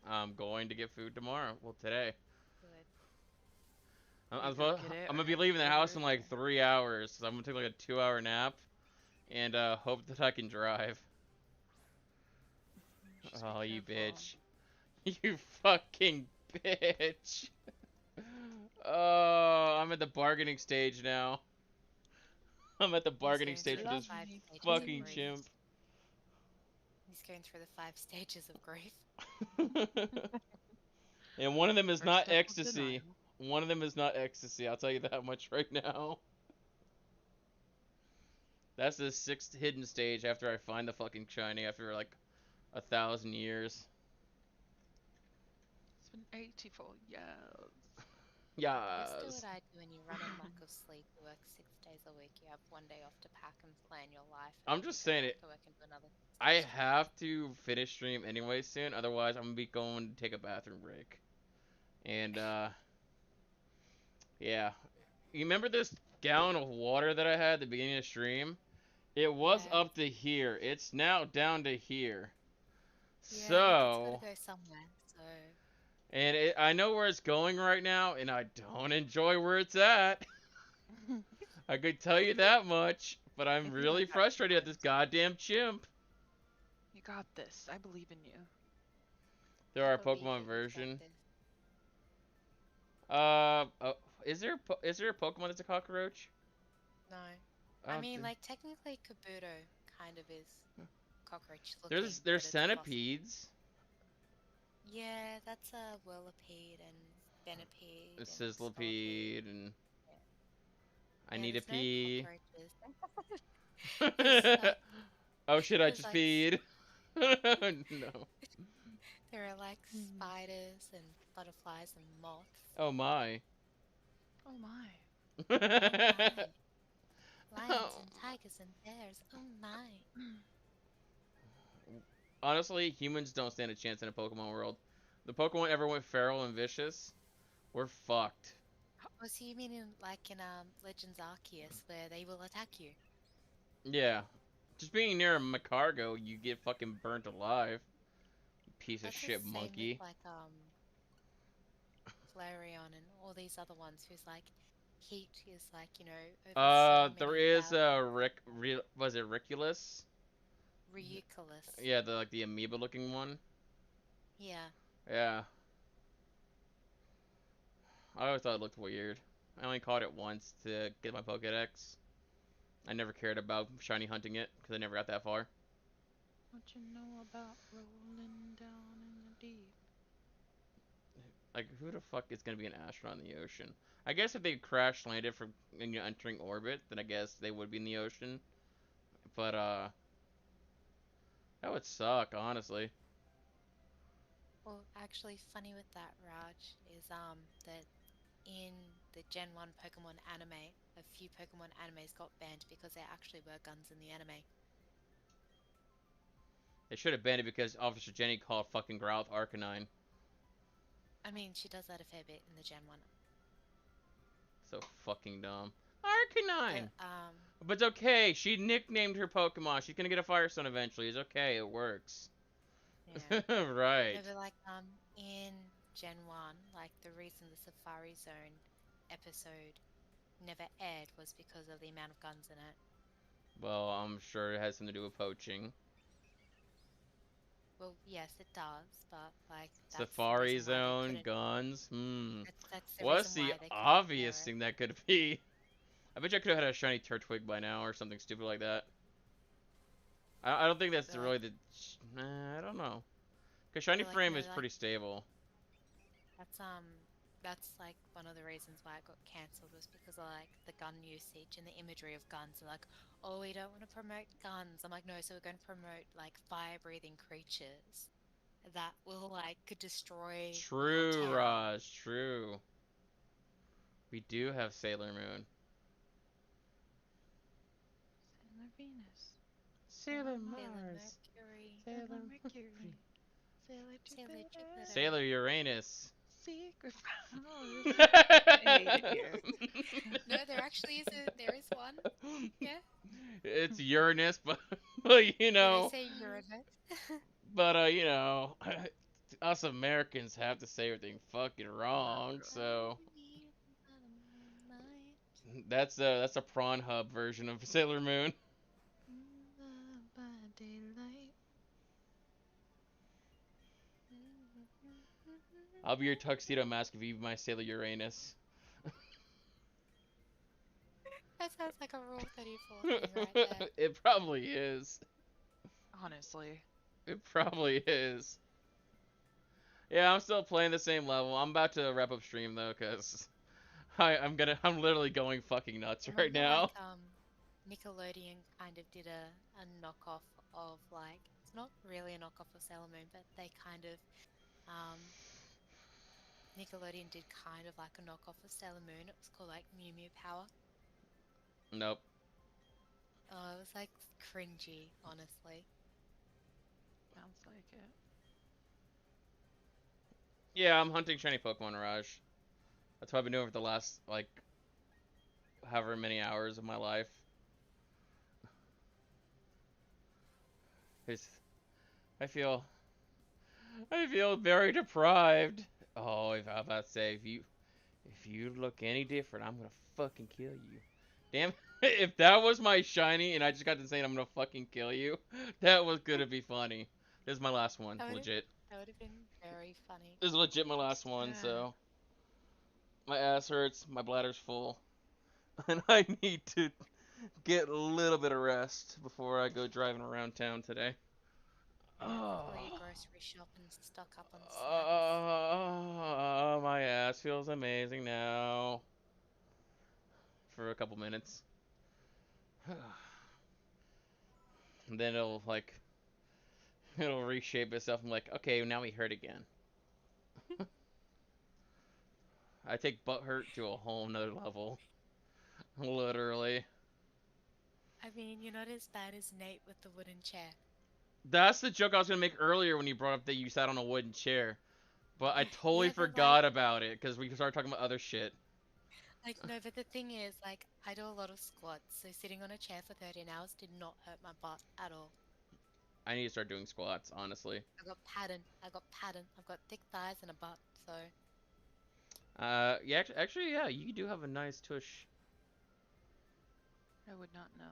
I'm going to get food tomorrow. Well, today. Good. I'm, You go get it I'm or gonna be have leaving the house in delivered like 3 hours. So I'm gonna take like a 2-hour nap, and hope that I can drive. Just be Oh, you careful. bitch. You fucking bitch. Oh, I'm at the bargaining stage now. I'm at the bargaining He's stage going with through this the 5 stages of fucking grief. chimp. He's going through the 5 stages of grief. And one of them is First not step of ecstasy. denial. One of them is not ecstasy. I'll tell you that much right now. That's the 6th hidden stage after I find the fucking shiny after like 1,000 years. It's 184. Yes. That's still Yes. what I do when you run on lack of sleep. You work 6 days a week. You have 1 day off to pack and plan your life, and I'm then you just go saying back it. to work and do another 6 days I straight. have to finish stream anyway soon. Otherwise, I'm gonna be going to take a bathroom break. And yeah. You remember this gallon of water that I had at the beginning of the stream? It was Yeah. up to here. It's now down to here. Yeah, look, it's got to So, go somewhere. So, and I know where it's going right now, and I don't enjoy where it's at. I could tell you that much, but I'm You'll be like really that frustrated at this sometimes. goddamn chimp. You got this. I believe in you. There I are believe Pokemon that you've got version. this. Is there a Pokemon that's a cockroach? No. I I don't mean, think. like, technically, Kabuto kind of is cockroach looking, There's but it's a fossil. centipedes. Yeah, that's a Whirlipede and A Venipede and Stormpede. Sizzlipede, and Yeah, I yeah, need a there's no pee. cockroaches. There's like, Oh shit! I there's just like, peed. No. there are like Hmm. spiders and butterflies and moths. Oh my. Oh my. Oh my. Lions Oh. and tigers and bears. Oh my. Honestly, humans don't stand a chance in a Pokemon world. The Pokemon ever went feral and vicious, we're fucked. Oh, so you mean in like in Legends Arceus where they will attack you? Yeah. Just being near a Macargo, you get fucking burnt alive. You piece of That's the shit same with monkey. like Flareon and all these other ones who's like heat is like, over so There many is thousand a was it Riculus? Ridiculous. Yeah, the amoeba looking one. Yeah. Yeah. I always thought it looked weird. I only caught it once to get my Pokedex. I never cared about shiny hunting it because I never got that far. What you know about rolling down in the deep? Like, who the fuck is gonna be an astronaut in the ocean? I guess if they crash landed from entering orbit, then I guess they would be in the ocean. But that would suck, honestly. Well, actually, funny with that, Raj, is that in the Gen 1 Pokemon anime, a few Pokemon animes got banned because there actually were guns in the anime. They should have banned it because Officer Jenny called fucking Growlithe Arcanine. I mean, she does that a fair bit in the Gen 1. So fucking dumb. Arcanine! But, But it's okay. She nicknamed her Pokemon. She's gonna get a Firestone eventually. It's okay. It works. yeah. Right. No, but like, in Gen 1, like, the reason the Safari Zone episode never aired was because of the amount of guns in it. Well, I'm sure it has something to do with poaching. Well, yes, it does, but, like, that's the Safari reason why they Zone, couldn't. guns. That's the What's reason the why they couldn't air obvious it. thing that could be? I bet you I could have had a shiny Turtwig by now or something stupid like that. I don't think that's But, really like, the. Nah, I don't know. Cause shiny but, like, frame no, is like, pretty stable. that's, like one of the reasons why it got cancelled was because of like the gun usage and the imagery of guns. They're like, oh, we don't want to promote guns. I'm like, no, so we're going to promote like fire-breathing creatures that will like could destroy your True, town. Raj. True. We do have Sailor Moon. Sailor Venus. Sailor Sailor Mars. Mercury. Sailor Mercury. Sailor Sailor Jupiter. Jupiter. Sailor Uranus. Secret powers. No, there actually there is one. Yeah. It's Uranus, but you Yeah, know, they say Uranus. but you know, us Americans have to say everything fucking wrong. So that's a prawn hub version of Sailor Moon. By daylight. I'll be your tuxedo mask if you be my Sailor Uranus. That sounds like a Rule 34 thing right there. It probably is. Honestly. It probably is. Yeah, I'm still playing the same level. I'm about to wrap up stream though, cause I'm literally going fucking nuts right Remember, now. like, Nickelodeon kind of did a knockoff of, like, it's not really a knockoff of Sailor Moon, but they kind of, Nickelodeon did kind of like a knockoff of Sailor Moon. It was called like Mew Mew Power. Nope. Oh, it was like cringy, honestly. Sounds like it. Yeah, I'm hunting shiny Pokemon, Raj. That's what I've been doing for the last, like, however many hours of my life. It's, I feel very deprived. Oh, if I was about to say, if you look any different, I'm gonna fucking kill you. Damn, if that was my shiny and I just got to saying I'm gonna fucking kill you, that was gonna be funny. This is my last one, That would legit. have been very funny. This is legit my last one, so my ass hurts, my bladder's full, and I need to get a little bit of rest before I go driving around town today. Before you grocery shop and stock up on snacks. My ass feels amazing now. For a couple minutes. And then it'll reshape itself. I'm like, okay, now we hurt again. I take butt hurt to a whole nother level. Literally. I mean, you're not as bad as Nate with the wooden chair. That's the joke I was gonna make earlier when you brought up that you sat on a wooden chair. But I totally Yeah, but, forgot about it because we started talking about other shit. Like, no, but the thing is, like, I do a lot of squats, so sitting on a chair for 13 hours did not hurt my butt at all. I need to start doing squats, honestly. I got pattern. I've got thick thighs and a butt, so. Yeah, actually, yeah, you do have a nice tush. I would not know.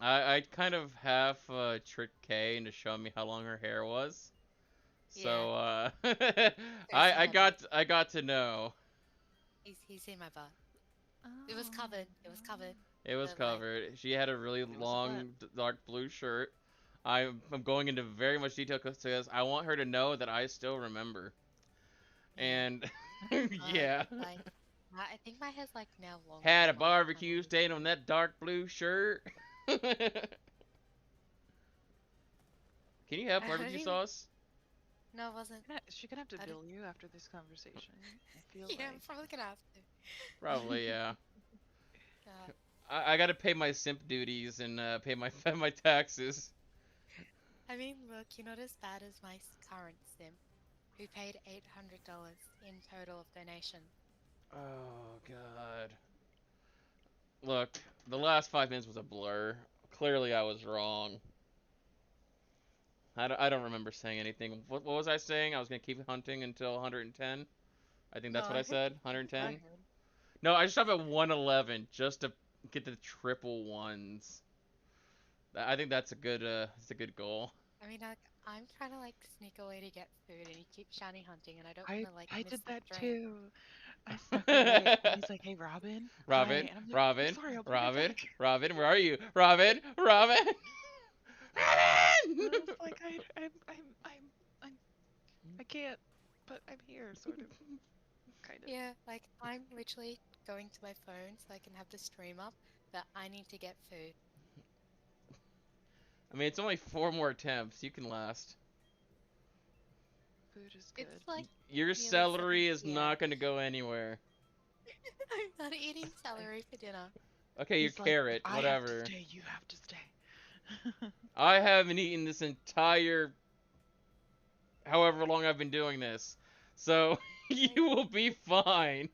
I kind of half tricked Kay into showing me how long her hair was. So I got to know. He's seen my butt. It was covered. It was covered. It was But, like, covered. She had a really was a long dark blue shirt. I'm going into very much detail because I want her to know that I still remember. And yeah. Like, I think my hair's like now long. Had a barbecue stain on that dark blue shirt. Can you have I barbecue don't even- sauce? No, it wasn't. She's gonna have to I bill you after this conversation. I feel Yeah, I'm like. probably gonna have to. Probably, yeah. Uh, I gotta pay my simp duties and pay my my taxes. I mean, look, you're not as bad as my current sim, who paid $800 in total of donation. Oh god. Look, the last 5 minutes was a blur. Clearly, I was wrong. I don't remember saying anything. What was I saying? I was gonna keep hunting until 110. I think that's what I said. 110. No, I just stopped at 111 just to get the triple ones. I think that's a good goal. I mean, I'm trying to like sneak away to get food, and you keep shiny hunting, and I don't I want to like. I miss did the that train. too. I snuck away. And he's like, "Hey, Robin." Robin, Hi. And I'm like, Robin, "I'm sorry, I'll be Robin, right back." Robin, where are you? Robin, Robin, And Robin. I was like, I'm I can't, but I'm here, sort of, kind of. Yeah, like I'm literally going to my phone so I can have the stream up, but I need to get food. I mean, it's only 4 more attempts. You can last. Food is good. It's like Your nearly celery 7 is p.m. not going to go anywhere. I'm not eating celery for dinner. Okay, your He's like, carrot, "If I whatever. have to stay, you have to stay." I haven't eaten this entire however long I've been doing this. So, you will be fine.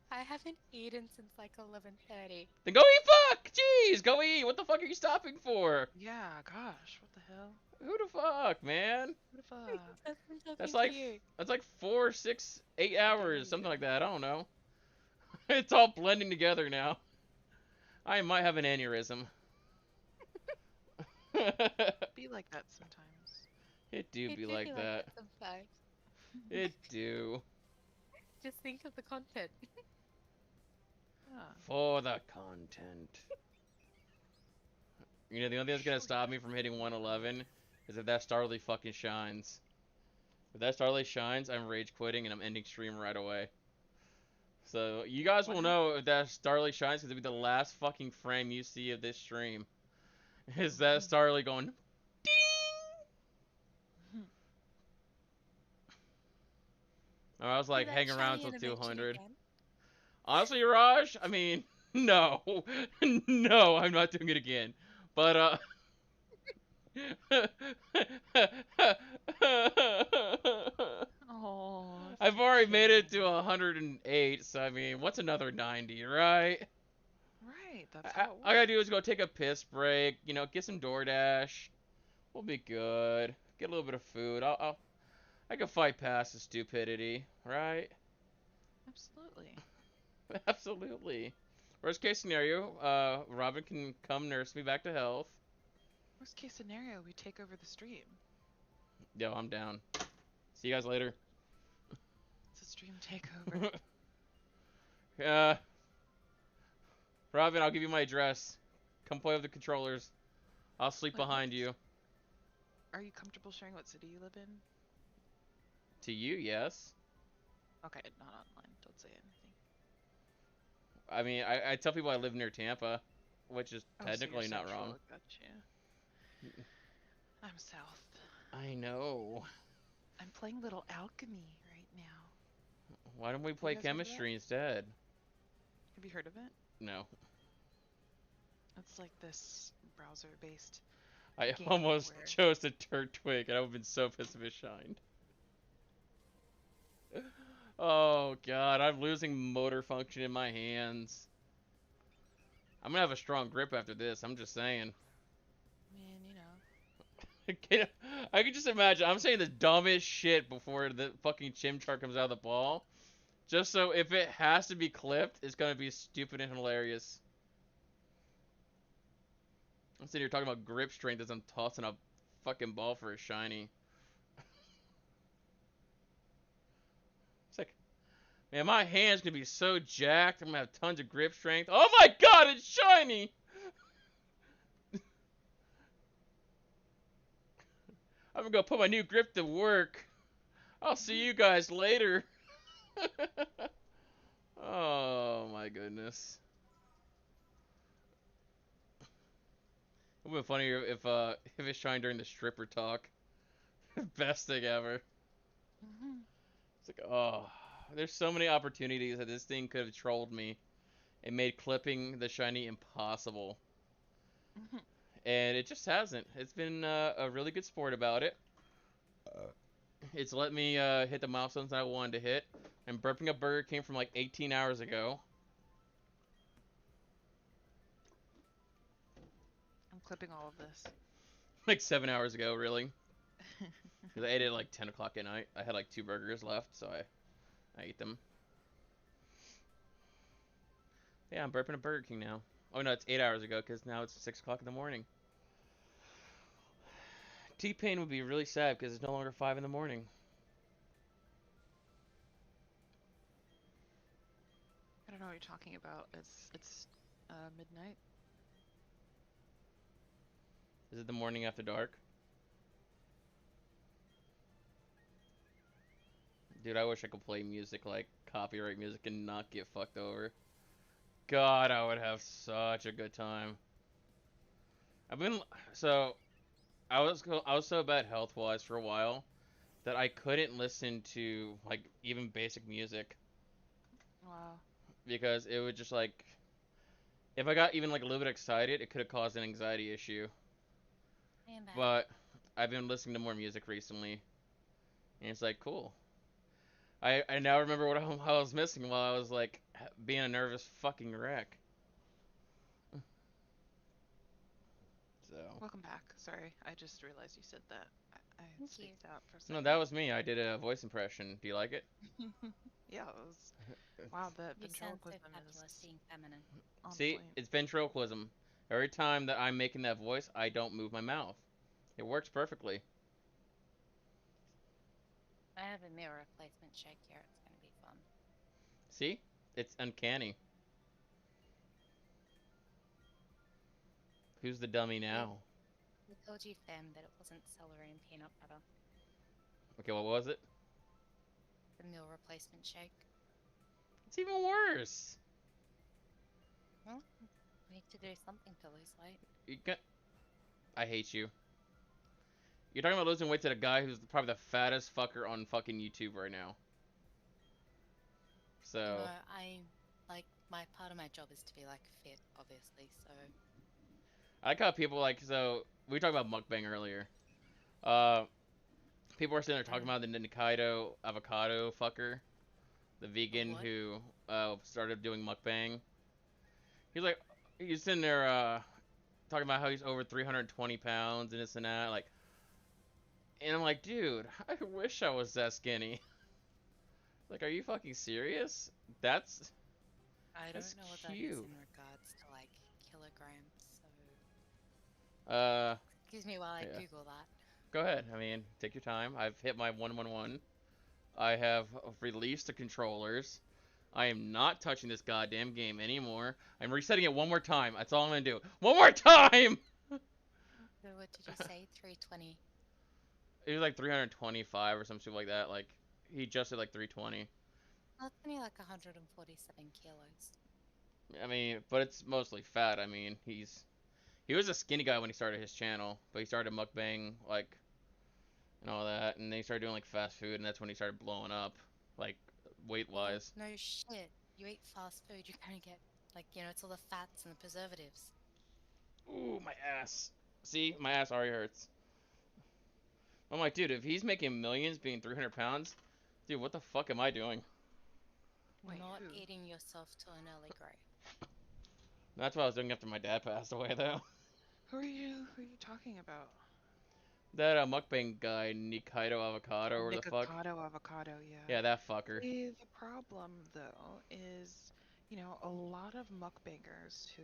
I haven't eaten since like 11:30. Then go eat fuck! Jeez, go eat! What the fuck are you stopping for? Yeah, gosh, what the hell? Who the fuck, man? What the fuck? That's to like you. that's like 4, 6, 8 hours, something like that. I don't know. It's all blending together now. I might have an aneurysm. Be like that sometimes. It do be like that. Sometimes. It do. Just think of the content. Ah, For the content. You know, the only thing that's gonna stop me from hitting 111 is if that Starly fucking shines. If that Starly shines, I'm rage quitting and I'm ending stream right away. So, you guys will know if that Starly shines because it'll be the last fucking frame you see of this stream. Is that Starly going ding? I was Do like that hanging around shiny till animation 200. again. Honestly, Raj, I mean, no, no, I'm not doing it again. But Oh, I've sweet already made it kitten. to 108, so I mean, what's another 90, right? Right, that's I, how it all I gotta works. do is go take a piss break, you know, get some DoorDash. We'll be good. Get a little bit of food. I can fight past the stupidity, right? Absolutely. Absolutely. Worst case scenario, Robin can come nurse me back to health. Worst case scenario, we take over the stream. Yo, I'm down. See you guys later. It's a stream takeover. uh, Robin, I'll give you my address. Come play with the controllers. I'll sleep Wait, behind you. are you comfortable sharing what city you live in? To you, yes. Okay, not online. Don't say anything. I mean, I tell people I live near Tampa, which is Oh, so you're technically not central. wrong. Gotcha. I'm south. I know. I'm playing Little Alchemy right now. Why don't we You play guys heard of that? chemistry instead? Have you heard of it? No. It's like this browser-based I game almost where chose the Turk Twig, and I would have been so pissed if it shined. Oh god, I'm losing motor function in my hands. I'm gonna have a strong grip after this, I'm just saying. man, you know. I can just imagine, I'm saying the dumbest shit before the fucking Chimchar comes out of the ball. Just so if it has to be clipped, it's gonna be stupid and hilarious. I'm sitting here talking about grip strength as I'm tossing a fucking ball for a shiny. It's like, man, my hand's gonna be so jacked. I'm gonna have tons of grip strength. Oh my god, it's shiny! I'm gonna go put my new grip to work. I'll see you guys later. Oh my goodness. It would be funnier if it's shine during the stripper talk. Best thing ever. It's like, oh, there's so many opportunities that this thing could have trolled me and made clipping the shiny impossible. And it just hasn't. It's been a really good sport about it. It's let me hit the milestones I wanted to hit. And burping a burger came from like 18 hours ago. I'm clipping all of this. Like 7 hours ago, really. Because I ate it at like 10 o'clock at night. I had like 2 burgers left, so I ate them. Yeah, I'm burping a Burger King now. Oh no, it's 8 hours ago because now it's 6 o'clock in the morning. T-Pain would be really sad because it's no longer 5 in the morning. I don't know what you're talking about. It's midnight. Is it the morning after dark? Dude, I wish I could play music like copyright music and not get fucked over. God, I would have such a good time. I've been so I was so bad health wise for a while that I couldn't listen to like even basic music Wow. because it would just like if I got even like a little bit excited, it could have caused an anxiety issue. Man, bad. But I've been listening to more music recently, and it's like cool. I now remember what I was missing while I was like being a nervous fucking wreck. So Welcome back. Sorry, I just realized you said that. I Thank you. spaced out for a no, second. that was me. I did a voice impression. Do you like it? Yeah, it was. Wow, the You sound so ventriloquism fabulous is being feminine. on See, point. it's ventriloquism. Every time that I'm making that voice, I don't move my mouth. It works perfectly. I have a mirror replacement check here. It's gonna be fun. See? It's uncanny. Who's the dummy now? I told you, Fem, that it wasn't celery and peanut butter. Okay, what was it? The meal replacement shake. It's even worse. Well, we need to do something to lose weight. You got... I hate you. You're talking about losing weight to the guy who's probably the fattest fucker on fucking YouTube right now. So I like my part of my job is to be like fit, obviously. So I like how people like. So we talked about mukbang earlier. Uh, People were sitting there talking about the Nikaido avocado fucker, the vegan what? who started doing mukbang. He's like, he's sitting there talking about how he's over 320 pounds and this and that. Like, and I'm like, dude, I wish I was that skinny. Like, are you fucking serious? That's I that's don't know what that is cute. in regards to like kilograms. So Uh, excuse me while I yeah. Google that. Go ahead. I mean, take your time. I've hit my 111. I have released the controllers. I am not touching this goddamn game anymore. I'm resetting it one more time. That's all I'm gonna do. One more time! So what did you say? 320. It was like 325 or some shit like that. Like, he adjusted like 320. That's only like 147 kilos. I mean, but it's mostly fat. I mean, he was a skinny guy when he started his channel, but he started mukbang like and all that, and then he started doing like fast food, and that's when he started blowing up, like weight Well, wise. no shit. You eat fast food, you're gonna get like it's all the fats and the preservatives. Ooh, my ass. See, my ass already hurts. I'm like, dude, if he's making millions being 300 pounds, dude, what the fuck am I doing? Wait, Not who? eating yourself to an early grave. That's what I was doing after my dad passed away, though. Who are you talking about? That mukbang guy, Nikaido Avocado, or the fuck. Nikocado avocado, yeah. Yeah, that fucker. See, the problem though is, a lot of mukbangers who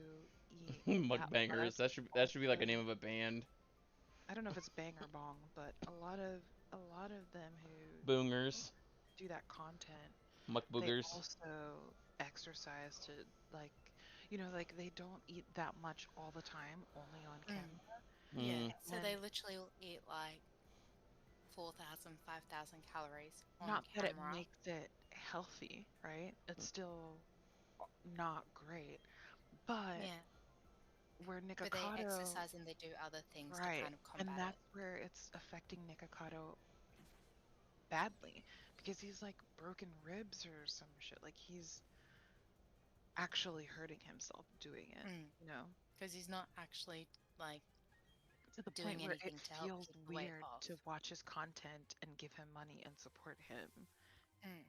eat that Mukbangers. product That should be like a also, name of a band. I don't know if it's bang or bong, but a lot of them who Boongers. do that content, they Mukboogers. also exercise to like, like they don't eat that much all the time, only on Mm. camera. Yeah. Mm. So And they literally will eat like 4,000, 5,000 calories on not that it camera. makes it healthy, right? It's still not great. But Yeah. where But they Nikocado, exercise and they do other things to right, kind of and combat it. that's where it's affecting Nikocado badly because he's like broken ribs or some shit. Like he's actually hurting himself doing it, Mm. you know, Because he's not actually like to the doing point where it anything to help feels keep the weight weird off. to watch his content and give him money and support him Mm.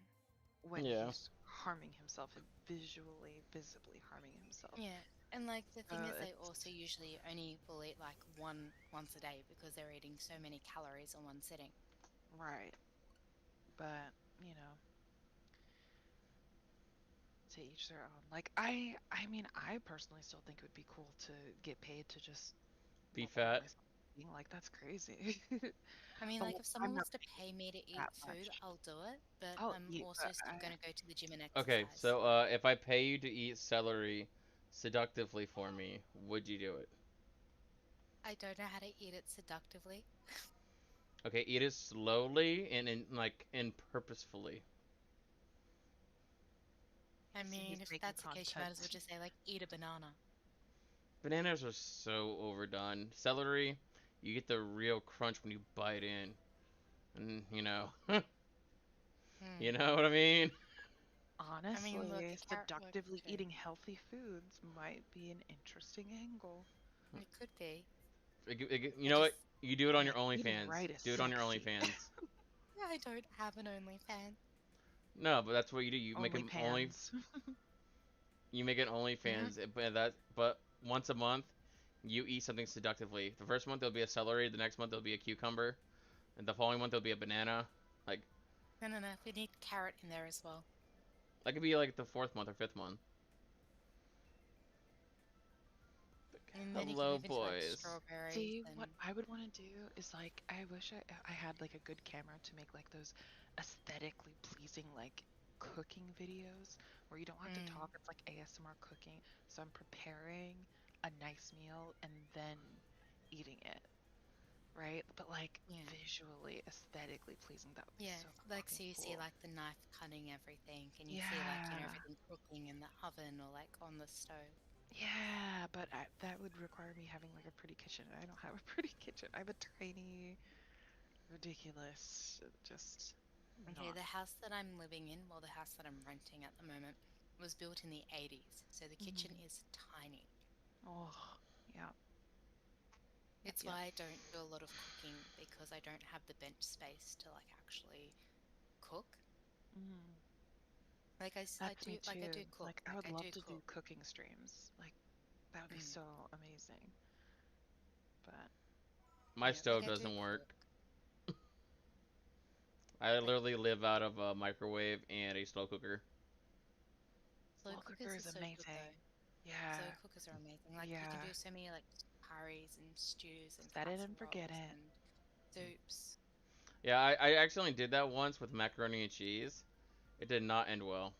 when Yeah. he's harming himself and visibly harming himself. Yeah. And like the So thing is, they it's also usually only will eat like once a day because they're eating so many calories in one sitting. right, but you know, to each their own. Like I mean, I personally still think it would be cool to get paid to just Be record fat. myself eating. Like that's crazy. I mean, But like if someone I'm not wants to pay me to eat that food, much. I'll do it. But I'll I'm eat, also but still going to go to the gym and Okay, exercise. so if I pay you to eat celery seductively for me, would you do it? I don't know how to eat it seductively. Okay, eat it slowly and in purposefully. I so he's mean, if making that's the case, you might as well content. just say like eat a banana. Bananas are so overdone. Celery, you get the real crunch when you bite in, and Hmm. you know what I mean. I mean, look, Honestly, a carrot works seductively too. eating healthy foods might be an interesting angle. It could be. You I know just, what? You do it on Yeah, your eating OnlyFans. right is Do it on your sexy. OnlyFans. I don't have an OnlyFans. No, but that's what you do. Only pans. You make an Hmm. OnlyFans, but once a month, you eat something seductively. The first month there'll be a celery. The next month there'll be a cucumber, and the following month there'll be a banana. Like No, no, no. We need carrot in there as well. that could be like the fourth month or fifth month. And then you can Hello, move into like boys. strawberries See, and what I would want to do is like I wish I had like a good camera to make like those aesthetically pleasing like cooking videos where you don't have to mm, talk. It's like ASMR cooking. So I'm preparing a nice meal and then eating it, right? But like yeah. visually, aesthetically pleasing. That would be Yeah, so like fucking so you see cool. like the knife cutting everything, and you see like Yeah. everything cooking in the oven or like on the stove. Yeah, but that would require me having like a pretty kitchen. I don't have a pretty kitchen. I have a tiny, ridiculous, just. Okay, not. the house that I'm living in, well, the house that I'm renting at the moment, was built in the 80s, so the kitchen Mhm. is tiny. Oh, yeah, yep, It's yep. why I don't do a lot of cooking because I don't have the bench space to like actually cook. Mm. Like I That's do, me like I too. do cook, Like, I like would I love do to do cook. cooking streams. Like, that would be Mm. so amazing. But My yep. Like stove I do doesn't work. cook. I Like literally live out of a microwave and a slow cooker. slow Slow cookers cooker are is so good amazing. though. Slow Yeah, cookers are amazing. Like you can yeah. do so many like curries and stews and Set it and forget casseroles it. and soups. Yeah, I actually did that once with macaroni and cheese. It did not end well.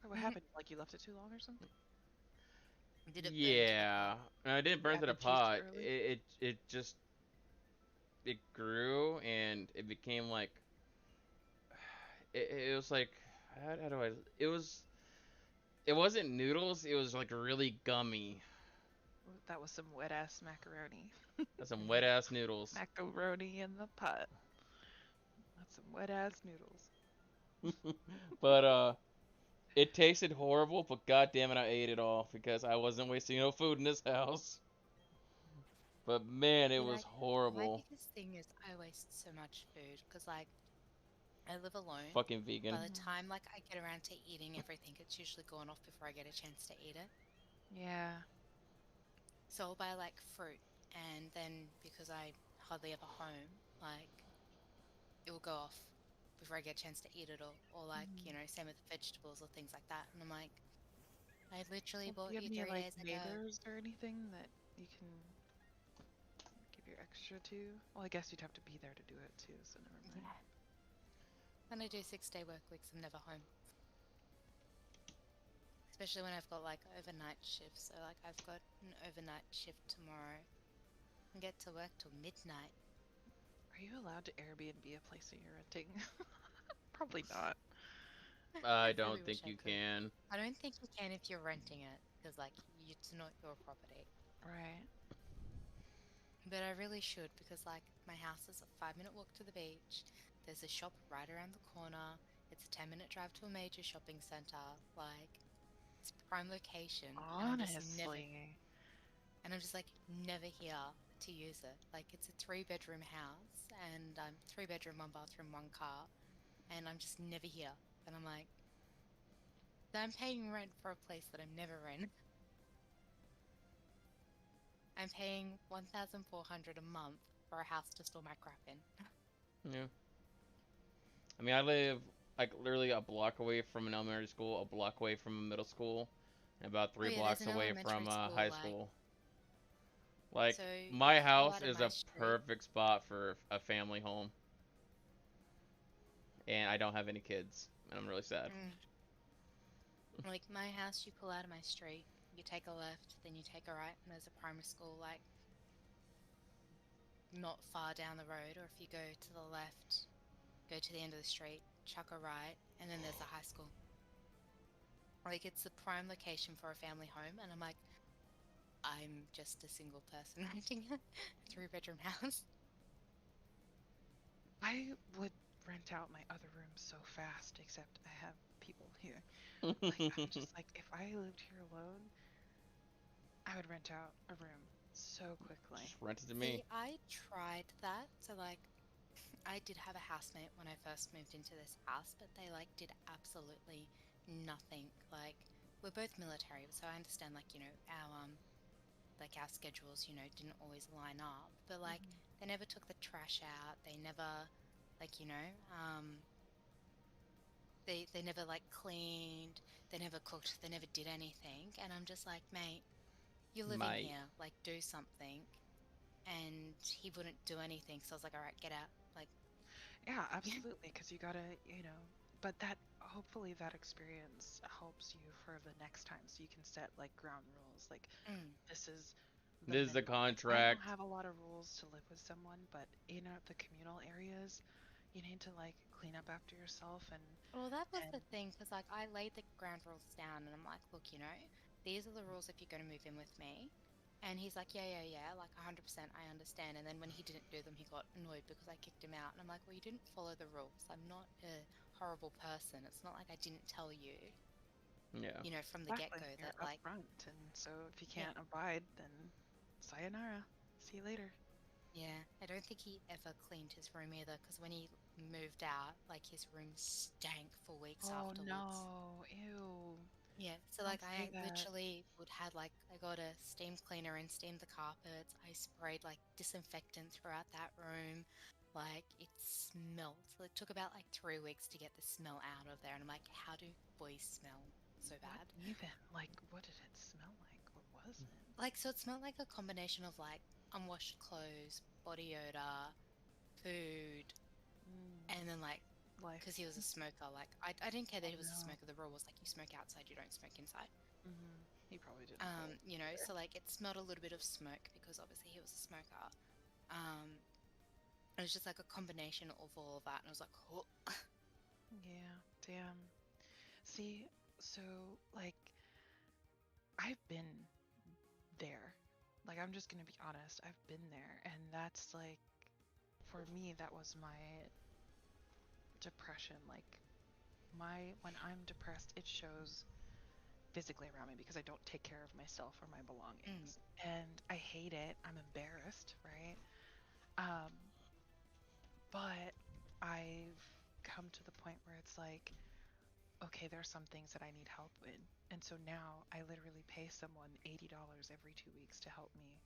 Or what happened? Like you left it too long or something? Did it burn to the Yeah, pot? and I didn't You burn to the added cheese too pot. early? It just it grew and it became like it was like how do I it wasn't noodles. It was like really gummy. That was some wet ass macaroni. That's some wet Mm. ass noodles. Macaroni in the pot. That's some wet ass noodles. But it tasted horrible, but god damn it, I ate it all because I wasn't wasting no food in this house. But man, it See, was like my horrible. biggest thing is I waste so much food because like I live alone. Fucking By vegan. the Mhm. time like I get around to eating everything, it's usually gone off before I get a chance to eat it. Yeah. So I'll buy like fruit, and then because I hardly ever home, like it will go off before I get a chance to eat it all. Or like, Mhm. same with vegetables or things like that. And I'm like, I literally Well, do bought you have you any three like days ago. neighbors or anything that you can give your extra to? Well, I guess you'd have to be there to do it too, so never mind. Yeah. When I do 6-day work weeks, I'm never home. Especially when I've got like overnight shifts. So like I've got an overnight shift tomorrow and get to work till midnight. Are you allowed to Airbnb a place that you're renting? Probably not. I I really don't wish think I you could. can. I don't think you can if you're renting it because like it's not your property. Right. But I really should because like my house is a 5-minute walk to the beach. There's a shop right around the corner. It's a 10-minute drive to a major shopping center. Like it's prime location Honestly. and I'm just like never here to use it. Like it's a 3-bedroom house and 3 bedroom, 1 bathroom, 1 car, and I'm just never here. And I'm like, I'm paying rent for a place that I'm never in. I'm paying 1,400 a month for a house to store my crap in. Yeah. I mean, I live like literally a block away from an elementary school, a block away from a middle school, and about Oh three yeah, there's blocks an away elementary from a school high like school. Like, so you my can pull house out of is my a street. perfect spot for a family home, and I don't have any kids, and I'm really sad. Mm. Like my house, you pull out of my street, you take a left, then you take a right, and there's a primary school like not far down the road. Or if you go to the left, go to the end of the street, chuck a right, and then there's the high school. Like it's the prime location for a family home, and I'm like, I'm just a single person renting a 3-bedroom house. I would rent out my other room so fast, except I have people here. Like, I'm just like, if I lived here alone, I would rent out a room so quickly. Just rent it to me. See, I tried that. So like I did have a housemate when I first moved into this house, but they like did absolutely nothing. Like we're both military, so I understand our schedules, didn't always line up. But like Mhm. they never took the trash out. They never like, they never like cleaned, they never cooked, they never did anything. And I'm just like, mate, you're living Mate. here, like do something. And he wouldn't do anything. So I was like, all right, get out. Like, Yeah, absolutely, because you gotta, but that hopefully that experience helps you for the next time so you can set like ground rules. Like, mm, this is the This is the minimum. Like, I don't contract. have a lot of rules to live with someone, but in the communal areas, you need to like clean up after yourself well, that was and the thing because like I laid the ground rules down and I'm like, look, these are the rules if you're going to move in with me. And he's like, yeah, like 100%, I understand. And then when he didn't do them, he got annoyed because I kicked him out. And I'm like, well, you didn't follow the rules. I'm not a horrible person. It's not like I didn't tell you, Yeah. from the Exactly. get-go You're that, like, upfront, and so if you yeah, can't abide, then sayonara. See you later. yeah. I don't think he ever cleaned his room either because when he moved out, like, his room stank for weeks Oh afterwards. no, ew. Yeah, so Don't like say I that. literally would had like I got a steam cleaner and steamed the carpets. I sprayed like disinfectant throughout that room. Like it smelled. So it took about like 3 weeks to get the smell out of there. And I'm like, how do boys smell so What bad? even? Like, what did it smell like? What was it? Like so it smelled like a combination of like unwashed clothes, body odor, food, Mm, and then like life. because he was a smoker, like I didn't care that Oh he was a no. smoker. The rule was like you smoke outside, you don't smoke inside. He probably didn't follow either. So like it smelled a little bit of smoke because obviously he was a smoker. Um, it was just like a combination of all of that, and I was like, oh. Yeah, damn. See, so like I've been there. Like I'm just gonna be honest, I've been there, and that's like for me that was my depression. Like my when I'm depressed, it shows physically around me because I don't take care of myself or my Mm, belongings. And I hate it. I'm embarrassed, right? Um, but I've come to the point where it's like, okay, there are some things that I need help with. And so now I literally pay someone $80 every 2 weeks to help me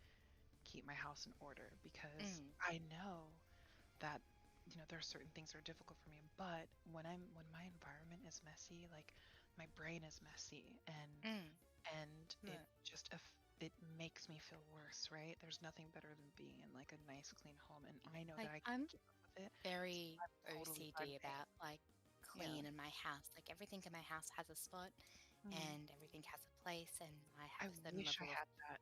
keep my house in order because mm, I know that there are certain things that are difficult for me, but when my environment is messy, like my brain is messy, mm. and it Yeah. just it makes me feel worse, right? There's nothing better than being in like a nice clean home, and I know that Like I can I'm keep up with it, so very I'm totally fine OCD paying. about like Yeah. clean in my house. Like everything in my house has a spot, Mm. and everything has a place, and I have I a certain wish I level of. had that.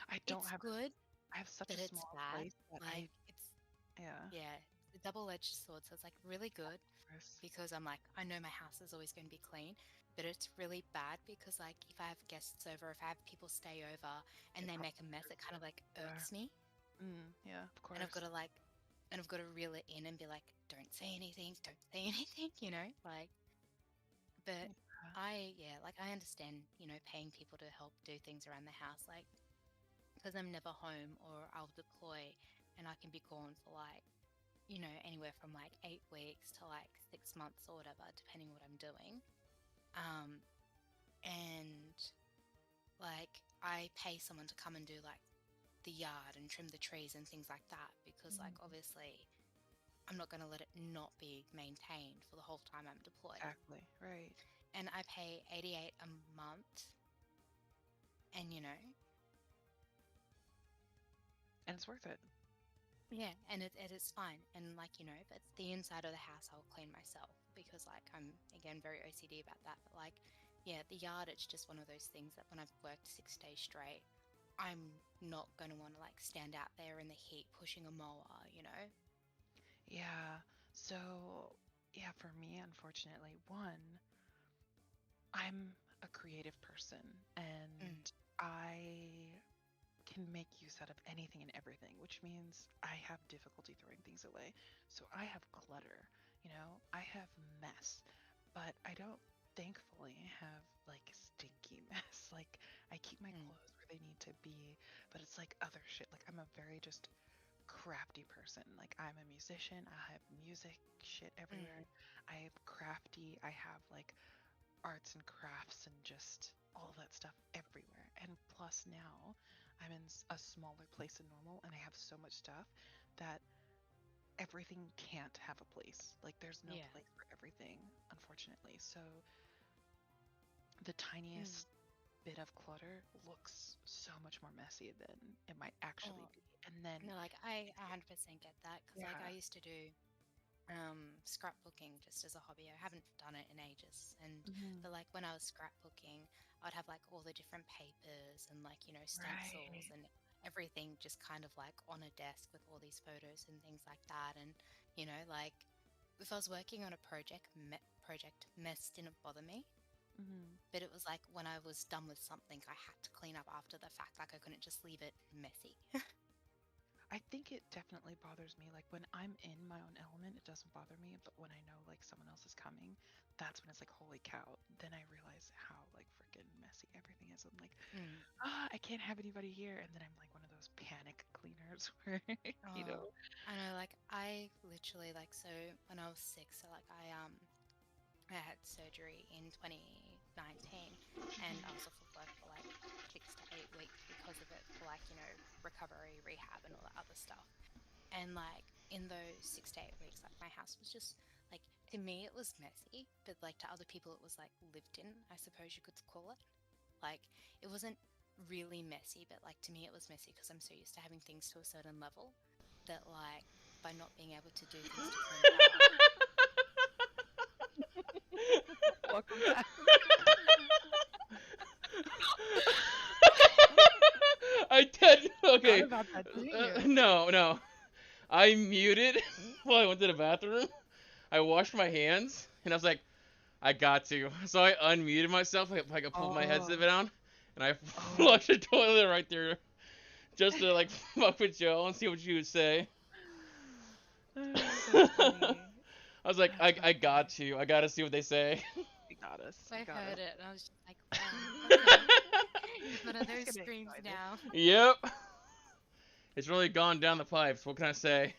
I don't It's have good, I have such a but it's small bad. place that Like it's yeah. yeah, it's a double-edged sword. So it's like really good Worse. because I'm like, I know my house is always going to be clean, but it's really bad because like if I have guests over, if I have people stay over and It they probably make a mess, it hurts kind of it. like Yeah. irks me. Yeah, of And I've got course. to like, and I've got to reel it in and be like, don't say anything, don't say anything, like, but Yeah. yeah, like I understand, paying people to help do things around the house, like, because I'm never home or I'll deploy and I can be gone for like, anywhere from like 8 weeks to like 6 months or whatever, depending what I'm doing. Um, and like I pay someone to come and do like the yard and trim the trees and things like that because like Mhm. obviously I'm not going to let it not be maintained for the whole time I'm deployed. Exactly. Right. And I pay 88 a month and And it's worth it. yeah, and it is fine. And like, if it's the inside of the house, I'll clean myself because like I'm again very OCD about that. But like, yeah, the yard, it's just one of those things that when I've worked 6 days straight, I'm not going to want to like stand out there in the heat pushing a mower. Yeah. So, yeah, for me, unfortunately, one, I'm a creative person Mm, and I can make use out of anything and everything, which means I have difficulty throwing things away. So I have clutter, I have mess, but I don't thankfully have like stinky mess. Like I keep my mm, clothes where they need to be, but it's like other shit. Like I'm a very just crafty person. Like I'm a musician, I have music shit everywhere. mm, I am crafty. I have like arts and crafts and just all that stuff everywhere. And plus now I'm in a smaller place than normal and I have so much stuff that everything can't have a place. Like there's no yeah. place for everything, unfortunately. So the Mm. tiniest bit of clutter looks so much more messy than it might actually Oh, be. And then no, like I it get 100% get that because like I yeah. used to do scrapbooking just as a hobby. I haven't done it in ages. And Mhm. but like when I was scrapbooking, I'd have like all the different papers and like, stencils Right. and everything just kind of like on a desk with all these photos and things like that. And, like if I was working on a project, project mess didn't bother me. But it was like when I was done with something, I had to clean up after the fact. Like I couldn't just leave it messy. I think it definitely bothers me. Like when I'm in my own element, it doesn't bother me. But when I know like someone else is coming, that's when it's like, holy cow. Then I realize how like freaking messy everything is. I'm like, I can't have anybody here. And then I'm like one of those panic cleaners where, you Oh, know. I know. Like I literally like so when I was sick, so like I had surgery in 2019 and I was off of work for like 6 to 8 weeks because of it, for like, recovery, rehab, and all that other stuff. And like in those 6 to 8 weeks, like my house was just like, to me, it was messy, but like to other people, it was like lived in, I suppose you could call it. Like it wasn't really messy, but like to me, it was messy because I'm so used to having things to a certain level that like by not being able to do things to clean it up. Welcome back. I did. Okay. Thought about that, didn't you? No. I muted while I went to the bathroom. I washed my hands, and I was like, I got to. So I unmuted myself. I could pull my headset down, and I flushed the toilet right there, just to like fuck with Joe and see what she would say. That's funny. I was like, That's I so got to. I got to see what they say. You got us. I You got heard us. it and I was just like, wow, okay. You've got That's those gonna screens excite now. Yep. It's really gone down the pipes. What can I say?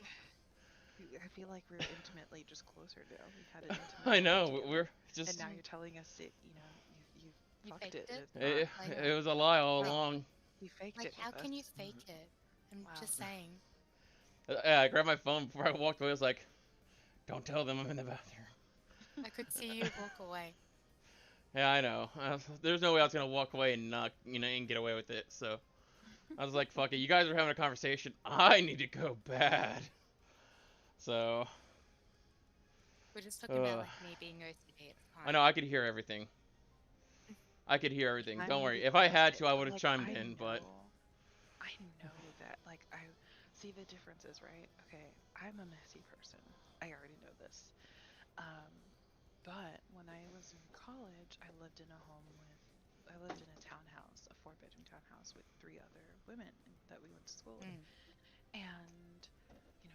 I feel like we're intimately just closer now. We had an intimate I moment know. together. We're And just. now you're telling us that, you You fucked faked it. it? And it's not. It was a lie all Like- along. You faked Like, it how with can you us. fake it? I'm Wow. just saying. Yeah, I grabbed my phone before I walked away. I was like, don't tell them I'm in the bathroom. I could see you walk away. Yeah, I know. There's no way I was gonna walk away and not, and get away with it. So I was like, fuck it. You guys are having a conversation. I need to go bad. So We're just talking about like me being OCD. It's fine. I know I could hear everything. I could hear everything. I Don't worry. needed If I to had say to, I it, would have like, chimed I in. But know- I know that. Like, I see the differences, right? Okay, I'm a messy person. I already know this. But when I was in college, I lived in a townhouse, a 4-bedroom townhouse with 3 other women that we went to school with. And,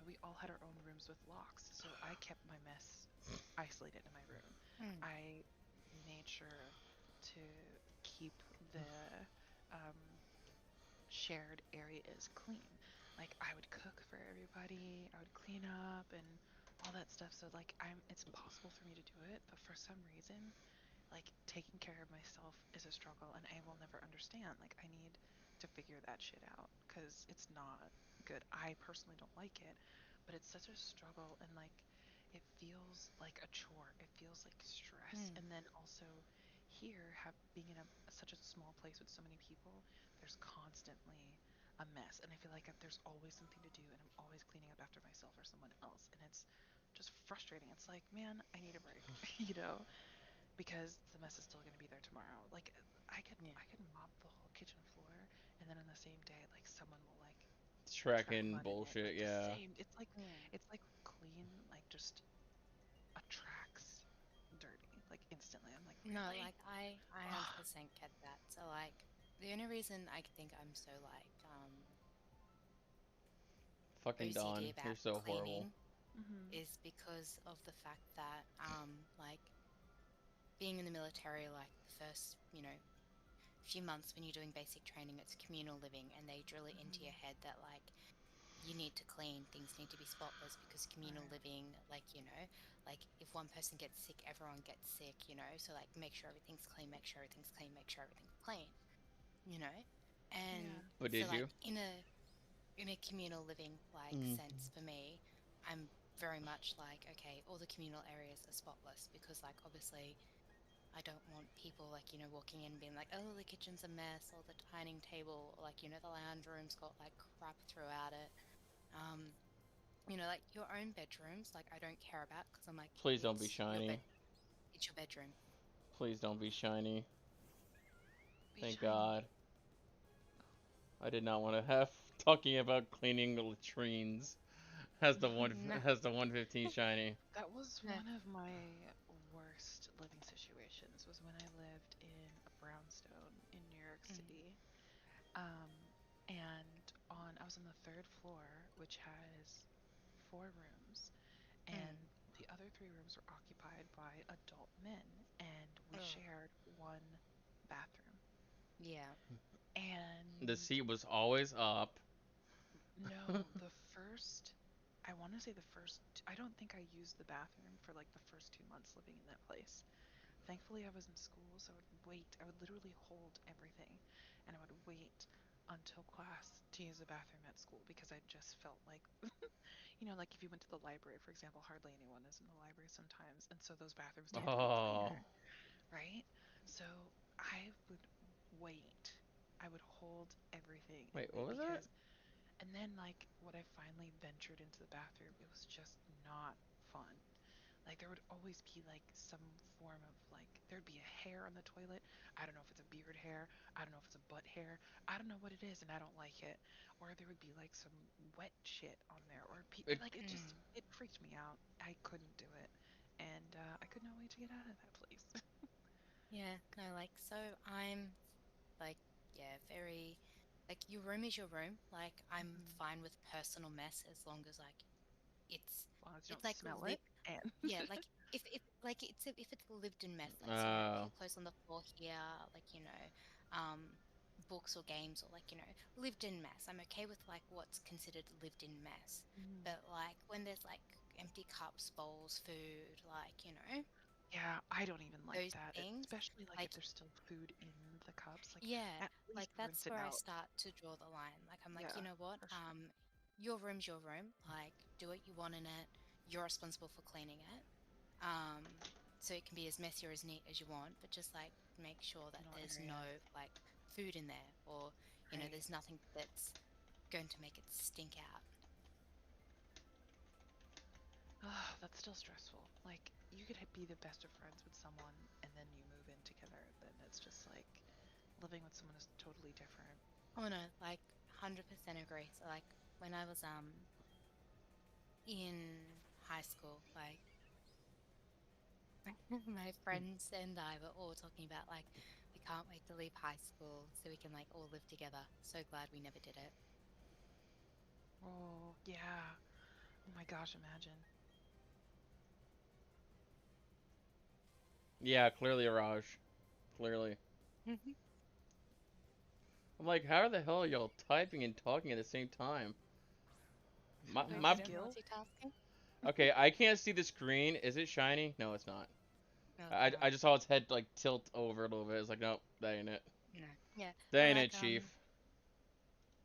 we all had our own rooms with locks. So I kept my mess isolated in my room. I made sure to keep the shared areas clean. Like I would cook for everybody, I would clean up and all that stuff. So like it's possible for me to do it, but for some reason, like taking care of myself is a struggle and I will never understand. Like I need to figure that shit out cuz it's not good. I personally don't like it, but it's such a struggle and like it feels like a chore. It feels like stress. And then also here being in such a small place with so many people, there's constantly a mess and I feel like there's always something to do and I'm always cleaning up after myself or someone else and it's just frustrating. It's like, man, I need a break, because the mess is still going to be there tomorrow. Like I could mop the whole kitchen floor and then on the same day like someone will like track tracking mud in it. bullshit. Like, Yeah. it's like clean like just attracts dirty like instantly. I'm like, No, really? like I 100% get that. So like the only reason I think I'm so like Fucking OCD Dawn, about you're so cleaning horrible. is because of the fact that like being in the military, like the first few months when you're doing basic training, it's communal living, and they drill it into your head that like you need to clean, things need to be spotless because communal Right. living, like like if one person gets sick, everyone gets sick, so like make sure everything's clean, make sure everything's clean, make sure everything's clean, you know, and Yeah. But so did like you? in a communal living like sense for me, I'm very much like, okay, all the communal areas are spotless because like obviously I don't want people like walking in and being like, oh, the kitchen's a mess or the dining table or like the lounge room's got like crap throughout it. Like your own bedrooms, like I don't care about because I'm like, Please don't be it's your shiny. it's your bedroom. Please don't be shiny. Be Thank shiny. God. I did not want to have talking about cleaning the latrines as the one No. as the 115 shiny. That was Yeah. one of my worst living situations was when I lived in a brownstone in New York Mm. City. Um, and I was on the third floor, which has 4 rooms, and Mm. the other 3 rooms were occupied by adult men, and we Oh. shared one bathroom. Yeah. The And seat was always up. no, I want to say I don't think I used the bathroom for like the first 2 months living in that place. Thankfully, I was in school, so I would literally hold everything, and I would wait until class to use the bathroom at school because I just felt like, like if you went to the library, for example, hardly anyone is in the library sometimes, and so those bathrooms tend to be Oh. cleaner, right? So I would wait. I would hold everything and Wait, what wait was that? and then like when I finally ventured into the bathroom, it was just not fun. Like there would always be like some form of like there'd be a hair on the toilet. I don't know if it's a beard hair. I don't know if it's a butt hair. I don't know what it is, and I don't like it. Or there would be like some wet shit on there, or It, like Mm. it freaked me out. I couldn't do it, and I could not wait to get out of that place. Yeah. No, like so I'm like yeah, very like your room is your room. Like I'm Mhm. fine with personal mess as long as like it's As long as you it's don't like smell live it, and yeah, like if like if it's lived in mess, like so, oh. clothes on the floor here, like um books or games or like lived in mess. I'm okay with like what's considered lived in mess. Mhm. But like when there's like empty cups, bowls, food, like Yeah, I don't even like those that, things, especially like if like there's still food in the cups. Like yeah, at like least that's rinse it where I out. start to draw the line. Like I'm like, you Yeah, know what? for sure. Your room's your room. Like do what you want in it. You're responsible for cleaning it. Um, so it can be as messy or as neat as you want, but just like make sure that No there's no area, like food in there or right? there's nothing that's going to make it stink out. Oh, that's still stressful. Like you could be the best of friends with someone, and then you move in together. Then it's just like living with someone is totally different. Oh no, like 100% agree. So like when I was in high school, like my friends and I were all talking about like we can't wait to leave high school so we can like all live together. So glad we never did it. Oh, yeah. Oh my gosh, imagine. Yeah, clearly a Raj. Clearly. I'm like, how the hell are y'all typing and talking at the same time? My, We're Have my good at skill? multitasking. Okay, I can't see the screen. Is it shiny? No, it's not. No, it's I not. just saw its head like tilt over a little bit. It's like, nope, that ain't it. No. Yeah. That But ain't like it, Chief.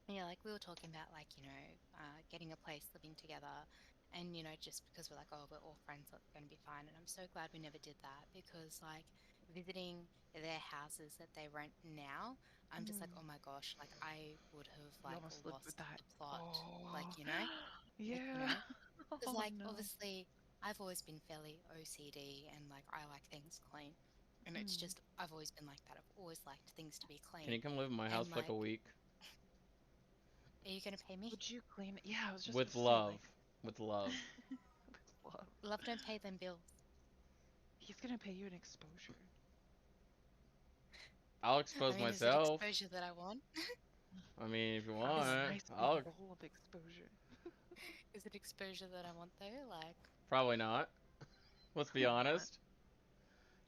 yeah, like we were talking about like, getting a place living together and just because we're like, oh, we're all friends, so it's gonna be fine. And I'm so glad we never did that because like visiting their houses that they rent now, I'm just like, Mm, oh my gosh, like I would have you like almost lived with lost that. the plot. Like, Oh, like, yeah. because Oh like no. obviously I've always been fairly OCD and like I like things clean. And it's Mm. just I've always been like that. I've always liked things to be Can clean. you come live in my house And for like a like, week? are you gonna pay me? Would you clean it? Yeah, I was just about With to say, love. like, With love. with love. Love don't pay them bills. He's gonna pay you an exposure. I'll I expose mean, is it myself. exposure that I want? I mean, if you Oh, a Is want, nice big I'll bowl of exposure. is it exposure that I want though? Like, probably not. Let's be Probably not. honest.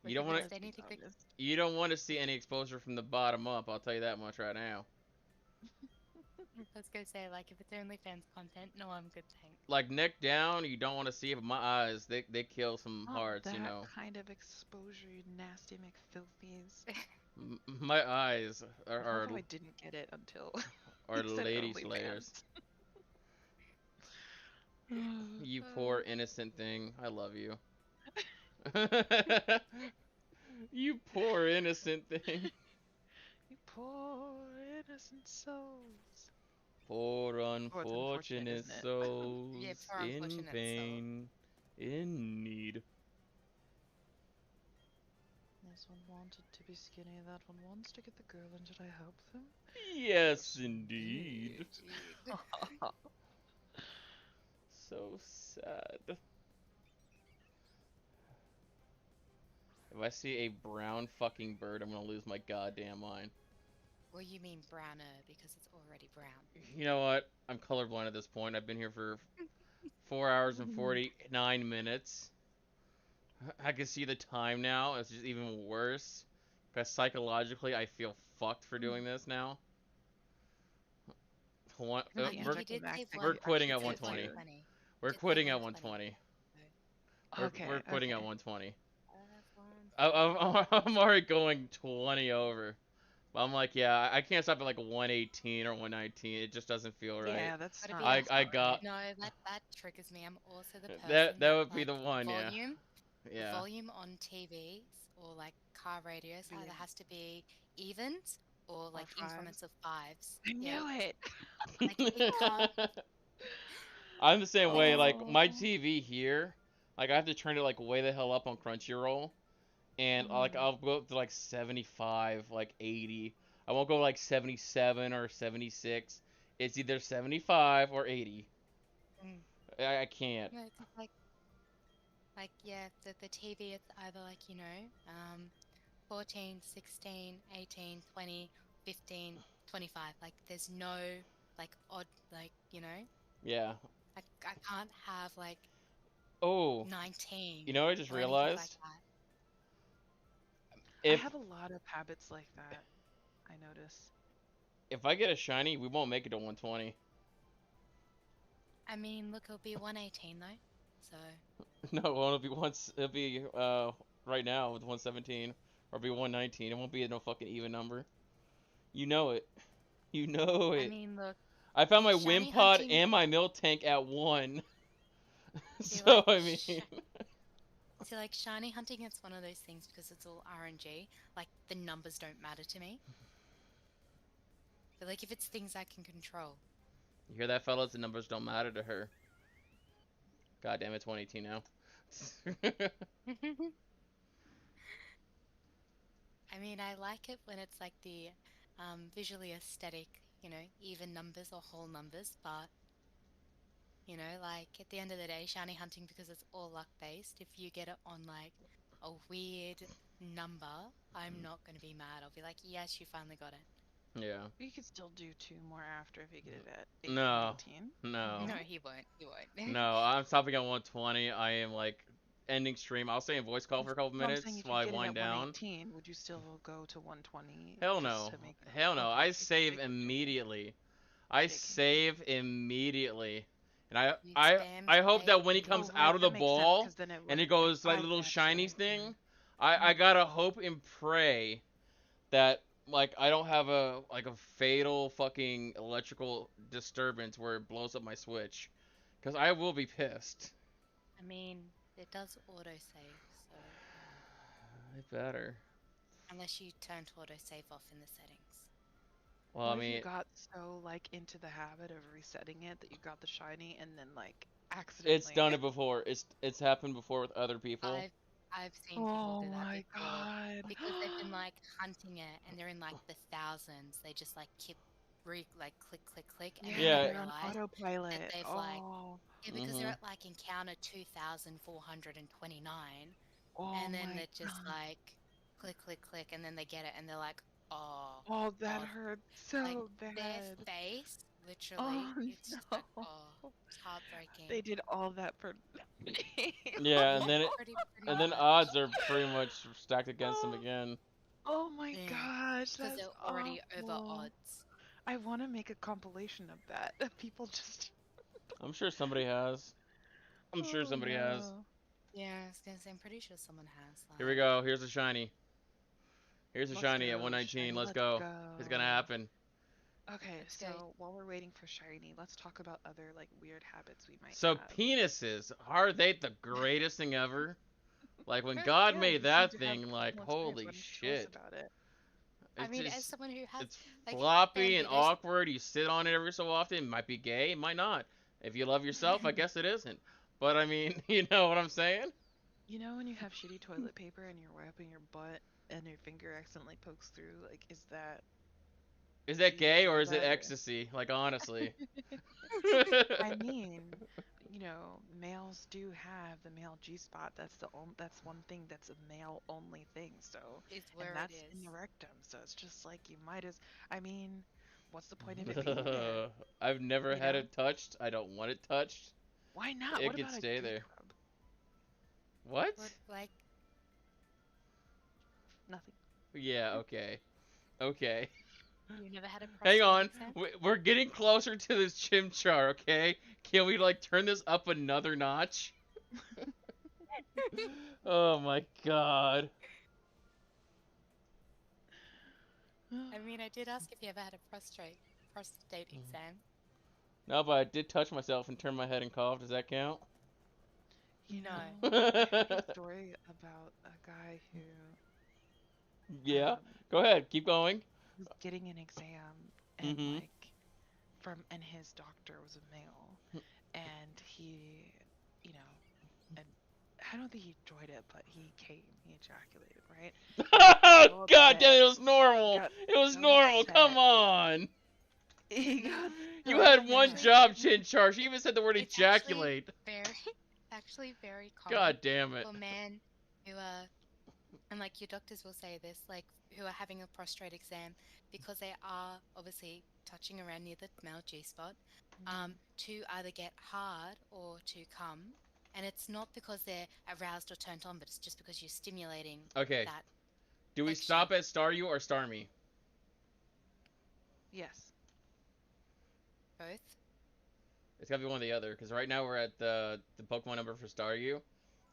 You like don't if want it's Let's be anything that honest. you don't want to see any exposure from the bottom up. I'll tell you that much right now. I was gonna say, like if it's OnlyFans content, no, I'm good, thanks. Like neck down, you don't want to see it, but my eyes, they kill some Not hearts, you that know. kind of exposure, you nasty McFilthies. My eyes I love how I didn't get it until are he said lady slayers. OnlyFans. You poor Uh, innocent thing. I love you. You poor innocent thing. You poor innocent souls. Poor Oh, it's unfortunate, unfortunate isn't it? yeah, souls for in unfortunate soul. pain, in need. This one wanted to be skinny, that one wants to get the girl, and did I help them? Yes, Yes, indeed. Indeed. So sad. If I see a brown fucking bird, I'm gonna lose my goddamn mind. Well, you mean browner because it's already brown. You know what? I'm colorblind at this point. I've been here for 4 hours and 49 minutes. I can see the time now. It's just even worse. Because psychologically, I feel fucked for doing this now. The You did say we're quitting you at did say 120. 120. We're Did say quitting at 120. 120. Okay. We're quitting at Okay. 120. That's I'm already going 20 over. But I'm like, yeah, I can't stop at like 118 or 119. It just doesn't feel right. Yeah, that's Gotta not. be That's I not got right. No, that triggers me. I'm also the person that would be like the one, yeah. volume. The Yeah. volume on TVs or like car radios Yeah. either has to be evens or like fives. increments of fives. I Yeah. knew it. Like it can't. I'm the same way. Like Oh. my TV here, like I have to turn it like way the hell up on Crunchyroll, and like I'll go up to like 75, like 80. I won't go like 77 or 76. It's either 75 or 80. Mm. I can't. No, it's like yeah, the TV it's either like, 14, 16, 18, 20, 15, 25. Like there's no like odd like, Yeah. I can't have like Oh, 19 you know what I just or anything like realized? that. I If have a lot of habits like that. I notice. if I get a shiny, we won't make it to 120. I mean, look, it'll be 118 though. So No, it'll be once. It'll be right now with 117 or be 119. It won't be no fucking even number. You know it. You know I it. mean, look, I found my shiny Wimpod hunting. and my milk tank at 1. See, So like, I mean, See, like shiny hunting, it's one of those things because it's all RNG. Like the numbers don't matter to me. But like if it's things I can control. you hear that, fellas? The numbers don't matter to her. God damn it, 2018 now. I mean, I like it when it's like the visually aesthetic, even numbers or whole numbers, but like at the end of the day, shiny hunting because it's all luck based. If you get it on like a weird number, I'm not going to be mad. I'll be like, yes, you finally got it. Yeah. You could still do 2 more after if you get it at 18, No. 19. No. No, he won't. He won't. No, I'm stopping at 120. I am like ending stream. I'll stay in voice call for a couple No, I'm minutes saying if while I you get it wind at down. 118, would you still go to 120? Hell just no. to make it- Hell no. Okay, I okay, save okay. immediately. I Taking. save immediately. And You I spam I hope that save. when he Oh, comes right, out of the that makes sense, ball 'cause then it and it wouldn't goes like I little gotcha, shiny yeah. thing, I gotta hope and pray that like I don't have a like a fatal fucking electrical disturbance where it blows up my Switch, because I will be pissed. I mean, it does autosave, so I better. unless you turned autosave off in the settings. Well, What I if you mean, got so like into the habit of resetting it that you got the shiny and then like it's accidentally? done it before. It's happened before with other people. I've seen people Oh do that my before god. because they've been like hunting it and they're in like the thousands. They just like keep like click click click and Yeah, then Yeah. they they're on realize autopilot. that they've like Oh, because Mhm. they're at like encounter 2429 oh and then my they're just god. like click click click and then they get it and they're like, oh Oh, that God. hurts Like so their bad. face, literally, Oh it's just like, no. it's heartbreaking. They did all that for nothing. Yeah, and then pretty and then much. odds are pretty much stacked against them again. Oh my Yeah, gosh, because that's they're already over awful. odds. I want to make a compilation of that. Of people just. I'm sure somebody has. I'm sure Oh somebody has. no. Yeah, I was gonna say, I'm pretty sure someone has. Here we Like, go. Here's a shiny. Here's a Let's shiny at go, 119. shiny. Let's Let's go. go. It's gonna happen. Okay, Let's so go. while we're waiting for shiny, let's talk about other like weird habits we might So have. penises, are they the greatest thing ever? Like when God Yeah, made you seem that to have thing, like personal experience. Why holy don't you tell us shit. about it? I It's mean, as just someone who has, it's like, floppy and Bambi, there's, awkward. You sit on it every so often. It might be gay, it might not. If you love yourself, I guess it isn't. But I mean, you know what I'm saying? You know when you have shitty toilet paper and you're wiping your butt and your finger accidentally pokes through? Like, is that Is do that you gay enjoy or is it that? ecstasy? Like honestly. I mean, you know, males do have the male G spot. That's one thing that's a male only thing. So, Is and where it that's in is. the rectum. So it's just like you might as, I mean, what's the point of it being there? I've never You had know? it touched. I don't want it touched. Why not? It What could about a stay G there. rub? What? But like, Nothing. Yeah, okay. Okay. you never had a Hang prostate on. exam? We're getting closer to this chimchar, okay? Can we, like, turn this up another notch? Oh my god. I mean, I did ask if you ever had a prostate exam. No, but I did touch myself and turn my head and cough. Does that count? You No. know, I heard a story about a guy who Yeah. um, Go ahead. Keep going. was getting an exam and Mm-hmm. and his doctor was a male and he, you know, and I don't think he enjoyed it, but he ejaculated, right? Oh, So god upset. damn, it was normal. Got It was so normal. upset. Come on. He got You so had one upset. job, Chinchar. She even said the word It's actually ejaculate. actually very common God damn it. for men who are, and like your doctors will say this, like who are having a prostate exam because they are obviously touching around near the male G spot, to either get hard or to come. And it's not because they're aroused or turned on, but it's just because you're stimulating Okay. that. Do we section. stop at Star You or Star Me? Yes. Both. It's gotta be one or the other, because right now we're at the Pokemon number for Star You.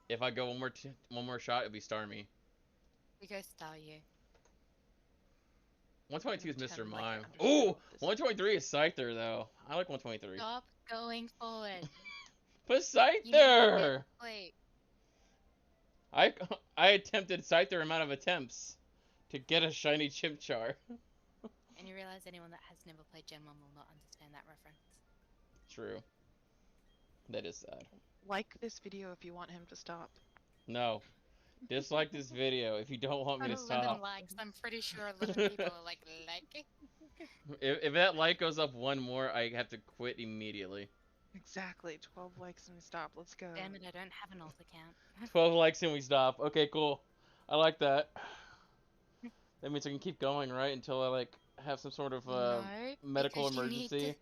If I go one more shot, it'll be Star Me. We go star you. 122 is Mr. Pretend like I Mime. understand Ooh, what this 123 is Scyther though. I like 123. Stop going forward. Put You need to get Scyther. sleep. I attempted Scyther amount of attempts to get a shiny Chimchar. And you realize anyone that has never played Gen 1 will not understand that reference. True. That is sad. Like this video if you want him to stop. No. Dislike this video if you don't want me to Got 11 stop. likes. I'm pretty sure 11 people are like liking. If that like goes up one more, I have to quit immediately. Exactly. 12 likes and we stop. Let's go. Damn it, I don't have an alt account. 12 likes and we stop. Okay, cool. I like that. That means I can keep going, right? Until I like have some sort of No, medical because you need emergency.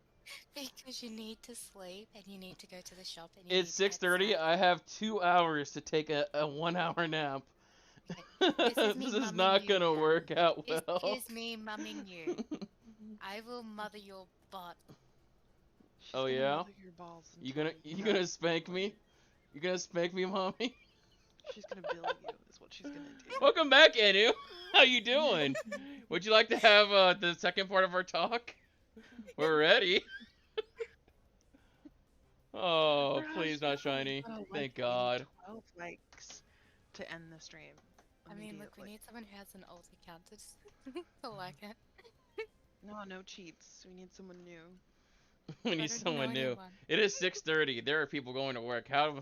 because you need to sleep and you need to go to the shop and you It's need to get 6:30. sad. I have 2 hours to take a 1 hour nap. This is me This is mumming not you gonna now. work out well. Here's me mumming you. I will mother your butt. She's Oh, gonna yeah? mother your balls You until gonna gonna spank me? You gonna spank me, mommy? She's gonna bill you, is what she's gonna do. Welcome back, Anu. How you doing? Would you like to have the second part of our talk? We're ready. Oh, Raj, please not shiny. oh, Thank like, we need God. 12 likes to end the stream. I mean, look, we immediately. need someone who has an alt account to, to like it. No cheats. We need someone new. We I need don't someone know new. anyone. It is 6:30. There are people going to work. How?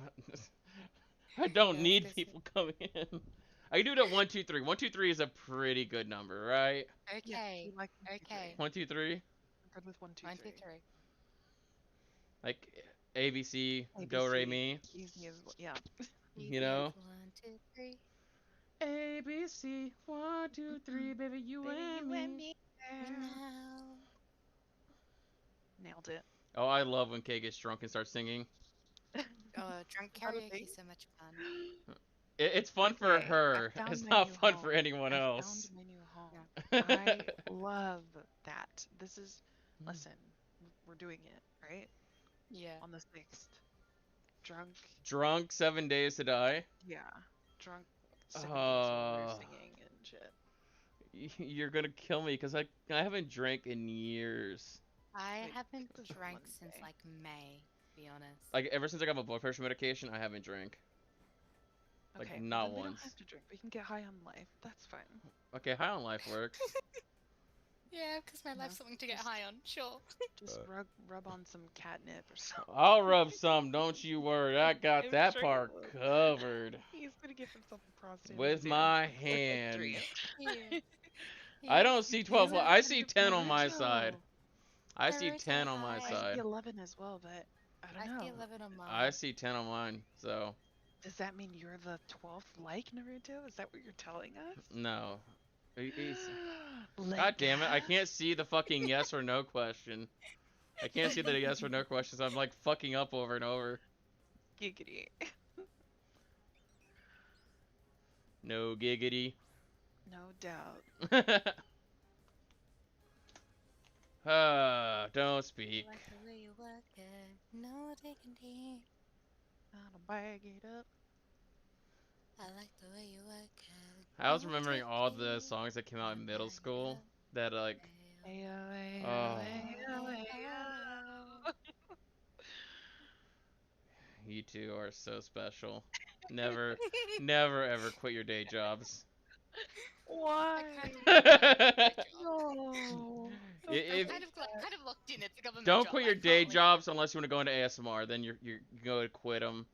I don't Yes, need this is- people coming in. I can do it at 1, 2, 3. 1, 2, 3 is a pretty good number, right? Yeah, Okay, we like 1, 2, 3. okay. 1, 2, 3. I'm good with 1, 2, 1, 2, 3. 3. Like ABC, ABC, Do Re Mi. Easy as yeah. You know? 1, 2, 3. ABC, 1, 2, 3, baby, you and me. Now. Nailed it. Oh, I love when Kay gets drunk and starts singing. Oh, drunk Is that a karaoke thing? is so much fun. It's fun for Okay, I her. found It's my not new fun home. for anyone I else. found my new home. I love that. This is listen. We're doing it right Yeah. on the 6th. Drunk. Drunk 7 days to die. Yeah. Drunk. 7 days while we're singing and shit. You're gonna kill me because I haven't drank in years. I Wait, haven't it was drank since Monday. like May, to be honest. Like ever since I got my blood pressure medication, I haven't drank. Like, Okay, not then we once. don't have to drink. We can get high on life. That's fine. Okay, high on life works. Yeah, because my No, life's something to get just- high on, sure. Just rub on some catnip or something. I'll rub some, don't you worry. I got I'm that sure part you will. covered He's gonna give himself a prostate. with exam. my Like hand. Adrian. Here. I don't see 12. Here's I a- see 10 on my side. Naruto. I see Naruto 10 on my high. I see side. 11 as well, but I I don't see know. 11 on mine. I see 10 on mine, so Does that mean you're the 12th like Naruto? Is that what you're telling us? no. He's... Like God damn it! I that? can't see the fucking yes or no question. I can't see the yes or no questions. I'm like fucking up over and over. Giggity. No giggity. No doubt. Don't I speak. like the way you work it. No diggity. Gotta bag it up. I like the way you work it. I was No remembering all the diggity. songs that came out in middle Bag it school up. that like, Ayo, ayo, oh, ayo, ayo. you two are so special. Never, never ever quit your day jobs. Why? No. If Kind of locked in. It's a government don't job. quit I your day can't leave. jobs unless you want to go into ASMR. Then you go to quit them.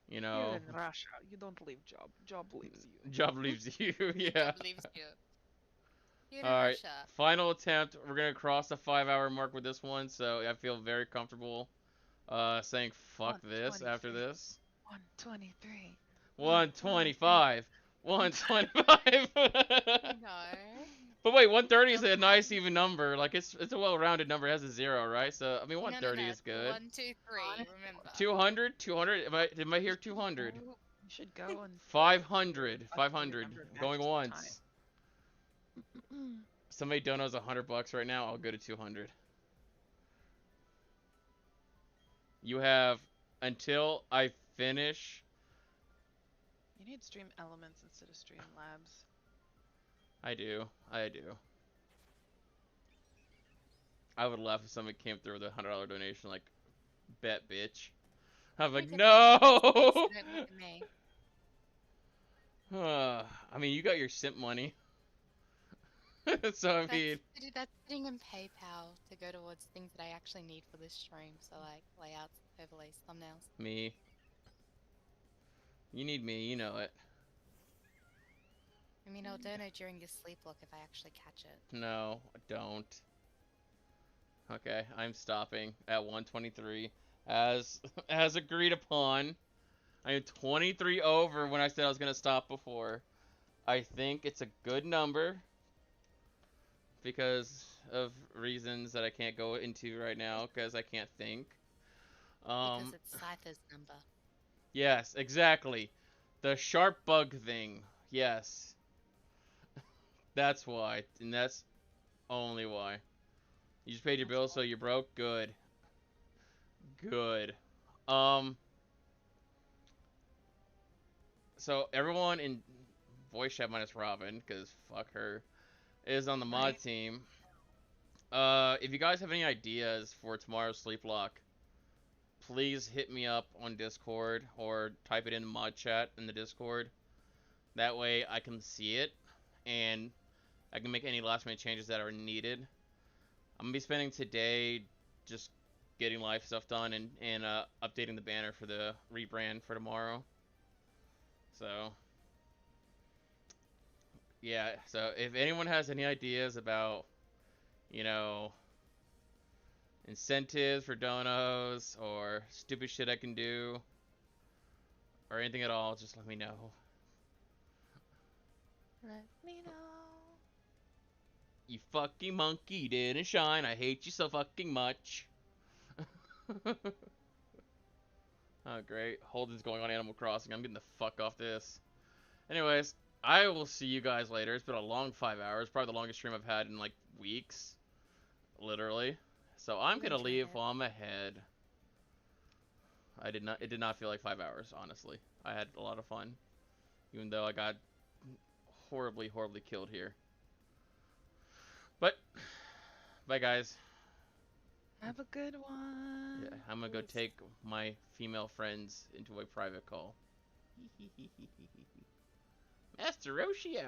You You're know, in Russia. You don't leave job. Job leaves you. job leaves you. The Yeah. job leaves you. You're in All right. Russia. Final attempt. We're gonna cross the 5-hour mark with this one, so I feel very comfortable saying fuck this after 123. this. 123. 125. 125. No. But wait, 130 is a nice even number. Like it's a well-rounded number. It has a 0, right? So I mean, 130 No. is good. 1, 2, 3. Remember. 200. 200. Am I here? 200. You should go and 500. I'll give you 500. number back Going to once. time. Somebody donos $100 right now. I'll go to 200. You have until I finish. You need Stream Elements instead of Stream Labs. I do. I would laugh if somebody came through with a $100 donation, like, bet, bitch. I'm like, no! Don't look at me. I mean, you got your simp money. So, I mean, That's sitting in PayPal to go towards things that I actually need for this stream. So like layouts, overlays, thumbnails. me. You need me, you know it. I mean, I'll donate during your sleep look if I actually catch it. No, don't. Okay, I'm stopping at 123. As agreed upon. I am 23 over when I said I was going to stop before. I think it's a good number. Because of reasons that I can't go into right now, because I can't think. Because it's Cypher's number. Yes, exactly. The sharp bug thing. Yes. That's why. And that's only why. You just paid your bill, so you're broke? Good. Good. So everyone in voice chat minus Robin, because fuck her, is on the mod team. If you guys have any ideas for tomorrow's sleep lock, please hit me up on Discord or type it in mod chat in the Discord. That way I can see it and I can make any last minute changes that are needed. I'm gonna be spending today just getting life stuff done and updating the banner for the rebrand for tomorrow. So yeah, so if anyone has any ideas about, you know, incentives for donos or stupid shit I can do or anything at all, just let me know. Let me know. You fucking monkey didn't shine. I hate you so fucking much. Oh, great. Holden's going on Animal Crossing. I'm getting the fuck off this. Anyways, I will see you guys later. It's been a long 5 hours. Probably the longest stream I've had in, like, weeks. Literally. So I'm gonna leave while I'm ahead. It did not feel like 5 hours, honestly. I had a lot of fun. Even though I got horribly, horribly killed here. But, bye guys. Have a good one. Yeah, I'm gonna go take my female friends into a private call. Master Roshi out.